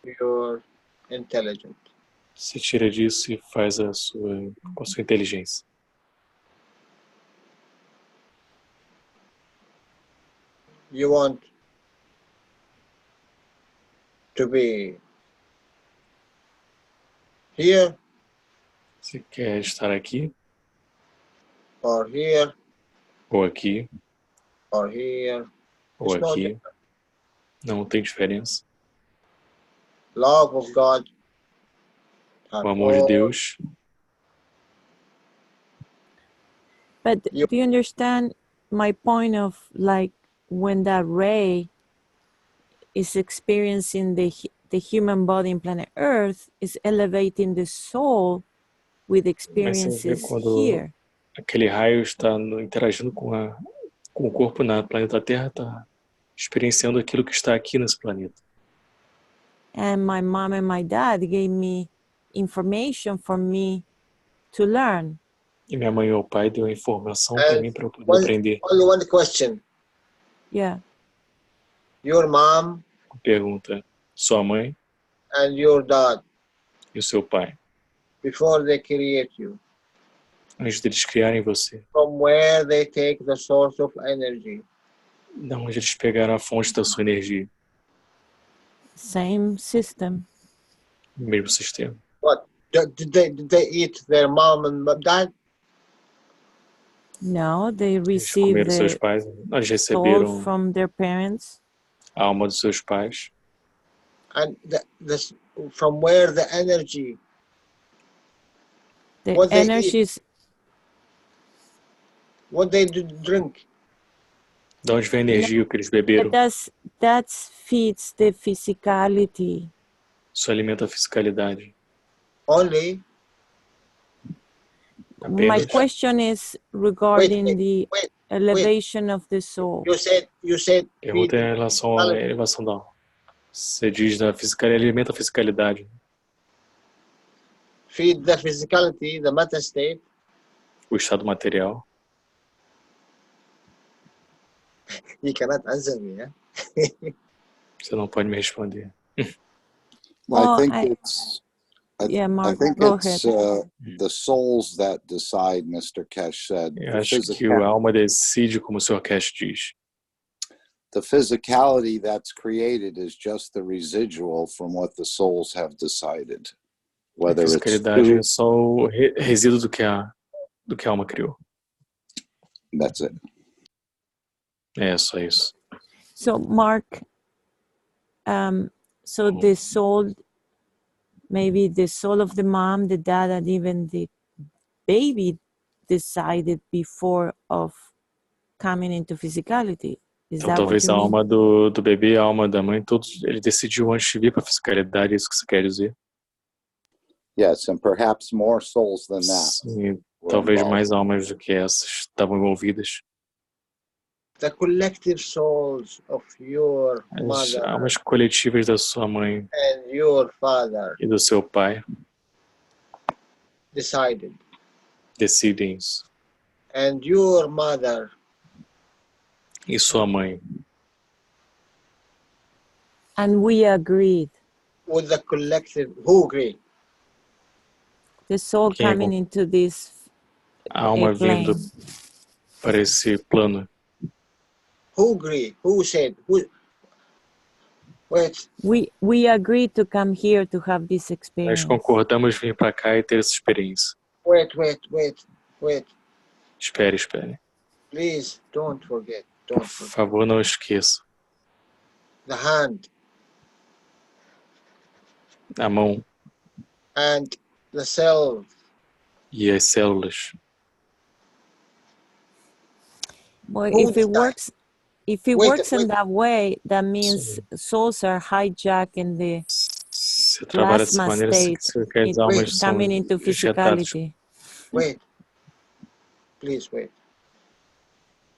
your intelligence. Se tira disso e faz com a sua inteligência. You want to be here Se quer estar aqui, or here ou aqui, or here, ou it's no aqui, difference. não tem diferença. Love of God O amor de Deus. But do you understand my point of, like, when that ray is experiencing the human body in planet Earth, is elevating the soul with Mas você vê experiences quando here. aquele raio está interagindo com o corpo na planeta Terra, está experienciando aquilo que está aqui nesse planeta. And my mom and my dad gave me information for me to learn. E minha mãe e meu pai deu informação para mim para eu poder aprender. Only one question. Yeah. Your mom Pergunta: sua mãe and your dad, e o seu pai, before they create you, antes deles criarem você, from where they take the source of energy? de onde eles pegaram a fonte da sua energia? Same system. Mesmo sistema. What? Did they eat their mom and dad? No, they Eles received comeram seus the pais, eles soul receberam from their parents. a alma dos seus pais. And from where the energy, The what they eat, energies, what they drink, De onde vem a energia que eles beberam? that feeds the physicality. Isso alimenta a fiscalidade. only. My Apenas. question is regarding the Wait. elevation of the soul. You said Pergunta em relação à elevação da alma. Você diz da fisicalidade, alimenta a fiscalidade. feed the physicality, the matter state. O estado material. You cannot answer me, yeah? Você não pode me responder. Well, I think Mark, I think go it's ahead. the souls that decide, Mr. Keshe said. Eu acho que a alma decide, como o Sr. Keshe diz. The physicality that's created is just the residual from what the souls have decided. A fiscalidade é só o resíduo do que a alma criou. That's it. É só isso. So, Mark, so the soul, maybe the soul of the mom, the dad, and even the baby decided before of coming into physicality. Então talvez a alma do bebê, a alma da mãe, todos, ele decidiu antes de vir para a fiscalidade, é isso que você quer dizer? Yes, and perhaps more souls than that. Sim, talvez mais almas do que essas estavam envolvidas. The collective souls of your As mother almas coletivas da sua mãe and your father e do seu pai decidem isso. And your mother E sua mãe. And we agreed. With the collective, who agreed? The soul coming into this a alma plane. vindo para esse plano. Who agreed? Who said? Who? Wait. We agreed to come here to have this experience. Nós concordamos vir para cá e ter essa experiência. Wait. Espere. Please don't forget. Por favor, não esqueça. the hand, a mão and the cell. e as células. Well, Who if it did that? if it Wait, works in wait. that way, that means souls are hijacking the Se trabalha dessa plasma maneira, state, significa que as almas são coming into injetadas. physicality. Wait, please wait.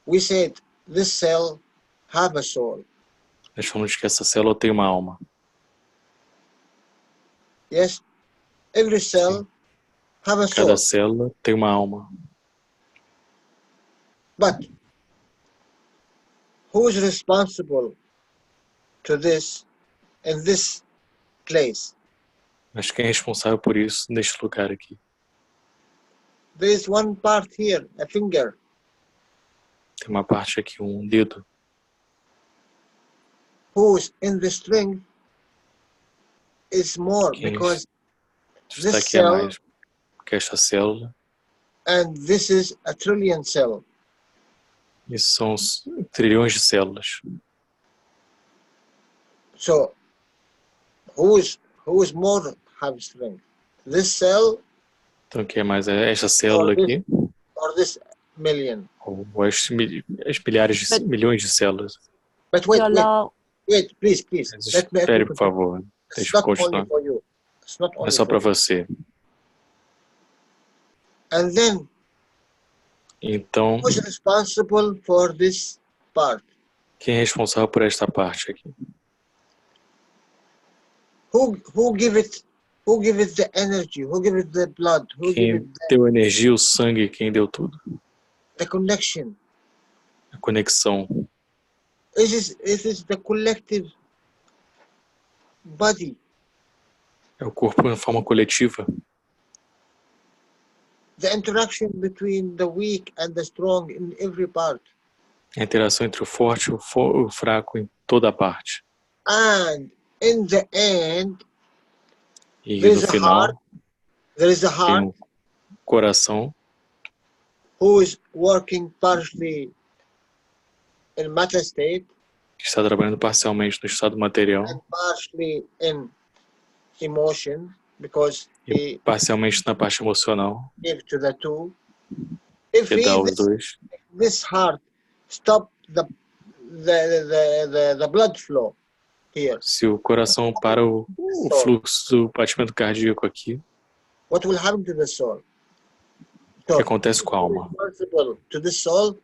We said this cell have a soul. Nós falamos que essa célula tem uma alma. Yes, every cell have a Cada soul. célula tem uma alma. But who is responsible to this in this place? Mas quem é responsável por isso neste lugar aqui? There is one part here, a finger. Tem uma parte aqui, um dedo. Who's in the string is more Quem because está this aqui é cell mais. Porque esta célula, and this is a trillion cell. isso são os trilhões de células. So who's more have strength? This cell Então o que é mais? É esta célula aqui? or this million? Ou as milhares de milhões de células? But wait, please. Mas Let me espere, por favor. It's Deixa eu not only continuar. for you. It's not Não é only só para for you. você. And then Então, who's responsible for this part? quem é responsável por esta parte aqui? Who give it the energy? Who give it the blood? Who give it Quem deu energia, o sangue, quem deu tudo? the connection? A conexão. It is the collective body. É o corpo em forma coletiva. The interaction between the weak and the strong in every part. A interação entre o forte e o fraco em toda a parte. And in the end, E there no is a final, heart. There is a tem heart um coração who is working partially in matter state que está trabalhando parcialmente no estado material and partially in emotion because e he parcialmente na parte emocional, gave to the two. If que dá aos dois. this heart stop the blood flow here, Se o coração para o fluxo do batimento cardíaco aqui, what will happen to the soul? o que acontece com a alma? Responsible to the soul,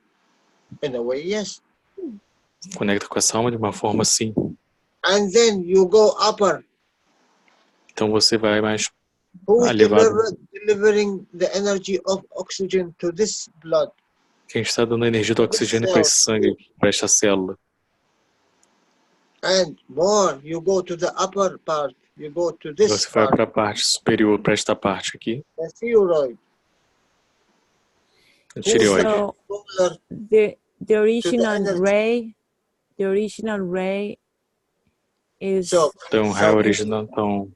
in a way, yes. Conecta com essa alma de uma forma assim. And then you go upper. Então você vai mais Who is elevado. delivering the energy of oxygen to this blood? Quem está dando a energia do oxigênio para esse sangue, para esta célula. And more, you go to the upper part. You go to this Você vai part. para a parte superior, para esta parte aqui. The thyroid. A tireoide. So the original ray is Então, o raio original. Então,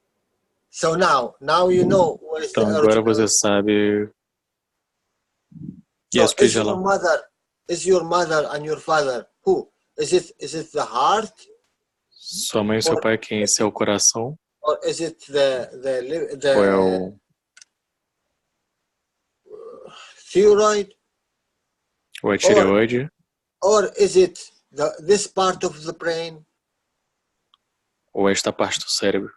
So now you know what is então the agora original. você sabe. So Yes, please, lá. is your mother and your father who? Is it the heart? Sua mãe e seu pai, quem? Esse é o coração? Or is it Ou é o thyroid? ou é a tireoide? Or is it this part of the brain? Ou esta parte do cérebro?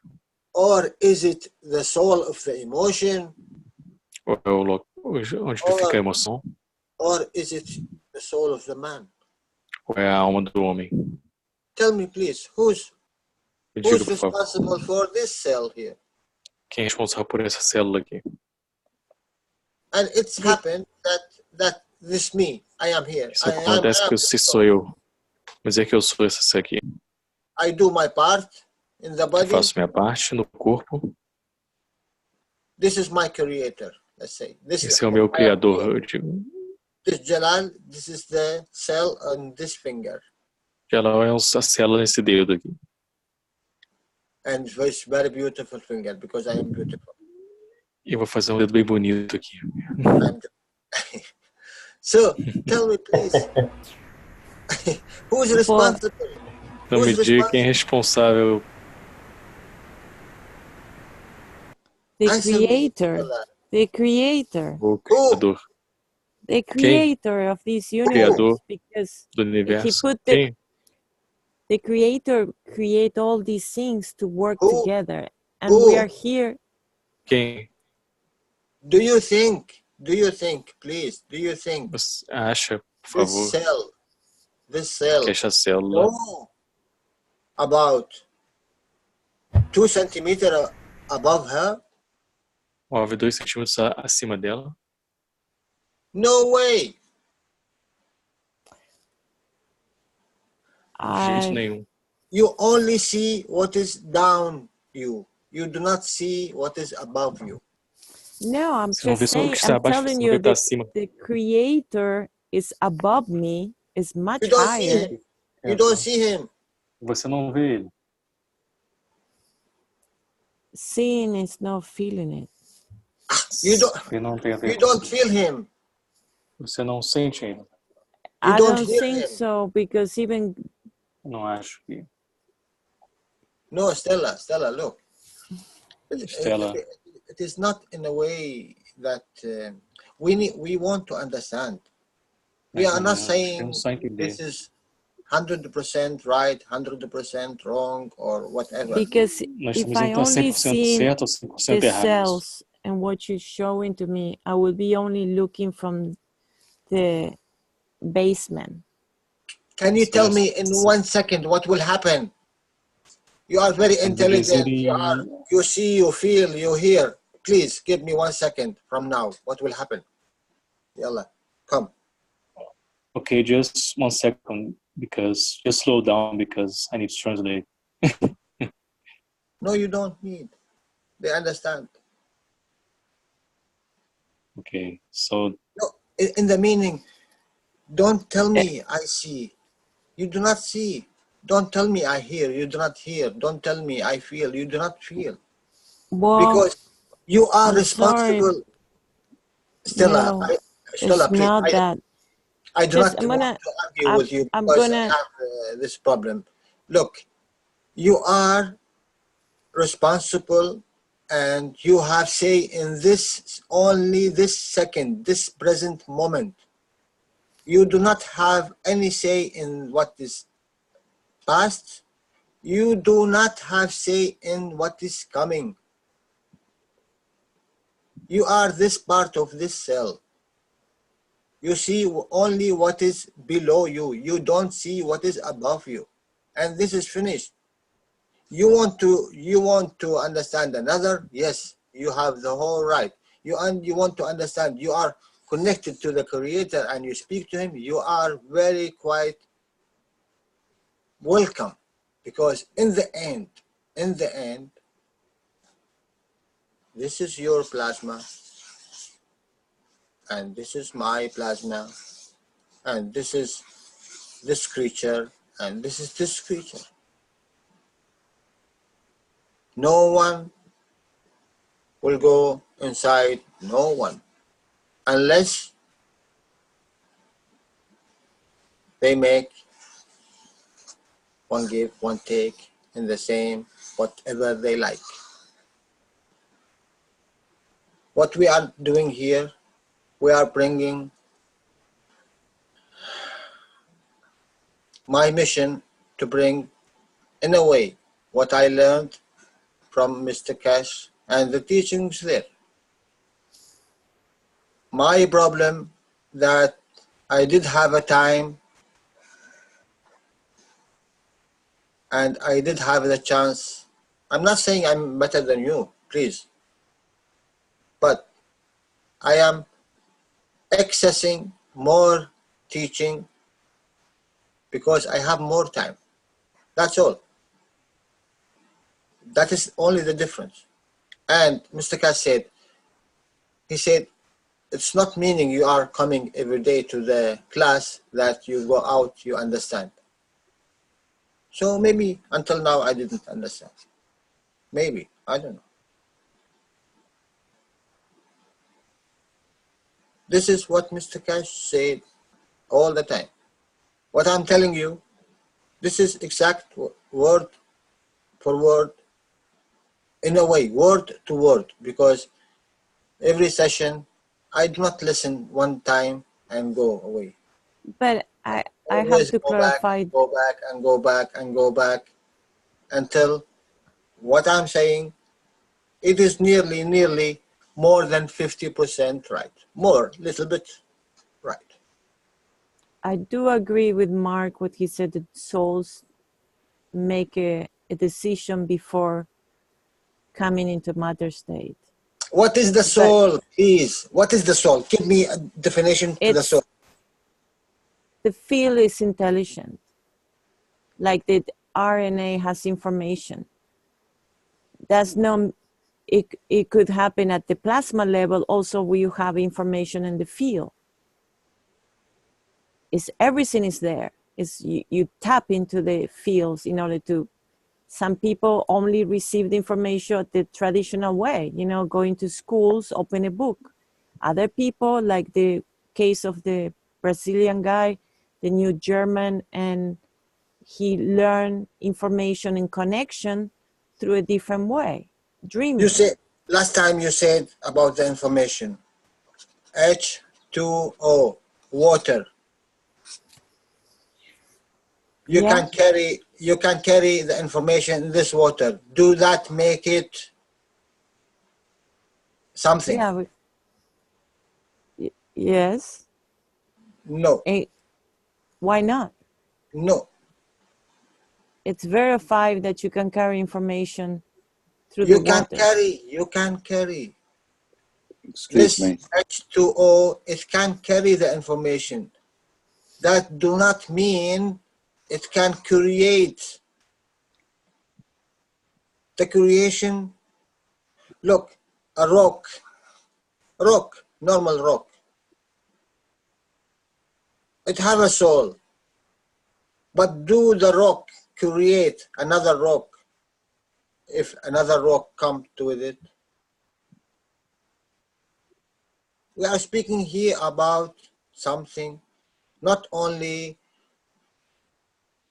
Or is it the soul of the emotion? Ou é onde fica a emoção? Or is it the soul of the man? Ou é a alma do homem? Tell me, please, who's Me diga, por favor. responsible for this cell here? Quem é responsável por essa célula aqui? And it's happened that this me, I am here. Isso acontece que esse sou eu. Mas é que eu sou esse aqui. I do my part in the Eu body. faço minha parte no corpo. This is my creator, let's say. Esse é o meu criador, eu digo. This Jalal, this is the cell on this finger. Ela é a célula nesse dedo aqui. And it's very beautiful finger because I am beautiful. E eu vou fazer um dedo bem bonito aqui. So, tell me please, who is responsible Não me diga quem é responsável. The creator. The creator. O criador. The creator of this universe. Because do universo. he put Quem? the creator create all these things to work together. And we are here. Quem? Do you think, please, Você acha, por favor, this cell que esta célula about 2 centimeters above her? Move 2 centímetros acima dela? No way. De jeito nenhum. You only see what is down you. You do not see what is above you. No, I'm just saying, I'm telling you that the creator is above me, is much higher. You don't see him. Você não vê ele. Seeing is not feeling it. You don't feel him. Você não sente ele. I don't think so, because even... Não acho que... No, Stella, look. Stella. It is not in a way that we want to understand. We are not saying this is 100% right, 100% wrong, or whatever. Because if I only see the cells and what you're showing to me, I will be only looking from the basement. Can you tell me in 1 second what will happen? You are very intelligent. You see, you feel, you hear. Please give me 1 second from now. What will happen? Yalla, come. Okay, just 1 second, because just slow down, because I need to translate. No, you don't need. They understand. Okay, so... No, in the meaning, don't tell me I see. You do not see. Don't tell me I hear. You do not hear. Don't tell me I feel. You do not feel. Well, because you are responsible. Sorry. Stella, No, Stella, it's not that. I do not want to argue with you because I have this problem. Look, you are responsible and you have say in this, only this second, this present moment. You do not have any say in what is past. You do not have say in what is coming. You are this part of this cell. You see only what is below you. You don't see what is above you. And this is finished. You want to understand another? Yes, you have the whole right. You want to understand. You are connected to the Creator and you speak to Him. You are very quite welcome, because in the end, this is your plasma, and this is my plasma, and this is this creature, and this is this creature. No one will go inside no one unless they make one give, one take in the same, whatever they like. What we are doing here, we are bringing my mission to bring, in a way, what I learned from Mr. Keshe and the teachings there. My problem that I did have a time and I did have the chance. I'm not saying I'm better than you, please. But I am accessing more teaching because I have more time. That's all. That is only the difference. And Mr. Keshe said, he said, it's not meaning you are coming every day to the class that you go out, you understand. So maybe until now I didn't understand. Maybe, I don't know. This is what Mr. Keshe said all the time. What I'm telling you, This is exact word for word, in a way, word to word, because every session, I do not listen one time and go away. But I have Always to clarify. go back and go back and go back until what I'm saying, it is nearly more than 50% right. More, little bit right. I do agree with Mark what he said, that souls make a decision before coming into matter state. What is the soul, please? What is the soul? Give me a definition to the soul. The field is intelligent, like the RNA has information. That's no, it could happen at the plasma level. Also, we have information in the field. Everything is there. You tap into the fields in order to. Some people only receive the information the traditional way, going to schools, open a book. Other people, like the case of the Brazilian guy, the new German, and he learned information and connection through a different way, dreaming. You said, last time you said about the information, H2O, water. You can carry the information in this water. Do that make it something? Yeah. Yes. No. Why not? No. It's verified that you can carry information through You the can water. You can carry. Excuse me. H2O, it can carry the information. That do not mean it can create. The creation, look, a rock, normal rock. It has a soul. But do the rock create another rock if another rock comes with it? We are speaking here about something not only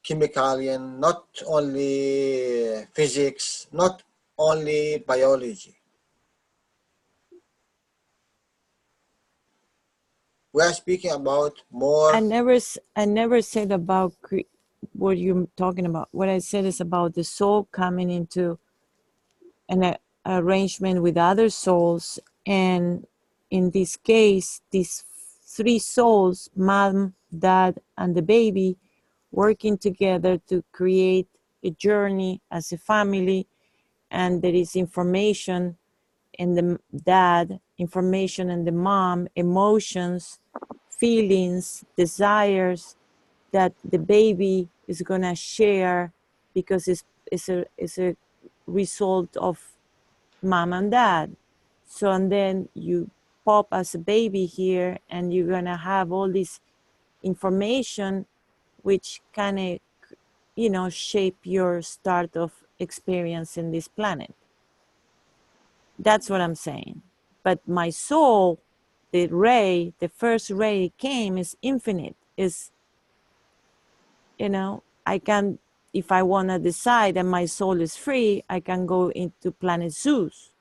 chemicalian, not only physics, not only biology. We are speaking about more. I never said about what you're talking about. What I said is about the soul coming into an arrangement with other souls, and in this case, these three souls, mom, dad, and the baby, working together to create a journey as a family. And there is information in the dad, information in the mom, emotions, feelings, desires that the baby is gonna share, because it's a result of mom and dad. So, and then you pop as a baby here, and you're gonna have all this information which kind of shape your start of experience in this planet. That's what I'm saying. But my soul, the first ray came, is infinite. I can, if I want to decide and my soul is free, I can go into planet Zeus.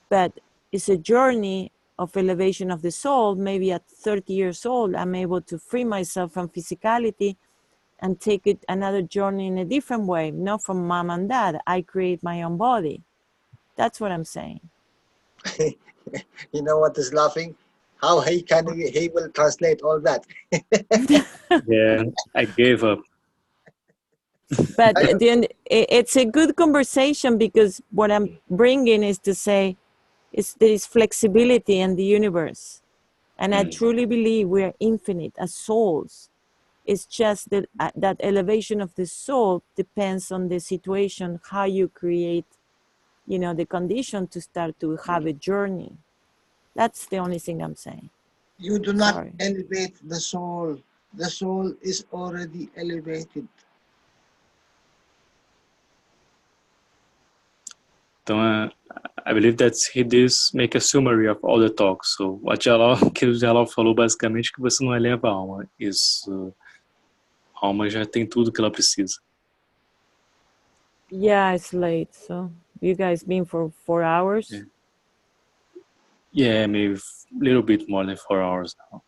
But it's a journey of elevation of the soul. Maybe at 30 years old, I'm able to free myself from physicality and take it another journey in a different way, not from mom and dad. I create my own body. That's what I'm saying. You know what is laughing? How he will translate all that. Yeah, I gave up. But then it's a good conversation, because what I'm bringing is to say there is flexibility in the universe. And I truly believe we are infinite as souls. It's just that that elevation of the soul depends on the situation, how you create, the condition to start to have a journey. That's the only thing I'm saying. You do not elevate the soul. The soul is already elevated. Então, I believe that he did make a summary of all the talks. So, que o Jalal falou basicamente que você não eleva a alma. Isso, alma já tem tudo que ela precisa. Yeah, it's late. So you guys been for 4 hours? Yeah, maybe a little bit more than 4 hours now.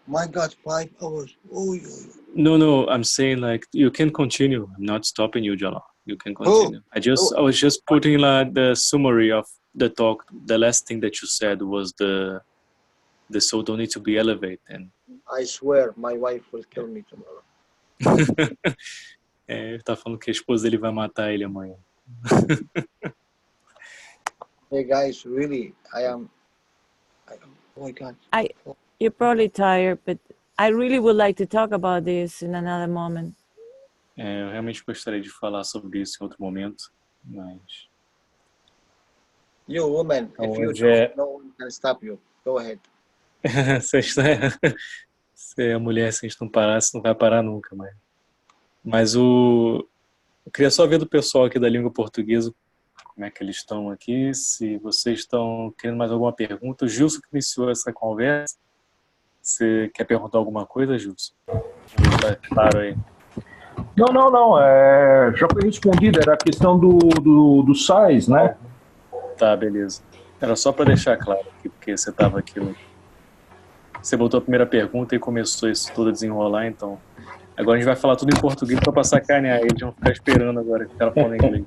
My God, 5 hours. Oh, No, I'm saying like you can continue. I'm not stopping you, Jalal. You can continue. I was just putting like the summary of the talk. The last thing that you said was the soul don't need to be elevated. And I swear my wife will kill me tomorrow. ele tá falando que a esposa dele vai matar ele amanhã. Hey guys, really, oh my God. You're probably tired, but I really would like to talk about this in another moment. Eu realmente gostaria de falar sobre isso em outro momento, mas... You woman, if you talk, no one can stop you. Go ahead. Se a mulher, se a gente não parar, você não vai parar nunca, mas eu queria só ver do pessoal aqui da língua portuguesa como é que eles estão aqui, se vocês estão querendo mais alguma pergunta. O Gilson que iniciou essa conversa, você quer perguntar alguma coisa, Gilson? Tá claro aí. Não, já foi respondida, era a questão do size, né? Tá, beleza. Era só para deixar claro aqui, porque você estava aqui, você botou a primeira pergunta e começou isso tudo a desenrolar, então agora a gente vai falar tudo em português para passar carne a eles, vão ficar esperando agora que o cara fala em inglês.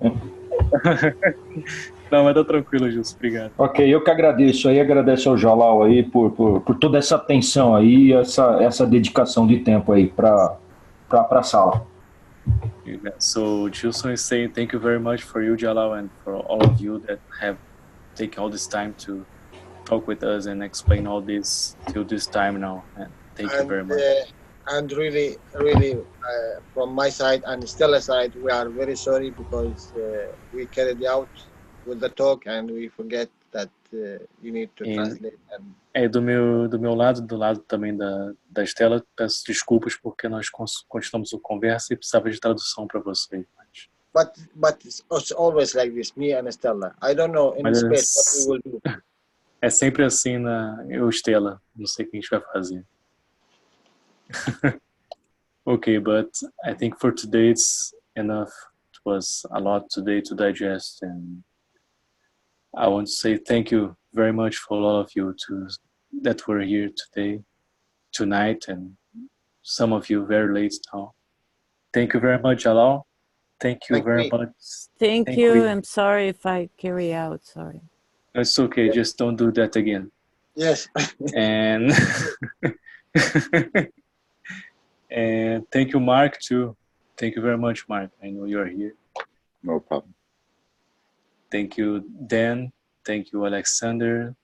Não, mas tá tranquilo, Gilson, obrigado. Ok, eu que agradeço aí, agradeço ao Jalal aí por toda essa atenção aí, essa dedicação de tempo aí para a sala. So Gilson is saying thank you very much for you, Jalal, and for all of you that have taken all this time to talk with us and explain all this till this time now. And thank you very much. And really, from my side and Stella's side, we are very sorry because we carried out with the talk and we forget that you need to translate. Do meu lado, do lado também da Estela, peço desculpas porque nós continuamos a conversa e precisava de tradução para vocês. But it's always like this, me and Stella. I don't know in space what we will do. É sempre assim eu, Estela, não sei o que a gente vai fazer. Okay, but I think for today it's enough. It was a lot today to digest, and I want to say thank you very much for all of you that were here tonight, and some of you very late now. Thank you very much, Jalal. Thank you very much. Thank you. I'm sorry if I carry out. Sorry. It's okay. Just don't do that again. Yes. And and thank you, Mark, too. Thank you very much, Mark. I know you're here. No problem. Thank you, Dan. Thank you, Alexander.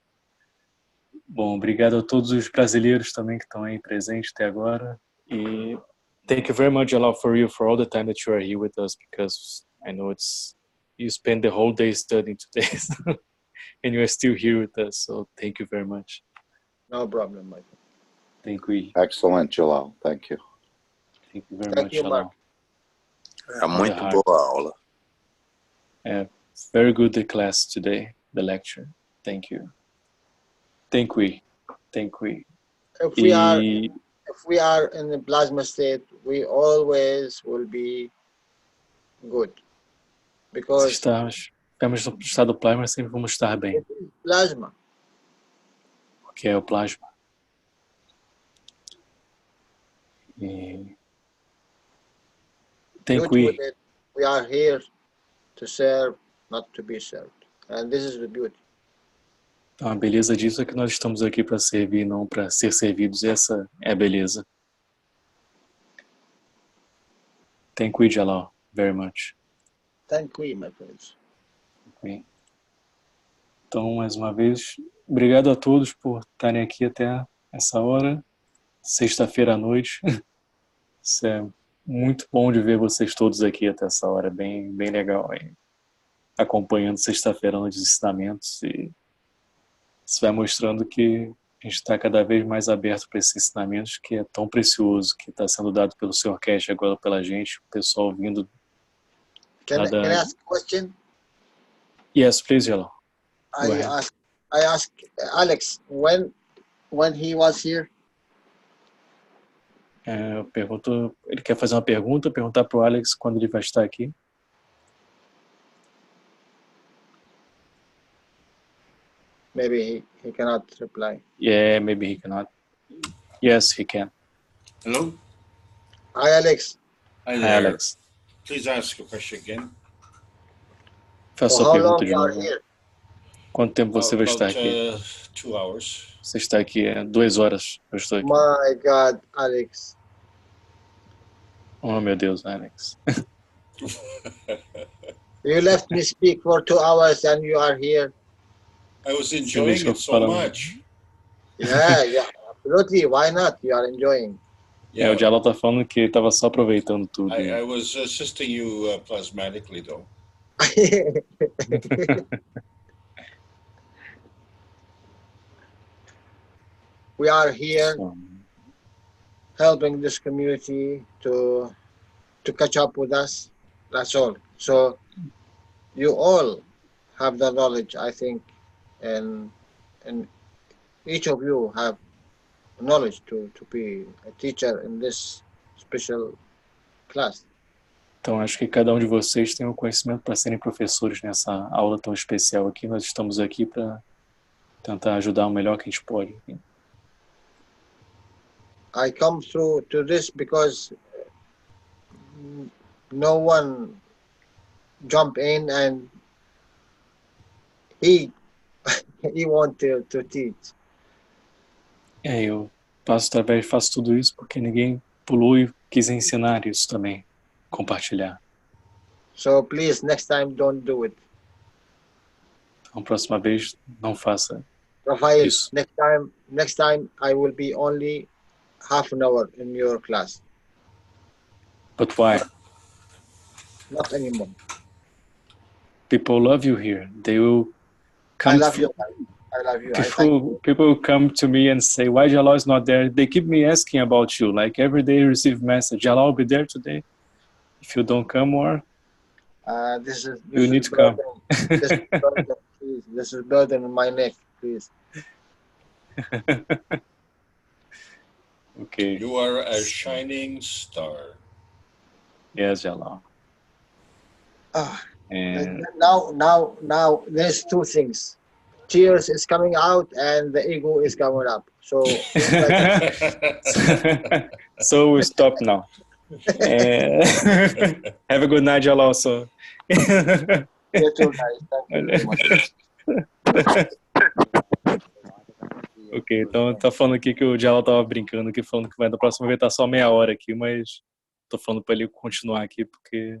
Bom, obrigado a todos os brasileiros também que estão aí presentes até agora. E thank you very much, Jalal, for all the time that you are here with us, because I know you spend the whole day studying today, and you are still here with us. So thank you very much. No problem, Michael. Thank you. Excellent, Jalal. Thank you. Thank you very much, Jalal. É muito boa a aula. Very good the class today, the lecture. Thank you. Thank you. If we are in the plasma state, we always will be good. Because se estamos no estado plasma, sempre vamos estar bem. Plasma. O que é o plasma? We are here to serve, not to be served. And this is the beauty. Então a beleza disso é que nós estamos aqui para servir, não para ser servidos. Essa é a beleza. Thank you, Jalal, very much. Thank you, my friends. Okay. Então, mais uma vez, obrigado a todos por estarem aqui até essa hora, sexta-feira à noite. Isso é muito bom de ver vocês todos aqui até essa hora, bem legal. Aí. Acompanhando sexta-feira nos ensinamentos, e isso vai mostrando que a gente está cada vez mais aberto para esses ensinamentos que é tão precioso, que está sendo dado pelo Sr. Keshe agora pela gente, o pessoal vindo. Can I ask a question? Yes, please, Jalal. I asked Alex when he was here. Ele quer fazer uma pergunta, perguntar para o Alex quando ele vai estar aqui. Maybe he cannot reply. Yeah, maybe he cannot. Yes, he can. Hello? Hi, Alex. Hi Hi, there. Alex. Please ask your question again. Faça For sua how long pergunta de you are novo. here? Quanto tempo você vai estar About aqui? 2 hours. Você está aqui 2 horas. Eu estou aqui. My God, Alex. Oh, meu Deus, Alex. You left me speak for 2 hours and you are here. I was Você enjoying deixou it so falar. much. Yeah, absolutely. Why not? You are enjoying. O Jalal está falando que estava só aproveitando tudo. I was assisting you plasmatically, though. We are here helping this community to catch up with us. That's all. So you all have the knowledge, I think, and each of you have knowledge to be a teacher in this special class. Então, acho que cada um de vocês tem o conhecimento para serem professores nessa aula tão especial aqui. Nós estamos aqui para tentar ajudar o melhor que a gente pode. I come through to this because no one jump in and he want to teach. Eu faço tudo isso porque ninguém pulou e quis ensinar isso também, compartilhar. So please, next time don't do it. Então, próxima vez, não faça Rafael, isso. next time I will be only half an hour in your class. But why? Not anymore. People love you here. They will come. I love you. I love you. People come to me and say, why Jalal is not there? They keep me asking about you. Like every day I receive message, Jalal will be there today. If you don't come, or you need to come. This is burden on my neck, please. Okay. You are a shining star. Yes, Jalal. And now there's two things. Tears is coming out and the ego is coming up. So so we stop now. Have a good night, Jalal. Also. You too, guys. Thank you very much. Ok, então tá falando aqui que o Jalal tava brincando aqui, falando que vai na próxima vez estar só meia hora aqui, mas tô falando para ele continuar aqui porque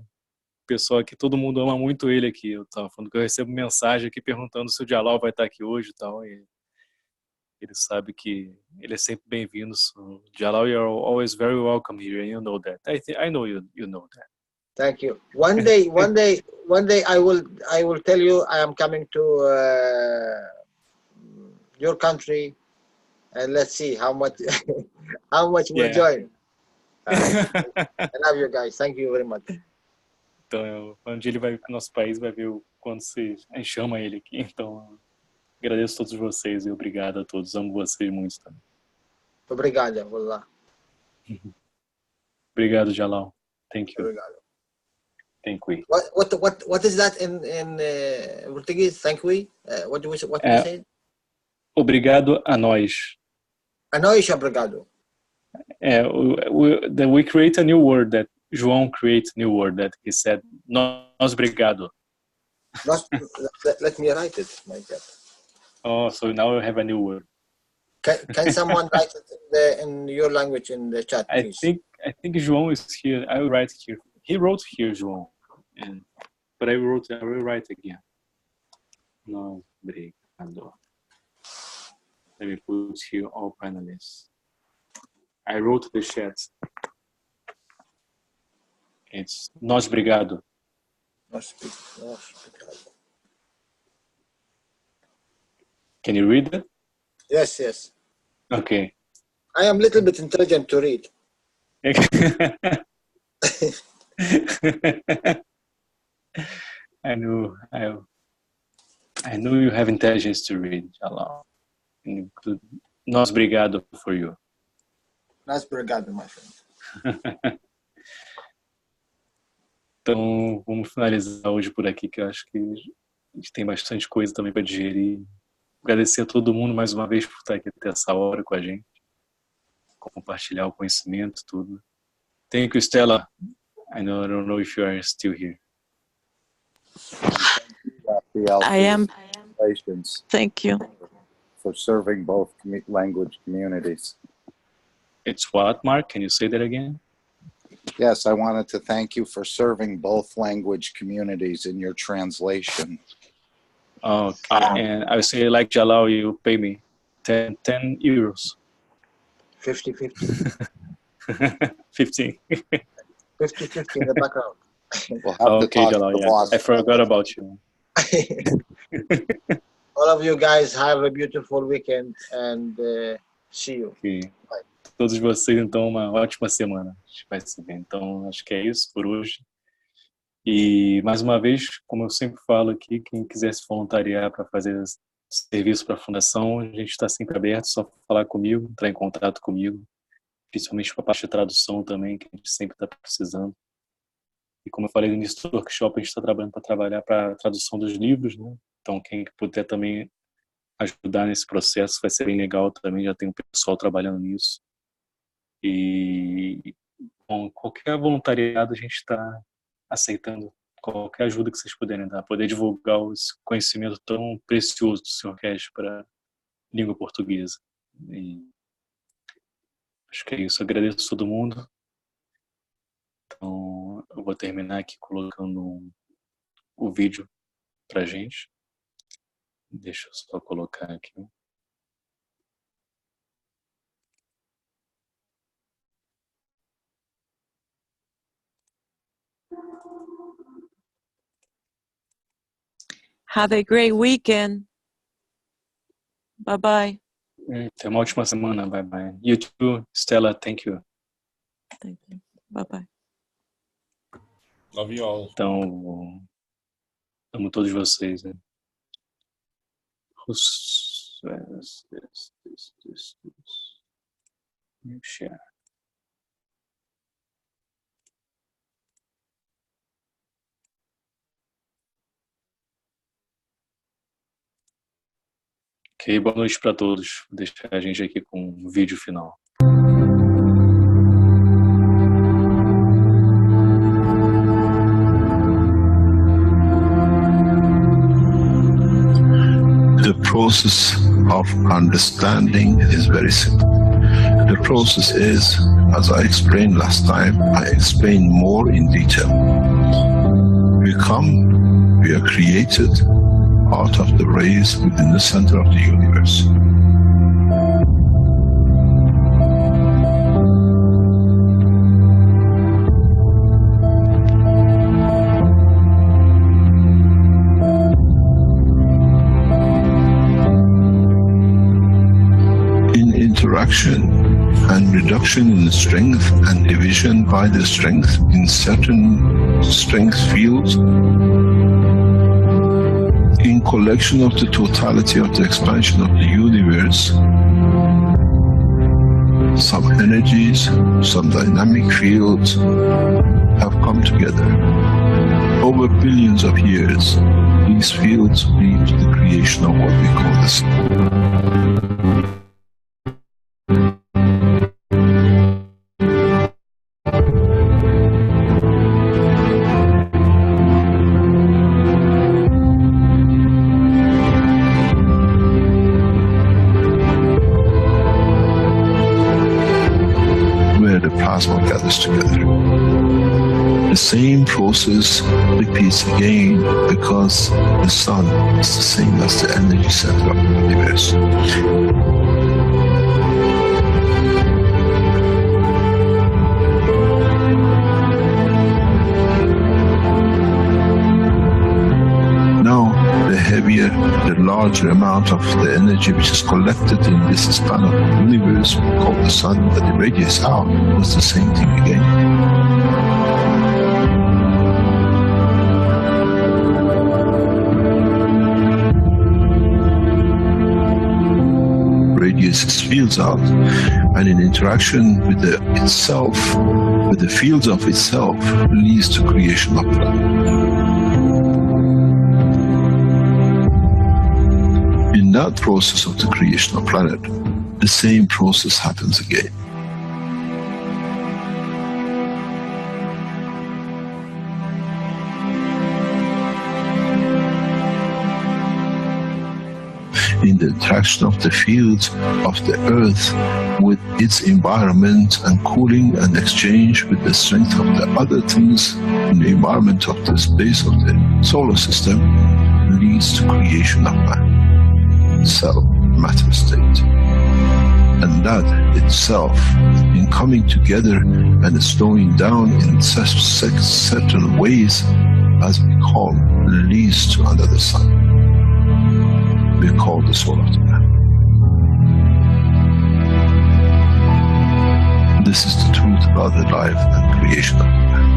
o pessoal aqui, todo mundo ama muito ele aqui. Eu tava falando que eu recebo mensagem aqui perguntando se o Jalal vai estar aqui hoje e tal, e ele sabe que ele é sempre bem-vindo. So, Jalal, you're always very welcome here, and you know that. I know you know that. Thank you. One day I will tell you I am coming to your country, and let's see how much will join. I love you guys. Thank you very much. Então, um dia ele vai para o nosso país, vai ver quando você chama ele aqui. Então, agradeço a todos vocês e obrigado a todos. Amo vocês muito também. Obrigado, wallah. Obrigado, Jalal. Thank you. Obrigado. Thank you. What is that in Portuguese? Thank you. What you say? Obrigado a nós. A nós, obrigado. We create a new word that João creates a new word that he said. Nós obrigado. Let me write it. My God. Oh, so now we have a new word. Can someone write it in your language in the chat, please? I think João is here. I will write here. He wrote here, João, but I will write again. Nós obrigado. Let me put here all panelists. I wrote the chat. It's nós obrigado. Nós obrigado. Can you read it? Yes. Okay. I am a little bit intelligent to read. I knew you have intelligence to read, Jalal. Nós obrigado for you. Nice obrigado, my friend. Então, vamos finalizar hoje por aqui, que eu acho que a gente tem bastante coisa também para digerir. Agradecer a todo mundo mais uma vez por estar aqui até essa hora com a gente, compartilhar o conhecimento, tudo. Thank you, Stella. I don't know if you are still here. I am. Congratulations Thank you. for serving both language communities. It's what, Mark? Can you say that again? Yes, I wanted to thank you for serving both language communities in your translation. Okay, and I would say, like Jalal, you pay me 10 euros. 50-50. 15. 50-50 in the background. We'll have to Okay, talk to Jalal, the yeah. boss. I forgot about you. All of you guys have a beautiful weekend and see you. Okay. Todos vocês, então, uma ótima semana. A gente vai se ver. Então, acho que é isso por hoje. E, mais uma vez, como eu sempre falo aqui, quem quiser se voluntariar para fazer serviço para a Fundação, a gente está sempre aberto, só falar comigo, entrar em contato comigo, principalmente para a parte de tradução também, que a gente sempre está precisando. E como eu falei no início do workshop, a gente está trabalhando para a tradução dos livros, né? Então, quem puder também ajudar nesse processo vai ser bem legal também, já tem um pessoal trabalhando nisso. E com qualquer voluntariado a gente está aceitando qualquer ajuda que vocês puderem dar, poder divulgar esse conhecimento tão precioso do Sr. Keshe para a língua portuguesa. E acho que é isso, agradeço a todo mundo. Então, eu vou terminar aqui colocando o vídeo pra gente. Deixa eu só colocar aqui. Have a great weekend. Bye-bye. Tenha uma ótima semana. Bye-bye. You too, Stella. Thank you. Thank you. Bye-bye. Love you all. Então, amo todos vocês, né? Share. Ok, boa noite para todos. Vou deixar a gente aqui com um vídeo final. The process of understanding is very simple. The process is, as I explained last time, I explain more in detail. We are created out of the rays within the center of the universe. In interaction and reduction in strength and division by the strength in certain strength fields, in collection of the totality of the expansion of the universe, some energies, some dynamic fields have come together. Over billions of years, these fields lead to the creation of what we call the sun. Gathers together. The same process repeats again because the sun is the same as the energy center of the universe. Now, the heavier, the larger amount of the energy which is collected in this span of the universe called the sun that irradiates out was the same thing again. radiates fields out, and in interaction with itself, with the fields of itself, leads to creation of planet. In that process of the creation of planet, the same process happens again. In the interaction of the fields of the earth with its environment and cooling and exchange with the strength of the other things in the environment of the space of the solar system leads to creation of man, cell, matter state. And that itself, in coming together and slowing down in certain ways, as we call, leads to another sun. We call the soul of the man. This is the truth about the life and creation of man.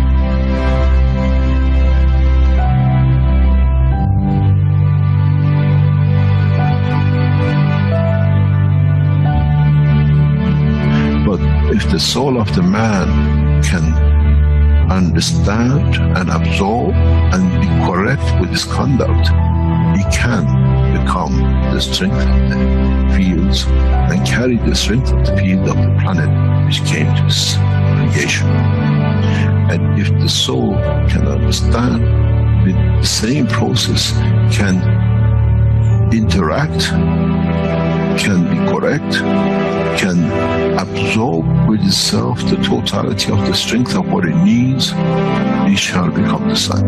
But if the soul of the man can understand and absorb and be correct with his conduct, he can become the strength of the fields and carry the strength of the field of the planet which came to this creation. And if the soul can understand with the same process, can interact, can be correct, can absorb with itself the totality of the strength of what it needs, he shall become the sun.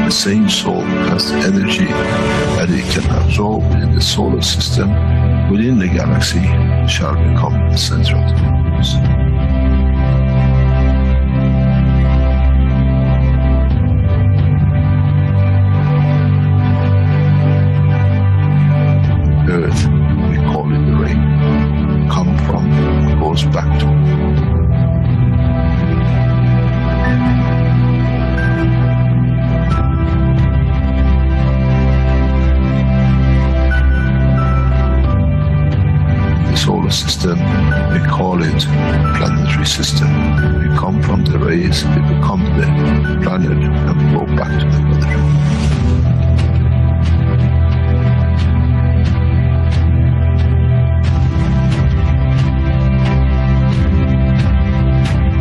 The same soul has the energy that it can absorb within the solar system, within the galaxy, shall become the center of the universe. Earth, we call it the rain, come from, goes back to. Solar system, we call it planetary system. We come from the rays, we become the planet, and we go back to the mother.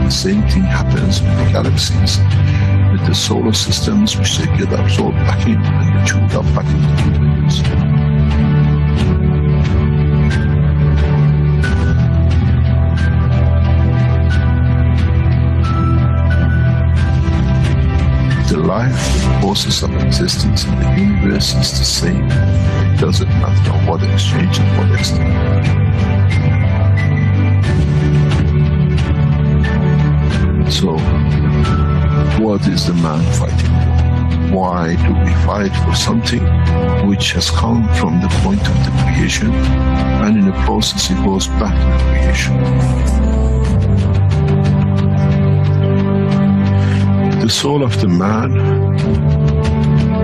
The same thing happens with the galaxies, with the solar systems, which they get absorbed back in and they chewed up back into the universe. The life, the process of existence in the universe is the same. It doesn't matter what exchange and what extent. So, what is the man fighting for? Why do we fight for something which has come from the point of the creation, and in the process it goes back to the creation? The soul of the man,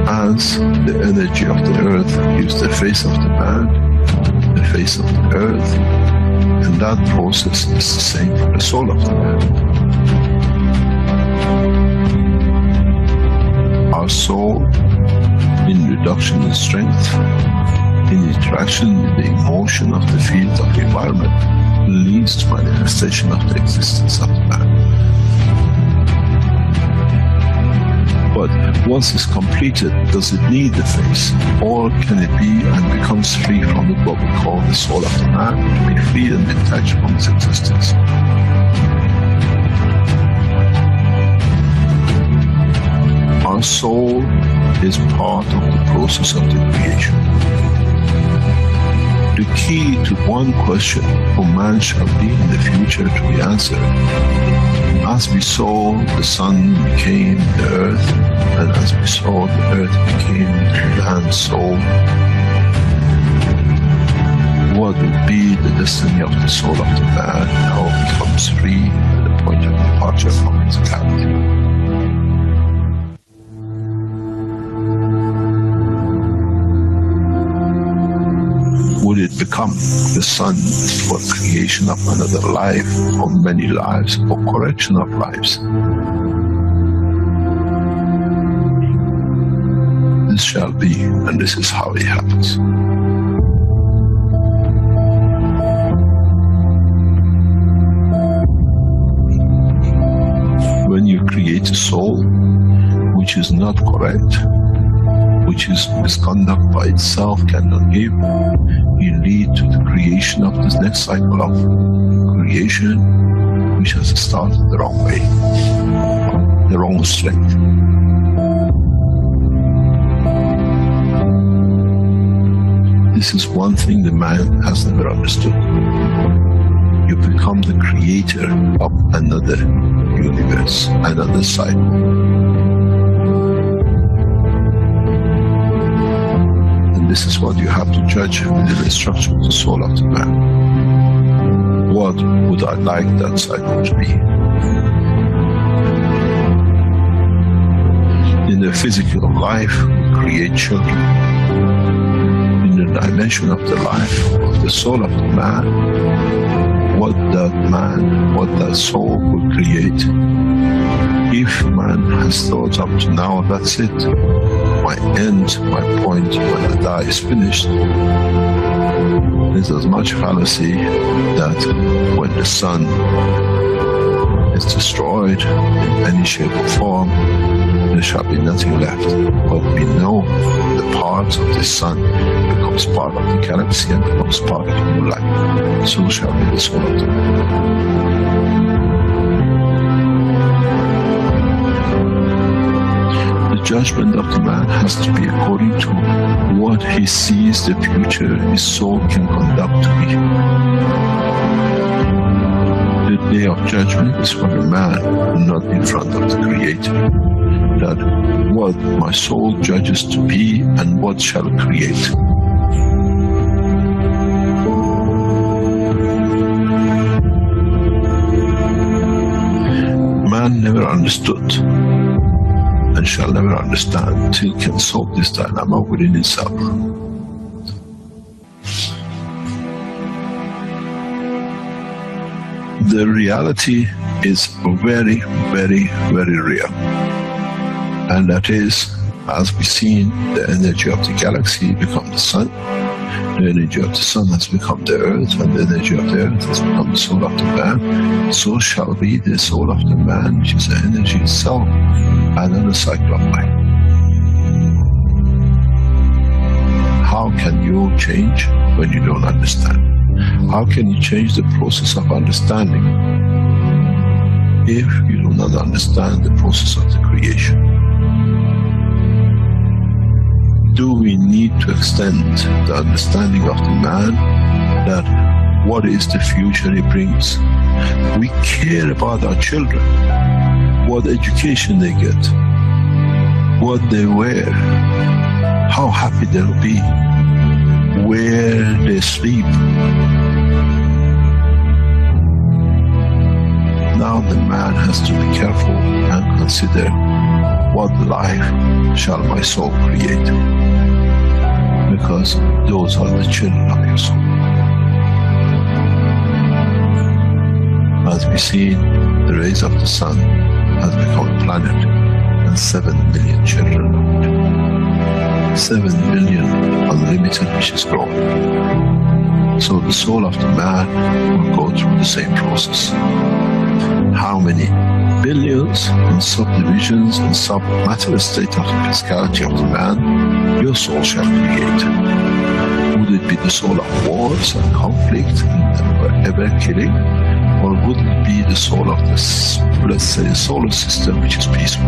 as the energy of the earth, gives the face of the man, the face of the earth, and that process is the same for the soul of the man. Our soul, in reduction in strength, in interaction with the emotion of the field of the environment, leads to manifestation of the existence of the man. But once it's completed, does it need the face? Or can it be and becomes free from what we call the soul of the man, to be free and detached from its existence? Our soul is part of the process of the creation. The key to one question for man shall be in the future to be answered. As we saw, the sun became the earth, and as we saw, the earth became man's soul. What will be the destiny of the soul of the man now becomes free at the point of departure from physicality? become the sun for creation of another life, or many lives, or correction of lives. This shall be, and this is how it happens. When you create a soul which is not correct, which is misconduct by itself, cannot give, you lead to the creation of this next cycle of creation, which has started the wrong way, the wrong strength. This is one thing the man has never understood. You become the creator of another universe, another cycle. This is what you have to judge within the structure of the soul of the man. What would I like that cycle to be? In the physical life, we create children. In the dimension of the life of the soul of the man, what that soul will create. If man has thought up to now, that's it. My end, my point, when I die is finished. There's as much fallacy that when the sun is destroyed in any shape or form, there shall be nothing left. But we know the part of the sun becomes part of the galaxy and becomes part of the new life. So shall be the soul of the man. The judgment of the man has to be according to what he sees the future his soul can conduct to be. The day of judgment is for the man, not in front of the Creator. That what my soul judges to be and what shall create. Man never understood and shall never understand till he can solve this dilemma within himself. The reality is very, very, very real. And that is, as we've seen, the energy of the galaxy become the sun, the energy of the sun has become the earth, and the energy of the earth has become the soul of the man. So shall be the soul of the man, which is the energy itself, another cycle of life. How can you change when you don't understand? How can you change the process of understanding if you do not understand the process of the creation? Do we need to extend the understanding of the man that what is the future he brings? We care about our children, what education they get, what they wear, how happy they'll be, where they sleep. Now the man has to be careful and consider what life shall my soul create, because those are the children of your soul. As we see, the rays of the sun has become a planet and 7 million children of it. 7 million unlimited, which is growing. So the soul of the man will go through the same process. How many billions and subdivisions and sub-material state of the physicality of the man your soul shall create? Would it be the soul of wars and conflict and ever killing? Or would it be the soul of this, let's say, solar system, which is peaceful?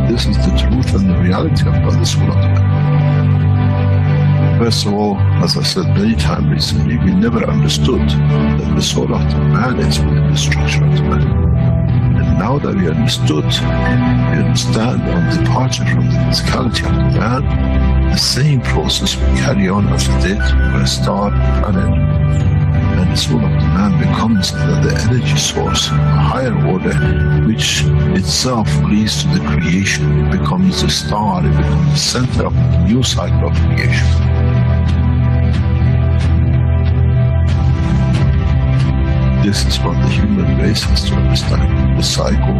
This is the truth and the reality of the soul of the man. First of all, as I said many times recently, we never understood that the soul of the man is within the structure of the man. And now that we understood, we understand on departure from the physicality of the man, the same process will carry on as it did for a star, planet. And the soul of the man becomes the energy source, a higher order, which itself leads to the creation. It becomes the star, it becomes the center of the new cycle of creation. This is what the human race has to understand. The cycle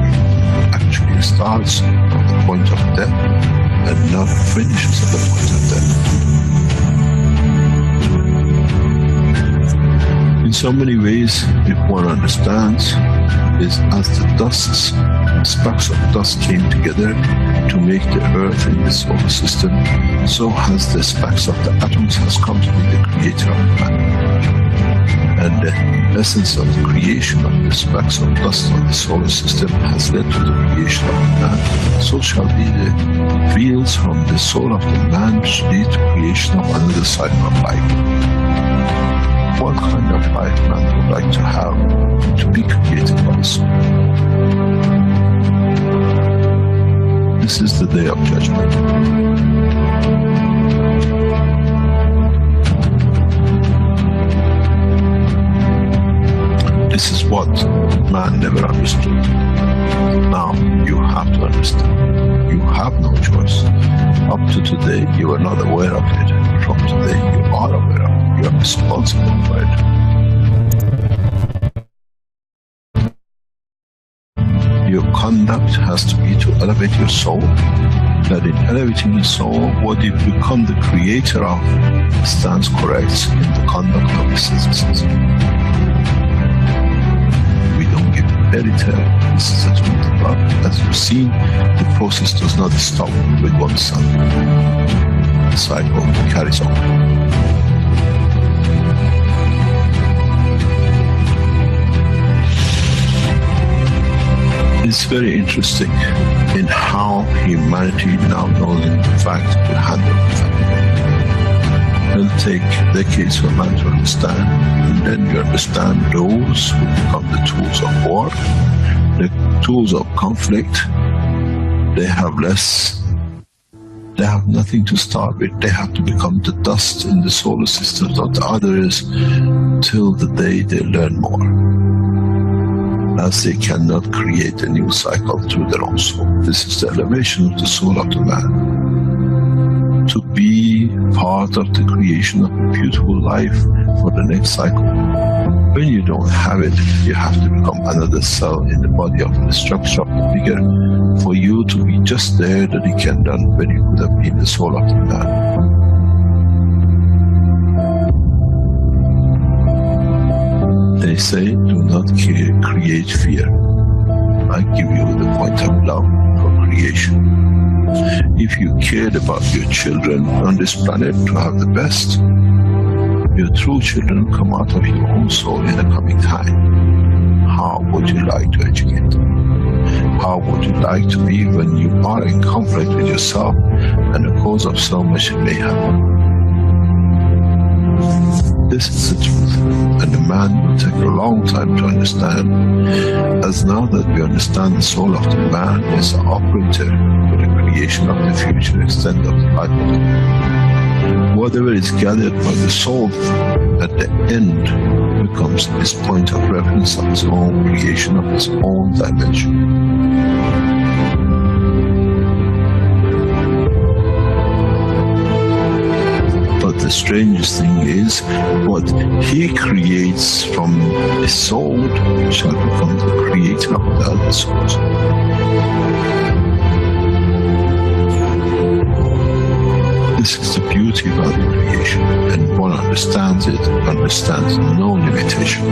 actually starts at the point of death and not finishes at the point of death. In so many ways, if one understands, is as the sparks of dust came together to make the Earth in the solar system, so has the sparks of the atoms has come to be the creator of man. And the essence of the creation of the sparks of dust of the solar system has led to the creation of man. So shall be the fields from the soul of the man to lead to creation of another cycle of life. What kind of life man would like to have to be created by the soul? This is the day of judgment. This is what man never understood. Now you have to understand. You have no choice. Up to today, you were not aware of it. From today, you are aware of it. You are responsible for it. Your conduct has to be to elevate your soul. That in elevating the soul, what you become the creator of stands correct in the conduct of the citizens. We don't give the fairy tale. This is the truth. But as you've seen, the process does not stop with one sun. The cycle carries on. It's very interesting in how humanity now knows in fact to handle the fact. It'll take decades for man to understand, and then you understand those who become the tools of war, the tools of conflict. They have nothing to start with. They have to become the dust in the solar systems of the others till the day they learn more, as they cannot create a new cycle through their own soul. This is the elevation of the soul of the man. To be part of the creation of a beautiful life for the next cycle. When you don't have it, you have to become another cell in the body of the structure of the figure for you to be just there that you can done when you could have been the soul of the man. They say, do not create fear. I give you the point of love for creation. If you cared about your children on this planet to have the best, your true children come out of your own soul in the coming time. How would you like to educate them? How would you like to be when you are in conflict with yourself and the cause of so much mayhem? This is the truth, and the man will take a long time to understand, as now that we understand the soul of the man is the operator for the creation of the future extent of the life of the man. Whatever is gathered by the soul at the end becomes his point of reference of his own creation of his own dimension. The strangest thing is, what he creates from his soul shall become the creator of the other souls. This is the beauty about the creation, and one understands it, understands no limitation.